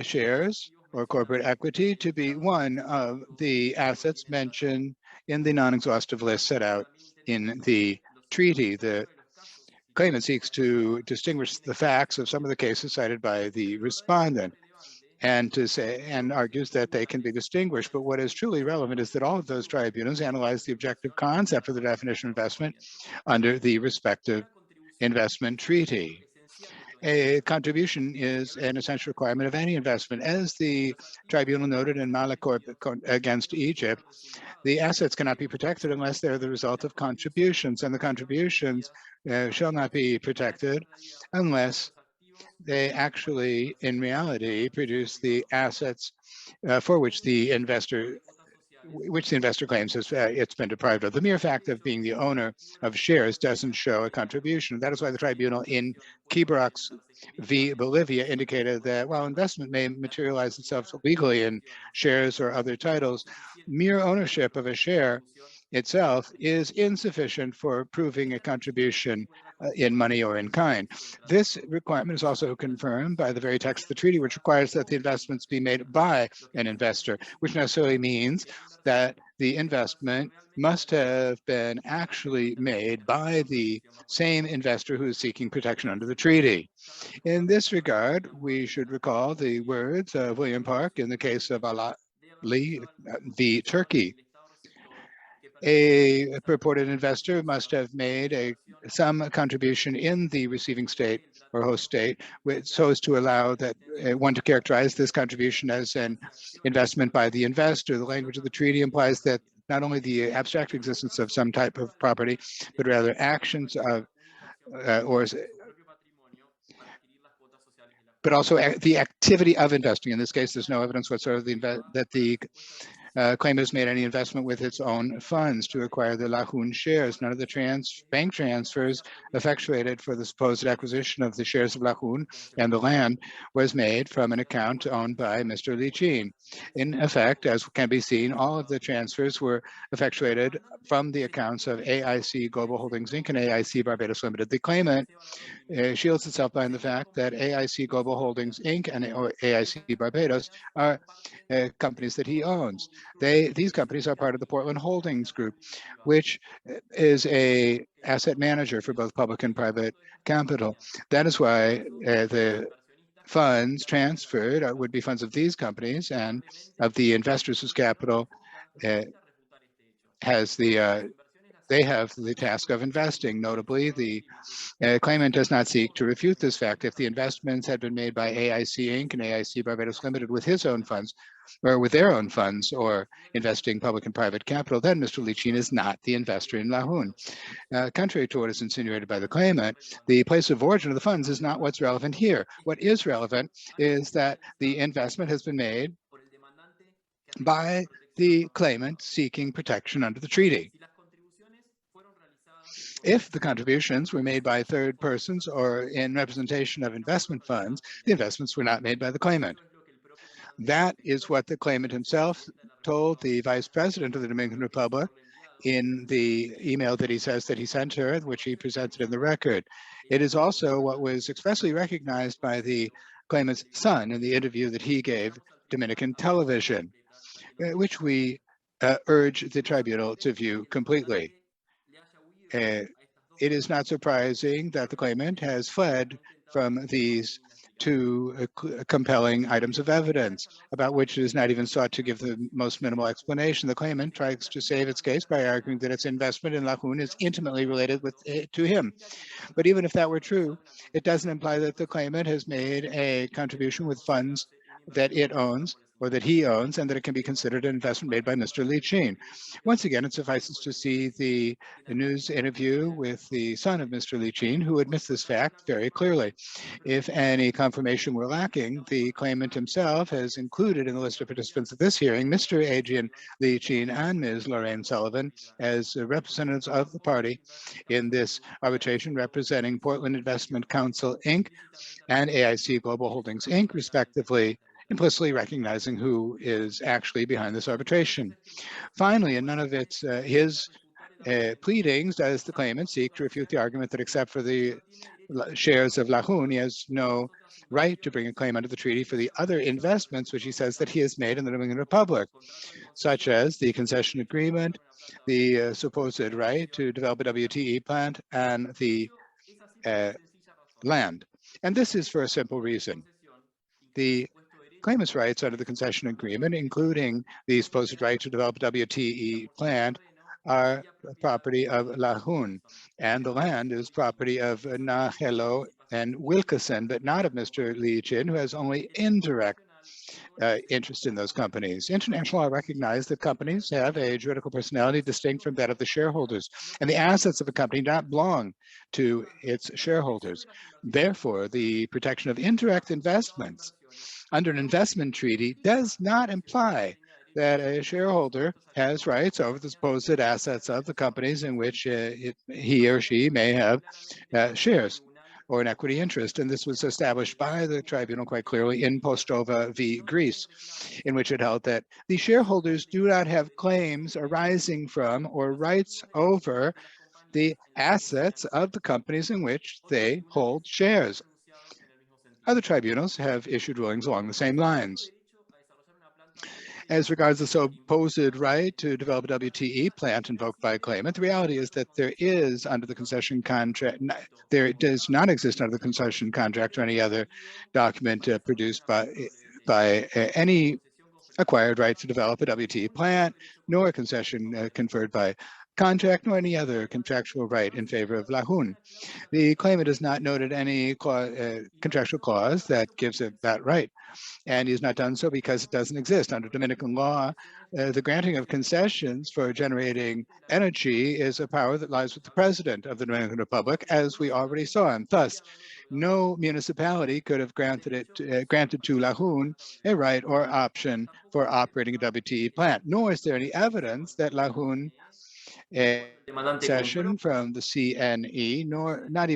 shares or corporate equity to be one of the assets mentioned in the non-exhaustive list set out in the treaty. The claimant seeks to distinguish the facts of some of the cases cited by the respondent and argues that they can be distinguished. But what is truly relevant is that all of those tribunals analyze the objective concept of the definition of investment under the respective investment treaty. A contribution is an essential requirement of any investment. As the tribunal noted in Malacorp against Egypt, the assets cannot be protected unless they're the result of contributions, and the contributions shall not be protected unless they actually, in reality, produce the assets for which the investor claims it's been deprived of. The mere fact of being the owner of shares doesn't show a contribution. That is why the tribunal in Kibrox v. Bolivia indicated that while investment may materialize itself legally in shares or other titles, mere ownership of a share itself is insufficient for proving a contribution in money or in kind. This requirement is also confirmed by the very text of the treaty, which requires that the investments be made by an investor, which necessarily means that the investment must have been actually made by the same investor who is seeking protection under the treaty. In this regard, we should recall the words of William Park in the case of Ali v. Turkey. A purported investor must have made some contribution in the receiving state or host state, so as to allow that one to characterize this contribution as an investment by the investor. The language of the treaty implies that not only the abstract existence of some type of property, but rather actions of but also the activity of investing. In this case, there's no evidence whatsoever that the claimant has made any investment with its own funds to acquire the Lahun shares. None of the bank transfers effectuated for the supposed acquisition of the shares of Lahun and the land was made from an account owned by Mr. Lichin. In effect, as can be seen, all of the transfers were effectuated from the accounts of AIC Global Holdings Inc. and AIC Barbados Limited. The claimant shields itself behind the fact that AIC Global Holdings Inc. and AIC Barbados are companies that he owns. These companies are part of the Portland Holdings Group, which is a asset manager for both public and private capital. That is why the funds transferred would be funds of these companies and of the investors whose capital they have the task of investing. Notably, the claimant does not seek to refute this fact. If the investments had been made by AIC Inc. and AIC Barbados Limited with his own funds, or with their own funds, or investing public and private capital, then Mr. Lichin is not the investor in Lahun. Contrary to what is insinuated by the claimant, the place of origin of the funds is not what's relevant here. What is relevant is that the investment has been made by the claimant seeking protection under the treaty. If the contributions were made by third persons or in representation of investment funds, the investments were not made by the claimant. That is what the claimant himself told the Vice President of the Dominican Republic in the email that he says that he sent her, which he presented in the record. It is also what was expressly recognized by the claimant's son in the interview that he gave Dominican television, which we urge the tribunal to view completely. It is not surprising that the claimant has fled from these to compelling items of evidence about which it is not even sought to give the most minimal explanation. The claimant tries to save its case by arguing that its investment in Lahun is intimately related to him. But even if that were true, it doesn't imply that the claimant has made a contribution with funds that it owns or that he owns, and that it can be considered an investment made by Mr. Li Qin. Once again, it suffices to see the news interview with the son of Mr. Li Qin, who admits this fact very clearly. If any confirmation were lacking, the claimant himself has included in the list of participants of this hearing Mr. Adrian Li Qin and Ms. Lorraine Sullivan as representatives of the party in this arbitration, representing Portland Investment Council, Inc. and AIC Global Holdings, Inc., respectively, implicitly recognizing who is actually behind this arbitration. Finally, in none of his pleadings does the claimant seek to refute the argument that except for the shares of Lahun, he has no right to bring a claim under the treaty for the other investments which he says that he has made in the Dominican Republic, such as the concession agreement, the supposed right to develop a WTE plant, and the land. And this is for a simple reason. The claimant's rights under the concession agreement, including the supposed right to develop a WTE plant, are property of Lahun, and the land is property of Nahelo and Wilkeson, but not of Mr. Li Qin, who has only indirect interest in those companies. International law recognizes that companies have a juridical personality distinct from that of the shareholders, and the assets of a company do not belong to its shareholders. Therefore, the protection of indirect investments under an investment treaty does not imply that a shareholder has rights over the supposed assets of the companies in which he or she may have shares or an equity interest. And this was established by the tribunal quite clearly in Postova v. Greece, in which it held that the shareholders do not have claims arising from or rights over the assets of the companies in which they hold shares. Other tribunals have issued rulings along the same lines. As regards the supposed right to develop a WTE plant invoked by a claimant, the reality is that there is under the concession contract, there does not exist under the concession contract or any other document produced by any acquired right to develop a WTE plant, nor a concession conferred by contract, nor any other contractual right in favor of Lahun. The claimant has not noted any contractual clause that gives it that right, and he has not done so because it doesn't exist. Under Dominican law, the granting of concessions for generating energy is a power that lies with the president of the Dominican Republic, as we already saw, and thus no municipality could have granted to Lahun a right or option for operating a WTE plant, nor is there any evidence that Lahun a concession from the CNE, nor not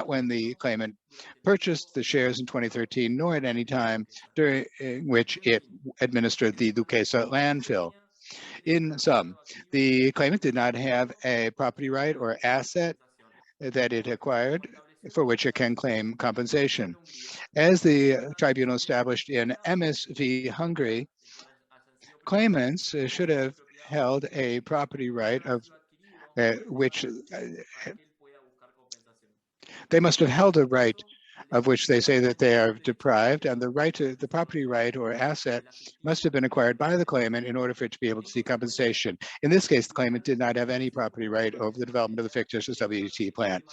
when the claimant purchased the shares in 2013, nor at any time during which it administered the Duquesa landfill. In sum, the claimant did not have a property right or asset that it acquired for which it can claim compensation. As the tribunal established in MS v. Hungary, claimants should have held a property right of which they must have held a right of which they say that they are deprived, and the right to the property right or asset must have been acquired by the claimant in order for it to be able to seek compensation. In this case, the claimant did not have any property right over the development of the fictitious WTE plant.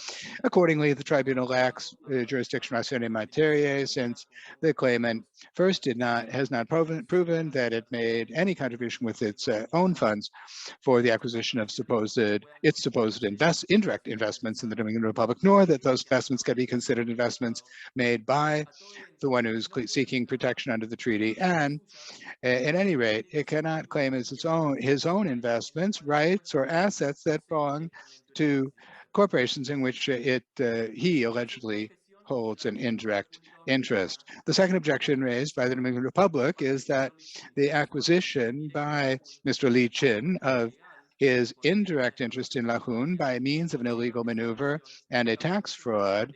Accordingly, the tribunal lacks jurisdiction in materia, since the claimant first has not proven that it made any contribution with its own funds for the acquisition of its supposed indirect investments in the Dominican Republic, nor that those investments can be considered investments made by the one who's seeking protection under the treaty. And at any rate, it cannot claim as his own investments, rights, or assets that belong to corporations in which he allegedly holds an indirect interest. The second objection raised by the Dominican Republic is that the acquisition by Mr. Li Qin of his indirect interest in Lahun by means of an illegal maneuver and a tax fraud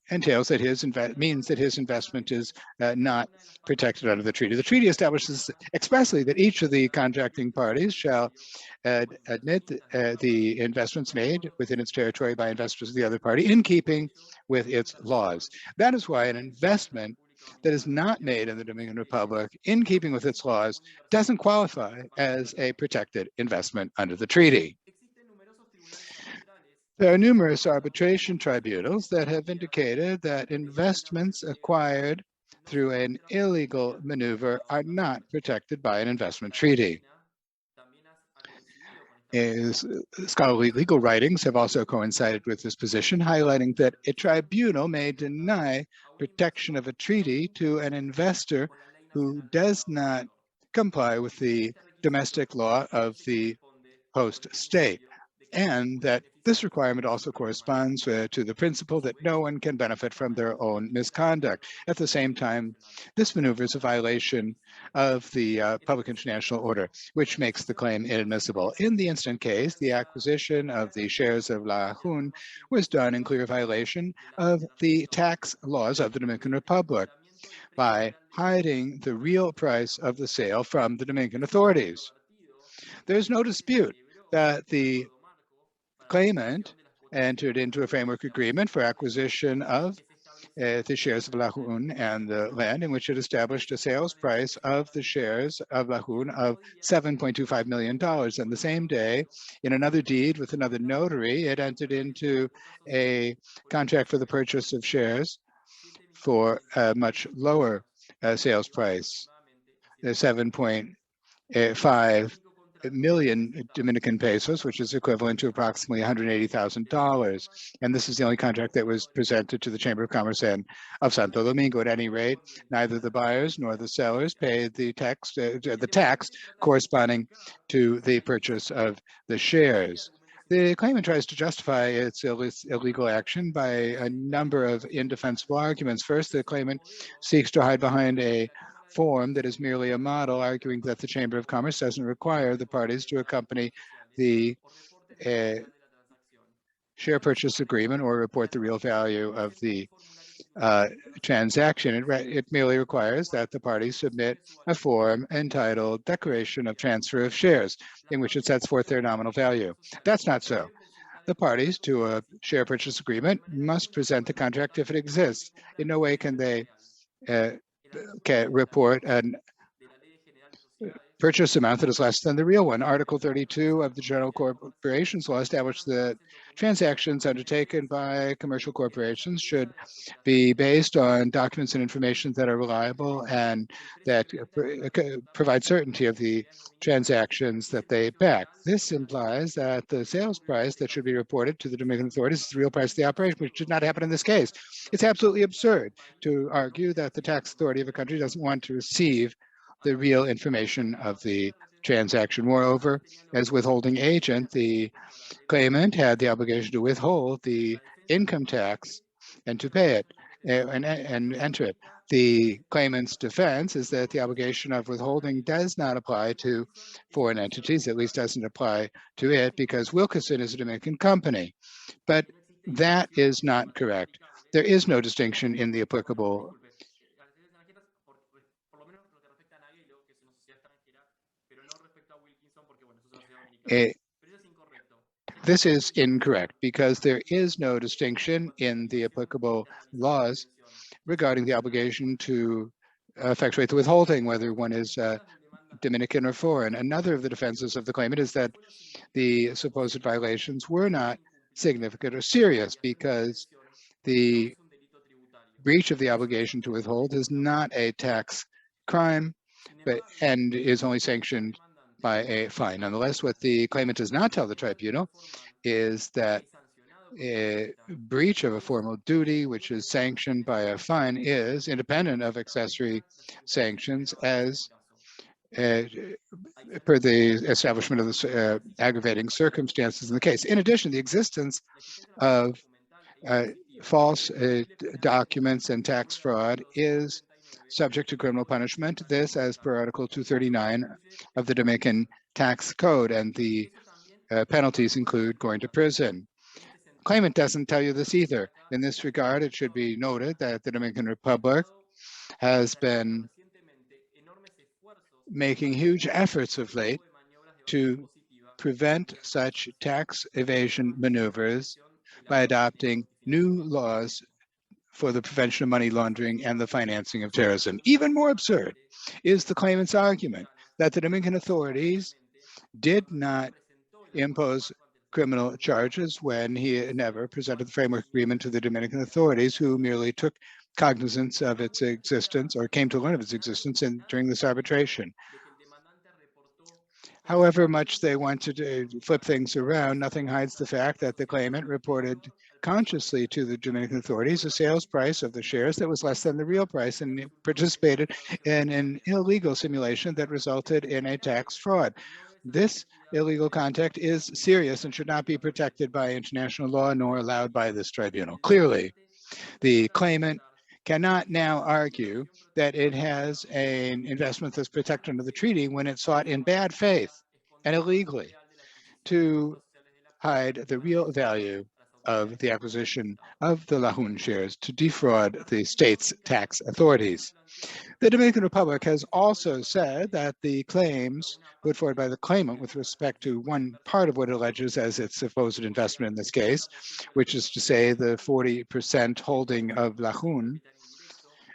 entails that means that his investment is not protected under the treaty. The treaty establishes expressly that each of the contracting parties shall admit the investments made within its territory by investors of the other party in keeping with its laws. That is why an investment that is not made in the Dominican Republic in keeping with its laws doesn't qualify as a protected investment under the treaty. There are numerous arbitration tribunals that have indicated that investments acquired through an illegal maneuver are not protected by an investment treaty. Scholarly legal writings have also coincided with this position, highlighting that a tribunal may deny protection of a treaty to an investor who does not comply with the domestic law of the host state, and that this requirement also corresponds to the principle that no one can benefit from their own misconduct. At the same time, this maneuver is a violation of the public international order, which makes the claim inadmissible. In the instant case, the acquisition of the shares of La Hun was done in clear violation of the tax laws of the Dominican Republic by hiding the real price of the sale from the Dominican authorities. There's no dispute that the claimant entered into a framework agreement for acquisition of the shares of La Hun and the land, in which it established a sales price of the shares of La Hun of $7.25 million. And the same day, in another deed with another notary, it entered into a contract for the purchase of shares for a much lower sales price, 7.5 million Dominican pesos, which is equivalent to approximately $180,000. And this is the only contract that was presented to the Chamber of Commerce of Santo Domingo. At any rate, neither the buyers nor the sellers paid the tax corresponding to the purchase of the shares. The claimant tries to justify its illegal action by a number of indefensible arguments. First, the claimant seeks to hide behind a form that is merely a model, arguing that the Chamber of Commerce doesn't require the parties to accompany the share purchase agreement or report the real value of the transaction. It merely requires that the parties submit a form entitled Declaration of Transfer of Shares, in which it sets forth their nominal value. That's not so. The parties to a share purchase agreement must present the contract if it exists. In no way can they report an purchase amount that is less than the real one. Article 32 of the General Corporations Law established that transactions undertaken by commercial corporations should be based on documents and information that are reliable and that provide certainty of the transactions that they back. This implies that the sales price that should be reported to the Dominican authorities is the real price of the operation, which did not happen in this case. It's absolutely absurd to argue that the tax authority of a country doesn't want to receive the real information of the transaction. Moreover, as withholding agent, the claimant had the obligation to withhold the income tax and to pay it and enter it. The claimant's defense is that the obligation of withholding does not apply to foreign entities, at least doesn't apply to it, because Wilkinson is a Dominican company. But that is not correct. There is no distinction in the applicable this is incorrect because there is no distinction in the applicable laws regarding the obligation to effectuate the withholding, whether one is Dominican or foreign. Another of the defenses of the claimant is that the supposed violations were not significant or serious because the breach of the obligation to withhold is not a tax crime, and is only sanctioned by a fine. Nonetheless, what the claimant does not tell the tribunal is that a breach of a formal duty, which is sanctioned by a fine, is independent of accessory sanctions as per the establishment of the aggravating circumstances in the case. In addition, the existence of false documents and tax fraud is subject to criminal punishment. This as per Article 239 of the Dominican Tax Code, and the penalties include going to prison. Claimant doesn't tell you this either. In this regard, it should be noted that the Dominican Republic has been making huge efforts of late to prevent such tax evasion maneuvers by adopting new laws for the prevention of money laundering and the financing of terrorism. Even more absurd is the claimant's argument that the Dominican authorities did not impose criminal charges when he never presented the framework agreement to the Dominican authorities, who merely took cognizance of its existence or came to learn of its existence during this arbitration. However much they wanted to flip things around, nothing hides the fact that the claimant reported consciously to the Dominican authorities a sales price of the shares that was less than the real price, and participated in an illegal simulation that resulted in a tax fraud. This illegal conduct is serious and should not be protected by international law nor allowed by this tribunal. Clearly, the claimant cannot now argue that it has an investment that's protected under the treaty when it sought in bad faith and illegally to hide the real value of the acquisition of the Lajun shares to defraud the state's tax authorities. The Dominican Republic has also said that the claims put forward by the claimant with respect to one part of what it alleges as its supposed investment in this case, which is to say the 40% holding of Lajun,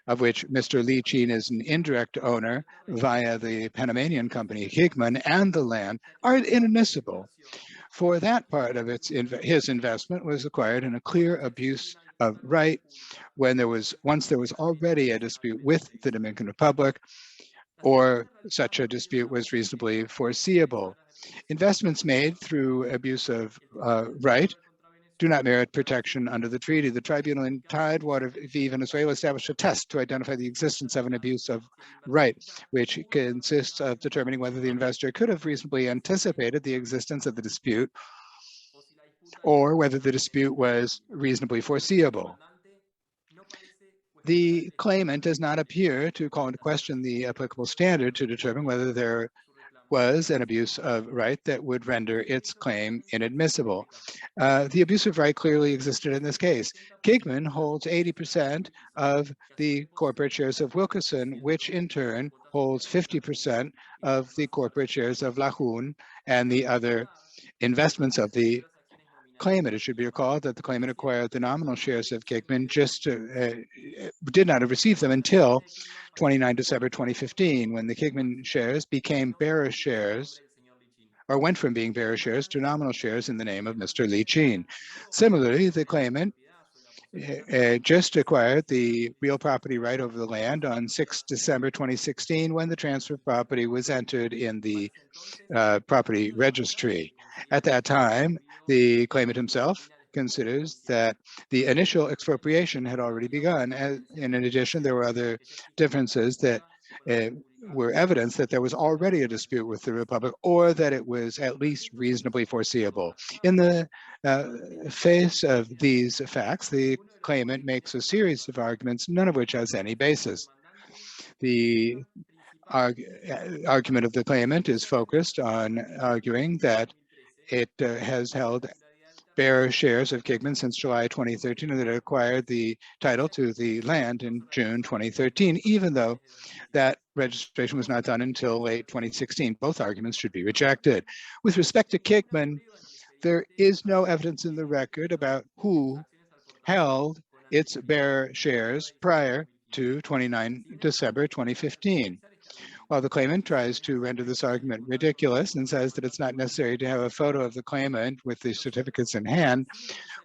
of which Mr. Lee Chin is an indirect owner via the Panamanian company Higman, and the land, are inadmissible. For that part of his investment was acquired in a clear abuse of right once there was already a dispute with the Dominican Republic, or such a dispute was reasonably foreseeable. Investments made through abuse of right do not merit protection under the treaty. The tribunal in Tidewater v. Venezuela established a test to identify the existence of an abuse of right, which consists of determining whether the investor could have reasonably anticipated the existence of the dispute, or whether the dispute was reasonably foreseeable. The claimant does not appear to call into question the applicable standard to determine whether there was an abuse of right that would render its claim inadmissible. The abuse of right clearly existed in this case. Kigman holds 80% of the corporate shares of Wilkerson, which in turn holds 50% of the corporate shares of Lajun and the other investments of the claimant. It should be recalled that the claimant acquired the nominal shares of Kigman, did not receive them until 29 December 2015, when the Kigman shares became bearer shares, or went from being bearer shares to nominal shares in the name of Mr. Lee Chin. Similarly, the claimant just acquired the real property right over the land on 6 December 2016, when the transfer of property was entered in the property registry. At that time, the claimant himself considers that the initial expropriation had already begun. And in addition, there were other differences that were evidence that there was already a dispute with the Republic, or that it was at least reasonably foreseeable. In the face of these facts, the claimant makes a series of arguments, none of which has any basis. The argument of the claimant is focused on arguing that it has held bearer shares of Kigman since July 2013, and that it acquired the title to the land in June 2013, even though that registration was not done until late 2016. Both arguments should be rejected. With respect to Kigman, there is no evidence in the record about who held its bearer shares prior to 29 December 2015. While the claimant tries to render this argument ridiculous and says that it's not necessary to have a photo of the claimant with the certificates in hand,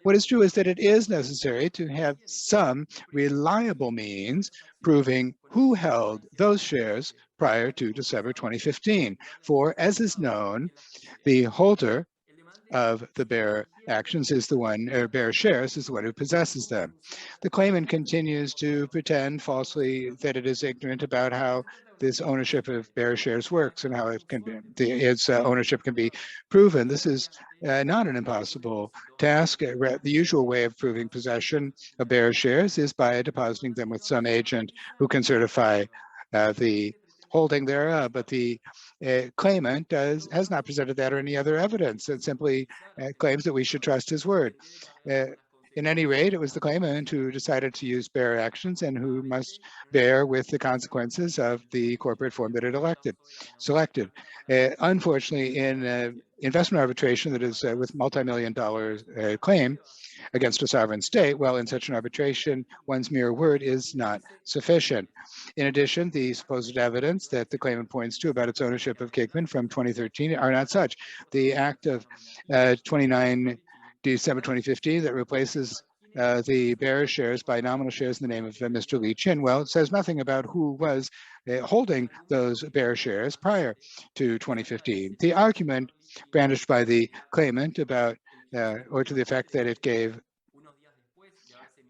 what is true is that it is necessary to have some reliable means proving who held those shares prior to December 2015. For, as is known, the holder of the bearer actions is the one, or bearer shares is the one who possesses them. The claimant continues to pretend falsely that it is ignorant about how this ownership of bearer shares works and how it can be, its ownership can be proven. This is not an impossible task. The usual way of proving possession of bearer shares is by depositing them with some agent who can certify the holding thereof, but the claimant has not presented that or any other evidence. It simply claims that we should trust his word. In any rate, it was the claimant who decided to use bearer actions and who must bear with the consequences of the corporate form that it selected. Unfortunately, in investment arbitration that is with multi-million-dollar claim against a sovereign state, well, in such an arbitration, one's mere word is not sufficient. In addition, the supposed evidence that the claimant points to about its ownership of Kigman from 2013 are not such. The act of 29 December 2015 that replaces the bearer shares by nominal shares in the name of Mr. Lee Chin. Well, it says nothing about who was holding those bearer shares prior to 2015. The argument brandished by the claimant about, or to the effect that it gave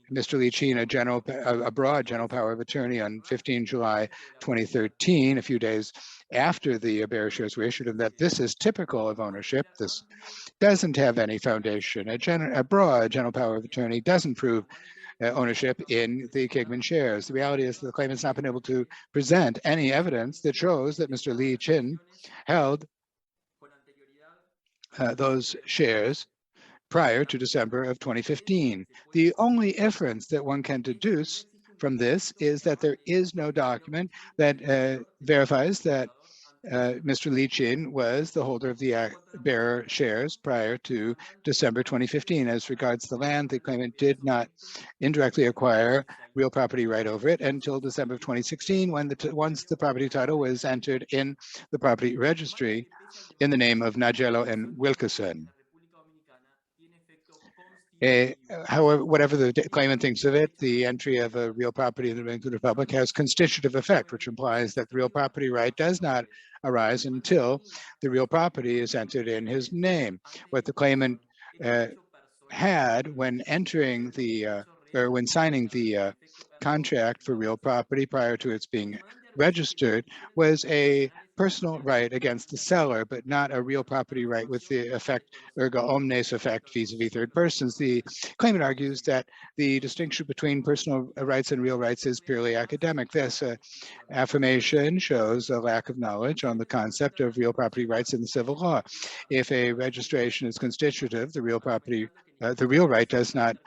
Mr. Lee Chin a broad general power of attorney on 15 July 2013, a few days after the bearer shares were issued, and that this is typical of ownership. This doesn't have any foundation. A broad general power of attorney doesn't prove ownership in the Kigman shares. The reality is that the claimant's not been able to present any evidence that shows that Mr. Lee Chin held those shares prior to December of 2015. The only inference that one can deduce from this is that there is no document that verifies that Mr. Lee Chin was the holder of the bearer shares prior to December 2015. As regards the land, the claimant did not indirectly acquire real property right over it until December of 2016, when once the property title was entered in the property registry in the name of Nagello and Wilkeson. However, whatever the claimant thinks of it, the entry of a real property in the Dominican Republic has constitutive effect, which implies that the real property right does not arise until the real property is entered in his name. What the claimant had when entering the, or when signing the contract for real property prior to its being registered was a personal right against the seller, but not a real property right with the effect, ergo omnes effect, vis-a-vis third persons. The claimant argues that the distinction between personal rights and real rights is purely academic. This affirmation shows a lack of knowledge on the concept of real property rights in the civil law. If a registration is constitutive, the real property, the real right does not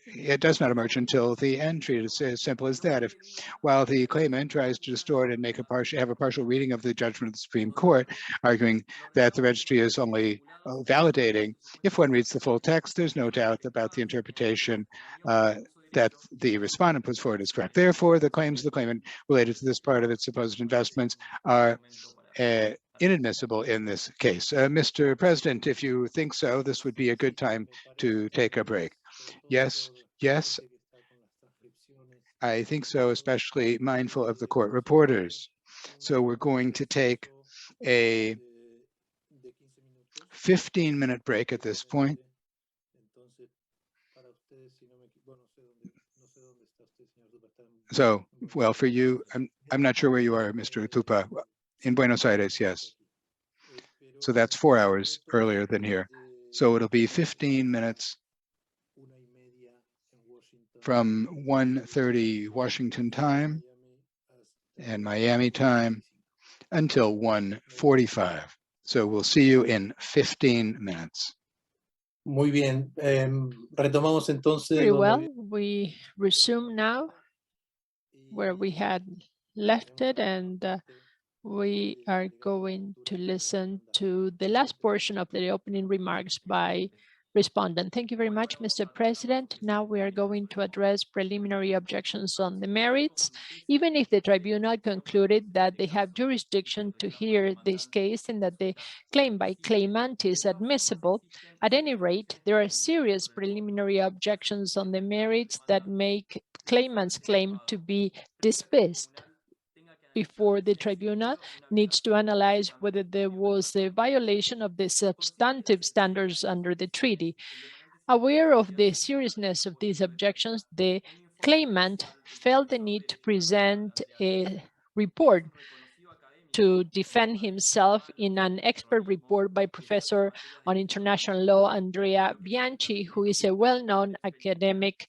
it does not emerge until the entry. It's as simple as that. If, while the claimant tries to distort and make have a partial reading of the judgment of the Supreme Court, arguing that the registry is only validating, if one reads the full text, there's no doubt about the interpretation that the respondent puts forward is correct. Therefore, the claims of the claimant related to this part of its supposed investments are inadmissible in this case. Mr. President, if you think so, this would be a good time to take a break. Yes, yes, I think so, especially mindful of the court reporters. So we're going to take a 15-minute break at this point. So, well, for you, I'm not sure where you are, Mr. Tupa. In Buenos Aires, yes. So that's 4 hours earlier than here. So it'll be 15 minutes from 1:30 Washington time and Miami time until 1:45. So we'll see you in 15 minutes. Muy bien. Retomamos entonces. Very well. We resume now where we had left it, and we are going to listen to the last portion of the opening remarks by Respondent. Thank you very much, Mr. President. Now we are going to address preliminary objections on the merits. Even if the tribunal concluded that they have jurisdiction to hear this case and that the claim by claimant is admissible, at any rate, there are serious preliminary objections on the merits that make claimant's claim to be dismissed before the tribunal needs to analyze whether there was a violation of the substantive standards under the treaty. Aware of the seriousness of these objections, the claimant felt the need to present a report to defend himself in an expert report by Professor on International Law, Andrea Bianchi, who is a well-known academic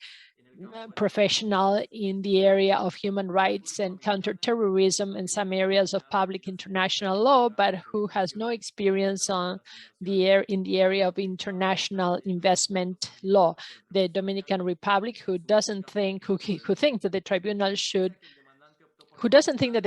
professional in the area of human rights and counterterrorism and some areas of public international law, but who has no experience in the area of international investment law. The Dominican Republic, who doesn't think that the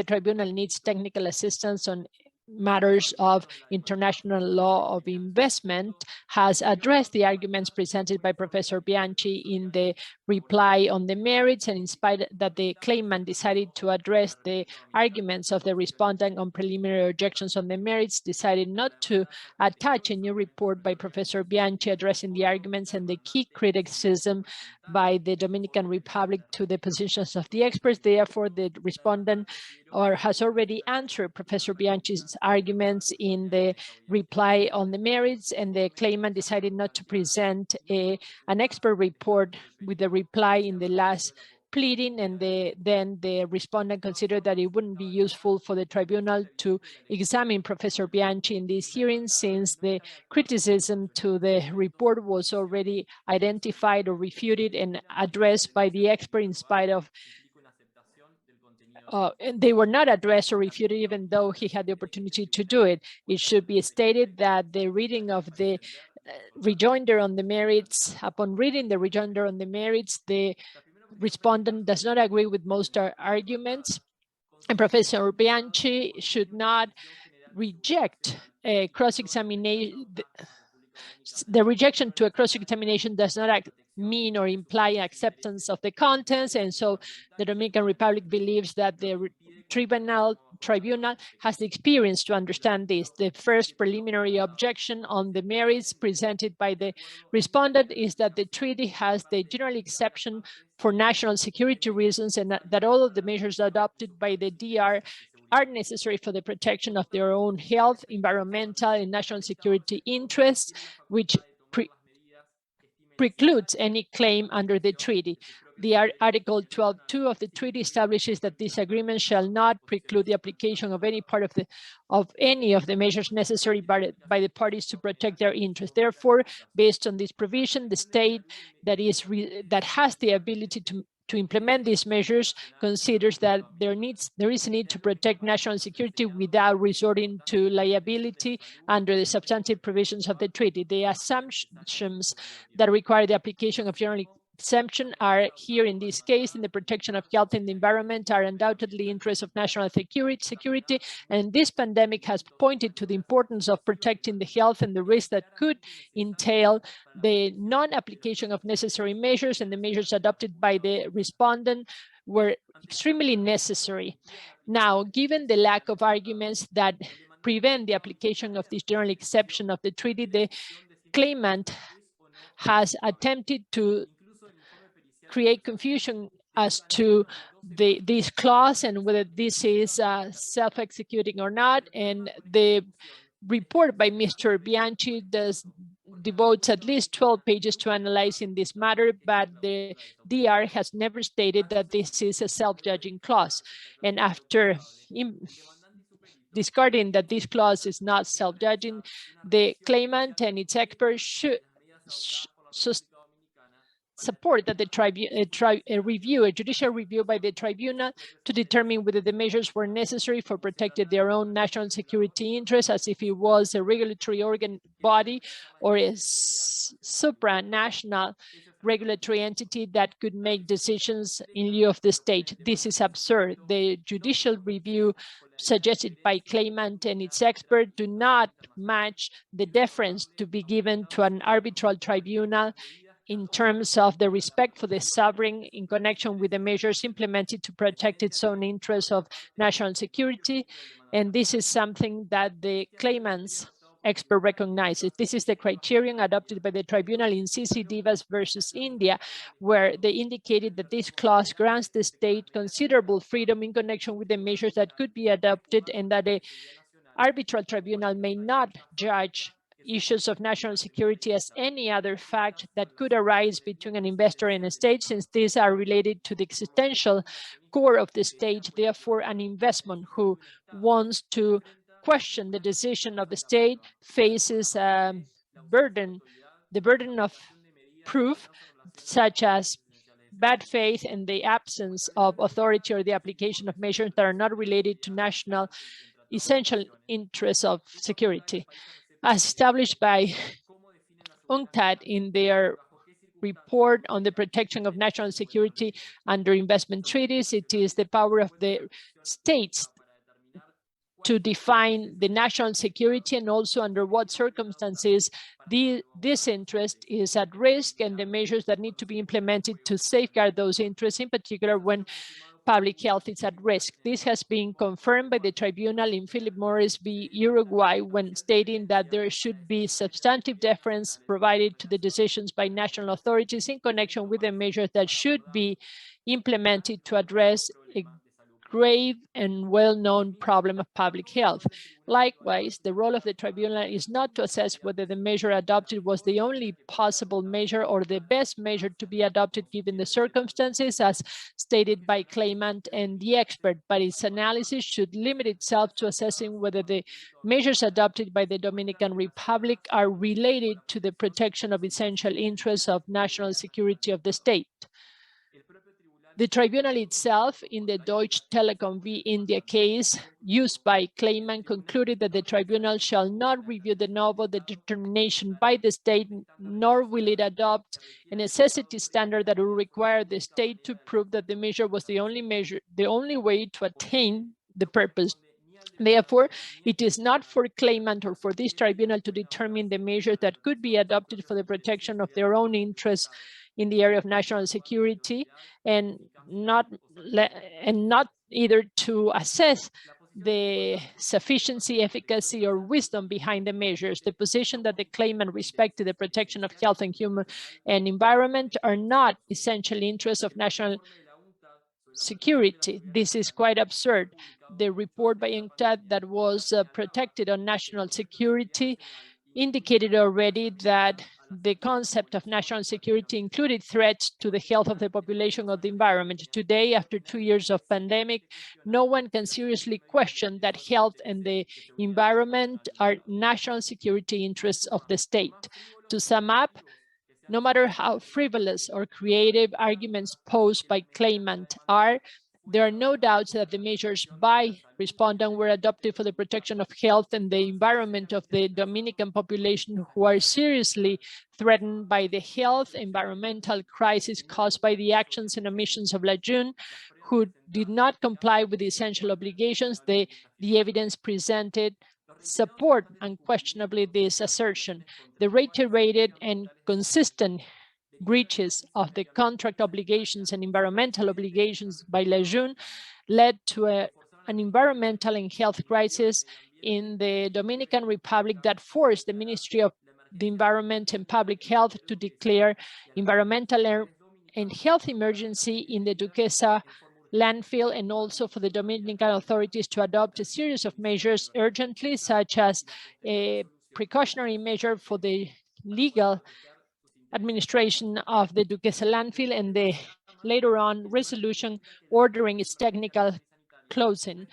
tribunal needs technical assistance on matters of international law of investment, has addressed the arguments presented by Professor Bianchi in the reply on the merits, and in spite that the claimant decided to address the arguments of the respondent on preliminary objections on the merits, decided not to attach a new report by Professor Bianchi addressing the arguments and the key criticism by the Dominican Republic to the positions of the experts. Therefore, the respondent has already answered Professor Bianchi's arguments in the reply on the merits, and the claimant decided not to present an expert report with the reply in the last pleading, and then the respondent considered that it wouldn't be useful for the tribunal to examine Professor Bianchi in this hearing, since the criticism to the report was already identified or refuted and addressed by the expert, in spite of and they were not addressed or refuted, even though he had the opportunity to do it. It should be stated that the reading of the rejoinder on the merits, upon reading the rejoinder on the merits, the respondent does not agree with most arguments, and Professor Bianchi should not reject a cross-examination. The rejection to a cross-examination does not mean or imply acceptance of the contents, and so the Dominican Republic believes that the tribunal has the experience to understand this. The first preliminary objection on the merits presented by the respondent is that the treaty has the general exception for national security reasons, and that all of the measures adopted by the DR are necessary for the protection of their own health, environmental, and national security interests, which precludes any claim under the treaty. The Article 12.2 of the treaty establishes that this agreement shall not preclude the application of any part of any of the measures necessary by the parties to protect their interests. Therefore, based on this provision, the state that has the ability to implement these measures considers that there is a need to protect national security without resorting to liability under the substantive provisions of the treaty. The assumptions that require the application of general exemption are here in this case in the protection of health and the environment are undoubtedly interests of national security, and this pandemic has pointed to the importance of protecting the health and the risk that could entail the non-application of necessary measures, and the measures adopted by the respondent were extremely necessary. Now, given the lack of arguments that prevent the application of this general exception of the treaty, the claimant has attempted to create confusion as to this clause and whether this is self-executing or not. And the report by Mr. Bianchi devotes at least 12 pages to analyzing this matter, but the DR has never stated that this is a self-judging clause. And after discarding that this clause is not self-judging, the claimant and its experts should support that a judicial review by the tribunal to determine whether the measures were necessary for protecting their own national security interests, as if it was a regulatory organ body or a supranational regulatory entity that could make decisions in lieu of the state. This is absurd. The judicial review suggested by claimant and its expert do not match the deference to be given to an arbitral tribunal in terms of the respect for the sovereign in connection with the measures implemented to protect its own interests of national security. And this is something that the claimant's expert recognizes. This is the criterion adopted by the tribunal in CC Divas versus India, where they indicated that this clause grants the state considerable freedom in connection with the measures that could be adopted, and that the arbitral tribunal may not judge issues of national security as any other fact that could arise between an investor and a state, since these are related to the existential core of the state. Therefore, an investment who wants to question the decision of the state faces the burden of proof, such as bad faith and the absence of authority or the application of measures that are not related to national essential interests of security. As established by UNCTAD in their report on the protection of national security under investment treaties, it is the power of the states to define the national security and also under what circumstances this interest is at risk and the measures that need to be implemented to safeguard those interests, in particular when public health is at risk. This has been confirmed by the tribunal in Philip Morris v. Uruguay when stating that there should be substantive deference provided to the decisions by national authorities in connection with the measures that should be implemented to address a grave and well-known problem of public health. Likewise, the role of the tribunal is not to assess whether the measure adopted was the only possible measure or the best measure to be adopted given the circumstances, as stated by claimant and the expert, but its analysis should limit itself to assessing whether the measures adopted by the Dominican Republic are related to the protection of essential interests of national security of the state. The tribunal itself, in the Deutsche Telekom v. India case used by claimant, concluded that the tribunal shall not review de novo the determination by the state, nor will it adopt a necessity standard that will require the state to prove that the measure was the only way to attain the purpose. Therefore, it is not for claimant or for this tribunal to determine the measures that could be adopted for the protection of their own interests in the area of national security, and not either to assess the sufficiency, efficacy, or wisdom behind the measures. The position that the claimant respect to the protection of health and human and environment are not essential interests of national security. This is quite absurd. The report by UNCTAD that was protected on national security indicated already that the concept of national security included threats to the health of the population or the environment. Today, after 2 years of pandemic, no one can seriously question that health and the environment are national security interests of the state. To sum up, no matter how frivolous or creative arguments posed by claimant are, there are no doubts that the measures by respondent were adopted for the protection of health and the environment of the Dominican population who are seriously threatened by the health environmental crisis caused by the actions and omissions of Lejeune, who did not comply with the essential obligations. The evidence presented support unquestionably this assertion. The reiterated and consistent breaches of the contract obligations and environmental obligations by Lejeune led to an environmental and health crisis in the Dominican Republic that forced the Ministry of the Environment and Public Health to declare environmental and health emergency in the Duquesa landfill, and also for the Dominican authorities to adopt a series of measures urgently, such as a precautionary measure for the legal administration of the Duquesa landfill and the later on resolution ordering its technical closing.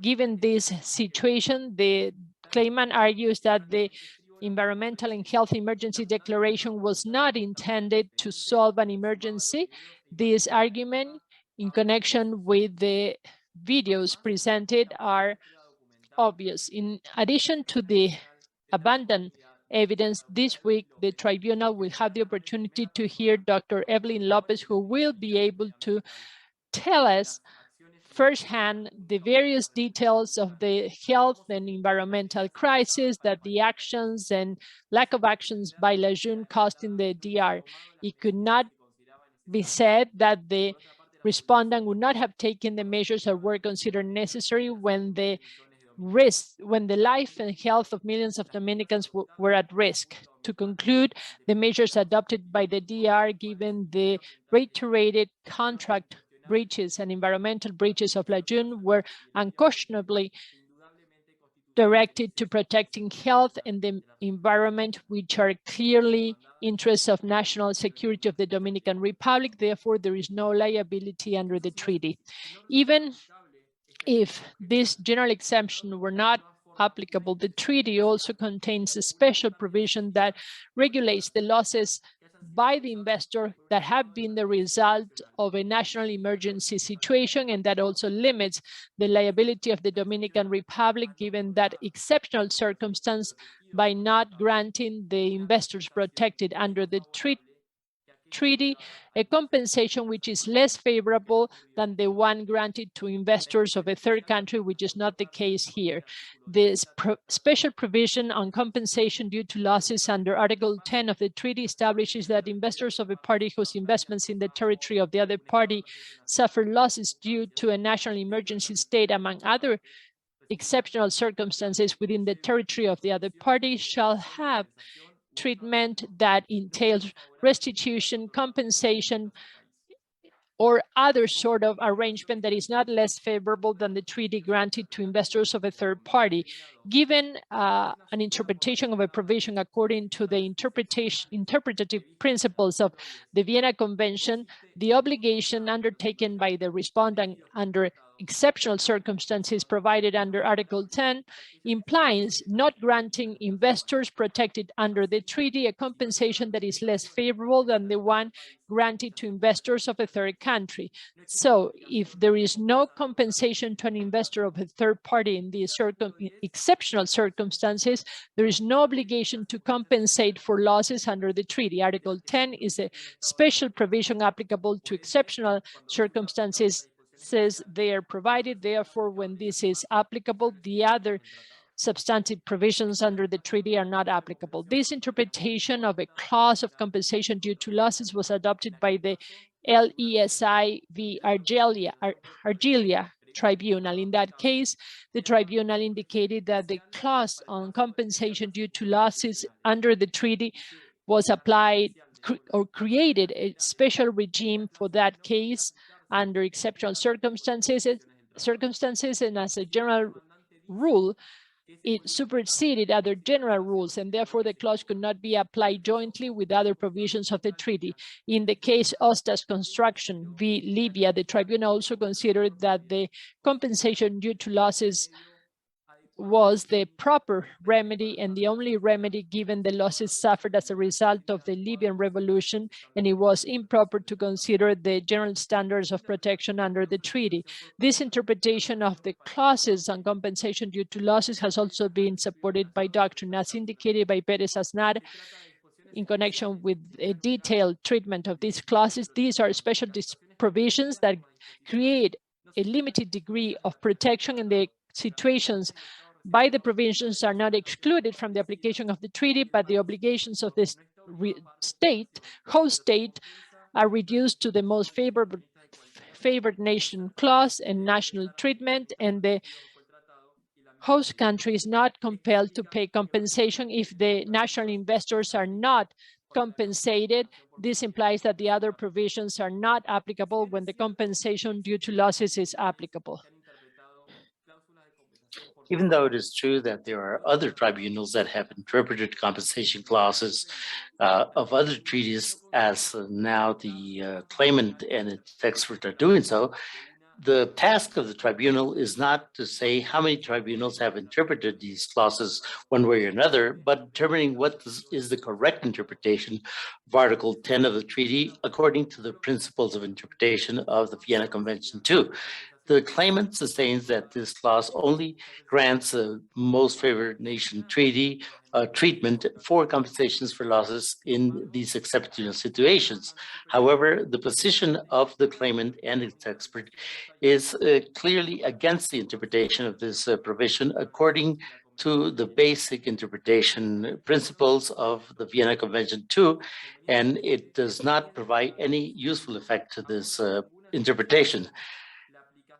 Given this situation, the claimant argues that the environmental and health emergency declaration was not intended to solve an emergency. This argument in connection with the videos presented are obvious. In addition to the abundant evidence, this week the tribunal will have the opportunity to hear Dr. Evelyn Lopez, who will be able to tell us firsthand the various details of the health and environmental crisis that the actions and lack of actions by Lejeune caused in the DR. It could not be said that the respondent would not have taken the measures that were considered necessary when the life and health of millions of Dominicans were at risk. To conclude, the measures adopted by the DR, given the reiterated contract breaches and environmental breaches of Lejeune, were unquestionably directed to protecting health and the environment, which are clearly interests of national security of the Dominican Republic. Therefore, there is no liability under the treaty. Even if this general exemption were not applicable, the treaty also contains a special provision that regulates the losses by the investor that have been the result of a national emergency situation, and that also limits the liability of the Dominican Republic given that exceptional circumstance by not granting the investors protected under the treaty a compensation which is less favorable than the one granted to investors of a third country, which is not the case here. This special provision on compensation due to losses under Article 10 of the treaty establishes that investors of a party whose investments in the territory of the other party suffer losses due to a national emergency state, among other exceptional circumstances within the territory of the other party, shall have treatment that entails restitution, compensation, or other sort of arrangement that is not less favorable than the treaty granted to investors of a third party. Given an interpretation of a provision according to the interpretative principles of the Vienna Convention, the obligation undertaken by the respondent under exceptional circumstances provided under Article 10 implies not granting investors protected under the treaty a compensation that is less favorable than the one granted to investors of a third country. So if there is no compensation to an investor of a third party in these exceptional circumstances, there is no obligation to compensate for losses under the treaty. Article 10 is a special provision applicable to exceptional circumstances, says they are provided. Therefore, when this is applicable, the other substantive provisions under the treaty are not applicable. This interpretation of a clause of compensation due to losses was adopted by the LESI v. Argelia Tribunal. In that case, the tribunal indicated that the clause on compensation due to losses under the treaty was applied or created a special regime for that case under exceptional circumstances, and as a general rule, it superseded other general rules, and therefore the clause could not be applied jointly with other provisions of the treaty. In the case Ostas Construction v. Libya, the tribunal also considered that the compensation due to losses was the proper remedy and the only remedy given the losses suffered as a result of the Libyan revolution, and it was improper to consider the general standards of protection under the treaty. This interpretation of the clauses on compensation due to losses has also been supported by doctrine, as indicated by Perez Aznar in connection with a detailed treatment of these clauses. These are special provisions that create a limited degree of protection, and the situations by the provisions are not excluded from the application of the treaty, but the obligations of this host state are reduced to the most favored nation clause and national treatment, and the host country is not compelled to pay compensation if the national investors are not compensated. This implies that the other provisions are not applicable when the compensation due to losses is applicable. Even though it is true that there are other tribunals that have interpreted compensation clauses of other treaties, as now the claimant and its expert are doing so, the task of the tribunal is not to say how many tribunals have interpreted these clauses one way or another, but determining what is the correct interpretation of Article 10 of the treaty according to the principles of interpretation of the Vienna Convention II. The claimant sustains that this clause only grants a most favored nation treaty treatment for compensations for losses in these exceptional situations. However, the position of the claimant and its expert is clearly against the interpretation of this provision according to the basic interpretation principles of the Vienna Convention II, and it does not provide any useful effect to this interpretation.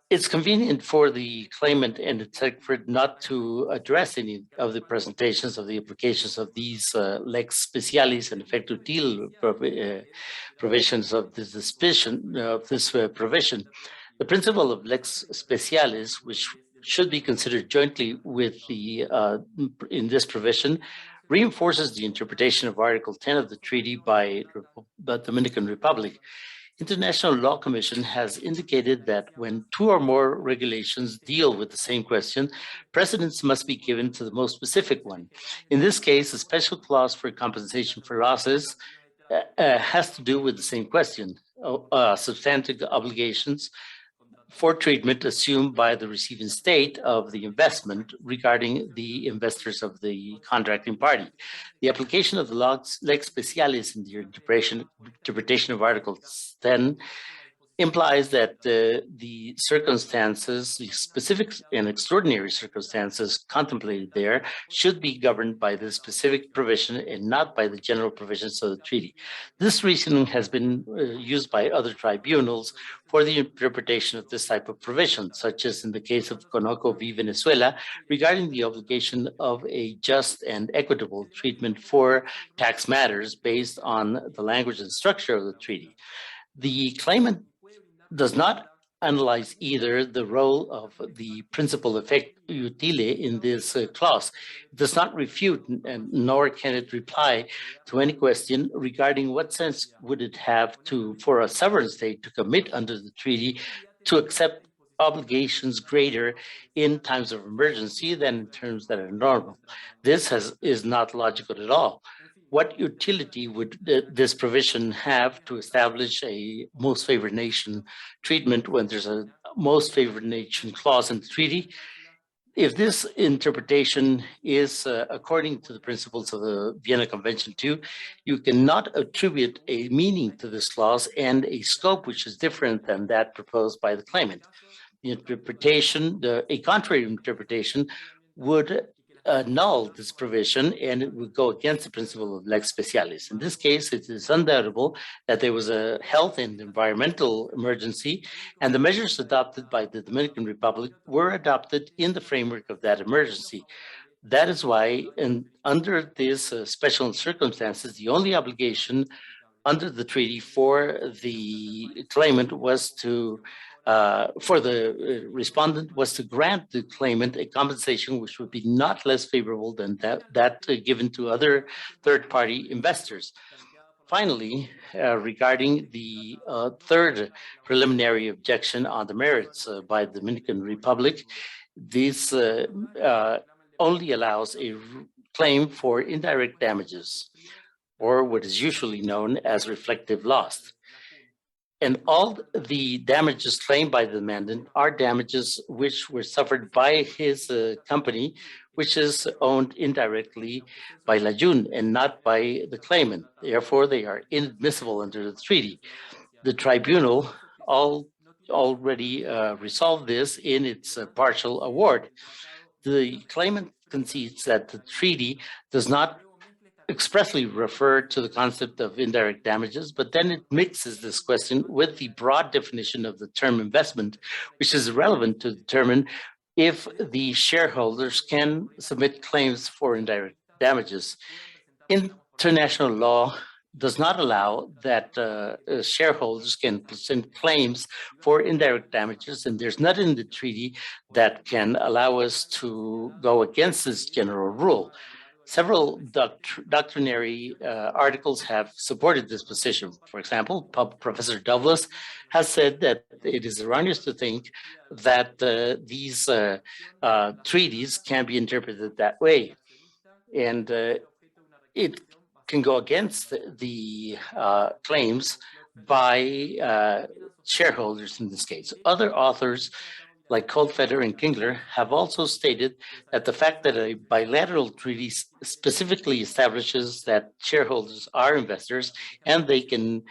It's convenient for the claimant and its expert not to address any of the presentations of the implications of these lex specialis and effective deal provisions of this provision. The principle of lex specialis, which should be considered jointly with the in this provision, reinforces the interpretation of Article 10 of the treaty by the Dominican Republic. International Law Commission has indicated that when two or more regulations deal with the same question, precedence must be given to the most specific one. In this case, a special clause for compensation for losses has to do with the same question, substantive obligations for treatment assumed by the receiving state of the investment regarding the investors of the contracting party. The application of the lex specialis in the interpretation of Article 10 implies that the circumstances, the specific and extraordinary circumstances contemplated there should be governed by the specific provision and not by the general provisions of the treaty. This reasoning has been used by other tribunals for the interpretation of this type of provision, such as in the case of Conoco v. Venezuela, regarding the obligation of a just and equitable treatment for tax matters based on the language and structure of the treaty. The claimant does not analyze either the role of the principal effect utile in this clause. It does not refute, nor can it reply to any question regarding what sense would it have for a sovereign state to commit under the treaty to accept obligations greater in times of emergency than in terms that are normal. This is not logical at all. What utility would this provision have to establish a most favored nation treatment when there's a most favored nation clause in the treaty? If this interpretation is according to the principles of the Vienna Convention II, you cannot attribute a meaning to this clause and a scope which is different than that proposed by the claimant. The interpretation, a contrary interpretation would annul this provision and it would go against the principle of lex specialis. In this case, it is undoubtable that there was a health and environmental emergency, and the measures adopted by the Dominican Republic were adopted in the framework of that emergency. That is why, under these special circumstances, the only obligation under the treaty for the claimant was to for the respondent was to grant the claimant a compensation which would be not less favorable than that given to other third-party investors. Finally, regarding the third preliminary objection on the merits by the Dominican Republic, this only allows a claim for indirect damages, or what is usually known as reflective loss. And all the damages claimed by the demandant are damages which were suffered by his company, which is owned indirectly by La Jun and not by the claimant. Therefore, they are inadmissible under the treaty. The tribunal already resolved this in its partial award. The claimant concedes that the treaty does not expressly refer to the concept of indirect damages, but then it mixes this question with the broad definition of the term investment, which is relevant to determine if the shareholders can submit claims for indirect damages. International law does not allow that shareholders can present claims for indirect damages, and there's nothing in the treaty that can allow us to go against this general rule. Several doctrinary articles have supported this position. For example, Professor Douglas has said that it is erroneous to think that these treaties can be interpreted that way. And it can go against the claims by shareholders in this case. Other authors like Coldfeder and Kingler have also stated that the fact that a bilateral treaty specifically establishes that shareholders are investors and they can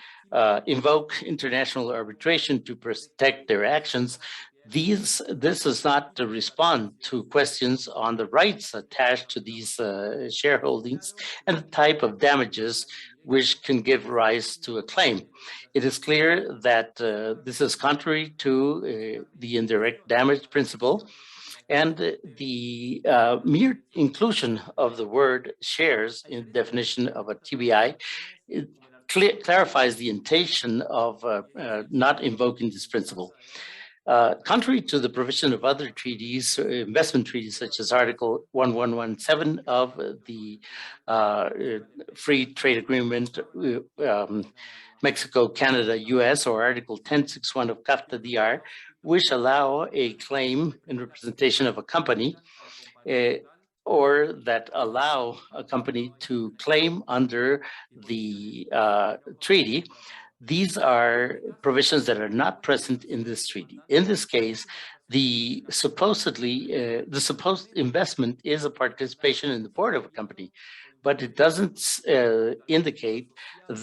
invoke international arbitration to protect their actions, this is not to respond to questions on the rights attached to these shareholdings and the type of damages which can give rise to a claim. It is clear that this is contrary to the indirect damage principle, and the mere inclusion of the word shares in the definition of a TBI clarifies the intention of not invoking this principle. Contrary to the provision of other treaties, investment treaties, such as Article 1117 of the Free Trade Agreement, Mexico, Canada, US, or Article 1061 of CAFTA DR, which allow a claim in representation of a company, or that allow a company to claim under the treaty. These are provisions that are not present in this treaty. In this case, the supposed investment is a participation in the board of a company, but it doesn't indicate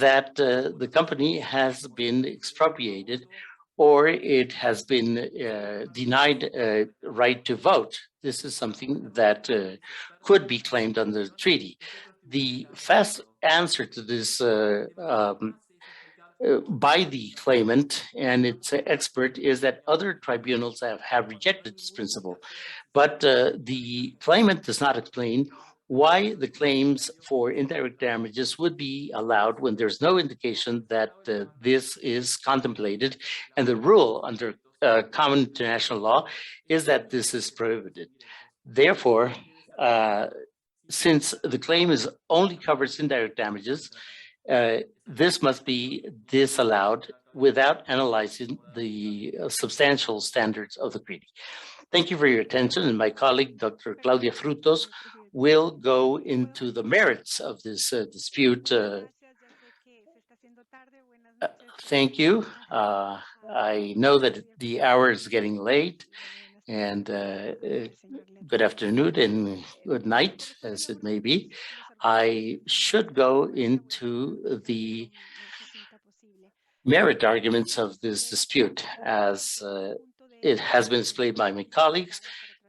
that the company has been expropriated or it has been denied right to vote. This is something that could be claimed under the treaty. The fast answer to this by the claimant and its expert is that other tribunals have rejected this principle, but the claimant does not explain why the claims for indirect damages would be allowed when there's no indication that this is contemplated, and the rule under common international law is that this is prohibited. Therefore, since the claim only covers indirect damages, this must be disallowed without analyzing the substantial standards of the treaty. Thank you for your attention, and my colleague, Dr. Claudia Frutos, will go into the merits of this dispute. Thank you. I know that the hour is getting late, and good afternoon and good night, as it may be. I should go into the merit arguments of this dispute. As it has been displayed by my colleagues,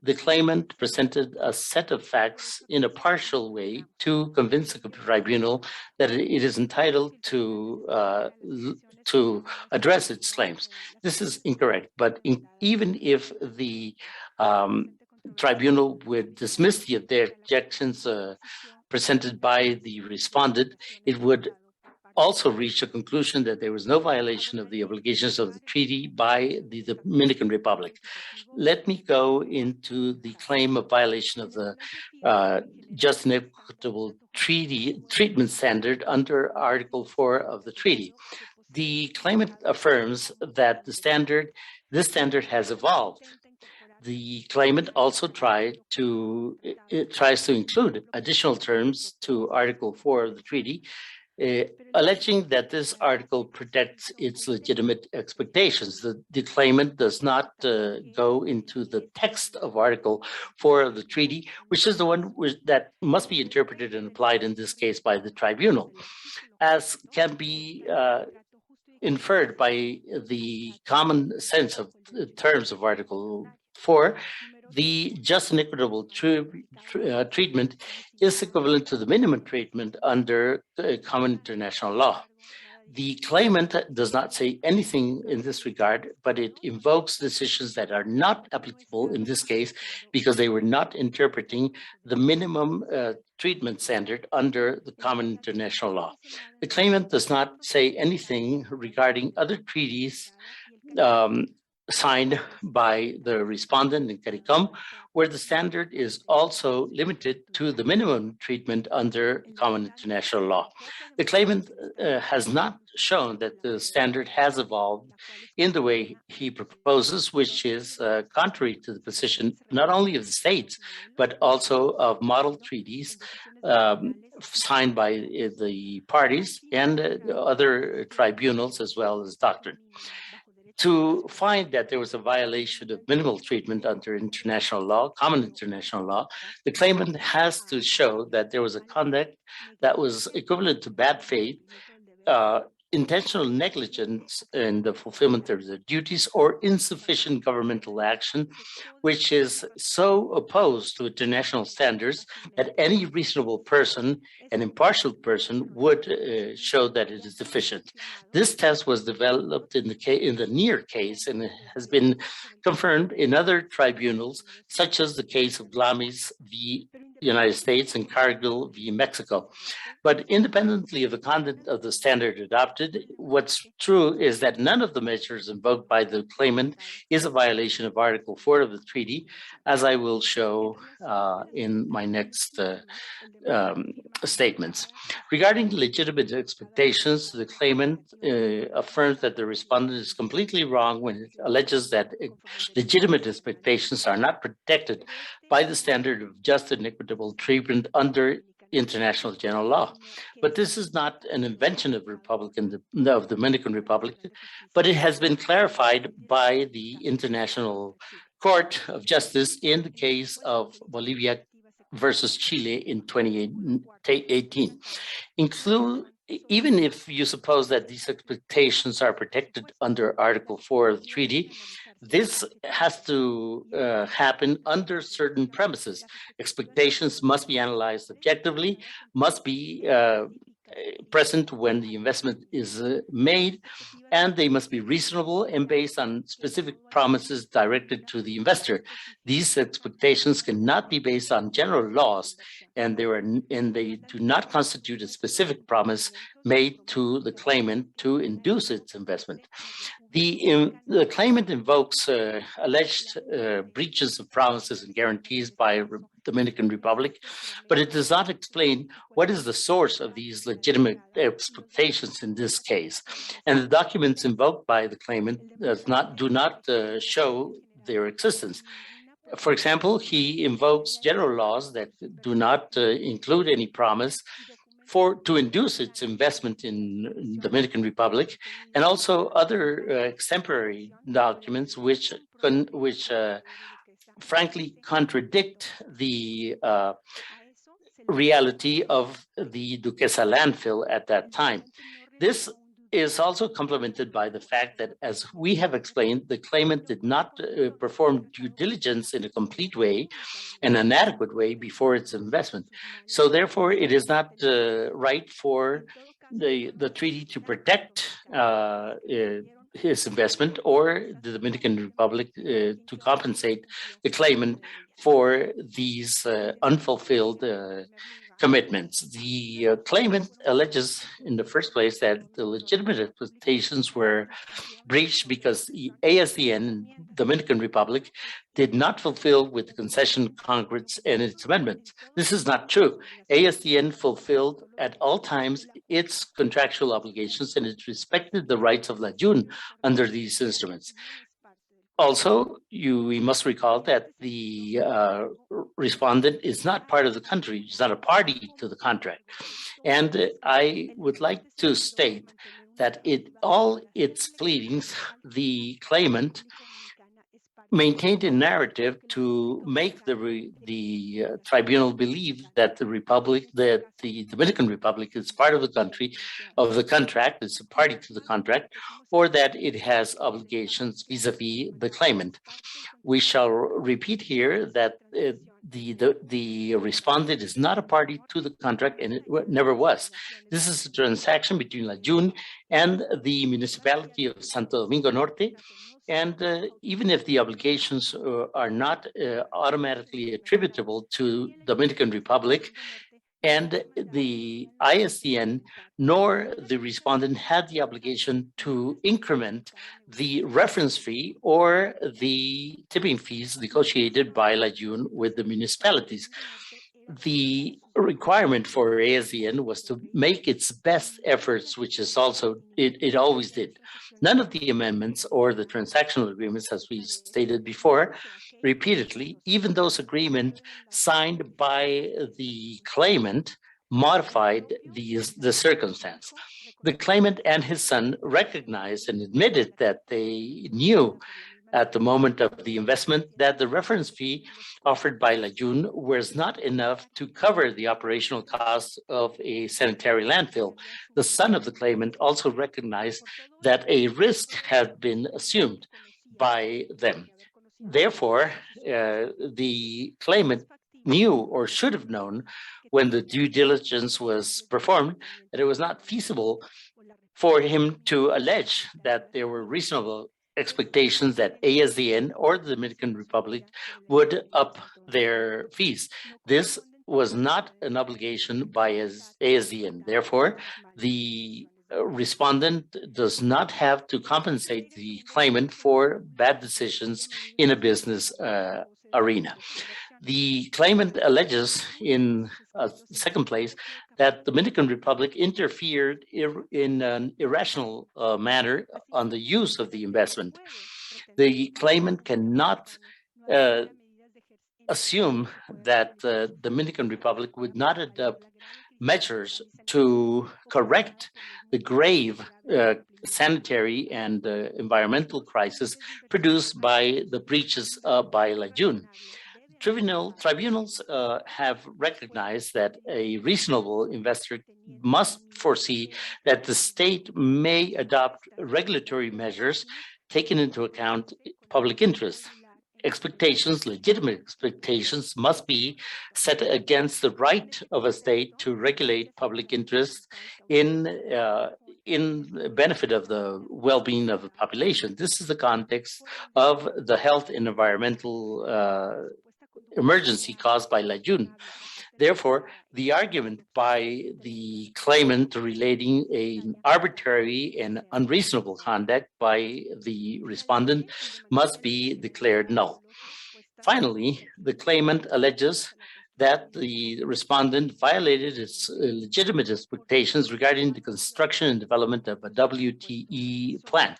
the claimant presented a set of facts in a partial way to convince the tribunal that it is entitled to address its claims. This is incorrect, but even if the tribunal would dismiss the objections presented by the respondent, it would also reach a conclusion that there was no violation of the obligations of the treaty by the Dominican Republic. Let me go into the claim of violation of the just and equitable treatment standard under Article 4 of the treaty. The claimant affirms that this standard has evolved. The claimant also tries to include additional terms to Article 4 of the treaty, alleging that this article protects its legitimate expectations. The claimant does not go into the text of Article 4 of the treaty, which is the one that must be interpreted and applied in this case by the tribunal. As can be inferred by the common sense of the terms of Article 4, the just and equitable treatment is equivalent to the minimum treatment under common international law. The claimant does not say anything in this regard, but it invokes decisions that are not applicable in this case because they were not interpreting the minimum treatment standard under the common international law. The claimant does not say anything regarding other treaties signed by the respondent in CARICOM, where the standard is also limited to the minimum treatment under common international law. The claimant has not shown that the standard has evolved in the way he proposes, which is contrary to the position not only of the states, but also of model treaties signed by the parties and other tribunals, as well as doctrine. To find that there was a violation of minimal treatment under international law, common international law, the claimant has to show that there was a conduct that was equivalent to bad faith, intentional negligence in the fulfillment of their duties, or insufficient governmental action, which is so opposed to international standards that any reasonable person, an impartial person, would show that it is deficient. This test was developed in the near case and has been confirmed in other tribunals, such as the case of Glamis v. United States and Cargill v. Mexico. But independently of the content of the standard adopted, what's true is that none of the measures invoked by the claimant is a violation of Article 4 of the treaty, as I will show in my next statements. Regarding legitimate expectations, the claimant affirms that the respondent is completely wrong when it alleges that legitimate expectations are not protected by the standard of just and equitable equitable treatment under international general law. But this is not an invention of Dominican Republic, but it has been clarified by the International Court of Justice in the case of Bolivia versus Chile in 2018. Even if you suppose that these expectations are protected under Article 4 of the treaty, this has to happen under certain premises. Expectations must be analyzed objectively, must be present when the investment is made, and they must be reasonable and based on specific promises directed to the investor. These expectations cannot be based on general laws, and they do not constitute a specific promise made to the claimant to induce its investment. The claimant invokes alleged breaches of promises and guarantees by Dominican Republic, but it does not explain what is the source of these legitimate expectations in this case. And the documents invoked by the claimant do not show their existence. For example, he invokes general laws that do not include any promise to induce its investment in Dominican Republic, and also other extemporary documents which frankly contradict the reality of the Duquesa landfill at that time. This is also complemented by the fact that, as we have explained, the claimant did not perform due diligence in a complete way and an adequate way before its investment. So therefore, it is not right for the treaty to protect his investment or the Dominican Republic to compensate the claimant for these unfulfilled commitments. The claimant alleges in the first place that the legitimate expectations were breached because the ASDN, Dominican Republic, did not fulfill with the concession Congress and its amendments. This is not true. ASDN fulfilled at all times its contractual obligations, and it respected the rights of La June under these instruments. Also, we must recall that the respondent is not part of the country, is not a party to the contract. And I would like to state that all its pleadings, the claimant maintained a narrative to make the tribunal believe that the Dominican Republic is part of the country, of the contract, it's a party to the contract, or that it has obligations vis-a-vis the claimant. We shall repeat here that the respondent is not a party to the contract, and it never was. This is a transaction between La June and the municipality of Santo Domingo Norte. And even if the obligations are not automatically attributable to Dominican Republic, and the ISDN nor the respondent had the obligation to increment the reference fee or the tipping fees negotiated by La June with the municipalities. The requirement for ASDN was to make its best efforts, which is also, it always did. None of the amendments or the transactional agreements, as we stated before, repeatedly, even those agreements signed by the claimant modified the circumstance. The claimant and his son recognized and admitted that they knew at the moment of the investment that the reference fee offered by La June was not enough to cover the operational costs of a sanitary landfill. The son of the claimant also recognized that a risk had been assumed by them. Therefore, the claimant knew or should have known when the due diligence was performed that it was not feasible for him to allege that there were reasonable expectations that ASDN or the Dominican Republic would up their fees. This was not an obligation by ASDN. Therefore, the respondent does not have to compensate the claimant for bad decisions in a business arena. The claimant alleges in second place that the Dominican Republic interfered in an irrational manner on the use of the investment. The claimant cannot assume that the Dominican Republic would not adopt measures to correct the grave sanitary and environmental crisis produced by the breaches by La June. Tribunals have recognized that a reasonable investor must foresee that the state may adopt regulatory measures taking into account public interest. Legitimate expectations must be set against the right of a state to regulate public interest in benefit of the well-being of the population. This is the context of the health and environmental emergency caused by La June. Therefore, the argument by the claimant relating an arbitrary and unreasonable conduct by the respondent must be declared null. Finally, the claimant alleges that the respondent violated its legitimate expectations regarding the construction and development of a WTE plant.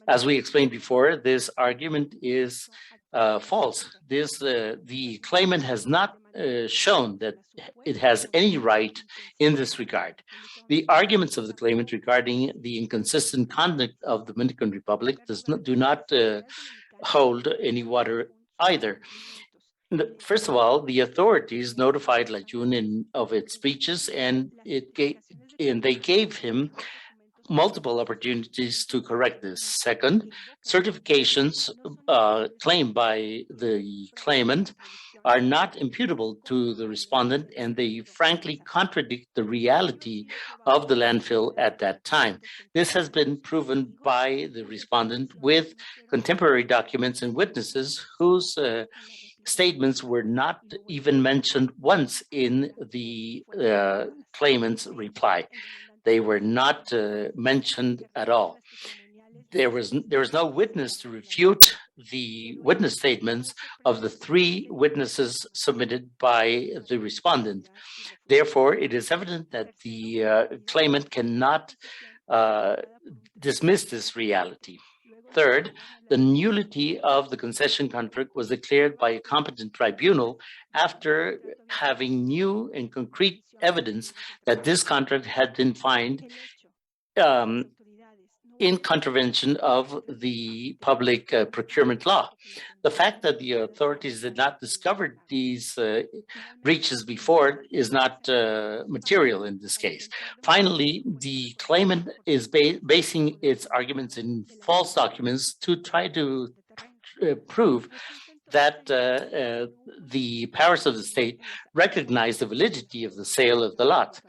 As we explained before, this argument is false. The claimant has not shown that it has any right in this regard. The arguments of the claimant regarding the inconsistent conduct of the Dominican Republic do not hold any water either. First of all, the authorities notified La June of its breaches, and they gave him multiple opportunities to correct this. Second, certifications claimed by the claimant are not imputable to the respondent, and they frankly contradict the reality of the landfill at that time. This has been proven by the respondent with contemporary documents and witnesses whose statements were not even mentioned once in the claimant's reply. They were not mentioned at all. There was no witness to refute the witness statements of the three witnesses submitted by the respondent. Therefore, it is evident that the claimant cannot dismiss this reality. Third, the nullity of the concession contract was declared by a competent tribunal after having new and concrete evidence that this contract had been found in contravention of the public procurement law. The fact that the authorities did not discover these breaches before is not material in this case. Finally, the claimant is basing its arguments in false documents to try to prove that the powers of the state recognize the validity of the sale of the lot.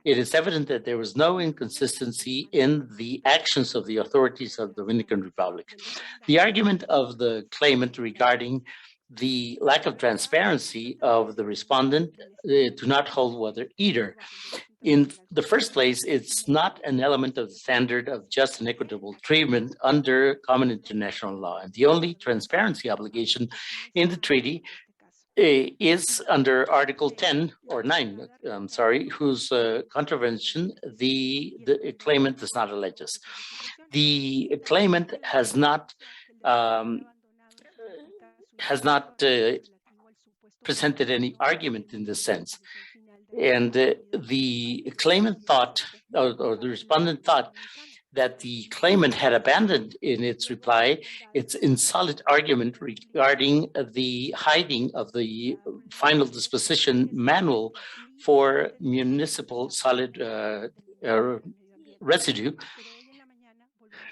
It is evident that there was no inconsistency in the actions of the authorities of the Dominican Republic. The argument of the claimant regarding the lack of transparency of the respondent do not hold water either. In the first place, it's not an element of the standard of just and equitable treatment under common international law. And the only transparency obligation in the treaty is under Article 10 or 9, whose contravention the claimant does not allege us. The claimant has not presented any argument in this sense. And the claimant thought, or the respondent thought, that the claimant had abandoned in its reply its insolent argument regarding the hiding of the final disposition manual for municipal solid residue.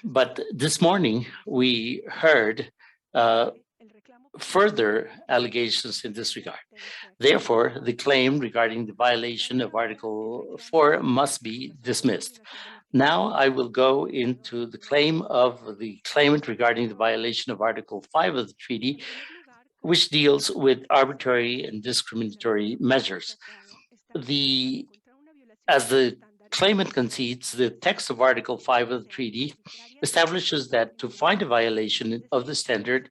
But this morning we heard further allegations in this regard. Therefore, the claim regarding the violation of Article 4 must be dismissed. Now I will go into the claim of the claimant regarding the violation of Article 5 of the treaty, which deals with arbitrary and discriminatory measures. As the claimant concedes, the text of Article 5 of the treaty establishes that to find a violation of the standard,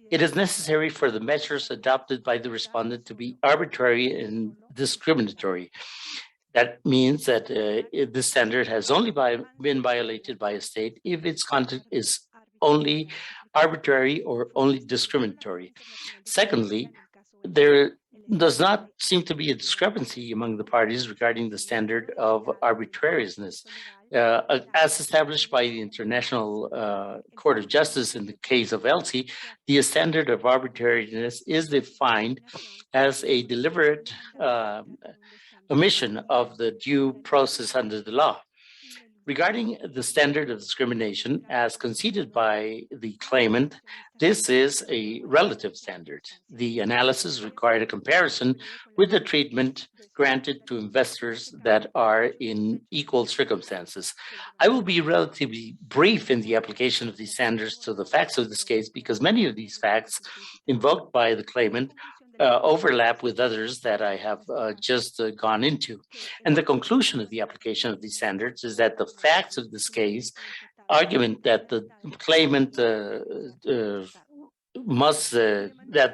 it is necessary for the measures adopted by the respondent to be arbitrary and discriminatory. That means that this standard has only been violated by a state if its content is only arbitrary or only discriminatory. Secondly, there does not seem to be a discrepancy among the parties regarding the standard of arbitrariness. As established by the International Court of Justice in the case of Elsie, the standard of arbitrariness is defined as a deliberate omission of the due process under the law. Regarding the standard of discrimination as conceded by the claimant, this is a relative standard. The analysis required a comparison with the treatment granted to investors that are in equal circumstances. I will be relatively brief in the application of these standards to the facts of this case because many of these facts invoked by the claimant overlap with others that I have just gone into. And the conclusion of the application of these standards is that the facts of this case argument that the claimant that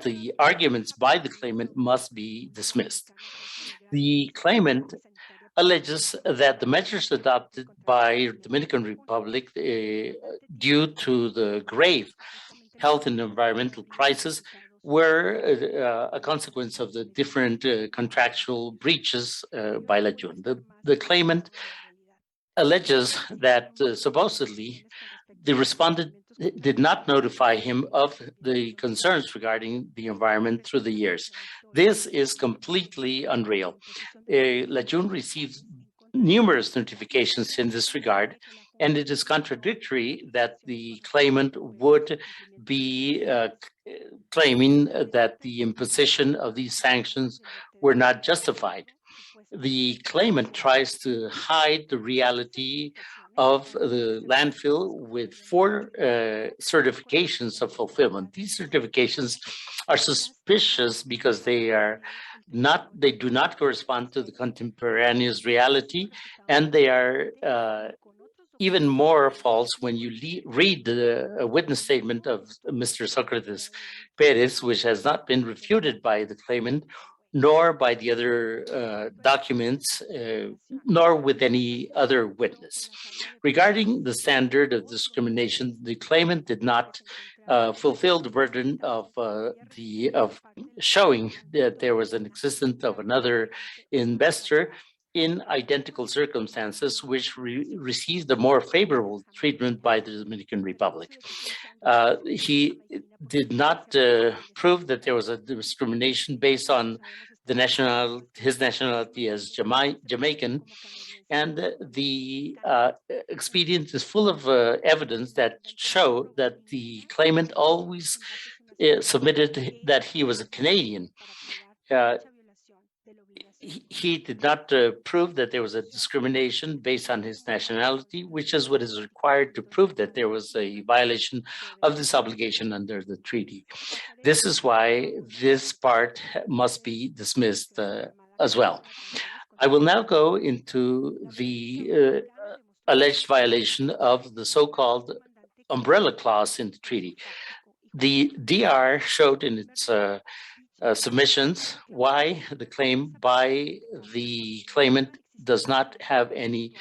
the arguments by the claimant must be dismissed. The claimant alleges that the measures adopted by Dominican Republic due to the grave health and environmental crisis were a consequence of the different contractual breaches by La Jun. The claimant alleges that supposedly the respondent did not notify him of the concerns regarding the environment through the years. This is completely unreal. La Jun received numerous notifications in this regard, and it is contradictory that the claimant would be claiming that the imposition of these sanctions were not justified. The claimant tries to hide the reality of the landfill with 4 certifications of fulfillment. These certifications are suspicious because they do not correspond to the contemporaneous reality, and they are even more false when you read the witness statement of Mr. Socrates Perez, which has not been refuted by the claimant, nor by the other documents, nor with any other witness. Regarding the standard of discrimination, the claimant did not fulfill the burden of showing that there was an existence of another investor in identical circumstances, which received a more favorable treatment by the Dominican Republic. He did not prove that there was a discrimination based on his nationality as Jamaican, and the expedient is full of evidence that show that the claimant always submitted that he was a Canadian. He did not prove that there was a discrimination based on his nationality, which is what is required to prove that there was a violation of this obligation under the treaty. This is why this part must be dismissed as well. I will now go into the alleged violation of the so-called umbrella clause in the treaty. The DR showed in its submissions why the claim by the claimant does not have any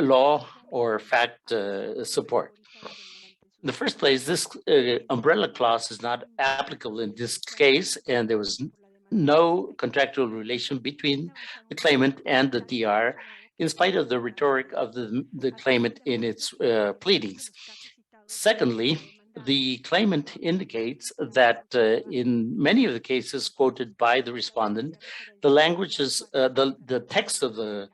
law or fact support. In the first place, this umbrella clause is not applicable in this case, and there was no contractual relation between the claimant and the DR, in spite of the rhetoric of the claimant in its pleadings. Secondly, the claimant indicates that in many of the cases quoted by the respondent, the languages, the text of the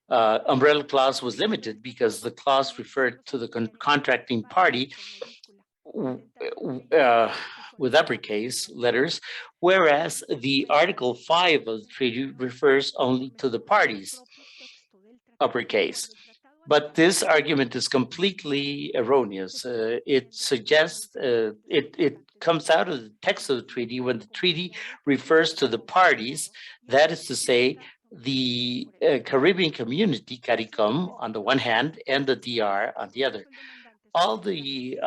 umbrella clause was limited because the clause referred to the contracting party with uppercase letters, whereas the Article 5 of the treaty refers only to the parties, uppercase. But this argument is completely erroneous. It suggests, it comes out of the text of the treaty when the treaty refers to the parties, that is to say, the Caribbean community, CARICOM, on the one hand, and the DR on the other. All the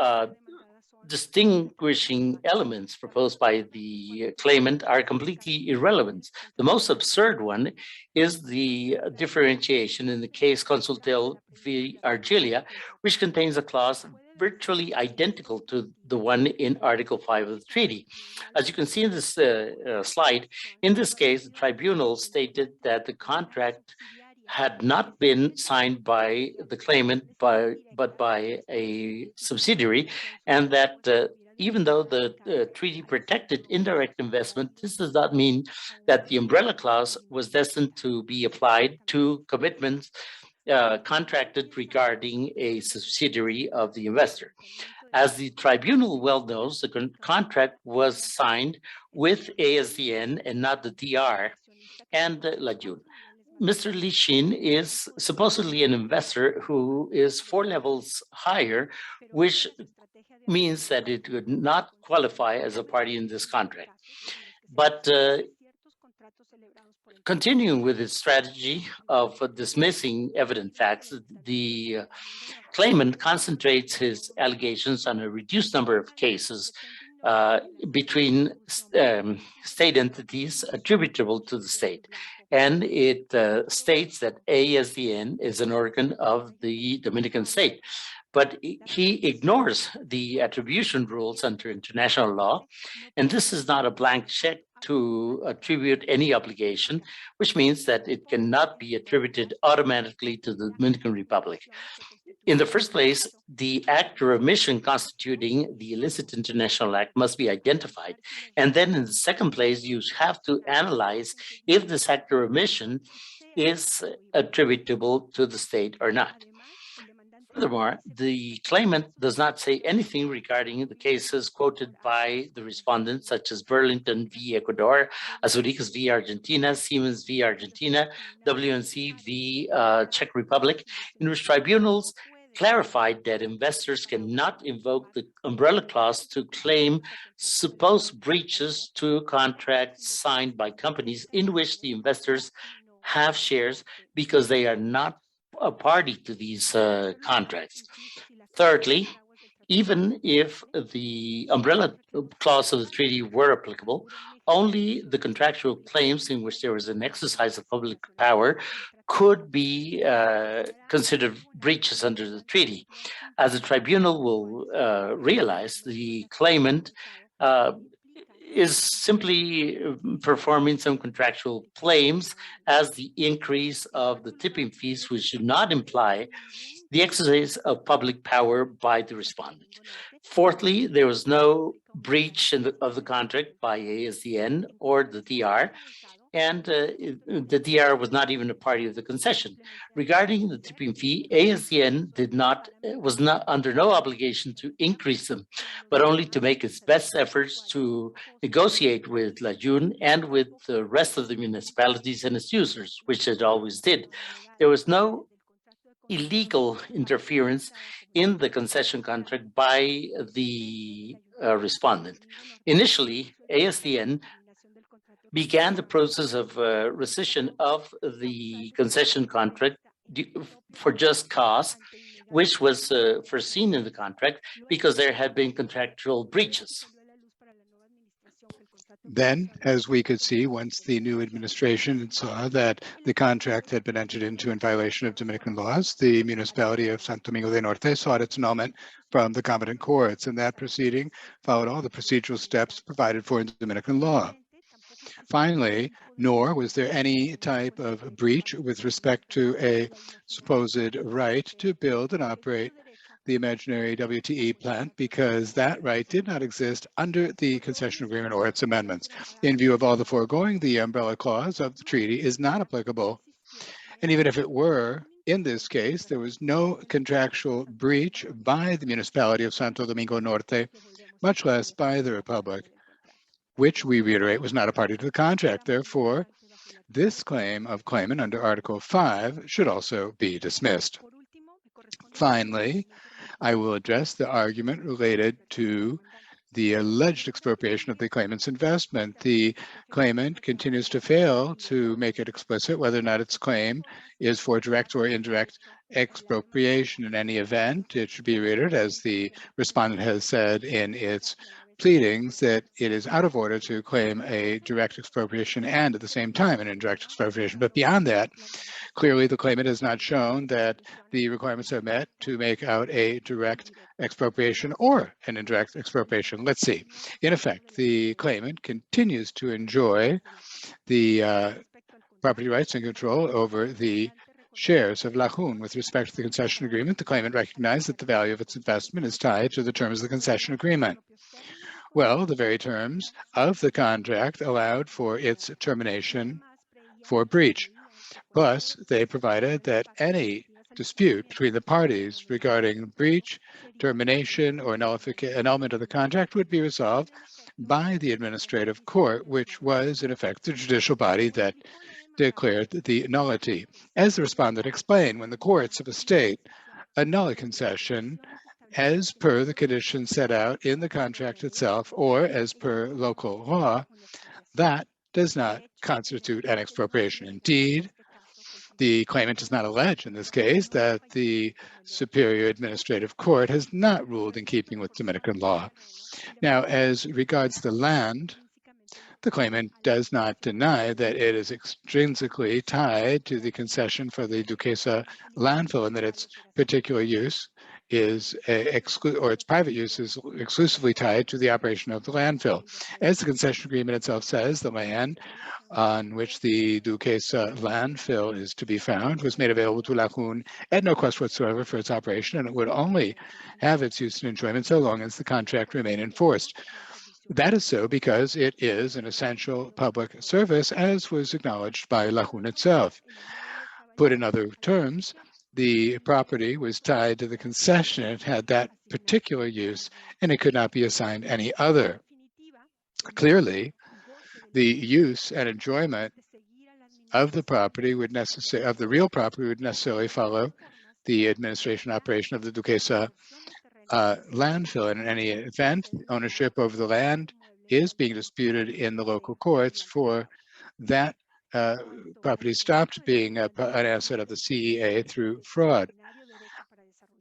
distinguishing elements proposed by the claimant are completely irrelevant. The most absurd one is the differentiation in the case Consultel v. Argelia, which contains a clause virtually identical to the one in Article 5 of the treaty. As you can see in this slide, in this case, the tribunal stated that the contract had not been signed by the claimant, but by a subsidiary, and that even though the treaty protected indirect investment, this does not mean that the umbrella clause was destined to be applied to commitments contracted regarding a subsidiary of the investor. As the tribunal well knows, the contract was signed with ASDN and not the DR and Lajun. Mr. Li Xin is supposedly an investor who is 4 levels higher, which means that it would not qualify as a party in this contract. But continuing with its strategy of dismissing evident facts, the claimant concentrates his allegations on a reduced number of cases between state entities attributable to the state. And it states that ASDN is an organ of the Dominican state. But he ignores the attribution rules under international law. And this is not a blank check to attribute any obligation, which means that it cannot be attributed automatically to the Dominican Republic. In the first place, the act or omission constituting the illicit international act must be identified. And then in the second place, you have to analyze if this act or omission is attributable to the state or not. Furthermore, the claimant does not say anything regarding the cases quoted by the respondent, such as Burlington v. Ecuador, Azuricas v. Argentina, Siemens v. Argentina, WNC v. Czech Republic, in which tribunals clarified that investors cannot invoke the umbrella clause to claim supposed breaches to contracts signed by companies in which the investors have shares because they are not a party to these contracts. Thirdly, even if the umbrella clause of the treaty were applicable, only the contractual claims in which there was an exercise of public power could be considered breaches under the treaty. As the tribunal will realize, the claimant is simply performing some contractual claims as the increase of the tipping fees, which do not imply the exercise of public power by the respondent. Fourthly, there was no breach of the contract by ASDN or the DR, and the DR was not even a party of the concession. Regarding the tipping fee, ASDN was not under no obligation to increase them, but only to make its best efforts to negotiate with Lajun and with the rest of the municipalities and its users, which it always did. There was no illegal interference in the concession contract by the respondent. Initially, ASDN began the process of rescission of the concession contract for just cause, which was foreseen in the contract because there had been contractual breaches. Then, as we could see, once the new administration saw that the contract had been entered into in violation of Dominican laws, the municipality of Santo Domingo del Norte sought its annulment from the competent courts, and that proceeding followed all the procedural steps provided for in Dominican law. Finally, nor was there any type of breach with respect to a supposed right to build and operate the imaginary WTE plant, because that right did not exist under the concession agreement or its amendments. In view of all the foregoing, the umbrella clause of the treaty is not applicable. And even if it were, in this case, there was no contractual breach by the municipality of Santo Domingo Norte, much less by the Republic, which we reiterate was not a party to the contract. Therefore, this claim of claimant under Article 5 should also be dismissed. Finally, I will address the argument related to the alleged expropriation of the claimant's investment. The claimant continues to fail to make it explicit whether or not its claim is for direct or indirect expropriation. In any event, it should be reiterated, as the respondent has said in its pleadings, that it is out of order to claim a direct expropriation and at the same time an indirect expropriation. But beyond that, Clearly, the claimant has not shown that the requirements are met to make out a direct expropriation or an indirect expropriation. Let's see. In effect, the claimant continues to enjoy the property rights and control over the shares of Lajun. With respect to the concession agreement, the claimant recognized that the value of its investment is tied to the terms of the concession agreement. Well, the very terms of the contract allowed for its termination for breach. Plus, they provided that any dispute between the parties regarding breach, termination, or annulment of the contract would be resolved by the administrative court, which was, in effect, the judicial body that declared the nullity. As the respondent explained, when the courts of a state annul a concession, as per the conditions set out in the contract itself or as per local law, that does not constitute an expropriation. Indeed, the claimant does not allege in this case that the Superior Administrative Court has not ruled in keeping with Dominican law. Now, as regards the land, the claimant does not deny that it is extrinsically tied to the concession for the Duquesa landfill and that its particular use is its private use is exclusively tied to the operation of the landfill. As the concession agreement itself says, the land on which the Duquesa landfill is to be found was made available to Lajun at no cost whatsoever for its operation, and it would only have its use and enjoyment so long as the contract remained enforced. That is so because it is an essential public service, as was acknowledged by Lajun itself. Put in other terms, the property was tied to the concession. It had that particular use, and it could not be assigned any other. Clearly, the use and enjoyment of the property would the real property would necessarily follow the administration operation of the Duquesa landfill. And in any event, ownership over the land is being disputed in the local courts for that property stopped being an asset of the CEA through fraud.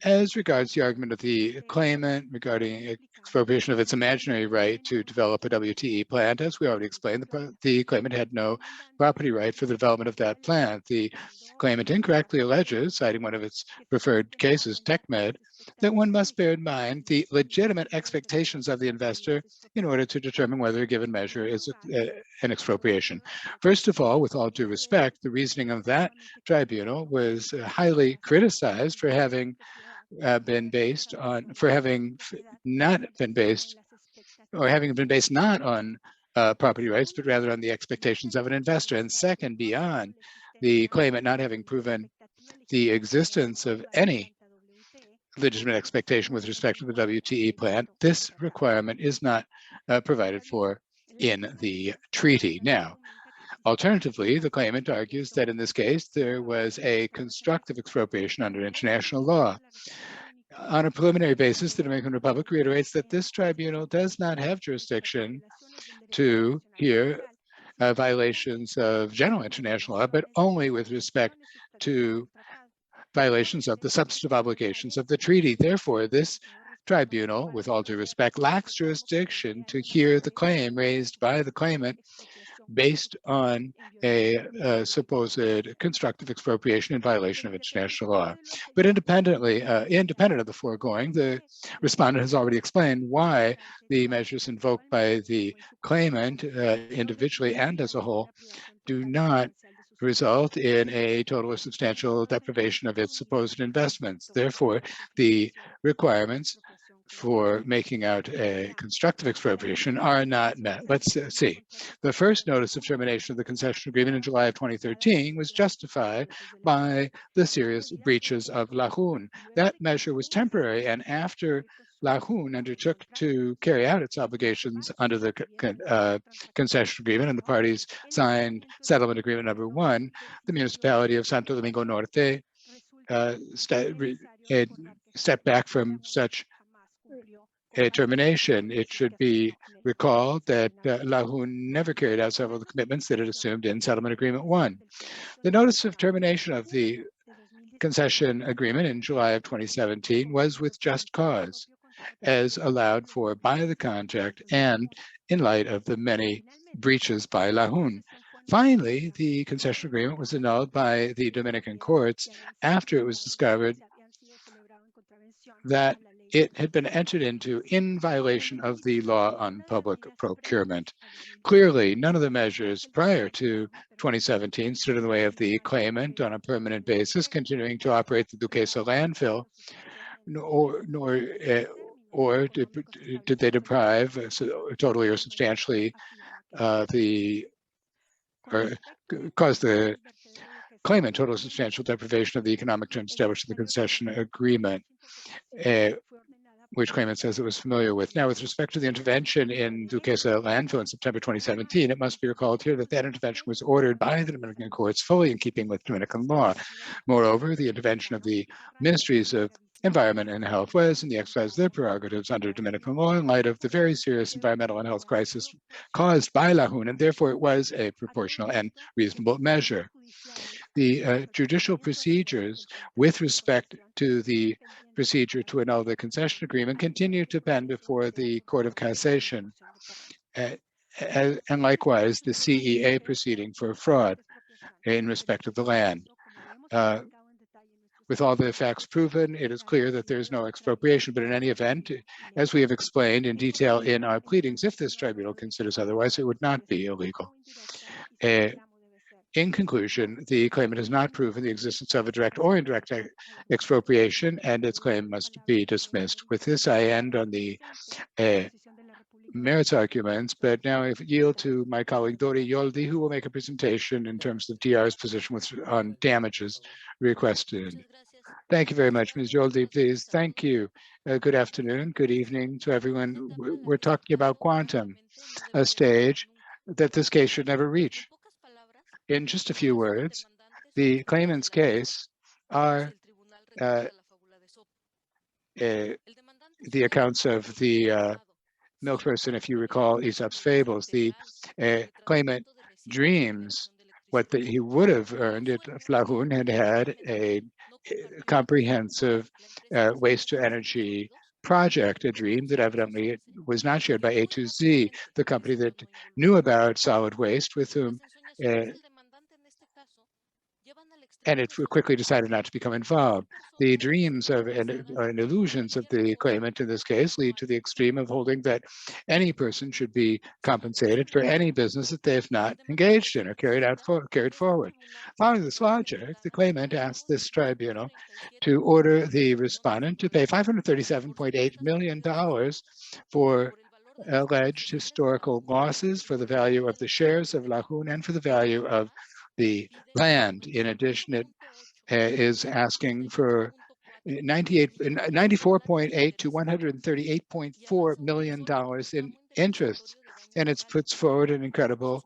As regards the argument of the claimant regarding expropriation of its imaginary right to develop a WTE plant, as we already explained, the claimant had no property right for the development of that plant. The claimant incorrectly alleges, citing one of its preferred cases, TechMed, that one must bear in mind the legitimate expectations of the investor in order to determine whether a given measure is an expropriation. First of all, with all due respect, the reasoning of that tribunal was highly criticized for having been based on, having been based not on property rights, but rather on the expectations of an investor. And second, beyond the claimant not having proven the existence of any legitimate expectation with respect to the WTE plant, this requirement is not provided for in the treaty. Now, alternatively, the claimant argues that in this case, there was a constructive expropriation under international law. On a preliminary basis, the Dominican Republic reiterates that this tribunal does not have jurisdiction to hear violations of general international law, but only with respect to violations of the substantive obligations of the treaty. Therefore, this tribunal, with all due respect, lacks jurisdiction to hear the claim raised by the claimant based on a supposed constructive expropriation in violation of international law. But independent of the foregoing, the respondent has already explained why the measures invoked by the claimant individually and as a whole do not result in a total or substantial deprivation of its supposed investments. Therefore, the requirements for making out a constructive expropriation are not met. Let's see. The first notice of termination of the concession agreement in July of 2013 was justified by the serious breaches of Lajun. That measure was temporary, and after Lajun undertook to carry out its obligations under the concession agreement and the parties signed settlement agreement number 1, the municipality of Santo Domingo Norte stepped back from such a termination. It should be recalled that Lajun never carried out several of the commitments that it assumed in settlement agreement 1. The notice of termination of the concession agreement in July of 2017 was with just cause, as allowed for by the contract and in light of the many breaches by Lajun. Finally, the concession agreement was annulled by the Dominican courts after it was discovered that it had been entered into in violation of the law on public procurement. Clearly, none of the measures prior to 2017 stood in the way of the claimant on a permanent basis, continuing to operate the Duquesa landfill, or did they deprive totally or substantially or cause the claimant total or substantial deprivation of the economic terms established in the concession agreement, which claimant says it was familiar with. Now, with respect to the intervention in Duquesa landfill in September 2017, it must be recalled here that that intervention was ordered by the Dominican courts fully in keeping with Dominican law. Moreover, the intervention of the ministries of Environment and Health was in the exercise of their prerogatives under Dominican law in light of the very serious environmental and health crisis caused by Lajun, and therefore it was a proportional and reasonable measure. The judicial procedures with respect to the procedure to annul the concession agreement continue to pen before the Court of Cassation, and likewise the CEA proceeding for fraud in respect of the land. With all the facts proven, it is clear that there is no expropriation, but in any event, as we have explained in detail in our pleadings, if this tribunal considers otherwise, it would not be illegal. In conclusion, the claimant has not proven the existence of a direct or indirect expropriation, and its claim must be dismissed. With this, I end on the merits arguments, but now I yield to my colleague Dori Yoldi, who will make a presentation in terms of DR's position on damages requested. Thank you very much, Ms. Yoldi, please. Thank you. Good afternoon, good evening to everyone. We're talking about quantum, a stage that this case should never reach. In just a few words, the claimant's case are the accounts of the milk person, if you recall Aesop's fables. The claimant dreams what he would have earned if Lajun had had a comprehensive waste to energy project, a dream that evidently was not shared by A2Z, the company that knew about solid waste, with whom and it quickly decided not to become involved. The dreams of and illusions of the claimant in this case lead to the extreme of holding that any person should be compensated for any business that they have not engaged in or carried forward. Following this logic, the claimant asked this tribunal to order the respondent to pay $537.8 million for alleged historical losses for the value of the shares of Lajun and for the value of the land. In addition, it is asking for $94.8 to $138.4 million in interest, and it puts forward an incredible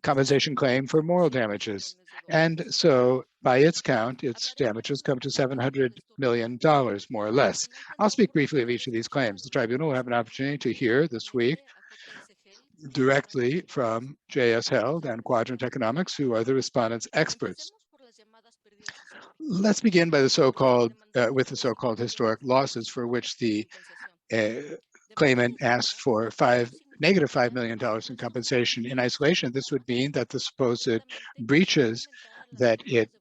compensation claim for moral damages. And so, by its count, its damages come to $700 million, more or less. I'll speak briefly of each of these claims. The tribunal will have an opportunity to hear this week directly from JS Held and Quadrant Economics, who are the respondents' experts. Let's begin by the so-called with the so-called historic losses, for which the claimant asked for negative $5 million in compensation. In isolation, this would mean that the supposed breaches that it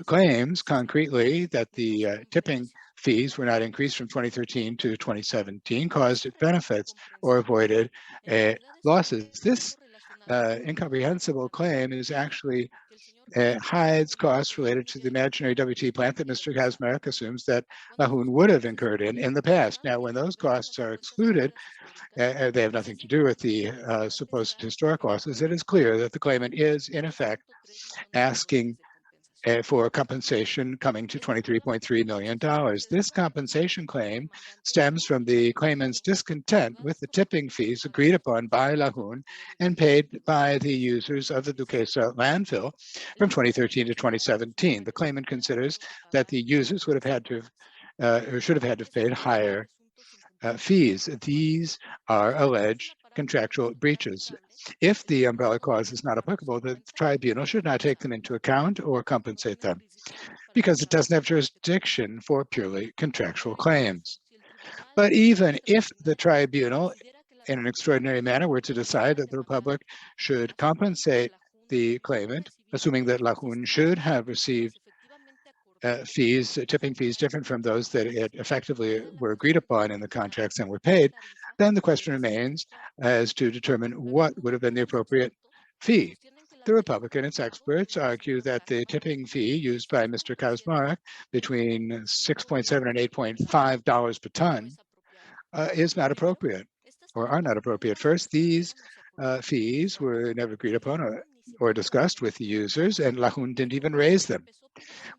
claims concretely, that the tipping fees were not increased from 2013 to 2017, caused benefits or avoided losses. This incomprehensible claim is actually hides costs related to the imaginary WT plant that Mr. Kazmarek assumes that Lajun would have incurred in the past. Now, when those costs are excluded, they have nothing to do with the supposed historic losses. It is clear that the claimant is, in effect, asking for compensation coming to $23.3 million. This compensation claim stems from the claimant's discontent with the tipping fees agreed upon by Lajun and paid by the users of the Duquesa landfill from 2013 to 2017. The claimant considers that the users would have had to or should have had to have paid higher fees. These are alleged contractual breaches. If the umbrella clause is not applicable, the tribunal should not take them into account or compensate them, because it doesn't have jurisdiction for purely contractual claims. But even if the tribunal in an extraordinary manner, were to decide that the Republic should compensate the claimant, assuming that Lajun should have received fees, tipping fees different from those that it effectively were agreed upon in the contracts and were paid, then the question remains as to determine what would have been the appropriate fee. The Republic and its experts argue that the tipping fee used by Mr. Kaczmarek between $6.7 and $8.5 per ton is not appropriate, or are not appropriate. First, these fees were never agreed upon or discussed with the users, and Lajun didn't even raise them.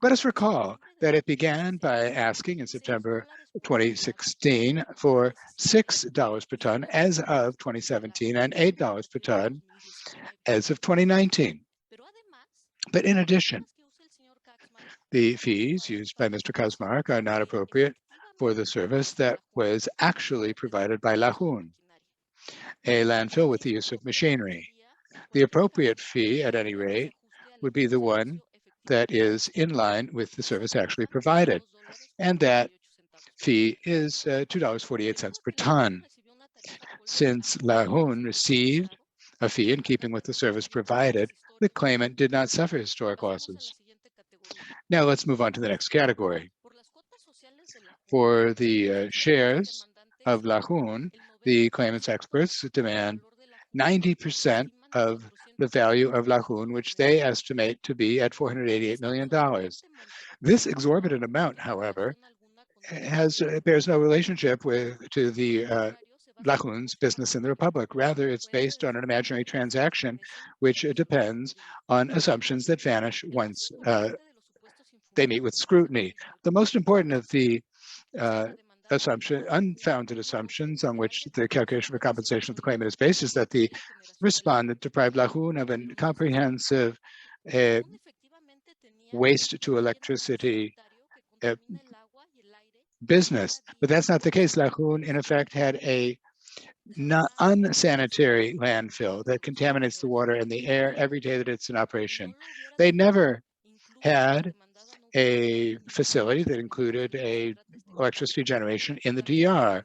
Let us recall that it began by asking in September 2016 for $6 per ton as of 2017 and $8 per ton as of 2019. But in addition, the fees used by Mr. Kaczmarek are not appropriate for the service that was actually provided by Lajun, a landfill with the use of machinery. The appropriate fee, at any rate, would be the one that is in line with the service actually provided, and that fee is $2.48 per ton. Since Lajun received a fee in keeping with the service provided, the claimant did not suffer historic losses. Now let's move on to the next category. For the shares of Lajun, the claimant's experts demand 90% of the value of Lajun, which they estimate to be at $488 million. This exorbitant amount, however, bears no relationship to the Lajun's business in the Republic. Rather, it's based on an imaginary transaction, which depends on assumptions that vanish once they meet with scrutiny. The most important of the unfounded assumptions on which the calculation for compensation of the claimant is based is that the respondent deprived Lajun of a comprehensive waste to electricity business. But that's not the case. Lajun, in effect, had a unsanitary landfill that contaminates the water and the air every day that it's in operation. They never had a facility that included a electricity generation in the DR,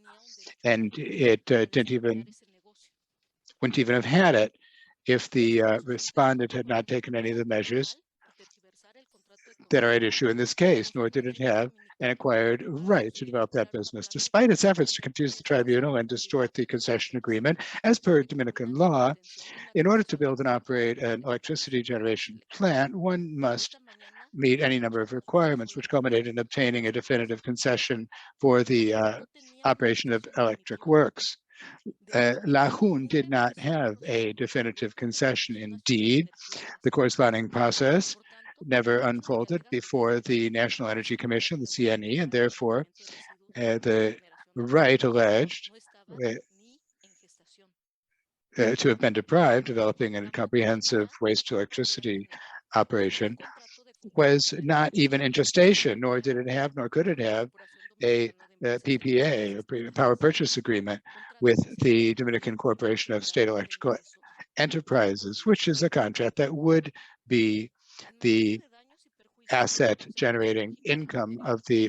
and it wouldn't even have had it if the respondent had not taken any of the measures that are at issue in this case, nor did it have an acquired right to develop that business. Despite its efforts to confuse the tribunal and distort the concession agreement, as per Dominican law, in order to build and operate an electricity generation plant, one must meet any number of requirements, which culminate in obtaining a definitive concession for the operation of electric works. Lajun did not have a definitive concession. Indeed, the corresponding process never unfolded before the National Energy Commission, the CNE, and therefore the right alleged to have been deprived, developing a comprehensive waste to electricity operation, was not even in gestation, nor did it have, nor could it have, a PPA, a power purchase agreement, with the Dominican Corporation of State Electrical Enterprises, which is a contract that would be the asset generating income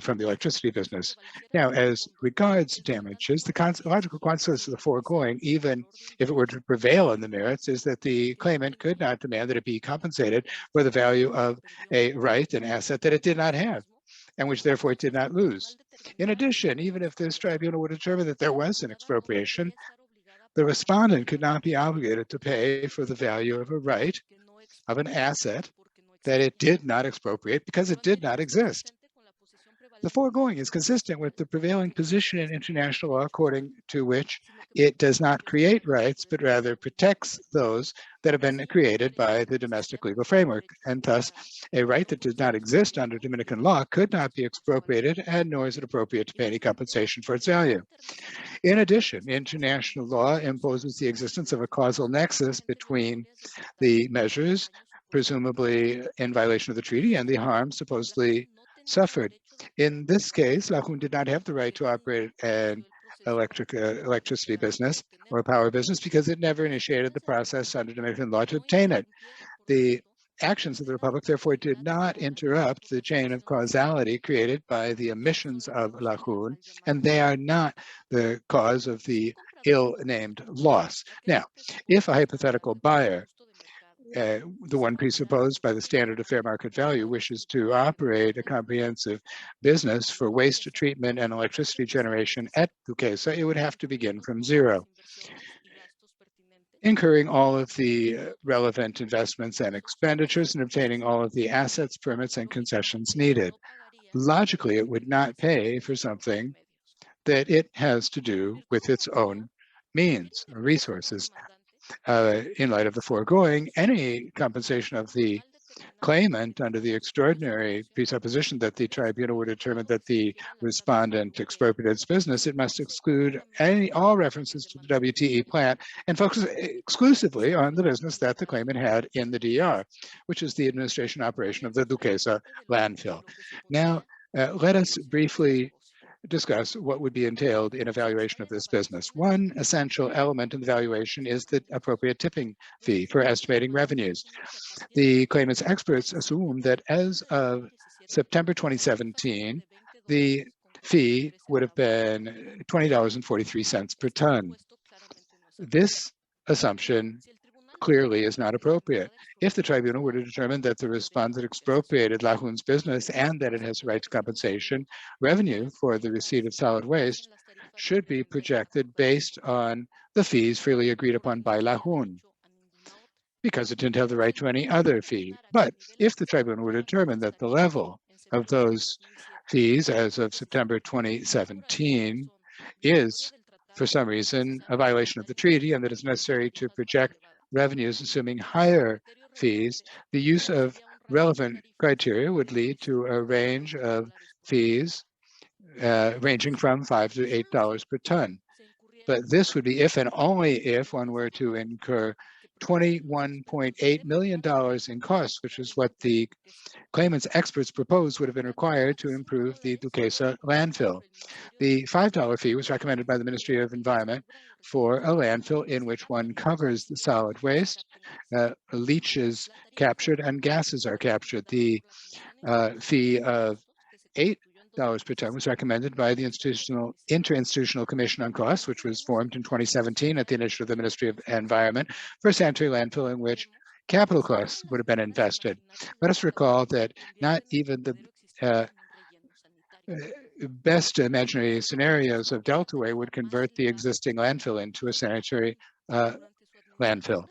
from the electricity business. Now, as regards damages, the logical consequence of the foregoing, even if it were to prevail in the merits, is that the claimant could not demand that it be compensated for the value of a right, an asset that it did not have, and which therefore it did not lose. In addition, even if this tribunal would determine that there was an expropriation, the respondent could not be obligated to pay for the value of a right, of an asset, that it did not expropriate because it did not exist. The foregoing is consistent with the prevailing position in international law, according to which it does not create rights, but rather protects those that have been created by the domestic legal framework. And thus, a right that did not exist under Dominican law could not be expropriated, and nor is it appropriate to pay any compensation for its value. In addition, international law imposes the existence of a causal nexus between the measures presumably in violation of the treaty and the harm supposedly suffered. In this case, Lajun did not have the right to operate an electricity business or a power business because it never initiated the process under Dominican law to obtain it. The actions of the Republic, therefore, did not interrupt the chain of causality created by the omissions of Lajun, and they are not the cause of the ill-named loss. Now, if a hypothetical buyer, the one presupposed by the standard of fair market value, wishes to operate a comprehensive business for waste treatment and electricity generation at Duquesa, it would have to begin from zero, incurring all of the relevant investments and expenditures and obtaining all of the assets, permits, and concessions needed. Logically, it would not pay for something that it has to do with its own means or resources. In light of the foregoing, any compensation of the claimant under the extraordinary presupposition that the tribunal would determine that the respondent expropriated its business, it must exclude all references to the WTE plant and focus exclusively on the business that the claimant had in the DR, which is the administration operation of the Duquesa landfill. Now, let us briefly discuss what would be entailed in evaluation of this business. One essential element in the valuation is the appropriate tipping fee for estimating revenues. The claimant's experts assume that as of September 2017, the fee would have been $20.43 per ton. This assumption clearly is not appropriate. If the tribunal were to determine that the respondent expropriated Lajun's business and that it has a right to compensation, revenue for the receipt of solid waste should be projected based on the fees freely agreed upon by Lajun, because it didn't have the right to any other fee. But if the tribunal were to determine that the level of those fees as of September 2017 is, for some reason, a violation of the treaty and that it's necessary to project revenues assuming higher fees, the use of relevant criteria would lead to a range of fees ranging from $5 to $8 per ton. But this would be if and only if one were to incur $21.8 million in costs, which is what the claimant's experts proposed would have been required to improve the Duquesa landfill. The $5 fee was recommended by the Ministry of Environment for a landfill in which one covers the solid waste, leach is captured, and gases are captured. The fee of $8 per ton was recommended by the Interinstitutional Commission on Costs, which was formed in 2017 at the initiative of the Ministry of Environment for a sanitary landfill in which capital costs would have been invested. Let us recall that not even the best imaginary scenarios of Deltaway would convert the existing landfill into a sanitary landfill.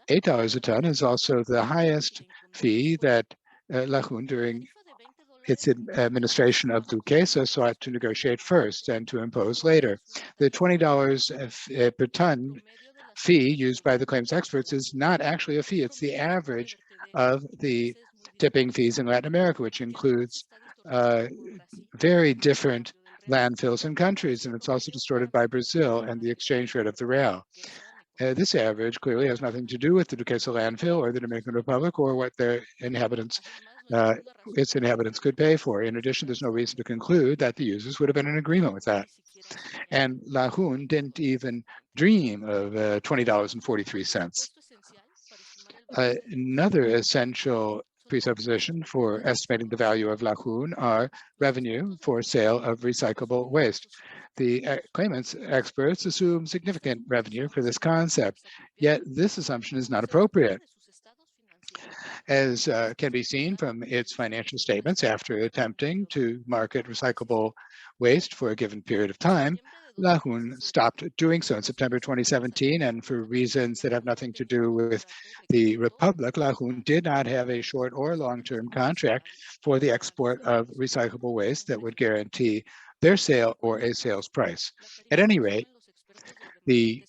$8 a ton is also the highest fee that Lajun during its administration of Duquesa sought to negotiate first and to impose later. The $20 per ton fee used by the claims experts is not actually a fee. It's the average of the tipping fees in Latin America, which includes very different landfills and countries, and it's also distorted by Brazil and the exchange rate of the real. This average clearly has nothing to do with the Duquesa landfill or the Dominican Republic or what their inhabitants, its inhabitants could pay for. In addition, there's no reason to conclude that the users would have been in agreement with that. And Lajun didn't even dream of $20.43. Another essential presupposition for estimating the value of Lajun are revenue for sale of recyclable waste. The claimant's experts assume significant revenue for this concept, yet this assumption is not appropriate. As can be seen from its financial statements, after attempting to market recyclable waste for a given period of time, Lajun stopped doing so in September 2017, and for reasons that have nothing to do with the Republic, Lajun did not have a short or long-term contract for the export of recyclable waste that would guarantee their sale or a sales price. At any rate, the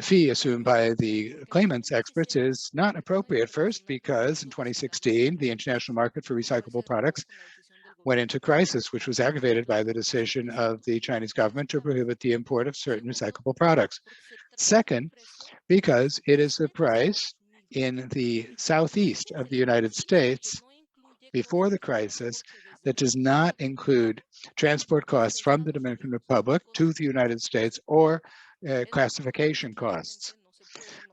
fee assumed by the claimant's experts is not appropriate. First, because in 2016, the international market for recyclable products went into crisis, which was aggravated by the decision of the Chinese government to prohibit the import of certain recyclable products. Second, because it is a price in the southeast of the United States before the crisis that does not include transport costs from the Dominican Republic to the United States or classification costs.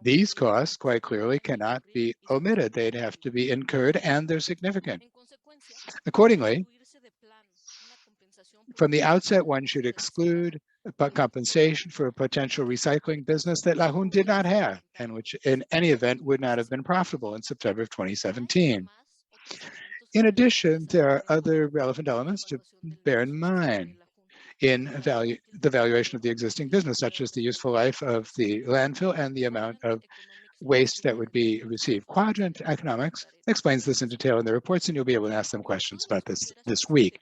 These costs quite clearly cannot be omitted. They'd have to be incurred, and they're significant. Accordingly, from the outset, one should exclude compensation for a potential recycling business that Lahun did not have, and which in any event would not have been profitable in September of 2017. In addition, there are other relevant elements to bear in mind in the valuation of the existing business, such as the useful life of the landfill and the amount of waste that would be received. Quadrant Economics explains this in detail in the reports, and you'll be able to ask them questions about this week.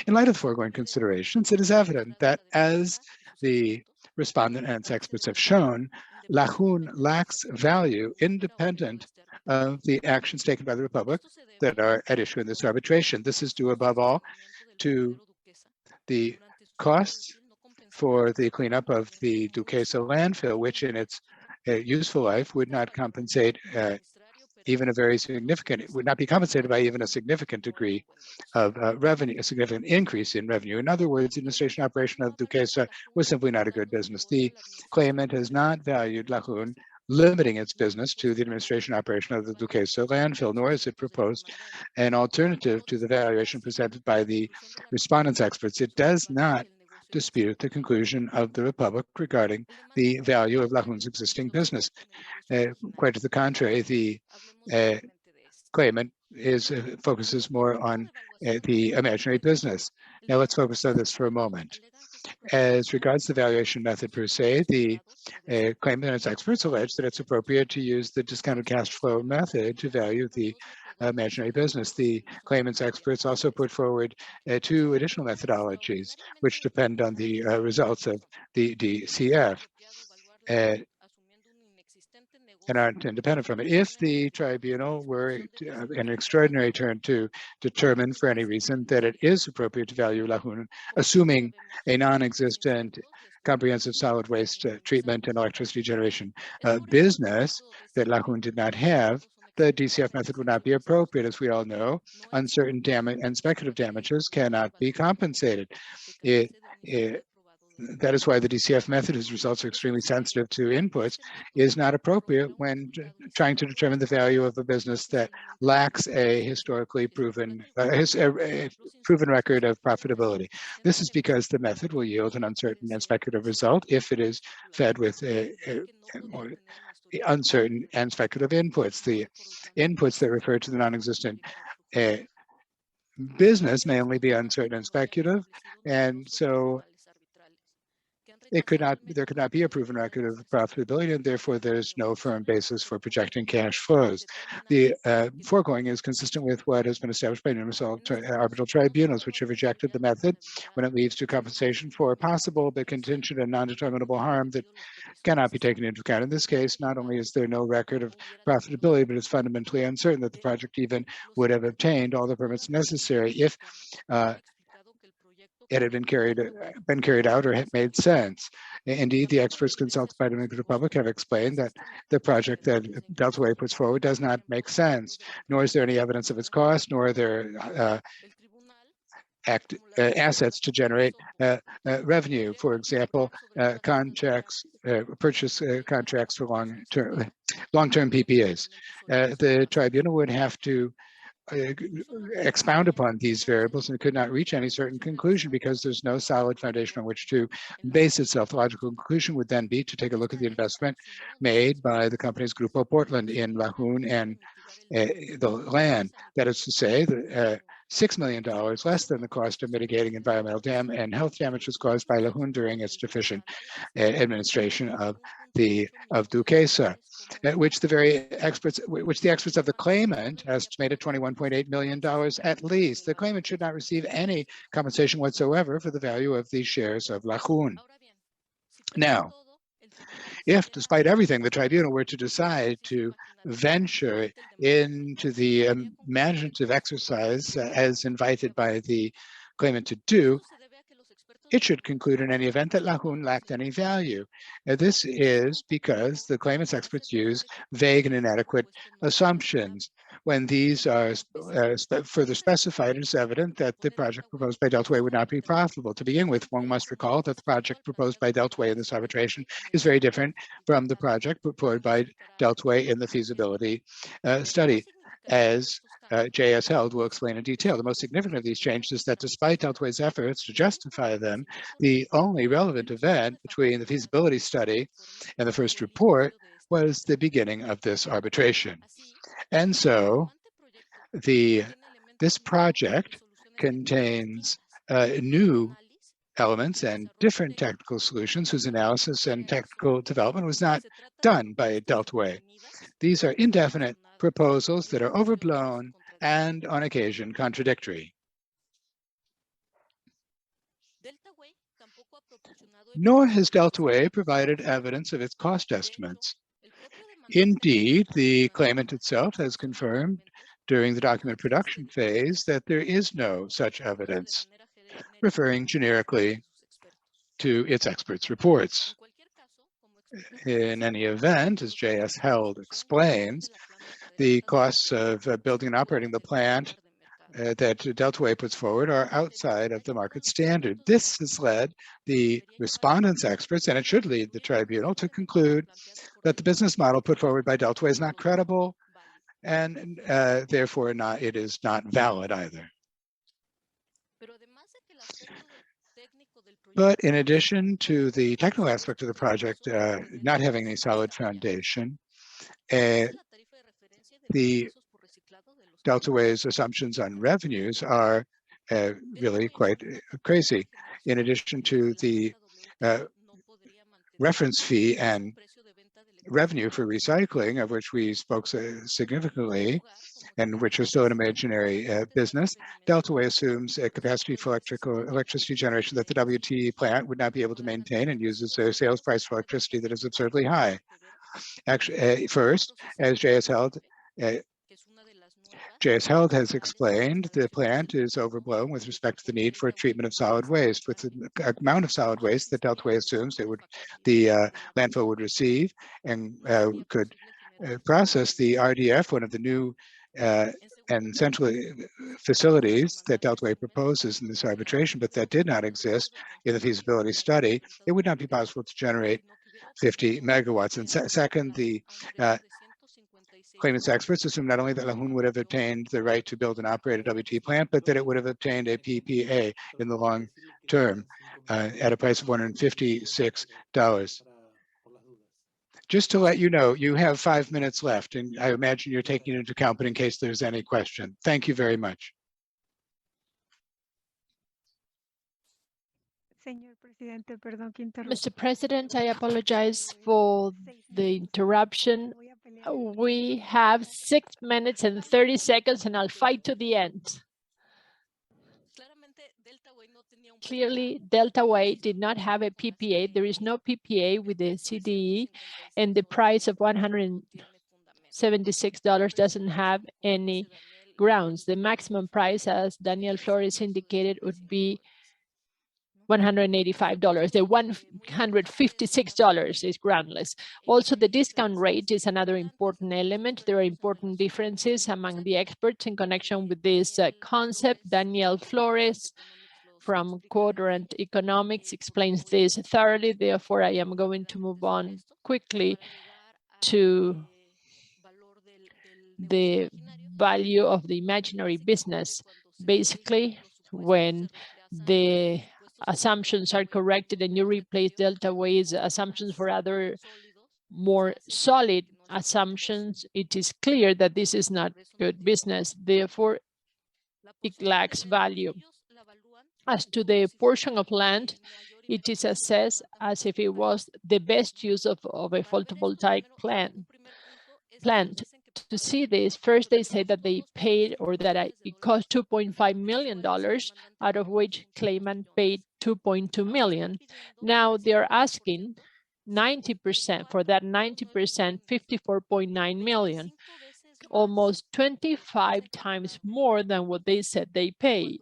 In light of the foregoing considerations, it is evident that, as the respondent and its experts have shown, Lahun lacks value independent of the actions taken by the Republic that are at issue in this arbitration. This is due above all to the costs for the cleanup of the Duquesa landfill, which in its useful life would not compensate even a very significant, it would not be compensated by even a significant degree of revenue, a significant increase in revenue. In other words, the administration operation of Duquesa was simply not a good business. The claimant has not valued Lahun, limiting its business to the administration operation of the Duquesa landfill, nor has it proposed an alternative to the valuation presented by the respondents' experts. It does not dispute the conclusion of the Republic regarding the value of Lahun's existing business. Quite to the contrary, the claimant focuses more on the imaginary business. Now let's focus on this for a moment. As regards the valuation method per se, the claimant and its experts allege that it's appropriate to use the discounted cash flow method to value the imaginary business. The claimant's experts also put forward two additional methodologies, which depend on the results of the DCF. And aren't independent from it. If the tribunal were an extraordinary turn to determine for any reason that it is appropriate to value Lahun, assuming a non-existent comprehensive solid waste treatment and electricity generation business that Lahun did not have, the DCF method would not be appropriate. As we all know, uncertain damage and speculative damages cannot be compensated. That is why the DCF method, whose results are extremely sensitive to inputs, is not appropriate when trying to determine the value of a business that lacks a historically proven proven record of profitability. This is because the method will yield an uncertain and speculative result if it is fed with uncertain and speculative inputs. The inputs that refer to the non-existent business may only be uncertain and speculative, and so there could not be a proven record of profitability, and therefore there's no firm basis for projecting cash flows. The foregoing is consistent with what has been established by numerous arbitral tribunals, which have rejected the method when it leads to compensation for possible but contingent and non-determinable harm that cannot be taken into account. In this case, not only is there no record of profitability, but it's fundamentally uncertain that the project even would have obtained all the permits necessary if it had been carried out or had made sense. Indeed, the experts consulted by the Dominican Republic have explained that the project that Deltaway puts forward does not make sense, nor is there any evidence of its cost, nor are there assets to generate revenue. For example, contracts, purchase contracts for long-term PPAs. The tribunal would have to expound upon these variables and could not reach any certain conclusion because there's no solid foundation on which to base itself. The logical conclusion would then be to take a look at the investment made by the company's Grupo Portland in Lahun and the land. That is to say, $6 million less than the cost of mitigating environmental and health damages caused by Lahun during its deficient administration of Duquesa, which the experts of the claimant estimated $21.8 million at least. The claimant should not receive any compensation whatsoever for the value of the shares of Lahun. Now, if, despite everything, the tribunal were to decide to venture into the imaginative exercise as invited by the claimant to do, it should conclude in any event that Lahun lacked any value. This is because the claimant's experts use vague and inadequate assumptions. When these are further specified, it is evident that the project proposed by Deltaway would not be profitable. To begin with, one must recall that the project proposed by Deltaway in this arbitration is very different from the project proposed by Deltaway in the feasibility study. as JS Held will explain in detail. The most significant of these changes is that despite Deltaway's efforts to justify them, the only relevant event between the feasibility study and the first report was the beginning of this arbitration. And so this project contains new elements and different technical solutions whose analysis and technical development was not done by Deltaway. These are indefinite proposals that are overblown and on occasion contradictory. Nor has Deltaway provided evidence of its cost estimates. Indeed, the claimant itself has confirmed during the document production phase that there is no such evidence, referring generically to its experts' reports. In any event, as JS Held explains, the costs of building and operating the plant that Deltaway puts forward are outside of the market standard. This has led the respondents' experts, and it should lead the tribunal, to conclude that the business model put forward by Deltaway is not credible, and therefore it is not valid either. But in addition to the technical aspect of the project not having a solid foundation, the Deltaway's assumptions on revenues are really quite crazy. In addition to the reference fee and revenue for recycling, of which we spoke significantly, and which are still an imaginary business, Deltaway assumes a capacity for electricity generation that the WT plant would not be able to maintain and uses a sales price for electricity that is absurdly high. Actually, first, as JS Held has explained, the plant is overblown with respect to the need for treatment of solid waste. With the amount of solid waste that Deltaway assumes the landfill would receive and could process, the RDF, one of the new and central facilities that Deltaway proposes in this arbitration, but that did not exist in the feasibility study, it would not be possible to generate 50 megawatts. And second, the claimant's experts assume not only that Lajun would have obtained the right to build and operate a WT plant, but that it would have obtained a PPA in the long term at a price of $156. Just to let you know, you have 5 minutes left, and I imagine you're taking it into account, but in case there's any question. Thank you very much. Mr. President, I apologize for the interruption. We have 6 minutes and 30 seconds, and I'll fight to the end. Clearly, Deltaway did not have a PPA. There is no PPA with the CDE, and the price of $176 doesn't have any grounds. The maximum price, as Daniel Flores indicated, would be $185. The $156 is groundless. Also, the discount rate is another important element. There are important differences among the experts in connection with this concept. Daniel Flores from Quadrant Economics explains this thoroughly. Therefore, I am going to move on quickly to the value of the imaginary business. Basically, when the assumptions are corrected and you replace Deltaway's assumptions for other more solid assumptions, it is clear that this is not good business. Therefore, it lacks value. As to the portion of land, it is assessed as if it was the best use of a photovoltaic plant. To see this, first they say that they paid, or that it cost $2.5 million, out of which Claimant paid $2.2 million. Now they're asking 90%, for that 90%, $54.9 million, almost 25 times more than what they said they paid.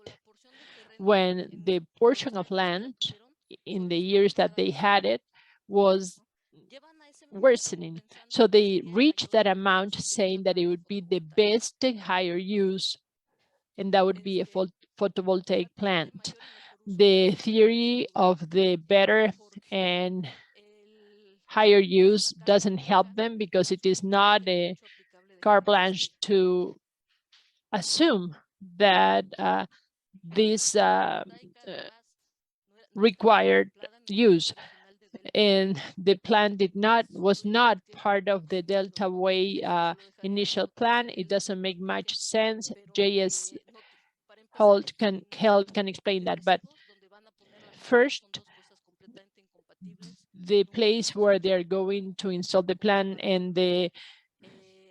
When the portion of land in the years that they had it was worsening. So they reached that amount saying that it would be the best higher use, and that would be a photovoltaic plant. The theory of the better and higher use doesn't help them because it is not a carte blanche to assume that this required use, and the plan was not part of the Delta Way initial plan. It doesn't make much sense. J.S. Holt can explain that, but first, the place where they're going to install the plan and the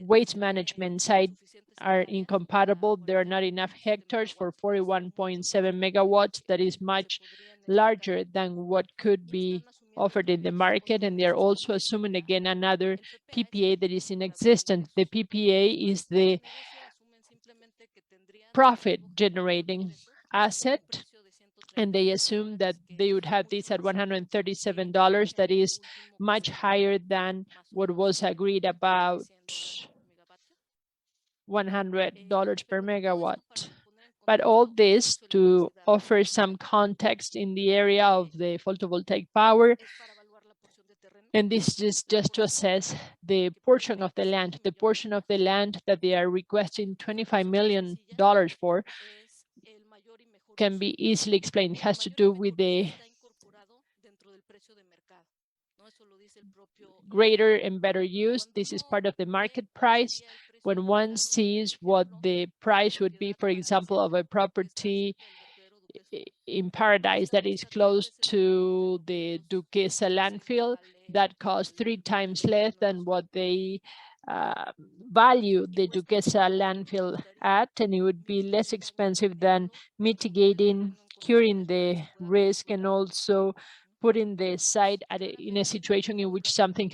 waste management site are incompatible. There are not enough hectares for 41.7 megawatts. That is much larger than what could be offered in the market. And they're also assuming, again, another PPA that is in existence. The PPA is the profit generating asset, and they assume that they would have this at $137. That is much higher than what was agreed about, $100 per megawatt. But all this to offer some context in the area of the photovoltaic power. And this is just to assess the portion of the land. The portion of the land that they are requesting $25 million for can be easily explained. It has to do with the greater and better use. This is part of the market price. When one sees what the price would be, for example, of a property in Paradise that is close to the Duquesa landfill, that costs 3 times less than what they value the Duquesa landfill at, and it would be less expensive than mitigating, curing the risk, and also putting the site in a situation in which something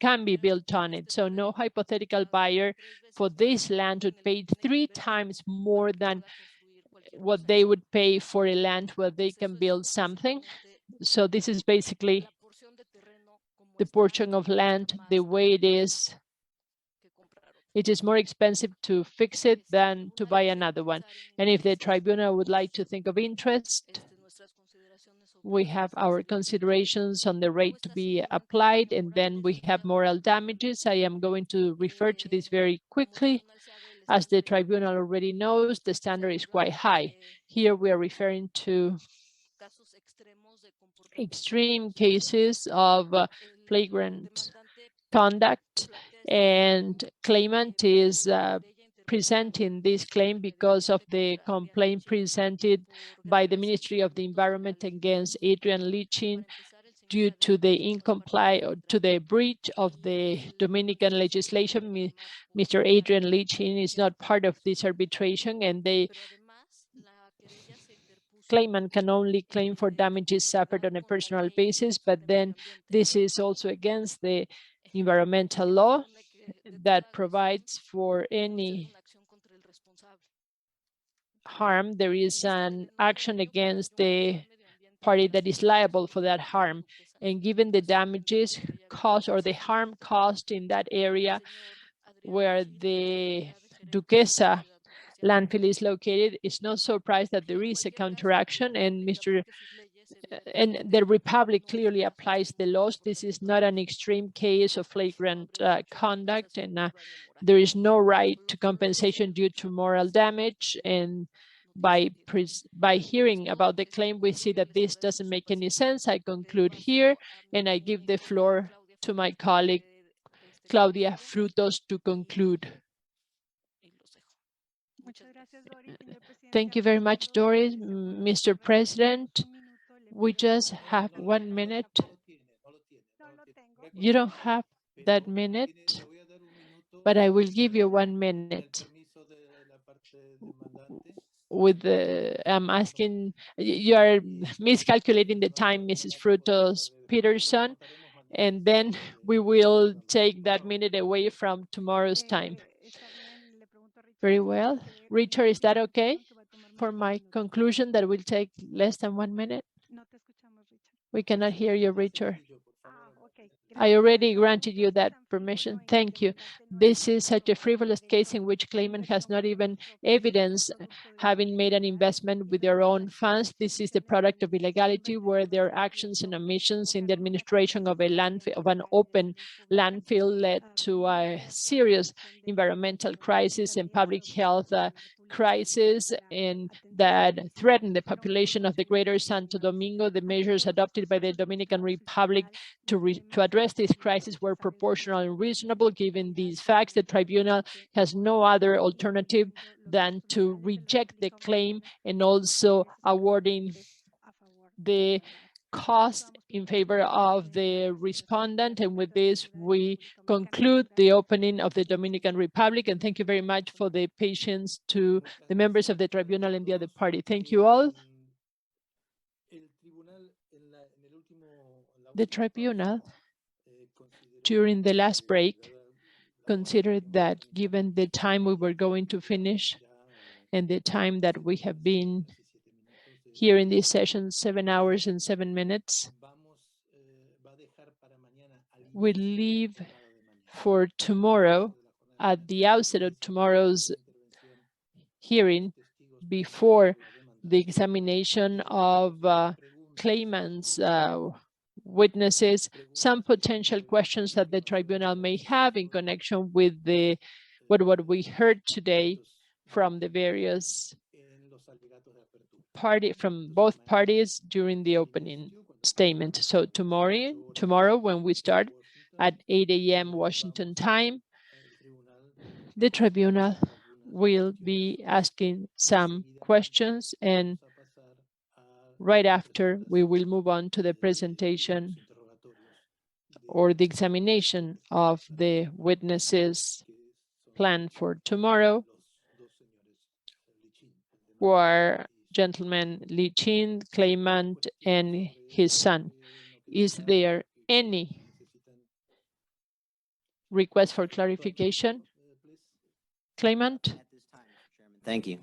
can be built on it. So no hypothetical buyer for this land would pay 3 times more than what they would pay for a land where they can build something. So this is basically the portion of land the way it is. It is more expensive to fix it than to buy another one. And if the tribunal would like to think of interest, we have our considerations on the rate to be applied, and then we have moral damages. I am going to refer to this very quickly. As the tribunal already knows, the standard is quite high. Here we are referring to extreme cases of flagrant conduct, and claimant is presenting this claim because of the complaint presented by the Ministry of the Environment against Adrian Lichin due to the breach of the Dominican legislation. Mr. Adrian Lichin is not part of this arbitration, and the claimant can only claim for damages suffered on a personal basis, but then this is also against the environmental law that provides for any harm, there is an action against the party that is liable for that harm. And given the damages caused or the harm caused in that area where the Duquesa landfill is located, it's no surprise that there is a counteraction, and the Republic clearly applies the laws. This is not an extreme case of flagrant conduct, and there is no right to compensation due to moral damage. And by hearing about the claim, we see that this doesn't make any sense. I conclude here, and I give the floor to my colleague, Claudia Frutos, to conclude. Thank you very much, Doris. Mr. President, we just have 1 minute. You don't have that minute, but I will give you 1 minute. I'm asking, you are miscalculating the time, Mrs. Frutos Peterson, and then we will take that minute away from tomorrow's time. Very well. Richard, is that okay for my conclusion that will take less than 1 minute? We cannot hear you, Richard. I already granted you that permission. Thank you. This is such a frivolous case in which claimant has not even evidence having made an investment with their own funds. This is the product of illegality, where their actions and omissions in the administration of an open landfill led to a serious environmental crisis and public health crisis and that threaten the population of the greater Santo Domingo. The measures adopted by the Dominican Republic to address this crisis were proportional and reasonable. Given these facts, the tribunal has no other alternative than to reject the claim and also awarding the cost in favor of the respondent. And with this, we conclude the opening of the Dominican Republic. And thank you very much for the patience to the members of the tribunal and the other party. Thank you all. The tribunal, during the last break, considered that given the time we were going to finish and the time that we have been here in this session, 7 hours and 7 minutes, we leave for tomorrow, at the outset of tomorrow's hearing, before the examination of claimants, witnesses, some potential questions that the tribunal may have in connection with what we heard today from the various from both parties during the opening statement. So tomorrow when we start at 8 a.m. Washington time, the tribunal will be asking some questions, and right after we will move on to the presentation or the examination of the witnesses planned for tomorrow, who are gentleman Lichin, Claimant, and his son. Is there any request for clarification? Claimant? Thank you.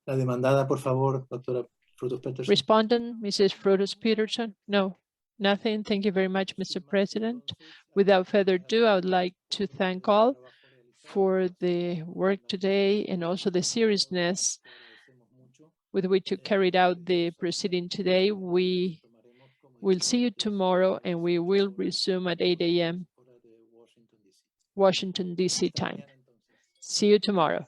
La demandada, por favor, doctora Frutos Peterson. Respondent, Mrs. Frutos Peterson? No, nothing. Thank you very much, Mr. President. Without further ado, I would like to thank all for the work today and also the seriousness with which you carried out the proceeding today. We will see you tomorrow, and we will resume at 8 a.m. Washington, D.C. time. See you tomorrow.